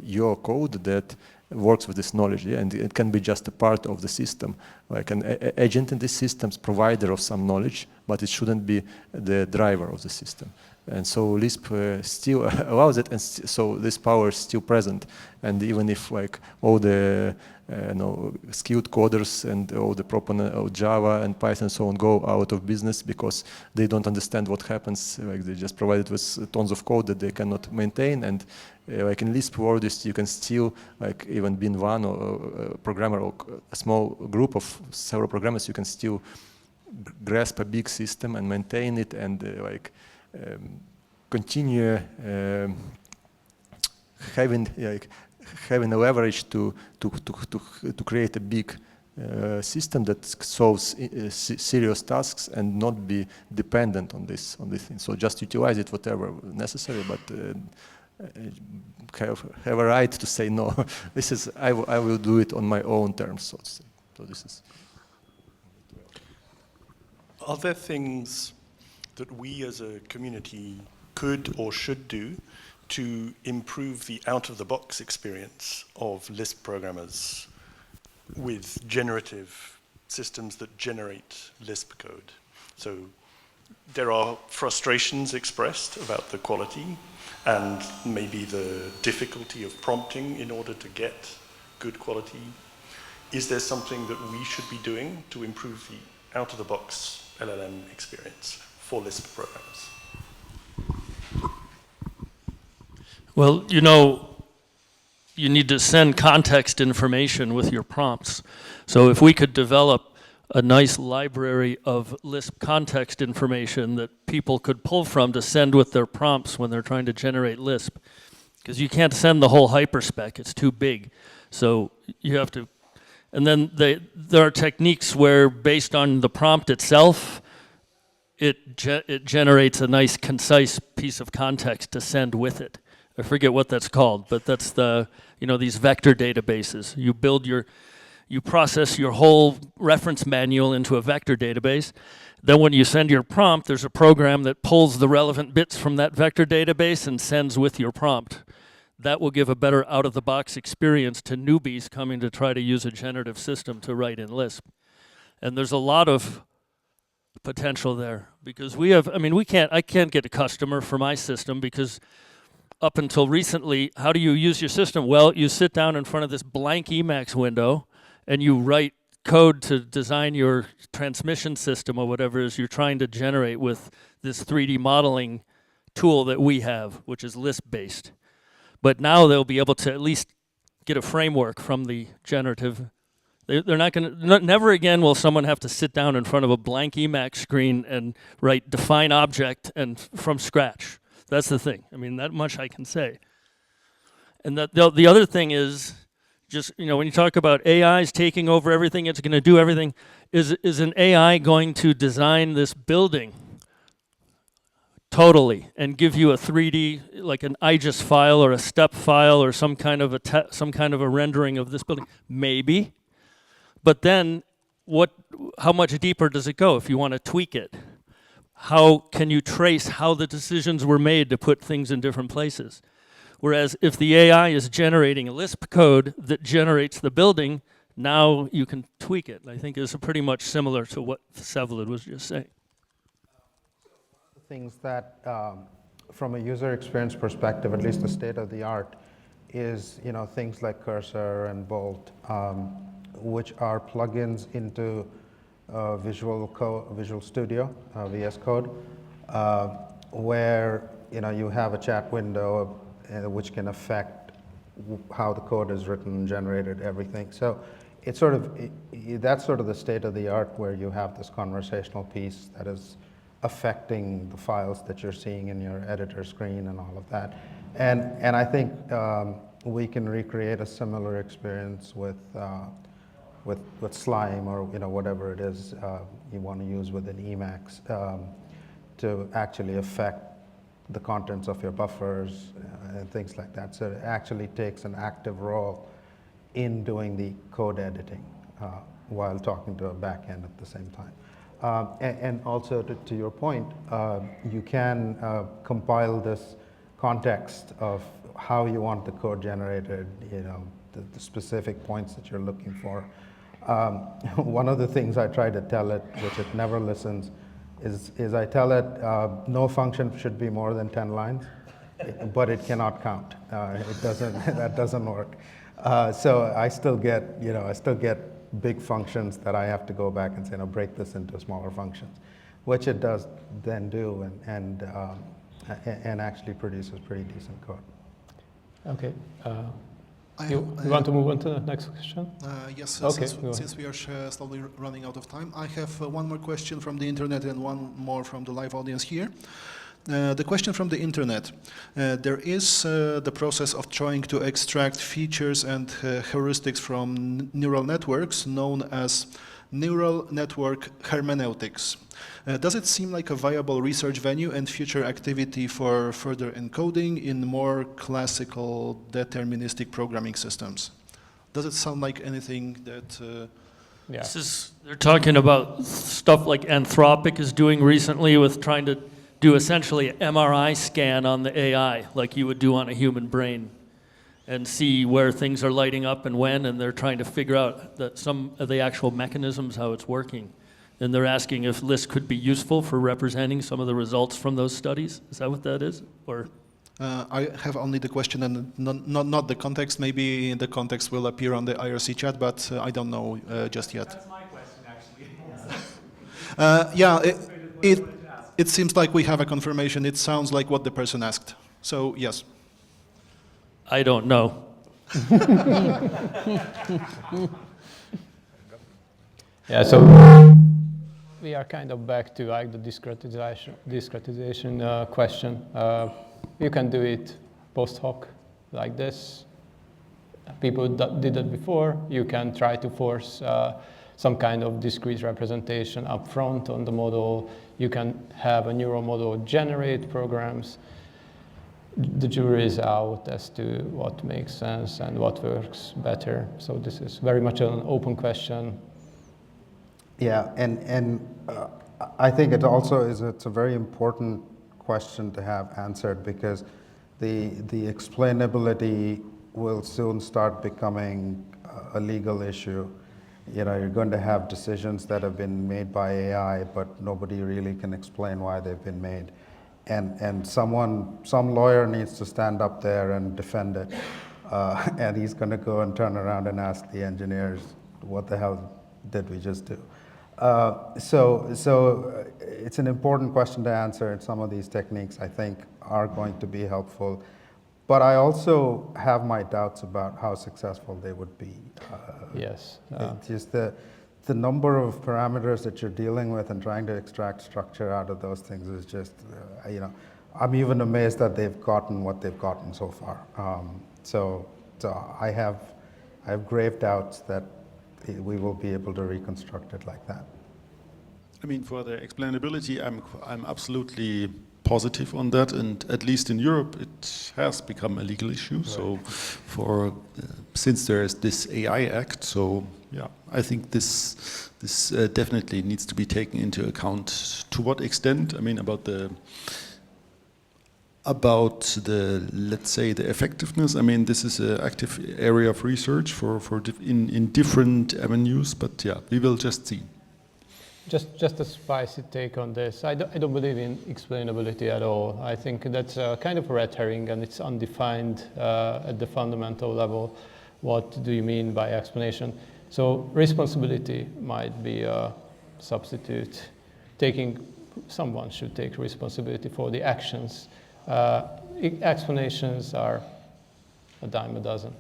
your code that works with this knowledge, yeah? And it can be just a part of the system, like an agent in this system's provider of some knowledge, but it shouldn't be the driver of the system. And so Lisp still allows it, and so this power is still present. And even if like all the skilled coders and all the proponents of Java and Python and so on go out of business because they don't understand what happens, like they just provided with tons of code that they cannot maintain. And like in Lisp world, you can still, like even being one or a programmer or a small group of several programmers, you can still grasp a big system and maintain it and continue having a leverage to create a big system that solves serious tasks and not be dependent on this thing. So just utilize it whatever necessary, but have a right to say no. This is I will do it on my own terms, so to say. So this is. Are there things that we as a community could or should do to improve the out-of-the-box experience of Lisp programmers with generative systems that generate Lisp code? So there are frustrations expressed about the quality and maybe the difficulty of prompting in order to get good quality. Is there something that we should be doing to improve the out-of-the-box LLM experience for Lisp programmers? Well, you need to send context information with your prompts. So if we could develop a nice library of Lisp context information that people could pull from to send with their prompts when they're trying to generate Lisp, because you can't send the whole hyperspec, it's too big. So you have to, and then there are techniques where based on the prompt itself, it generates a nice concise piece of context to send with it. I forget what that's called, but that's the, these vector databases. You process your whole reference manual into a vector database. Then when you send your prompt, there's a program that pulls the relevant bits from that vector database and sends with your prompt. That will give a better out-of-the-box experience to newbies coming to try to use a generative system to write in Lisp. And there's a lot of potential there because I can't get a customer for my system because up until recently, how do you use your system? Well, you sit down in front of this blank Emacs window and you write code to design your transmission system or whatever it is you're trying to generate with this 3D modeling tool that we have, which is Lisp-based. But now they'll be able to at least get a framework from the generative. They're not going to, never again will someone have to sit down in front of a blank Emacs screen and write define object and from scratch. That's the thing. That much I can say. And that the other thing is just, when you talk about AIs taking over everything, it's going to do everything, is an AI going to design this building totally and give you a 3D, like an IGES file or a step file or some kind of a rendering of this building? Maybe. But then how much deeper does it go if you want to tweak it? How can you trace how the decisions were made to put things in different places? Whereas if the AI is generating a Lisp code that generates the building, now you can tweak it. I think it's pretty much similar to what Vsevolod was just saying. Things that, from a user experience perspective, at least the state of the art, is things like Cursor and Bolt, which are plugins into Visual Studio, VS Code, where you have a chat window which can affect how the code is written and generated, everything. So it's that's sort of the state of the art, where you have this conversational piece that is affecting the files that you're seeing in your editor screen and all of that. And I think we can recreate a similar experience with Slime, or whatever it is you want to use within Emacs, to actually affect the contents of your buffers and things like that. So it actually takes an active role in doing the code editing while talking to a backend at the same time. And also to your point, you can compile this context of how you want the code generated, the specific points that you're looking for. One of the things I try to tell it, which it never listens, is I tell it no function should be more than 10 lines, but it cannot count. That doesn't work. So I still get big functions that I have to go back and say, break this into smaller functions, which it does then do, and actually produces pretty decent code. Okay. You want to move on to the next question? Yes, okay, since we are slowly running out of time, I have one more question from the internet and one more from the live audience here. The question from the internet. There is the process of trying to extract features and heuristics from neural networks known as neural network hermeneutics. Does it seem like a viable research venue and future activity for further encoding in more classical deterministic programming systems? Does it sound like anything that... Yeah. They're talking about stuff like Anthropic is doing recently with trying to do essentially an MRI scan on the AI, like you would do on a human brain, and see where things are lighting up and when, and they're trying to figure out some of the actual mechanisms, how it's working. And they're asking if Lisp could be useful for representing some of the results from those studies. Is that what that is? Or? I have only the question and not the context. Maybe the context will appear on the IRC chat, but I don't know just yet. That's my question, actually. Yeah, it seems like we have a confirmation. It sounds like what the person asked. So, yes. I don't know. Yeah, so we are kind of back to like the discretization question. You can do it post hoc like this. People did it before. You can try to force some kind of discrete representation up front on the model. You can have a neural model generate programs. The jury is out as to what makes sense and what works better. So this is very much an open question. Yeah, and I think it also it's a very important question to have answered, because the explainability will soon start becoming a legal issue. You're going to have decisions that have been made by AI, but nobody really can explain why they've been made. And some lawyer needs to stand up there and defend it. And he's going to go and turn around and ask the engineers, what the hell did we just do? So it's an important question to answer, and some of these techniques, I think, are going to be helpful. But I also have my doubts about how successful they would be. Yes. It's just the number of parameters that you're dealing with and trying to extract structure out of those things is just, I'm even amazed that they've gotten what they've gotten so far. So I have I have grave doubts that we will be able to reconstruct it like that. I mean, for the explainability, I'm absolutely positive on that, and at least in Europe, it has become a legal issue. Right. So, since there is this AI Act, so yeah, I think this definitely needs to be taken into account. To what extent? I mean, about the let's say the effectiveness. I mean, this is an active area of research in different avenues, but yeah, we will just see. Just a spicy take on this. I don't believe in explainability at all. I think that's a kind of a red herring, and it's undefined at the fundamental level. What do you mean by explanation? So responsibility might be a substitute. Someone should take responsibility for the actions. Explanations are a dime a dozen.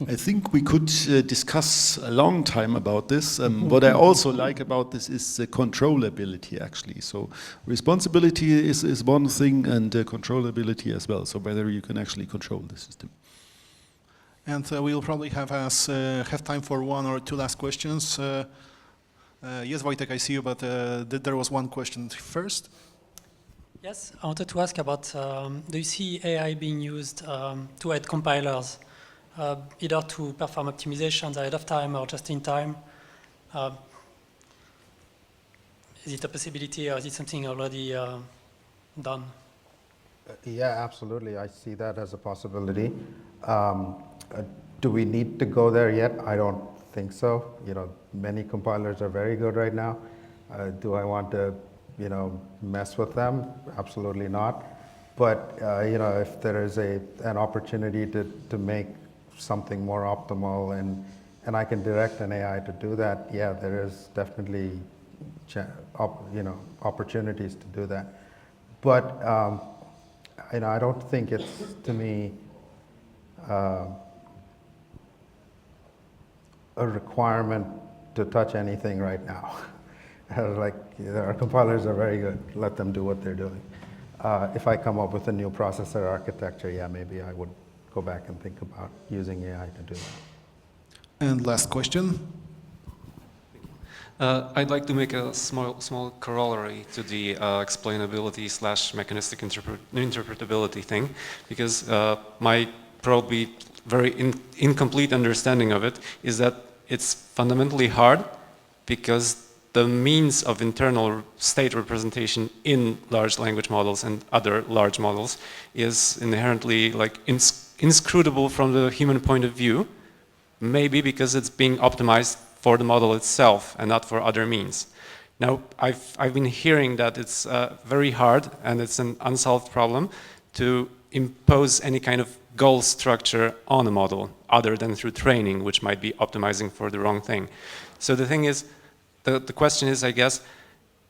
I think we could discuss a long time about this. What I also like about this is the controllability, actually. So responsibility is one thing, and controllability as well. So whether you can actually control the system. And we'll probably have time for one or two last questions. Yes, Wojtek, I see you, but there was one question first. Yes, I wanted to ask about, do you see AI being used to aid compilers, either to perform optimizations ahead of time or just in time? Is it a possibility, or is it something already done? Yeah, absolutely. I see that as a possibility. Do we need to go there yet? I don't think so. Many compilers are very good right now. Do I want to, mess with them? Absolutely not. But if there is an opportunity to make something more optimal, and I can direct an AI to do that, yeah, there is definitely opportunities to do that. But I don't think it's, to me, a requirement to touch anything right now. Like, our compilers are very good. Let them do what they're doing. If I come up with a new processor architecture, yeah, maybe I would go back and think about using AI to do that. And last question. I'd like to make a small corollary to the explainability / mechanistic interpretability thing, because my probably very incomplete understanding of it is that it's fundamentally hard because the means of internal state representation in large language models and other large models is inherently like inscrutable from the human point of view, maybe because it's being optimized for the model itself and not for other means. Now, I've been hearing that it's very hard, and it's an unsolved problem, to impose any kind of goal structure on a model other than through training, which might be optimizing for the wrong thing. So the thing is, the question is, I guess,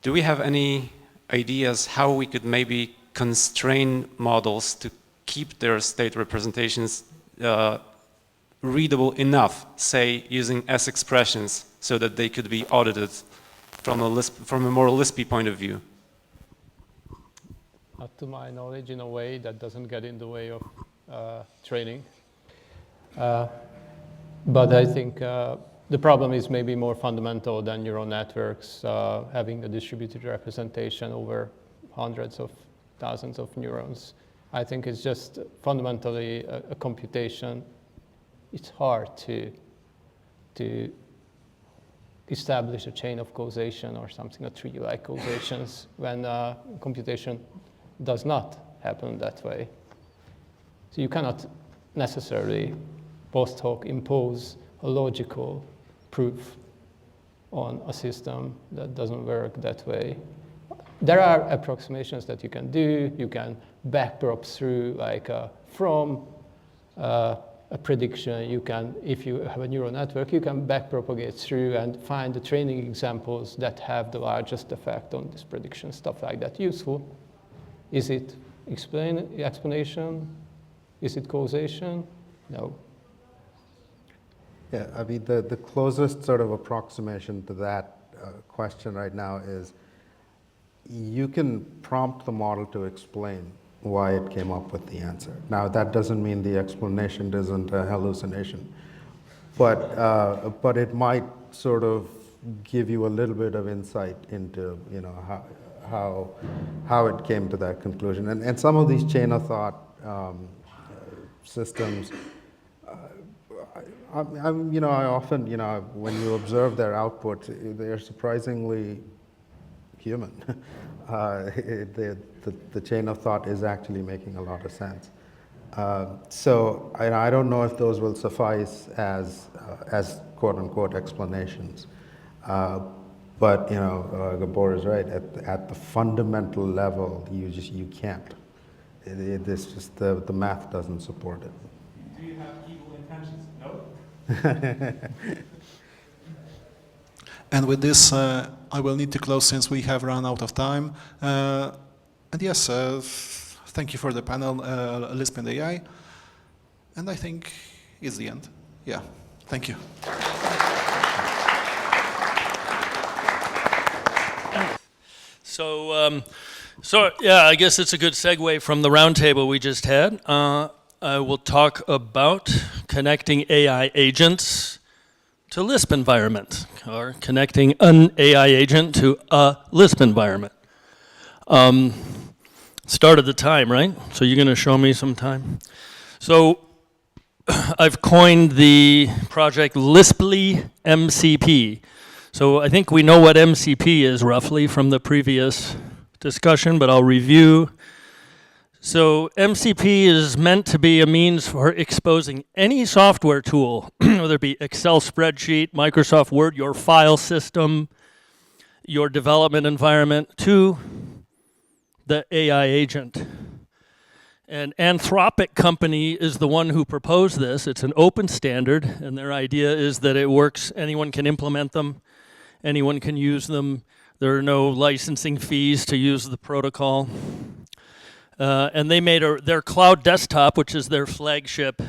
do we have any ideas how we could maybe constrain models to keep their state representations readable enough, say using S expressions, so that they could be audited from a more Lispy point of view? Not to my knowledge, in a way that doesn't get in the way of training. But I think the problem is maybe more fundamental than neural networks having a distributed representation over hundreds of thousands of neurons. I think it's just fundamentally a computation. It's hard to establish a chain of causation or something, a tree like causations, when computation does not happen that way. So you cannot necessarily post hoc impose a logical proof on a system that doesn't work that way. There are approximations that you can do. You can backprop through, like from a prediction. You can, if you have a neural network, you can backpropagate through and find the training examples that have the largest effect on this prediction, stuff like that. Useful. Is it explanation? Is it causation? No. Yeah, I mean, the closest sort of approximation to that question right now is you can prompt the model to explain why it came up with the answer. Now, that doesn't mean the explanation isn't a hallucination, but it might sort of give you a little bit of insight into how it came to that conclusion. And some of these chain of thought systems, I often, when you observe their output, they're surprisingly human. The chain of thought is actually making a lot of sense. So I don't know if those will suffice as quote unquote explanations. But Gabor is right. At the fundamental level, you can't. It's just the math doesn't support it. Do you have evil intentions? No. And with this, I will need to close since we have run out of time. And yes, thank you for the panel, Lisp and AI. And I think it's the end. Yeah, thank you. So yeah, I guess it's a good segue from the roundtable we just had. I will talk about connecting AI agents to Lisp environment, or connecting an AI agent to a Lisp environment. Start of the time, right? So you're going to show me some time. So I've coined the project Lisply MCP. So I think we know what MCP is roughly from the previous discussion, but I'll review. So MCP is meant to be a means for exposing any software tool, whether it be Excel spreadsheet, Microsoft Word, your file system, your development environment, to the AI agent. And Anthropic Company is the one who proposed this. It's an open standard, and their idea is that it works, anyone can implement them, anyone can use them. There are no licensing fees to use the protocol. And they made their cloud desktop, which is their flagship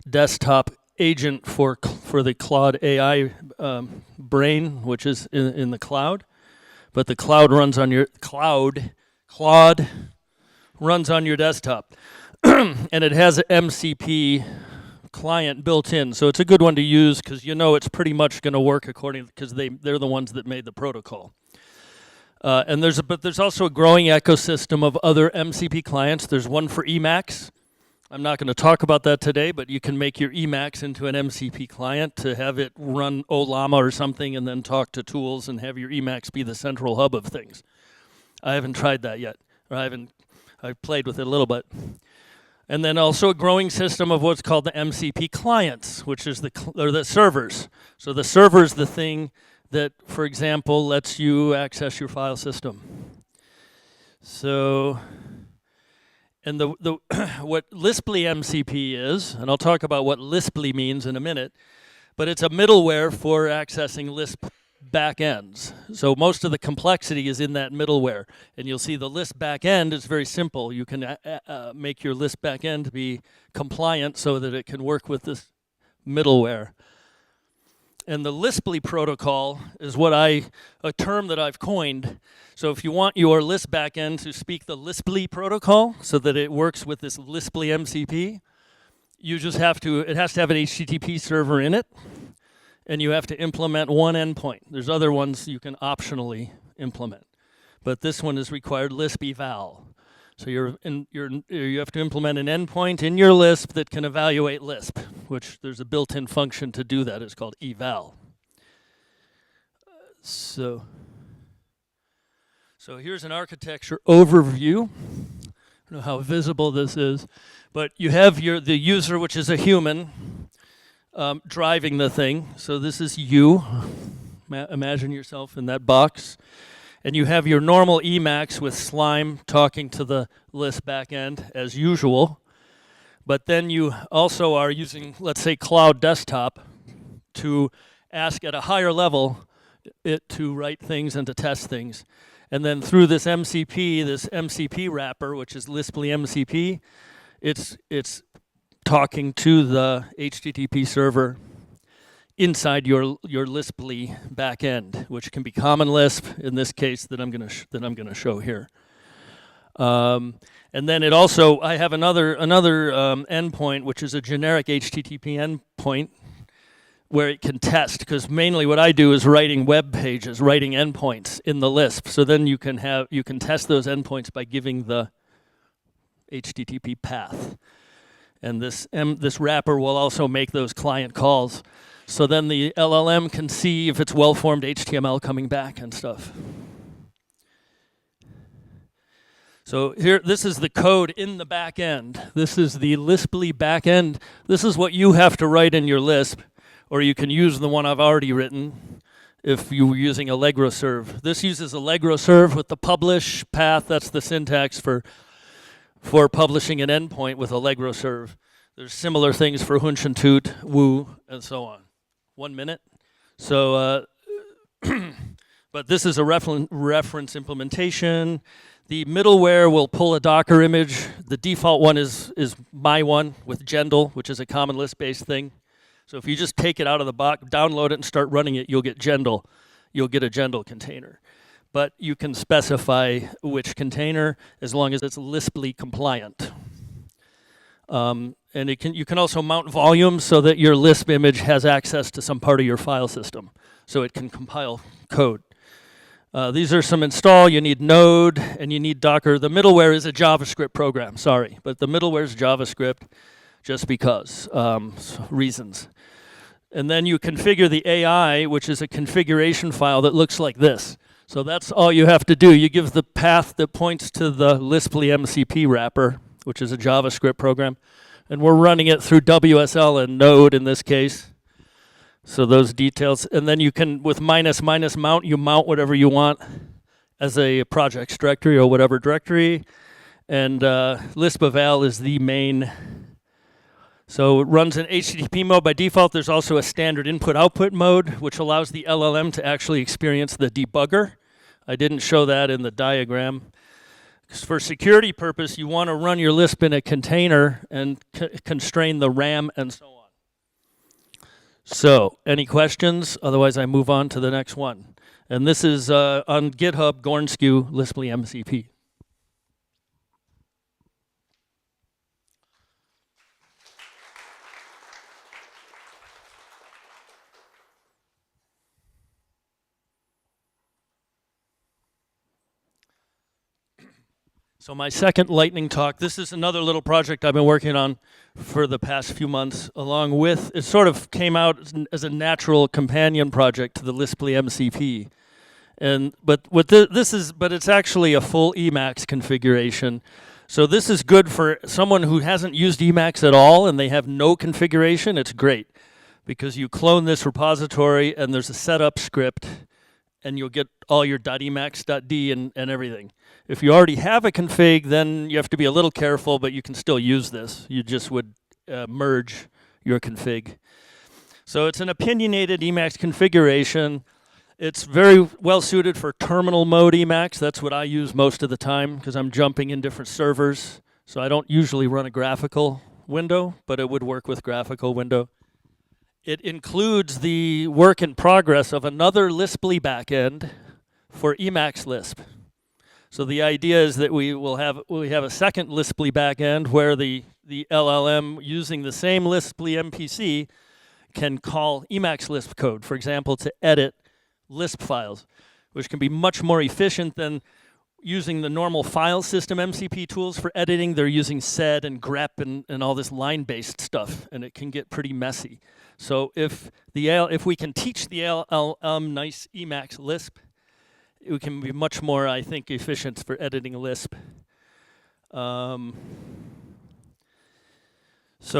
desktop agent for the Claude AI brain, which is in the cloud. But the cloud runs on your Claude runs on your desktop. And it has an MCP client built in. So it's a good one to use because it's pretty much going to work because they're the ones that made the protocol. And there's also a growing ecosystem of other MCP clients. There's one for Emacs. I'm not going to talk about that today, but you can make your Emacs into an MCP client to have it run Olama or something and then talk to tools and have your Emacs be the central hub of things. I haven't tried that yet. I've played with it a little bit. And then also a growing system of what's called the MCP clients, which is the servers. So the server is the thing that, for example, lets you access your file system. So, and what Lisply MCP is, and I'll talk about what Lisply means in a minute, but it's a middleware for accessing Lisp backends. So most of the complexity is in that middleware. And you'll see the Lisp backend is very simple. You can make your Lisp backend be compliant so that it can work with this middleware. And the Lisply protocol is a term that I've coined. So if you want your Lisp backend to speak the Lisply protocol so that it works with this Lisply MCP, it has to have an HTTP server in it, and you have to implement one endpoint. There's other ones you can optionally implement. But this one is required Lisp eval. So you have to implement an endpoint in your Lisp that can evaluate Lisp, which there's a built-in function to do that. It's called eval. So here's an architecture overview. I don't know how visible this is, but you have the user, which is a human, driving the thing. So this is you. Imagine yourself in that box. And you have your normal Emacs with Slime talking to the Lisp backend as usual. But then you also are using, let's say, Cloud Desktop to ask at a higher level it to write things and to test things. And then through this MCP wrapper, which is Lisply MCP, it's talking to the HTTP server inside your Lisply backend, which can be Common Lisp in this case that I'm going to show here. And then I have another endpoint, which is a generic HTTP endpoint where it can test, because mainly what I do is writing web pages, writing endpoints in the Lisp. So then you can test those endpoints by giving the HTTP path. And this wrapper will also make those client calls. So then the LLM can see if it's well-formed HTML coming back and stuff. So here, this is the code in the back end. This is the Lisply back end. This is what you have to write in your Lisp, or you can use the one I've already written if you were using Allegro Serve. This uses Allegro Serve with the publish path. That's the syntax for publishing an endpoint with Allegro Serve. There's similar things for Hunch and Toot, Woo, and so on. 1 minute. So, but this is a reference implementation. The middleware will pull a Docker image. The default one is my one with Gendel, which is a common Lisp-based thing. So if you just take it out of the box, download it, and start running it, you'll get Gendel. You'll get a Gendel container. But you can specify which container as long as it's Lisply compliant. And you can also mount volumes so that your Lisp image has access to some part of your file system, so it can compile code. These are some install. You need Node and you need Docker. The middleware is a JavaScript program, sorry, but the middleware is JavaScript just because reasons. And then you configure the AI, which is a configuration file that looks like this. So that's all you have to do. You give the path that points to the Lisply MCP wrapper, which is a JavaScript program, and we're running it through WSL and Node in this case. So those details, and then you can, with ---- mount, you mount whatever you want as a projects directory or whatever directory, and Lisp eval is the main. So it runs in HTTP mode by default. There's also a standard input-output mode, which allows the LLM to actually experience the debugger. I didn't show that in the diagram. For security purpose, you want to run your Lisp in a container and constrain the RAM and so on. So, any questions? Otherwise, I move on to the next one. And this is on GitHub, Gornskew, Lisply MCP. So my second lightning talk, this is another little project I've been working on for the past few months, along with, it sort of came out as a natural companion project to the Lisply MCP. But it's actually a full Emacs configuration. So this is good for someone who hasn't used Emacs at all and they have no configuration. It's great because you clone this repository and there's a setup script and you'll get all your .emacs.d and everything. If you already have a config, then you have to be a little careful, but you can still use this. You just would merge your config. So it's an opinionated Emacs configuration. It's very well suited for terminal mode Emacs. That's what I use most of the time because I'm jumping in different servers. So I don't usually run a graphical window, but it would work with graphical window. It includes the work in progress of another Lisply backend for Emacs Lisp. So the idea is that we have a second Lisply backend where the LLM using the same Lisply MPC can call Emacs Lisp code, for example, to edit Lisp files, which can be much more efficient than using the normal file system MCP tools for editing. They're using sed and grep and all this line-based stuff, and it can get pretty messy. So if we can teach the LLM nice Emacs Lisp, it can be much more, I think, efficient for editing Lisp. So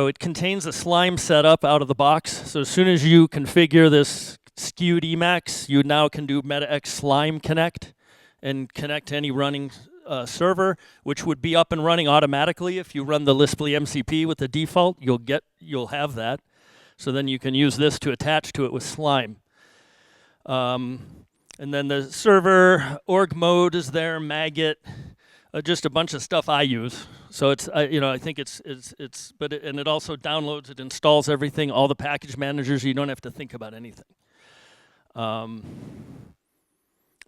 it contains a Slime setup out of the box. So as soon as you configure this skewed Emacs, you now can do MetaX Slime connect and connect to any running server, which would be up and running automatically. If you run the Lisply MCP with the default, you'll have that. So then you can use this to attach to it with Slime. And then the server org mode is there, maggot, just a bunch of stuff I use. So it's I think and it also downloads, it installs everything, all the package managers. You don't have to think about anything. And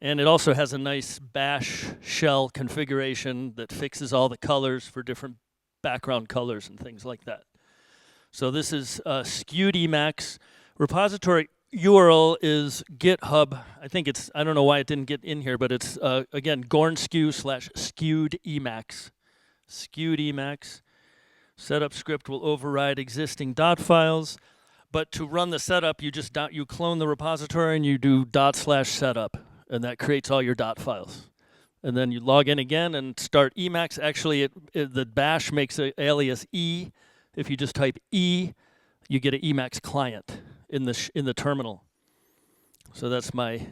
it also has a nice bash shell configuration that fixes all the colors for different background colors and things like that. So this is skewed Emacs Repository URL is GitHub. I think it's, I don't know why it didn't get in here, but it's, again, gornskew/skewed Emacs. Skewed Emacs. Setup script will override existing dot files. But to run the setup, you just you clone the repository and you do /setup, and that creates all your dot files. And then you log in again and start Emacs. Actually, the bash makes an alias E. If you just type E, you get an Emacs client in the terminal. So that's my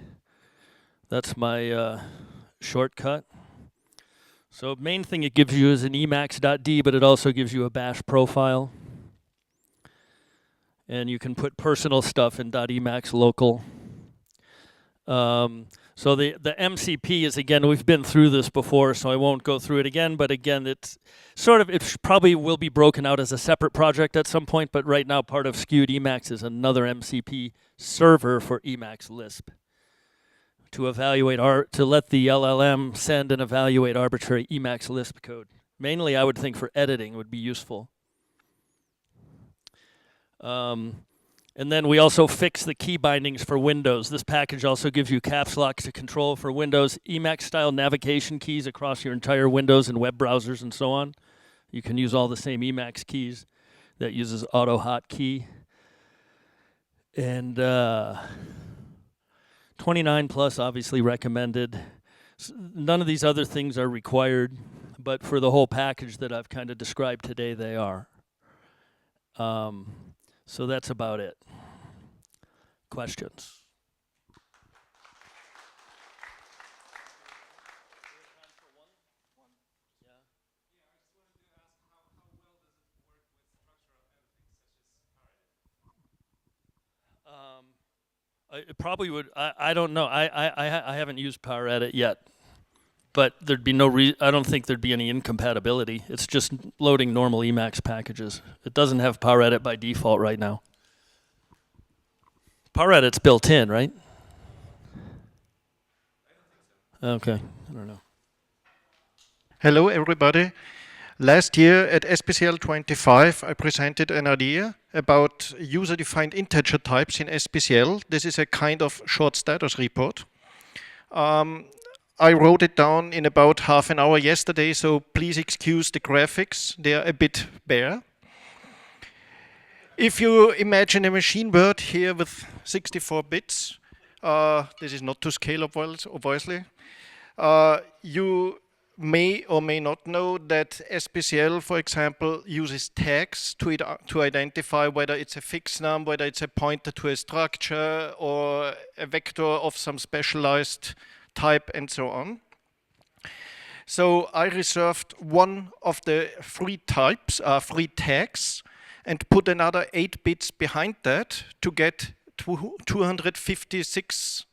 shortcut. So main thing it gives you is an emacs.d, but it also gives you a bash profile. And you can put personal stuff in .emacs local. So the MCP is, again, we've been through this before, so I won't go through it again. But again, it's sort of, it probably will be broken out as a separate project at some point. But right now, part of Skewed Emacs is another MCP server for Emacs Lisp to evaluate to let the LLM send and evaluate arbitrary Emacs Lisp code. Mainly, I would think for editing would be useful. And then we also fix the key bindings for Windows. This package also gives you caps lock to control for Windows, Emacs-style navigation keys across your entire Windows and web browsers and so on. You can use all the same Emacs keys. That uses auto hotkey. And 29 plus obviously recommended. None of these other things are required, but for the whole package that I've kind of described today, they are. So that's about it. Questions? It probably would. I don't know. I haven't used Power Edit yet, but there'd be no I don't think there'd be any incompatibility. It's just loading normal Emacs packages. It doesn't have Power Edit by default right now. Power Edit's built in, right? Okay, I don't know. Hello, everybody. Last year at SPCL 25, I presented an idea about user-defined integer types in SPCL. This is a kind of short status report. I wrote it down in about half an hour yesterday, so please excuse the graphics. They are a bit bare. If you imagine a machine word here with 64 bits, this is not to scale, obviously. You may or may not know that SPCL, for example, uses tags to identify whether it's a fixed num, whether it's a pointer to a structure or a vector of some specialized type and so on. So I reserved one of the three types, three tags, and put another 8 bits behind that to get 256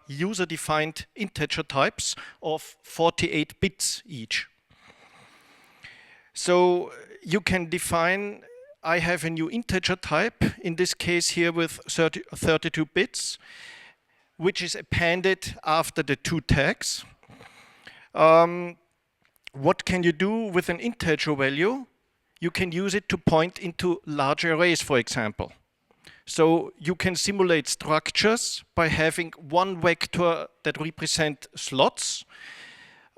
user-defined integer types of 48 bits each. So you can define, I have a new integer type, in this case here with 32 bits, which is appended after the two tags. What can you do with an integer value? You can use it to point into large arrays, for example. So you can simulate structures by having one vector that represent slots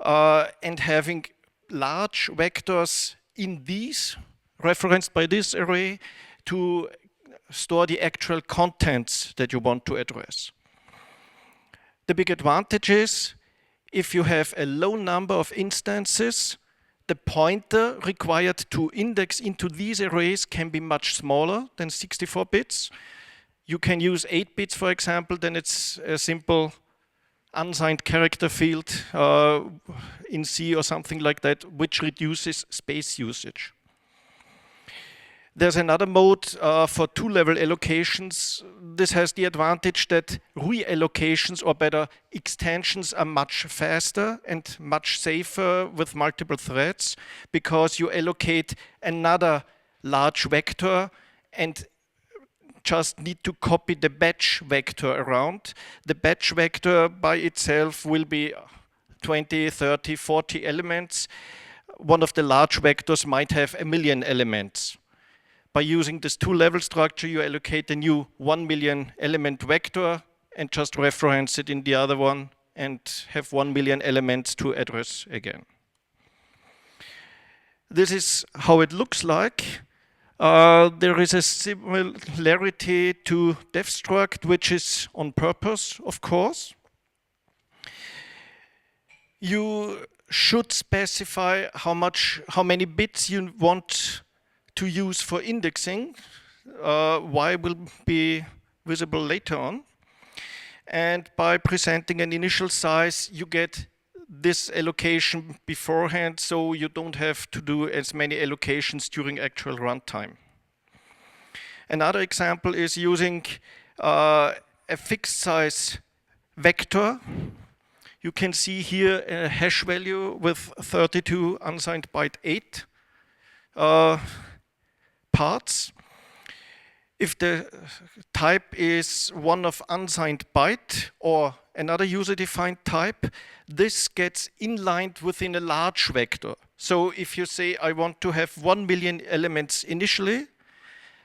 and having large vectors in these, referenced by this array, to store the actual contents that you want to address. The big advantage is if you have a low number of instances, the pointer required to index into these arrays can be much smaller than 64 bits. You can use 8 bits, for example, then it's a simple unsigned character field in C or something like that, which reduces space usage. There's another mode for two-level allocations. This has the advantage that reallocations, or better, extensions, are much faster and much safer with multiple threads because you allocate another large vector and just need to copy the batch vector around. The batch vector by itself will be 20, 30, 40 elements. One of the large vectors might have 1 million elements. by using this two-level structure, you allocate a new 1 million element vector and just reference it in the other one and have 1 million elements to address again. This is how it looks like. There is a similarity to defstruct, which is on purpose, of course. You should specify how many bits you want to use for indexing. Why will be visible later on. And by presenting an initial size, you get this allocation beforehand, so you don't have to do as many allocations during actual runtime. Another example is using a fixed size vector. You can see here a hash value with 32 unsigned byte 8 parts. If the type is one of unsigned byte or another user-defined type, this gets inlined within a large vector. So if you say, I want to have 1 million elements initially,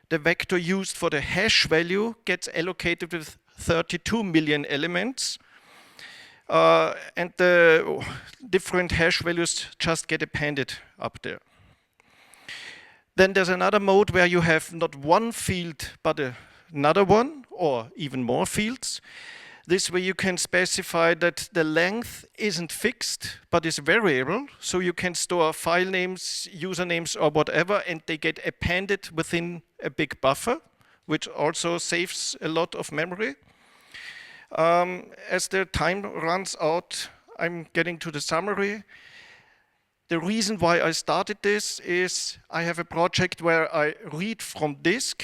the vector used for the hash value gets allocated with 32 million elements. And the different hash values just get appended up there. Then there's another mode where you have not one field, but another one, or even more fields. This way you can specify that the length isn't fixed, but is variable. So you can store file names, usernames, or whatever, and they get appended within a big buffer, which also saves a lot of memory. As the time runs out, I'm getting to the summary. The reason why I started this is I have a project where I read from disk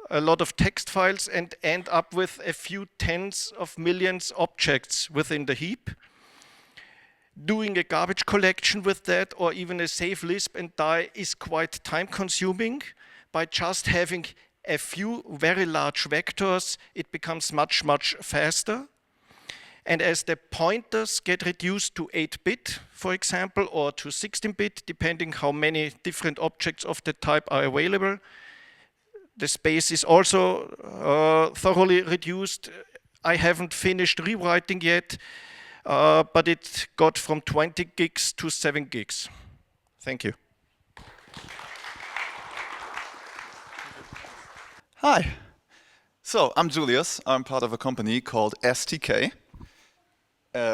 a lot of text files and end up with a few tens of millions objects within the heap. Doing a garbage collection with that or even a save Lisp and die is quite time consuming. By just having a few very large vectors, it becomes much, much faster. And as the pointers get reduced to 8-bit, for example, or to 16-bit, depending how many different objects of the type are available, the space is also thoroughly reduced. I haven't finished rewriting yet, but it got from 20 gigs to 7 gigs. Thank you. Hi. So I'm Julius. I'm part of a company called STK.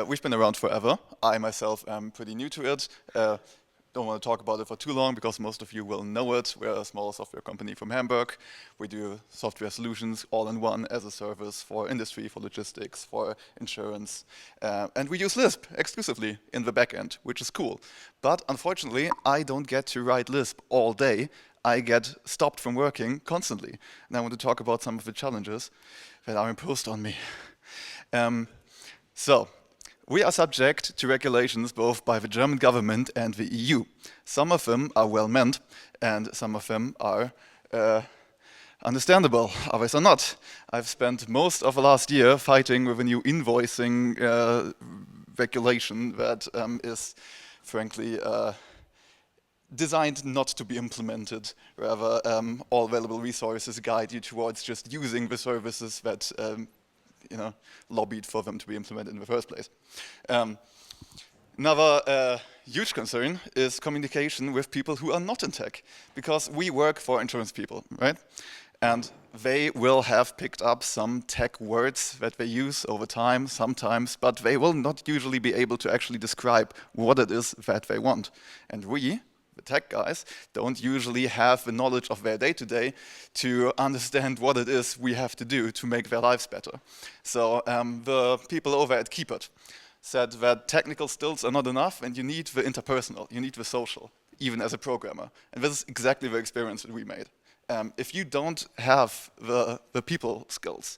We've been around forever. I myself am pretty new to it. Don't want to talk about it for too long because most of you will know it. We're a small software company from Hamburg. We do software solutions all in one as a service for industry, for logistics, for insurance. And we use Lisp exclusively in the backend, which is cool. But unfortunately, I don't get to write Lisp all day. I get stopped from working constantly. And I want to talk about some of the challenges that are imposed on me. We are subject to regulations both by the German government and the EU. Some of them are well-meant, and some of them are understandable, others are not. I've spent most of the last year fighting with a new invoicing regulation that is, frankly, designed not to be implemented. Rather, all available resources guide you towards just using the services that lobbied for them to be implemented in the first place. Another huge concern is communication with people who are not in tech, because we work for insurance people, right? And they will have picked up some tech words that they use over time, sometimes, but they will not usually be able to actually describe what it is that they want. And we, the tech guys, don't usually have the knowledge of their day-to-day to understand what it is we have to do to make their lives better. So the people over at Keepit said that technical skills are not enough and you need the interpersonal, you need the social, even as a programmer. And this is exactly the experience that we made. If you don't have the people skills,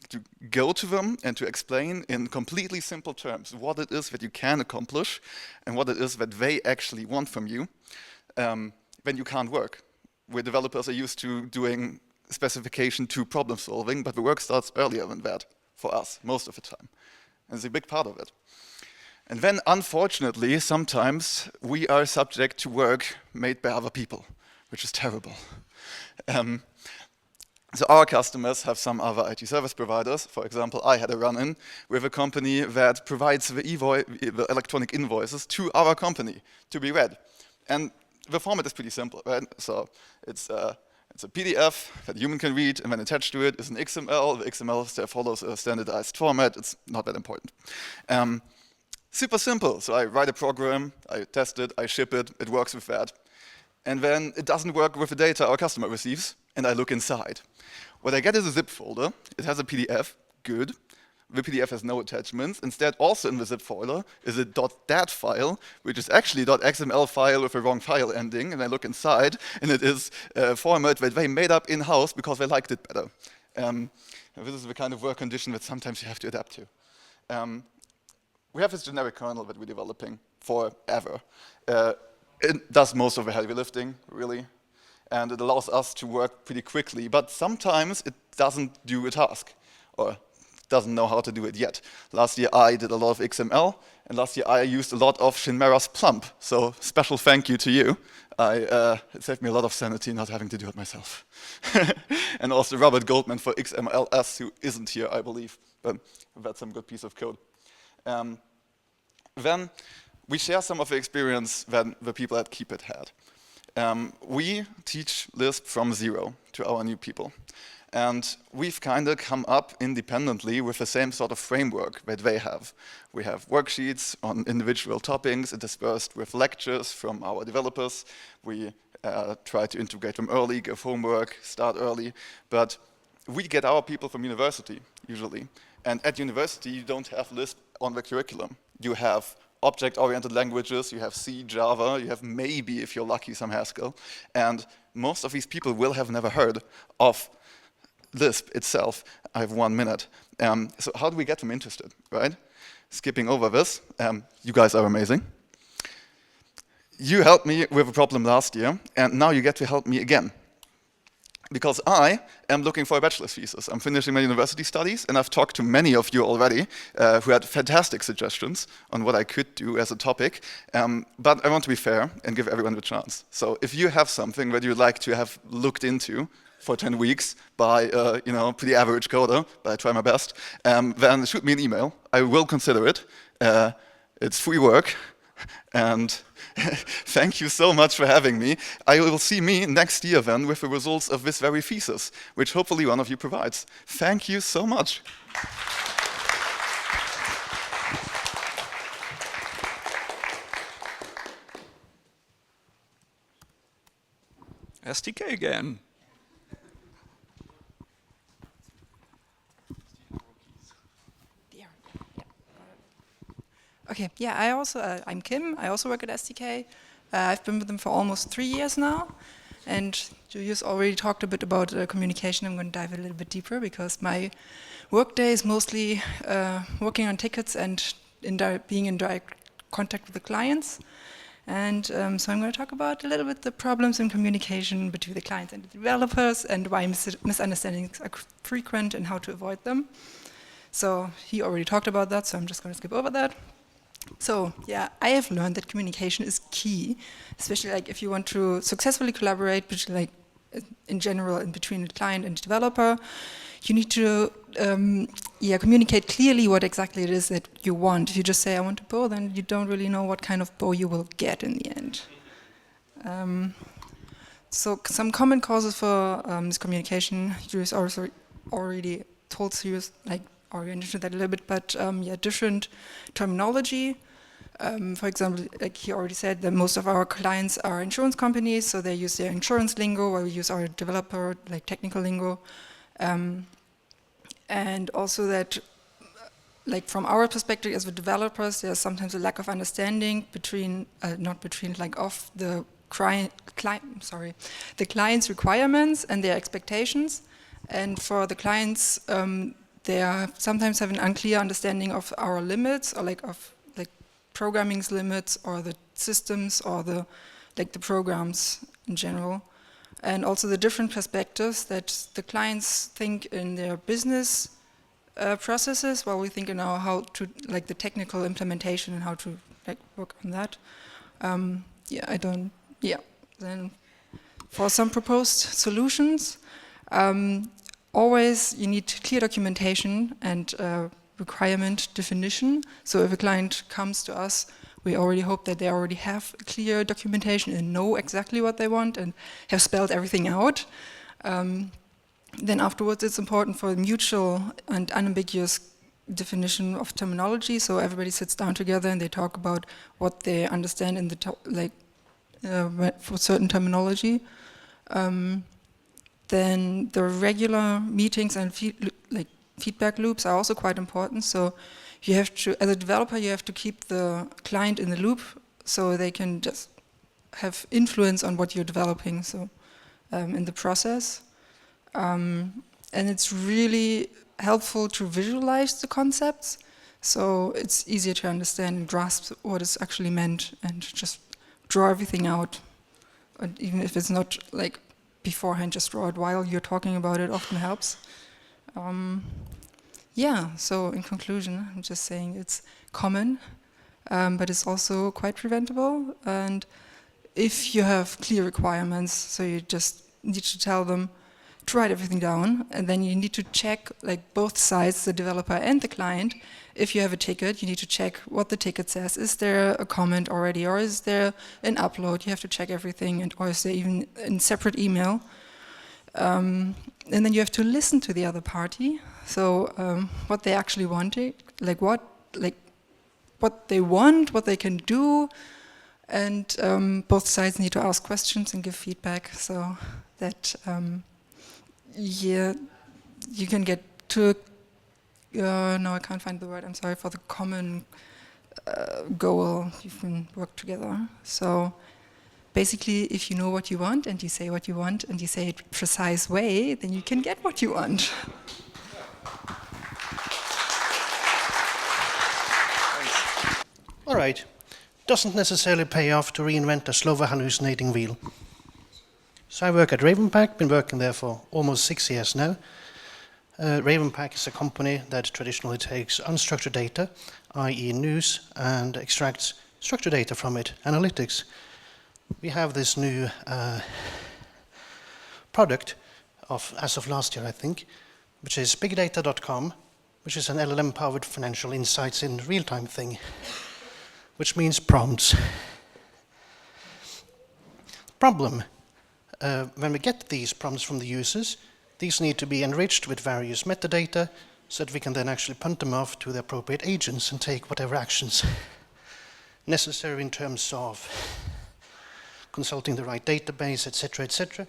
to go to them and to explain in completely simple terms what it is that you can accomplish and what it is that they actually want from you, then you can't work. Where developers are used to doing specification to problem solving, but the work starts earlier than that for us, most of the time. And it's a big part of it. And then, unfortunately, sometimes we are subject to work made by other people, which is terrible. So our customers have some other IT service providers. For example, I had a run-in with a company that provides the electronic invoices to our company to be read. And the format is pretty simple, right? So it's a PDF that a human can read, and then attached to it is an XML. The XML follows a standardized format. It's not that important. Super simple. So I write a program, I test it, I ship it, it works with that. And then it doesn't work with the data our customer receives, and I look inside. What I get is a zip folder. It has a PDF, good. The PDF has no attachments. Instead, also in the zip folder is a .dat file, which is actually a .xml file with a wrong file ending. And I look inside, and it is a format that they made up in-house because they liked it better. This is the kind of work condition that sometimes you have to adapt to. We have this generic kernel that we're developing forever. It does most of the heavy lifting, really. And it allows us to work pretty quickly. But sometimes it doesn't do a task, or doesn't know how to do it yet. Last year I did a lot of XML, and last year I used a lot of Shinmera's Plump. So special thank you to you. It saved me a lot of sanity not having to do it myself. And also Robert Goldman for XMLS, who isn't here, I believe. But that's some good piece of code. Then we share some of the experience that the people at Keep It had. We teach Lisp from zero to our new people. And we've kind of come up independently with the same sort of framework that they have. We have worksheets on individual topics interspersed with lectures from our developers. We try to integrate them early, give homework, start early. But we get our people from university, usually. And at university, you don't have Lisp on the curriculum. You have object-oriented languages, you have C, Java, you have maybe, if you're lucky, some Haskell. And most of these people will have never heard of Lisp itself. I have 1 minute. So how do we get them interested, right? Skipping over this, you guys are amazing. You helped me with a problem last year, and now you get to help me again. Because I am looking for a bachelor's thesis. I'm finishing my university studies, and I've talked to many of you already who had fantastic suggestions on what I could do as a topic. But I want to be fair and give everyone a chance. So if you have something that you'd like to have looked into for 10 weeks by pretty average coder, but I try my best, then shoot me an email. I will consider it. It's free work. And thank you so much for having me. I will see me next year then with the results of this very thesis, which hopefully one of you provides. Thank you so much. SDK again. Okay, yeah, I'm Kim. I also work at SDK. I've been with them for almost 3 years now. And Julius already talked a bit about communication. I'm going to dive a little bit deeper because my workday is mostly working on tickets and being in direct contact with the clients. And so I'm going to talk about a little bit the problems in communication between the clients and the developers and why misunderstandings are frequent and how to avoid them. So he already talked about that, so I'm just going to skip over that. So yeah, I have learned that communication is key, especially like if you want to successfully collaborate, like in general, in between the client and the developer. You need to communicate clearly what exactly it is that you want. If you just say I want a bow, then you don't really know what kind of bow you will get in the end. So some common causes for miscommunication. Julius also already told you, like, oriented that a little bit, but different terminology. For example, like he already said, that most of our clients are insurance companies, so they use their insurance lingo, while we use our developer, like technical lingo. And also that, like from our perspective as the developers, there's sometimes a lack of understanding between, of the the client's requirements and their expectations. And for the clients, they sometimes have an unclear understanding of our limits, or of programming's limits, or the systems, or the programs in general. And also the different perspectives that the clients think in their business processes, while we think in how to, the technical implementation and how to work on that. Then for some proposed solutions, always you need clear documentation and requirement definition. So if a client comes to us, we already hope that they already have clear documentation and know exactly what they want and have spelled everything out. Then afterwards, it's important for mutual and unambiguous definition of terminology. So everybody sits down together and they talk about what they understand in the for certain terminology. Then the regular meetings and feedback loops are also quite important. So you have to, as a developer, you have to keep the client in the loop so they can just have influence on what you're developing. So in the process. And it's really helpful to visualize the concepts, so it's easier to understand and grasp what is actually meant and just draw everything out. And even if it's not like beforehand, just draw it while you're talking about it often helps. Yeah, so in conclusion, I'm just saying it's common, but it's also quite preventable. And if you have clear requirements, so you just need to tell them to write everything down, and then you need to check both sides, the developer and the client. If you have a ticket, you need to check what the ticket says. Is there a comment already, or is there an upload? You have to check everything, and or is there even a separate email? And then you have to listen to the other party. So what they actually want, what they want, what they can do, and both sides need to ask questions and give feedback, so that. Yeah, you can get to, no, I can't find the word, I'm sorry, for the common goal, you can work together. So basically, if you know what you want, and you say what you want, and you say it precise way, then you can get what you want. All right, doesn't necessarily pay off to reinvent a slower hallucinating wheel. So I work at Ravenpack, been working there for almost 6 years now. Ravenpack is a company that traditionally takes unstructured data, i.e. news, and extracts structured data from it, analytics. We have this new product, as of last year I think, which is bigdata.com, which is an LLM-powered financial insights in real-time thing, which means prompts. Problem. When we get these prompts from the users, these need to be enriched with various metadata so that we can then actually punt them off to the appropriate agents and take whatever actions necessary in terms of consulting the right database, etc., etc.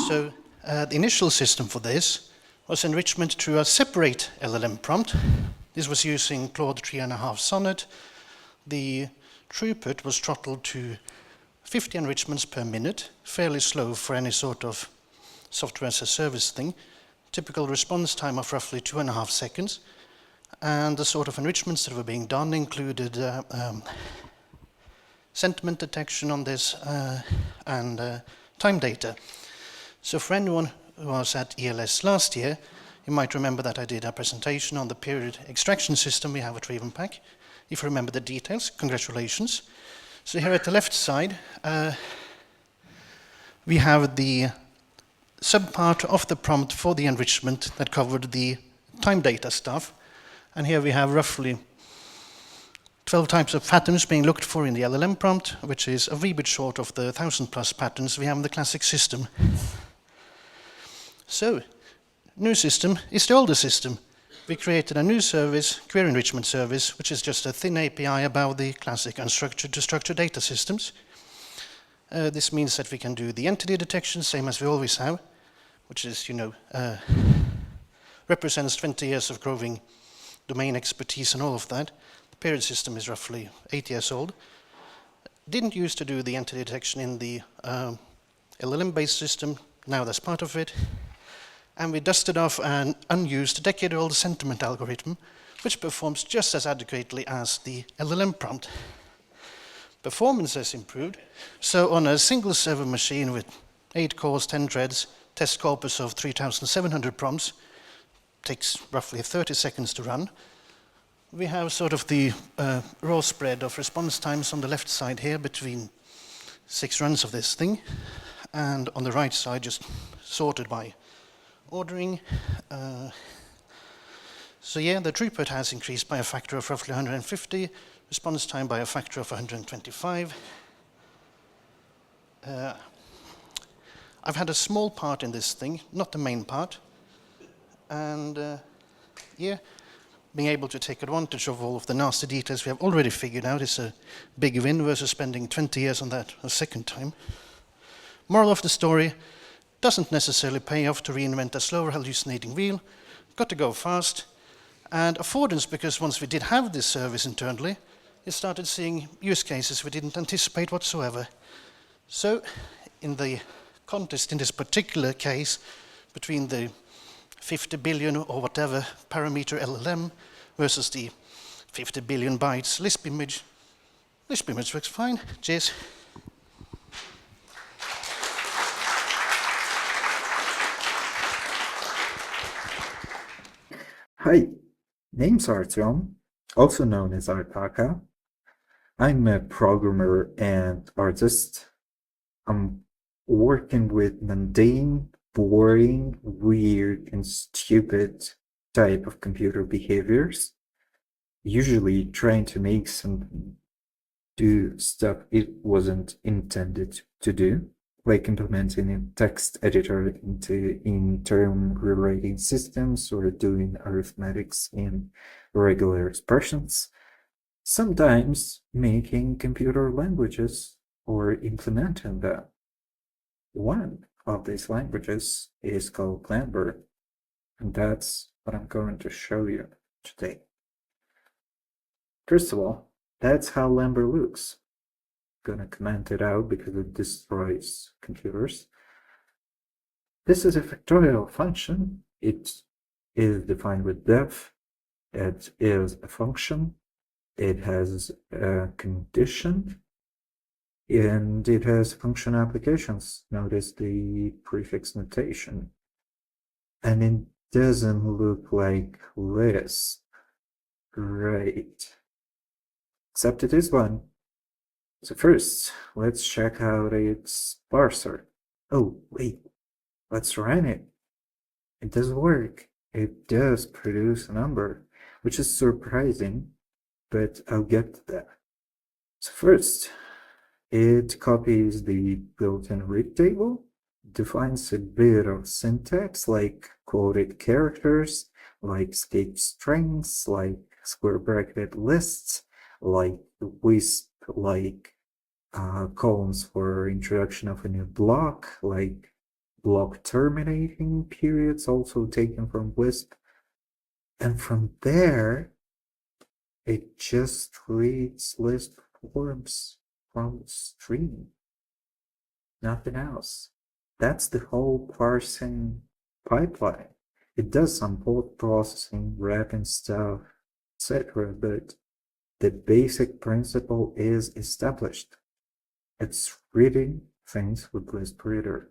So the initial system for this was enrichment through a separate LLM prompt. This was using Claude 3.5 Sonnet. The throughput was throttled to 50 enrichments per minute, fairly slow for any sort of software as a service thing. Typical response time of roughly 2.5 seconds. And the sort of enrichments that were being done included sentiment detection on this and time data. So for anyone who was at ELS last year, you might remember that I did a presentation on the period extraction system we have at Ravenpack. If you remember the details, congratulations. So here at the left side, we have the subpart of the prompt for the enrichment that covered the time data stuff. And here we have roughly 12 types of patterns being looked for in the LLM prompt, which is a wee bit short of the 1,000+ patterns we have in the classic system. So, new system is the older system. We created a new service, query enrichment service, which is just a thin API about the classic unstructured to structured data systems. This means that we can do the entity detection, same as we always have, which is, represents 20 years of growing domain expertise and all of that. The period system is roughly 8 years old. Didn't used to do the entity detection in the LLM-based system. Now that's part of it. And we dusted off an unused decade-old sentiment algorithm, which performs just as adequately as the LLM prompt. Performance has improved. So on a single server machine with 8 cores, 10 threads, test corpus of 3,700 prompts, takes roughly 30 seconds to run. We have sort of the raw spread of response times on the left side here between 6 runs of this thing. and on the right side just sorted by ordering. So yeah, the throughput has increased by a factor of roughly 150, response time by a factor of 125. I've had a small part in this thing, not the main part, and yeah, being able to take advantage of all of the nasty details we have already figured out is a big win versus spending 20 years on that a second time. Moral of the story, doesn't necessarily pay off to reinvent a slower hallucinating wheel, got to go fast, and affordance, because once we did have this service internally, we started seeing use cases we didn't anticipate whatsoever. So, in the contest in this particular case, between the 50 billion or whatever parameter LLM versus the 50 billion bytes Lisp image works fine. Cheers. Hi, name's Artyom, also known as Artaka. I'm a programmer and artist. I'm working with mundane, boring, weird, and stupid type of computer behaviors, usually trying to make something do stuff it wasn't intended to do, like implementing a text editor in term rewriting systems or doing arithmetics in regular expressions, sometimes making computer languages or implementing them. One of these languages is called Clamber, and that's what I'm going to show you today. First of all, that's how Lambert looks. Gonna comment it out because it destroys computers. This is a factorial function. It is defined with def. It is a function. It has a condition. And it has function applications. Notice the prefix notation. And it doesn't look like Lisp. Right. Except it is one. So first, let's check out its parser. Oh, wait, let's run it. It does work. It does produce a number, which is surprising, but I'll get to that. So first, it copies the built-in read table, defines a bit of syntax like quoted characters, like escape strings, like square bracketed lists, like Wisp, like columns for introduction of a new block, like block terminating periods also taken from Wisp. And from there, it just reads Lisp forms from the string. Nothing else. That's the whole parsing pipeline. It does some post-processing, wrapping stuff, etc., but the basic principle is established. It's reading things with Lisp Reader.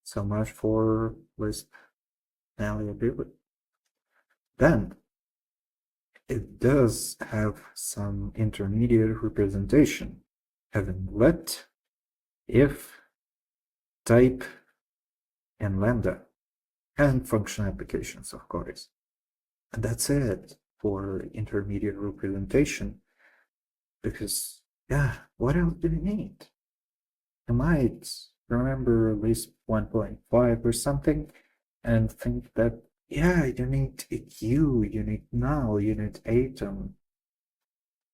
So much for Lisp malleability. Then, it does have some intermediate representation, having let, if, type, and lambda, and function applications, of course. And that's it for intermediate representation, because, yeah, what else do you need? You might remember Lisp 1.5 or something and think that, yeah, you need a queue, you need null, you need atom,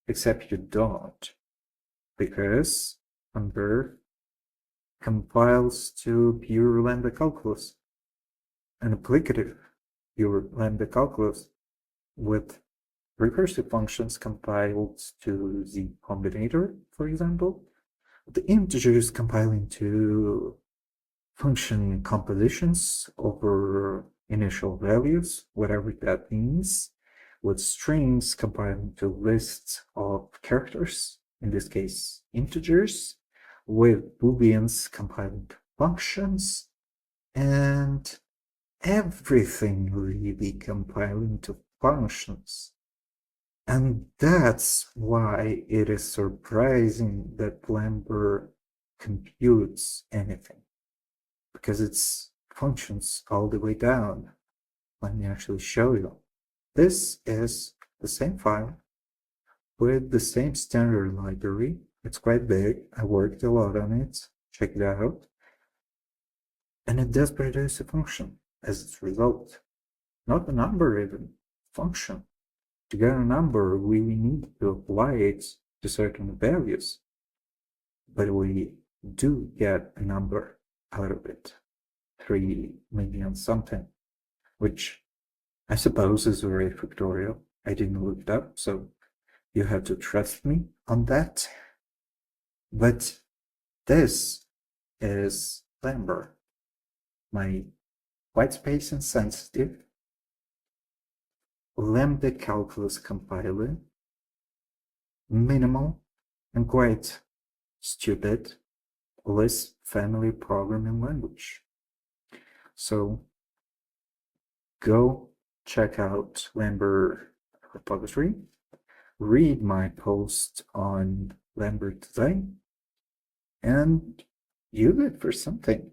except you don't, because Umber compiles to pure lambda calculus, an applicative pure lambda calculus with recursive functions compiled to the combinator, for example, the integers compiling to function compositions over initial values, whatever that means, with strings compiling to lists of characters, in this case integers, with booleans compiling to functions, and everything really compiling to functions. And that's why it is surprising that Lambert computes anything because it's functions all the way down. Let me actually show you. This is the same file with the same standard library. It's quite big. I worked a lot on it. Check it out. And it does produce a function as its result. Not a number even, function. To get a number, we need to apply it to certain values. But we do get a number out of it. 3 million something, which I suppose is very factorial. I didn't look it up, so you have to trust me on that. But this is Lambert, my white space insensitive lambda calculus compiler, minimal and quite stupid Lisp family programming language. So go check out Lambert repository, read my post on Lambert today, and use it for something,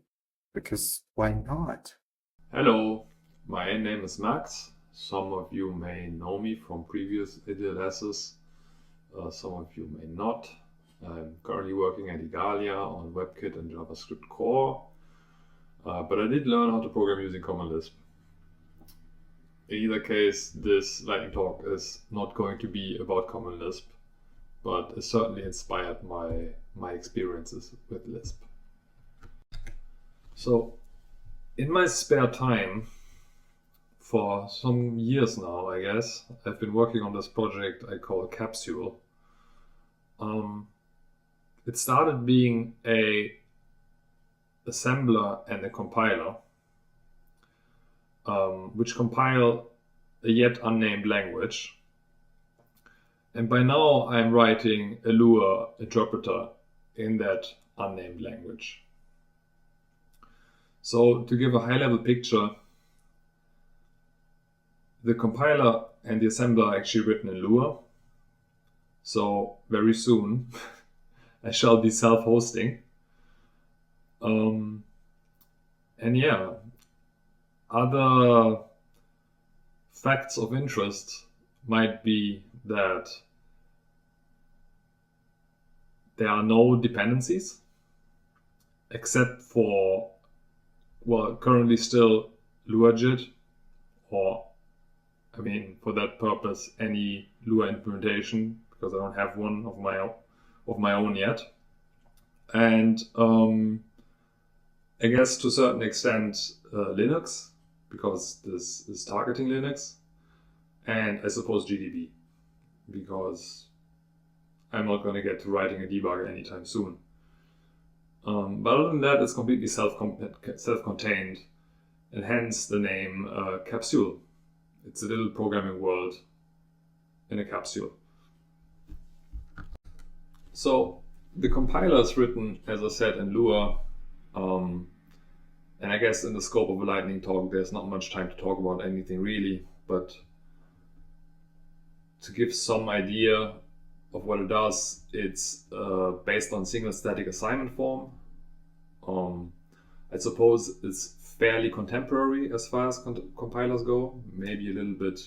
because why not? Hello, my name is Max. Some of you may know me from previous IDLSs, some of you may not. I'm currently working at Igalia on WebKit and JavaScript core, but I did learn how to program using Common Lisp. In either case, this lightning talk is not going to be about Common Lisp, but it certainly inspired my experiences with Lisp. So, in my spare time, for some years now, I guess, I've been working on this project I call Capsule. It started being a assembler and a compiler, which compile a yet unnamed language. And by now I'm writing a Lua interpreter in that unnamed language. So to give a high-level picture, the compiler and the assembler are actually written in Lua. So very soon I shall be self-hosting. And yeah, other facts of interest might be that there are no dependencies except for, well, currently still LuaJIT, or I mean, for that purpose, any Lua implementation, because I don't have one of my own yet. And I guess to a certain extent Linux, because this is targeting Linux, and I suppose GDB, because I'm not going to get to writing a debugger anytime soon. But other than that, it's completely self-contained, and hence the name Capsule. It's a little programming world in a capsule. So the compiler is written, as I said, in Lua. And I guess in the scope of a lightning talk, there's not much time to talk about anything really, but to give some idea of what it does, it's based on single static assignment form. I suppose it's fairly contemporary as far as compilers go, maybe a little bit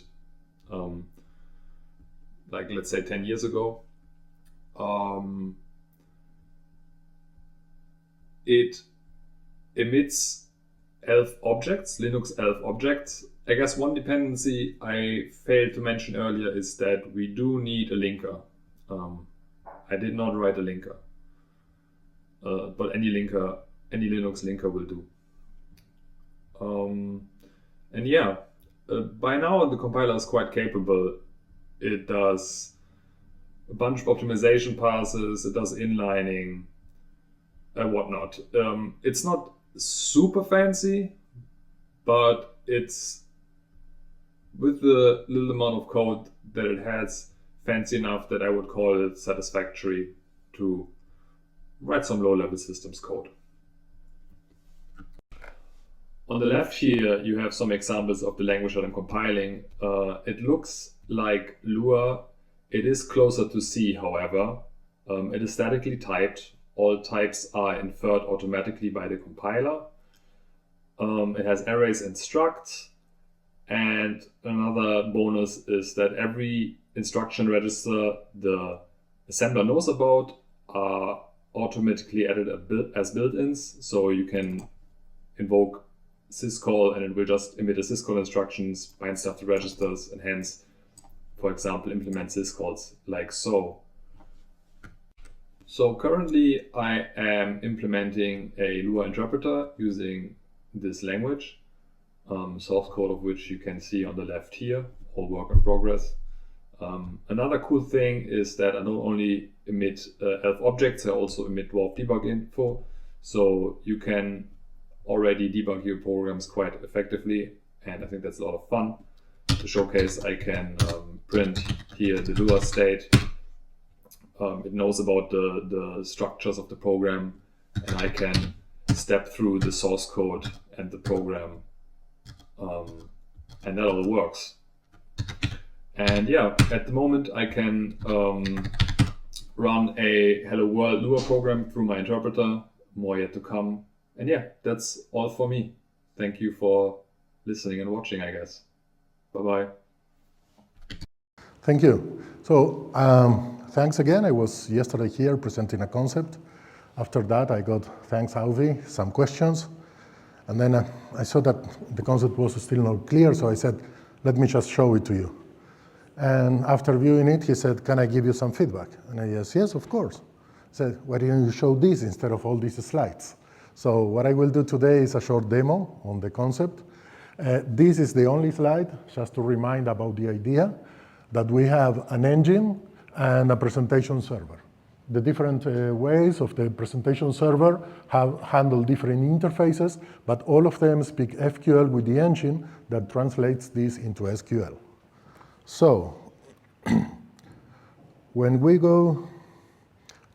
like, let's say, 10 years ago. It emits ELF objects, Linux ELF objects. I guess one dependency I failed to mention earlier is that we do need a linker. I did not write a linker, but any Linux linker will do. And yeah, by now the compiler is quite capable. It does a bunch of optimization passes, it does inlining and whatnot. It's not super fancy, but it's, with the little amount of code that it has, fancy enough that I would call it satisfactory to write some low-level systems code. On the left here, you have some examples of the language that I'm compiling. It looks like Lua. It is closer to C, however. It is statically typed, all types are inferred automatically by the compiler. It has arrays and struct. And another bonus is that every instruction register the assembler knows about are automatically added as built-ins. So you can invoke syscall and it will just emit a syscall instructions, bind stuff to registers, and hence, for example, implement syscalls like so. So currently I am implementing a Lua interpreter using this language, source code of which you can see on the left here, whole work in progress. Another cool thing is that I not only emit ELF objects, I also emit dwarf debug info. So you can already debug your programs quite effectively, and I think that's a lot of fun. To showcase, I can print here the Lua state. It knows about the structures of the program, and I can step through the source code and the program, and that all works. And yeah, at the moment I can run a Hello World Lua program through my interpreter, more yet to come. And yeah, that's all for me. Thank you for listening and watching, I guess. Bye-bye. Thank you. So thanks again. I was yesterday here presenting a concept. After that, I got, thanks Auvi, some questions. And then I saw that the concept was still not clear, so I said, let me just show it to you. And after viewing it, he said, can I give you some feedback? And I said, yes, of course. He said, why didn't you show this instead of all these slides? So what I will do today is a short demo on the concept. This is the only slide, just to remind about the idea that we have an engine and a presentation server. The different ways of the presentation server handle different interfaces, but all of them speak FQL with the engine that translates this into SQL. So when we go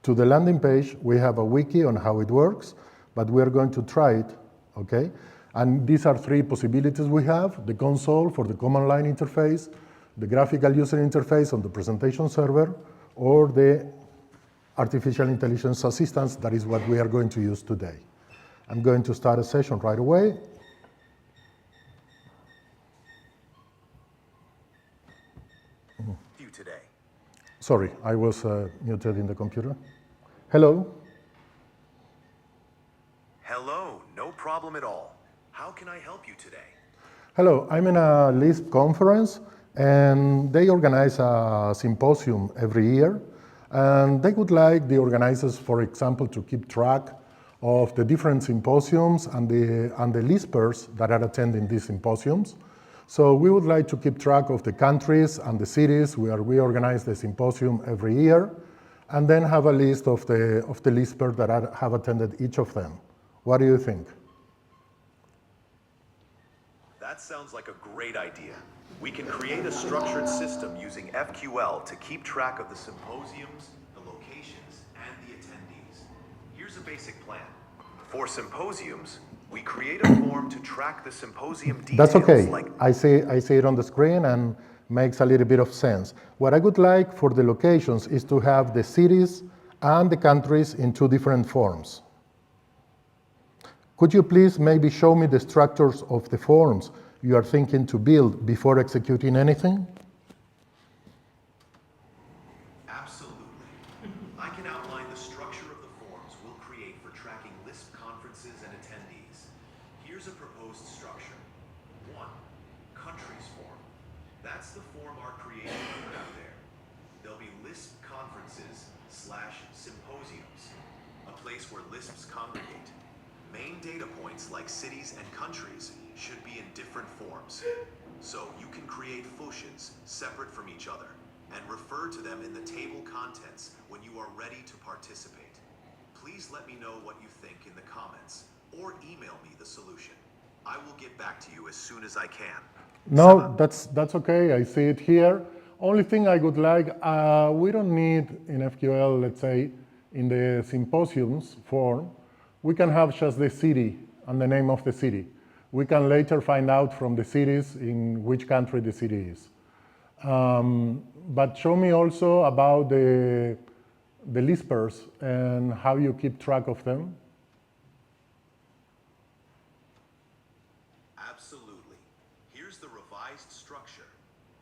to the landing page, we have a wiki on how it works, but we're going to try it, okay? And these are three possibilities we have: the console for the command line interface, the graphical user interface on the presentation server, or the artificial intelligence assistance. That is what we are going to use today. I'm going to start a session right away. Today. Sorry, I was muted in the computer. Hello. Hello, no problem at all. How can I help you today? Hello, I'm in a Lisp conference, and they organize a symposium every year. And they would like the organizers, for example, to keep track of the different symposiums and the Lispers that are attending these symposiums. So we would like to keep track of the countries and the cities where we organize the symposium every year, and then have a list of the Lispers that have attended each of them. What do you think? That sounds like a great idea. We can create a structured system using FQL to keep track of the symposiums, the locations, and the attendees. Here's a basic plan. For symposiums, we create a form to track the symposium details. That's okay. Like I see it on the screen and makes a little bit of sense. What I would like for the locations is to have the cities and the countries in two different forms. Could you please maybe show me the structures of the forms you are thinking to build before executing anything? Absolutely. I can outline the structure of the forms we'll create for tracking Lisp conferences and attendees. Here's a proposed structure. 1. Countries form. That's the form our creators put out there. There'll be Lisp conferences / symposiums, a place where Lisps congregate. Main data points like cities and countries should be in different forms. So you can create functions separate from each other and refer to them in the table contents when you are ready to participate. Please let me know what you think in the comments or email me the solution. I will get back to you as soon as I can. No, that's okay. I see it here. Only thing I would like, we don't need in FQL, let's say, in the symposiums form, we can have just the city and the name of the city. We can later find out from the cities in which country the city is. But show me also about the the Lispers and how you keep track of them? Absolutely. Here's the revised structure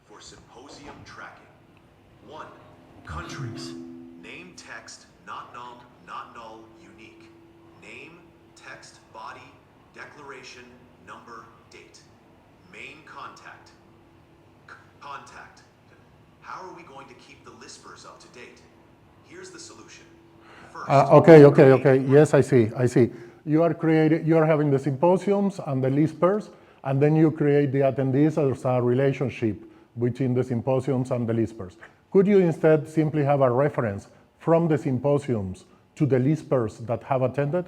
for symposium tracking. 1. Countries. Name, text, not null, unique. Name, text, body, declaration, number, date. Main contact. Contact. How are we going to keep the Lispers up to date? Here's the solution. First, Okay. Yes, I see. You are having the symposiums and the Lispers, and then you create the attendees as a relationship between the symposiums and the Lispers. Could you instead simply have a reference from the symposiums to the Lispers that have attended?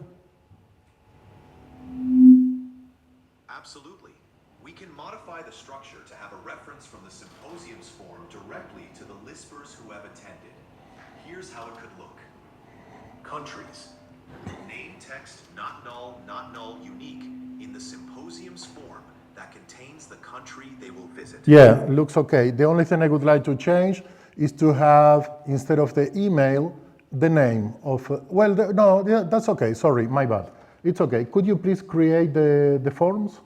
Absolutely. We can modify the structure to have a reference from the symposiums form directly to the Lispers who have attended. Here's how it could look. Countries. Name, text, not null, unique in the symposiums form that contains the country they will visit. Yeah, looks okay. The only thing I would like to change is to have, instead of the email, the name of, that's okay, sorry, my bad. It's okay. Could you please create the forms?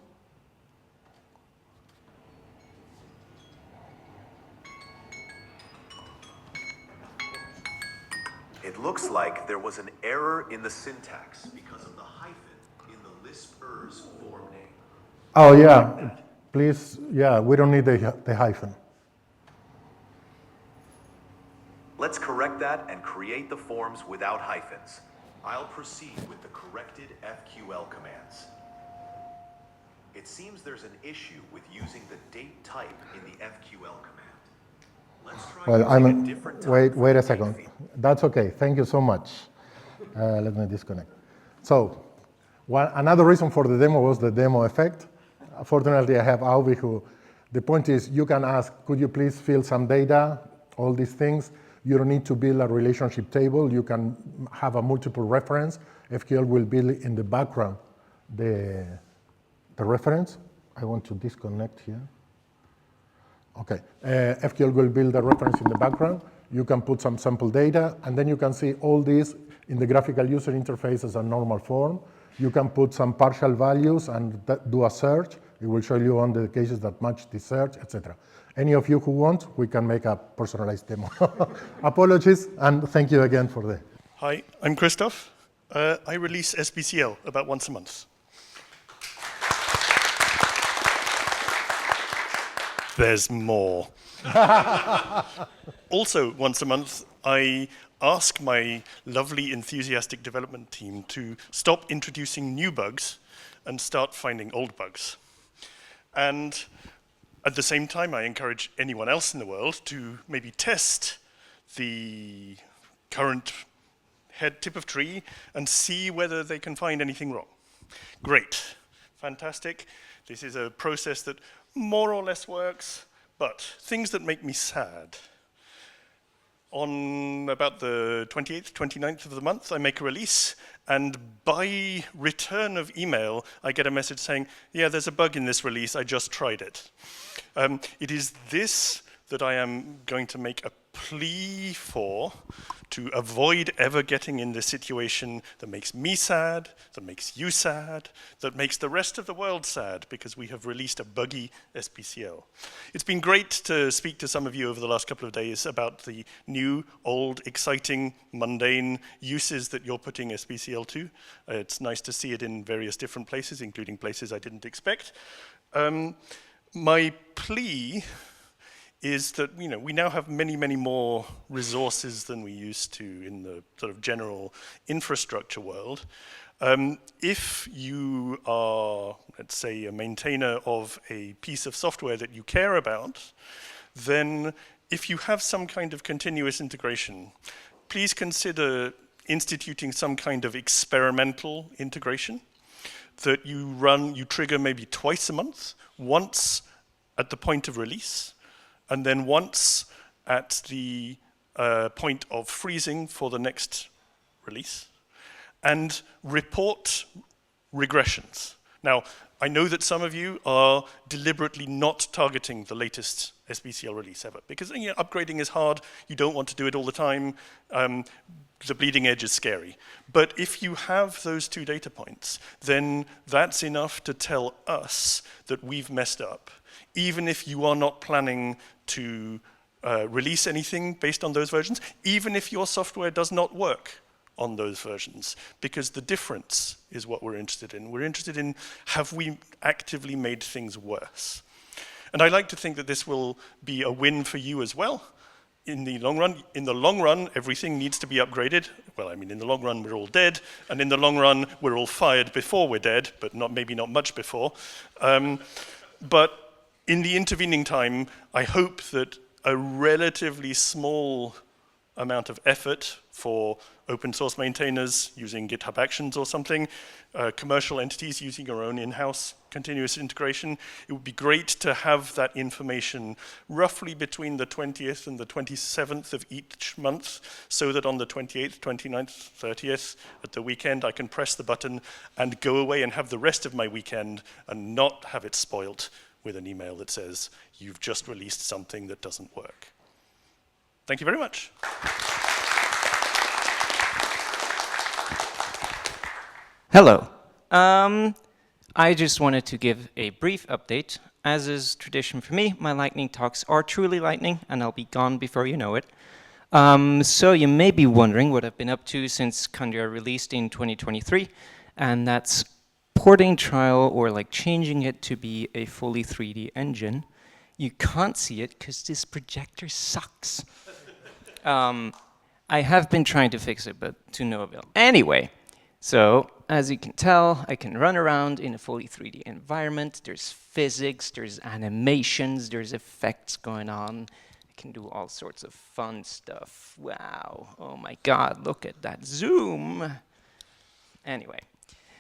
It looks like there was an error in the syntax because of the hyphen in the Lispers form name. Oh yeah, please, we don't need the hyphen. Let's correct that and create the forms without hyphens. I'll proceed with the corrected FQL commands. It seems there's an issue with using the date type in the FQL command. Let's try using a different type. Wait a second. That's okay. Thank you so much. Let me disconnect. So, another reason for the demo was the demo effect. Fortunately, I have Auvi who, the point is you can ask, could you please fill some data, all these things. You don't need to build a relationship table. You can have a multiple reference. FQL will build in the background the reference. I want to disconnect here. Okay, FQL will build a reference in the background. You can put some sample data, and then you can see all this in the graphical user interface as a normal form. You can put some partial values and do a search. It will show you on the cases that match the search, etc. Any of you who want, we can make a personalized demo. Apologies, and thank you again for the... Hi, I'm Christoph. I release SBCL about once a month. There's more. Also, once a month, I ask my lovely, enthusiastic development team to stop introducing new bugs and start finding old bugs. And at the same time, I encourage anyone else in the world to maybe test the current head tip of tree and see whether they can find anything wrong. Great, fantastic. This is a process that more or less works, but things that make me sad. On about the 28th, 29th of the month, I make a release, and by return of email, I get a message saying, yeah, there's a bug in this release, I just tried it. It is this that I am going to make a plea for, to avoid ever getting in the situation that makes me sad, that makes you sad, that makes the rest of the world sad, because we have released a buggy SBCL. It's been great to speak to some of you over the last couple of days about the new, old, exciting, mundane uses that you're putting SBCL to. It's nice to see it in various different places, including places I didn't expect. My plea is that we now have many, many more resources than we used to in the sort of general infrastructure world. If you are, let's say, a maintainer of a piece of software that you care about, then if you have some kind of continuous integration, please consider instituting some kind of experimental integration that you trigger maybe twice a month, once at the point of release, and then once at the point of freezing for the next release, and report regressions. Now, I know that some of you are deliberately not targeting the latest SBCL release ever. Because upgrading is hard, you don't want to do it all the time, the bleeding edge is scary. But if you have those 2 data points, then that's enough to tell us that we've messed up, even if you are not planning to release anything based on those versions, even if your software does not work on those versions, because the difference is what we're interested in. We're interested in, have we actively made things worse? And I like to think that this will be a win for you as well. In the long run, everything needs to be upgraded. Well, I mean, in the long run, we're all dead, and in the long run, we're all fired before we're dead, but maybe not much before. But in the intervening time, I hope that a relatively small amount of effort for open source maintainers using GitHub Actions or something, commercial entities using your own in-house continuous integration. It would be great to have that information roughly between the 20th and the 27th of each month, so that on the 28th, 29th, 30th, at the weekend, I can press the button and go away and have the rest of my weekend and not have it spoilt with an email that says, you've just released something that doesn't work. Thank you very much. Hello. I just wanted to give a brief update. As is tradition for me, my lightning talks are truly lightning, and I'll be gone before you know it. So you may be wondering what I've been up to since Conda released in 2023, and that's porting trial, or like changing it to be a fully 3D engine. You can't see it because this projector sucks. I have been trying to fix it, but to no avail. Anyway, so as you can tell, I can run around in a fully 3D environment. There's physics, there's animations, there's effects going on. I can do all sorts of fun stuff. Wow, oh my God, look at that zoom. Anyway,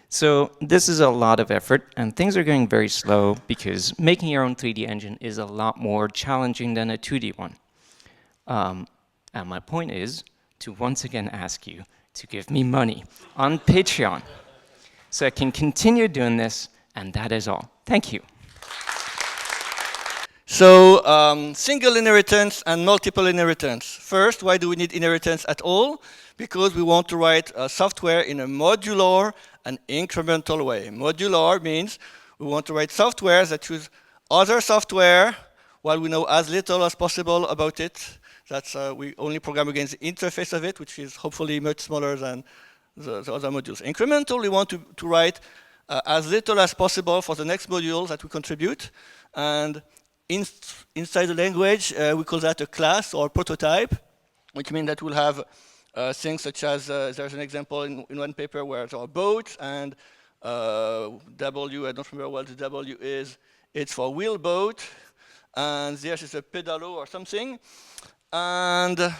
so this is a lot of effort, and things are going very slow because making your own 3D engine is a lot more challenging than a 2D one. And my point is to once again ask you to give me money on Patreon so I can continue doing this, and that is all. Thank you. So single inheritance and multiple inheritance. First, why do we need inheritance at all? Because we want to write software in a modular and incremental way. Modular means we want to write software that use other software while we know as little as possible about it. That's we only program against the interface of it, which is hopefully much smaller than the other modules. Incremental, we want to write as little as possible for the next module that we contribute. And inside the language, we call that a class or prototype, which means that we'll have things such as, there's an example in one paper where there are boats, and W, I don't remember what the W is, it's for wheelboat, and there is a pedalo or something. And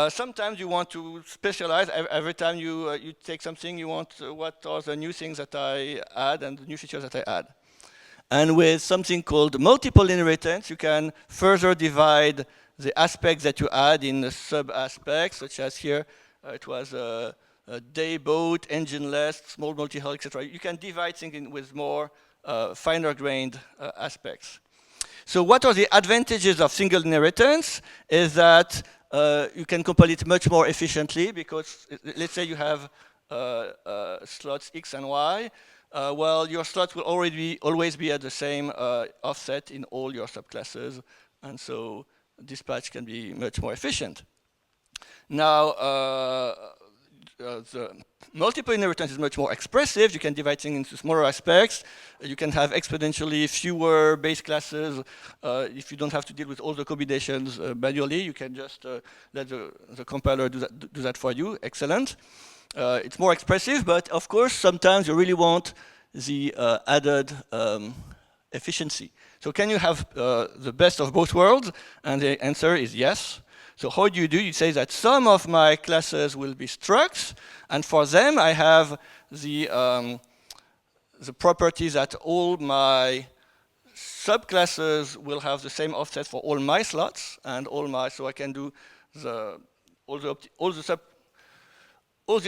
sometimes you want to specialize. Every time you take something, you want what are the new things that I add and the new features that I add. And with something called multiple inheritance, you can further divide the aspects that you add in the sub-aspects, such as here, it was a day boat, engine-less, small multi-hull, etc. You can divide things with more finer-grained aspects. So what are the advantages of single inheritance is that you can compile it much more efficiently, because let's say you have slots X and Y. Well, your slots will always be at the same offset in all your subclasses, and so dispatch can be much more efficient. Now, the multiple inheritance is much more expressive. You can divide things into smaller aspects. You can have exponentially fewer base classes. If you don't have to deal with all the combinations manually, you can just let the compiler do that for you. Excellent. It's more expressive, but of course, sometimes you really want the added efficiency. So can you have the best of both worlds? And the answer is yes. So how do? You say that some of my classes will be structs, and for them I have the property that all my subclasses will have the same offset for all my slots, and so I can do all the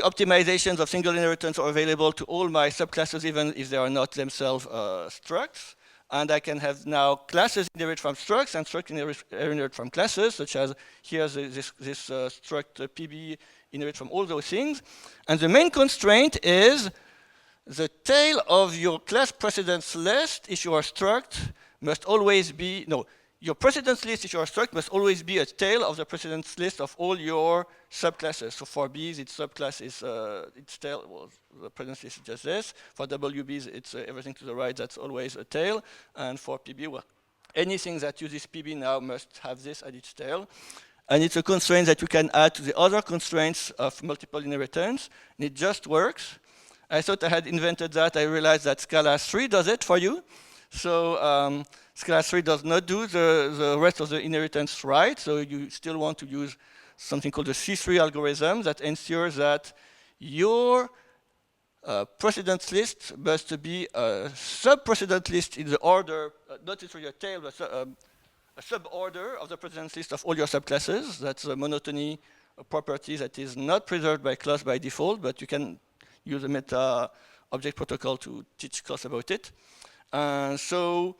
optimizations of single inheritance are available to all my subclasses, even if they are not themselves structs. And I can have now classes inherit from structs and structs inherit from classes, such as here's this struct PB inherit from all those things. And the main constraint is the tail of your class precedence list, if you are struct, must always be, no, your precedence list, if you are struct, must always be a tail of the precedence list of all your subclasses. So for B's, its subclass is its tail, well, the precedence list is just this. For WB's, it's everything to the right, that's always a tail. And for PB, well, anything that uses PB now must have this at its tail. And it's a constraint that you can add to the other constraints of multiple inheritance, and it just works. I thought I had invented that. I realized that Scala 3 does it for you. So Scala 3 does not do the rest of the inheritance right. So you still want to use something called the C3 algorithm that ensures that your precedence list must be a sub-precedent list in the order, not necessarily a tail, but a sub-order of the precedence list of all your subclasses. That's a monotony property that is not preserved by class by default, but you can use a meta object protocol to teach class about it. So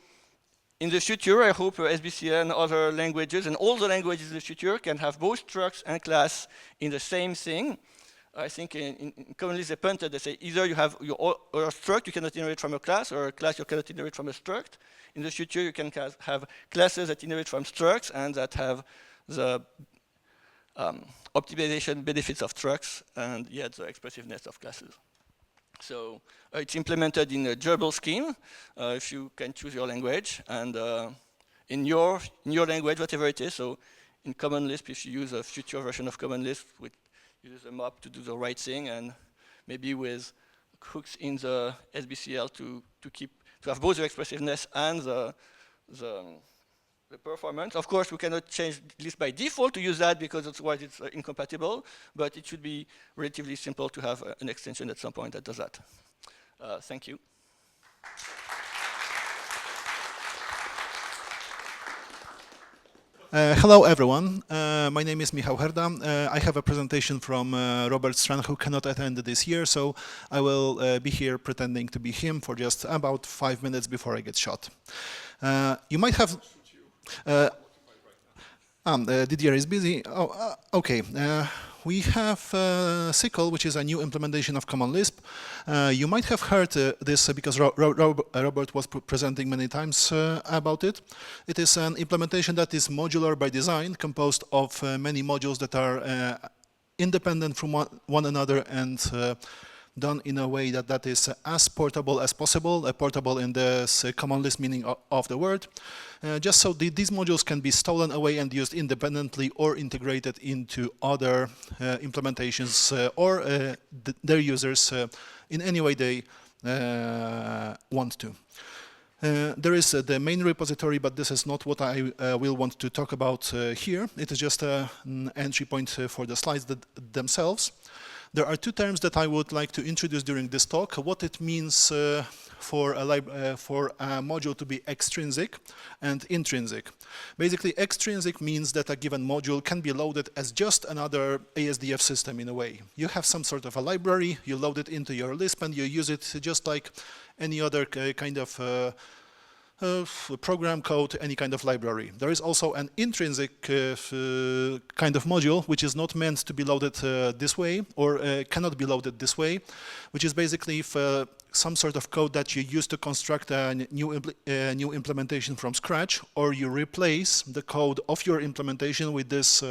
in the future, I hope SBCL and other languages and all the languages in the future can have both structs and class in the same thing. I think in Common Lisp they punted, they say either you have your struct you cannot inherit from a class, or a class you cannot inherit from a struct. In the future, you can have classes that inherit from structs and that have the optimization benefits of structs and yet the expressiveness of classes. So it's implemented in a gerbil scheme, if you can choose your language, and in your language, whatever it is. So in Common Lisp, if you use a future version of Common Lisp, with use a mop to do the right thing, and maybe with hooks in the SBCL to have both the expressiveness and the performance. Of course, we cannot change Lisp by default to use that because otherwise it's incompatible, but it should be relatively simple to have an extension at some point that does that. Thank you. Hello, everyone. My name is Michał Herda. I have a presentation from Robert Strand, who cannot attend this year, so I will be here pretending to be him for just about 5 minutes before I get shot. You might have... Didier is busy. Oh, okay. We have SYCL, which is a new implementation of Common Lisp. You might have heard this because Robert was presenting many times about it. It is an implementation that is modular by design, composed of many modules that are independent from one another and done in a way that is as portable as possible, portable in the Common Lisp meaning of the word, just so these modules can be stolen away and used independently or integrated into other implementations or their users in any way they want to. There is the main repository, but this is not what I will want to talk about here. It is just an entry point for the slides themselves. There are two terms that I would like to introduce during this talk, what it means for a module to be extrinsic and intrinsic. Basically, extrinsic means that a given module can be loaded as just another ASDF system in a way. You have some sort of a library, you load it into your Lisp and you use it just like any other kind of program code, any kind of library. There is also an intrinsic kind of module which is not meant to be loaded this way or cannot be loaded this way, which is basically some sort of code that you use to construct a new implementation from scratch, or you replace the code of your implementation with this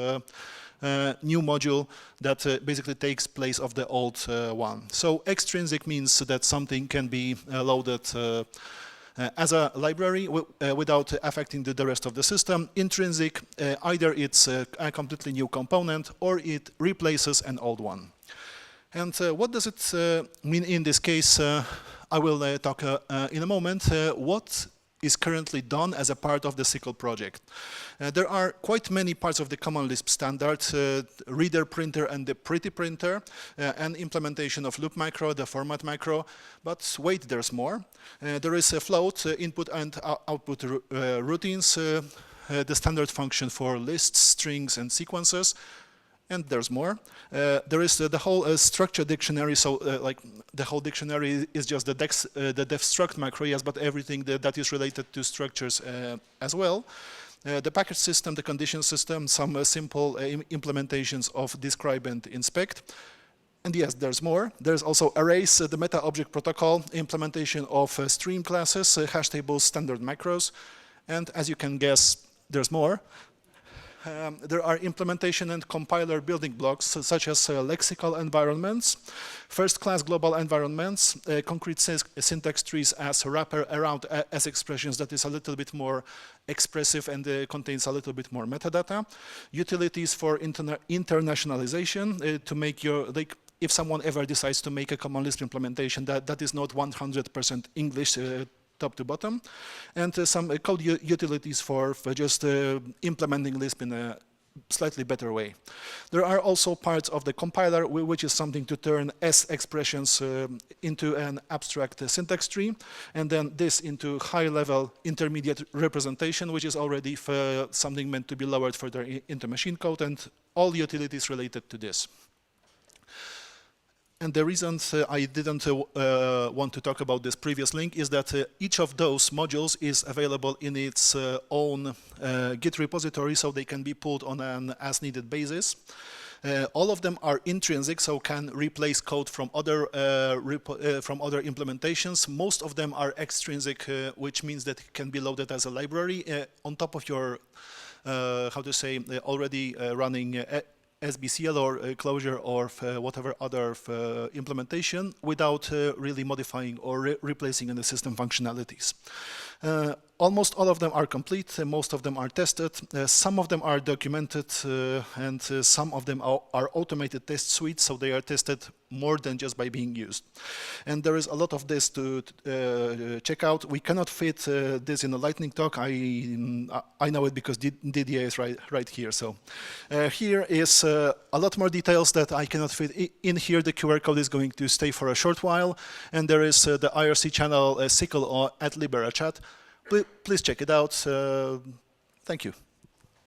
new module that basically takes place of the old one. So extrinsic means that something can be loaded as a library without affecting the rest of the system. Intrinsic, either it's a completely new component or it replaces an old one. And what does it mean in this case? I will talk in a moment what is currently done as a part of the SYCL project. There are quite many parts of the Common Lisp standard, reader printer and the pretty printer, and implementation of loop macro, the format macro, but wait, there's more. There is a float, input and output routines, the standard function for lists, strings and sequences, and there's more. There is the whole structure dictionary, so like the whole dictionary is just the def struct macro, yes, but everything that is related to structures as well. The package system, the condition system, some simple implementations of describe and inspect. And yes, there's more. There's also arrays, the meta object protocol, implementation of stream classes, hash tables, standard macros. And as you can guess, there's more. There are implementation and compiler building blocks, such as lexical environments, first-class global environments, concrete syntax trees as a wrapper around as expressions that is a little bit more expressive and contains a little bit more metadata, utilities for internationalization to make your, like, if someone ever decides to make a common Lisp implementation that is not 100% English top to bottom, and some code utilities for just implementing Lisp in a slightly better way. There are also parts of the compiler which is something to turn S expressions into an abstract syntax tree, and then this into high-level intermediate representation, which is already something meant to be lowered further into machine code, and all utilities related to this. And the reasons I didn't want to talk about this previous link is that each of those modules is available in its own Git repository, so they can be pulled on an as-needed basis. All of them are intrinsic, so can replace code from other implementations. Most of them are extrinsic, which means that it can be loaded as a library on top of your, how to say, already running SBCL or Clojure or whatever other implementation without really modifying or replacing any system functionalities. Almost all of them are complete, most of them are tested, some of them are documented, and some of them are automated test suites, so they are tested more than just by being used. And there is a lot of this to check out. We cannot fit this in a lightning talk. I know it because Didier is right here. So here is a lot more details that I cannot fit in here. The QR code is going to stay for a short while, and there is the IRC channel sickle at Libera chat. Please check it out. Thank you.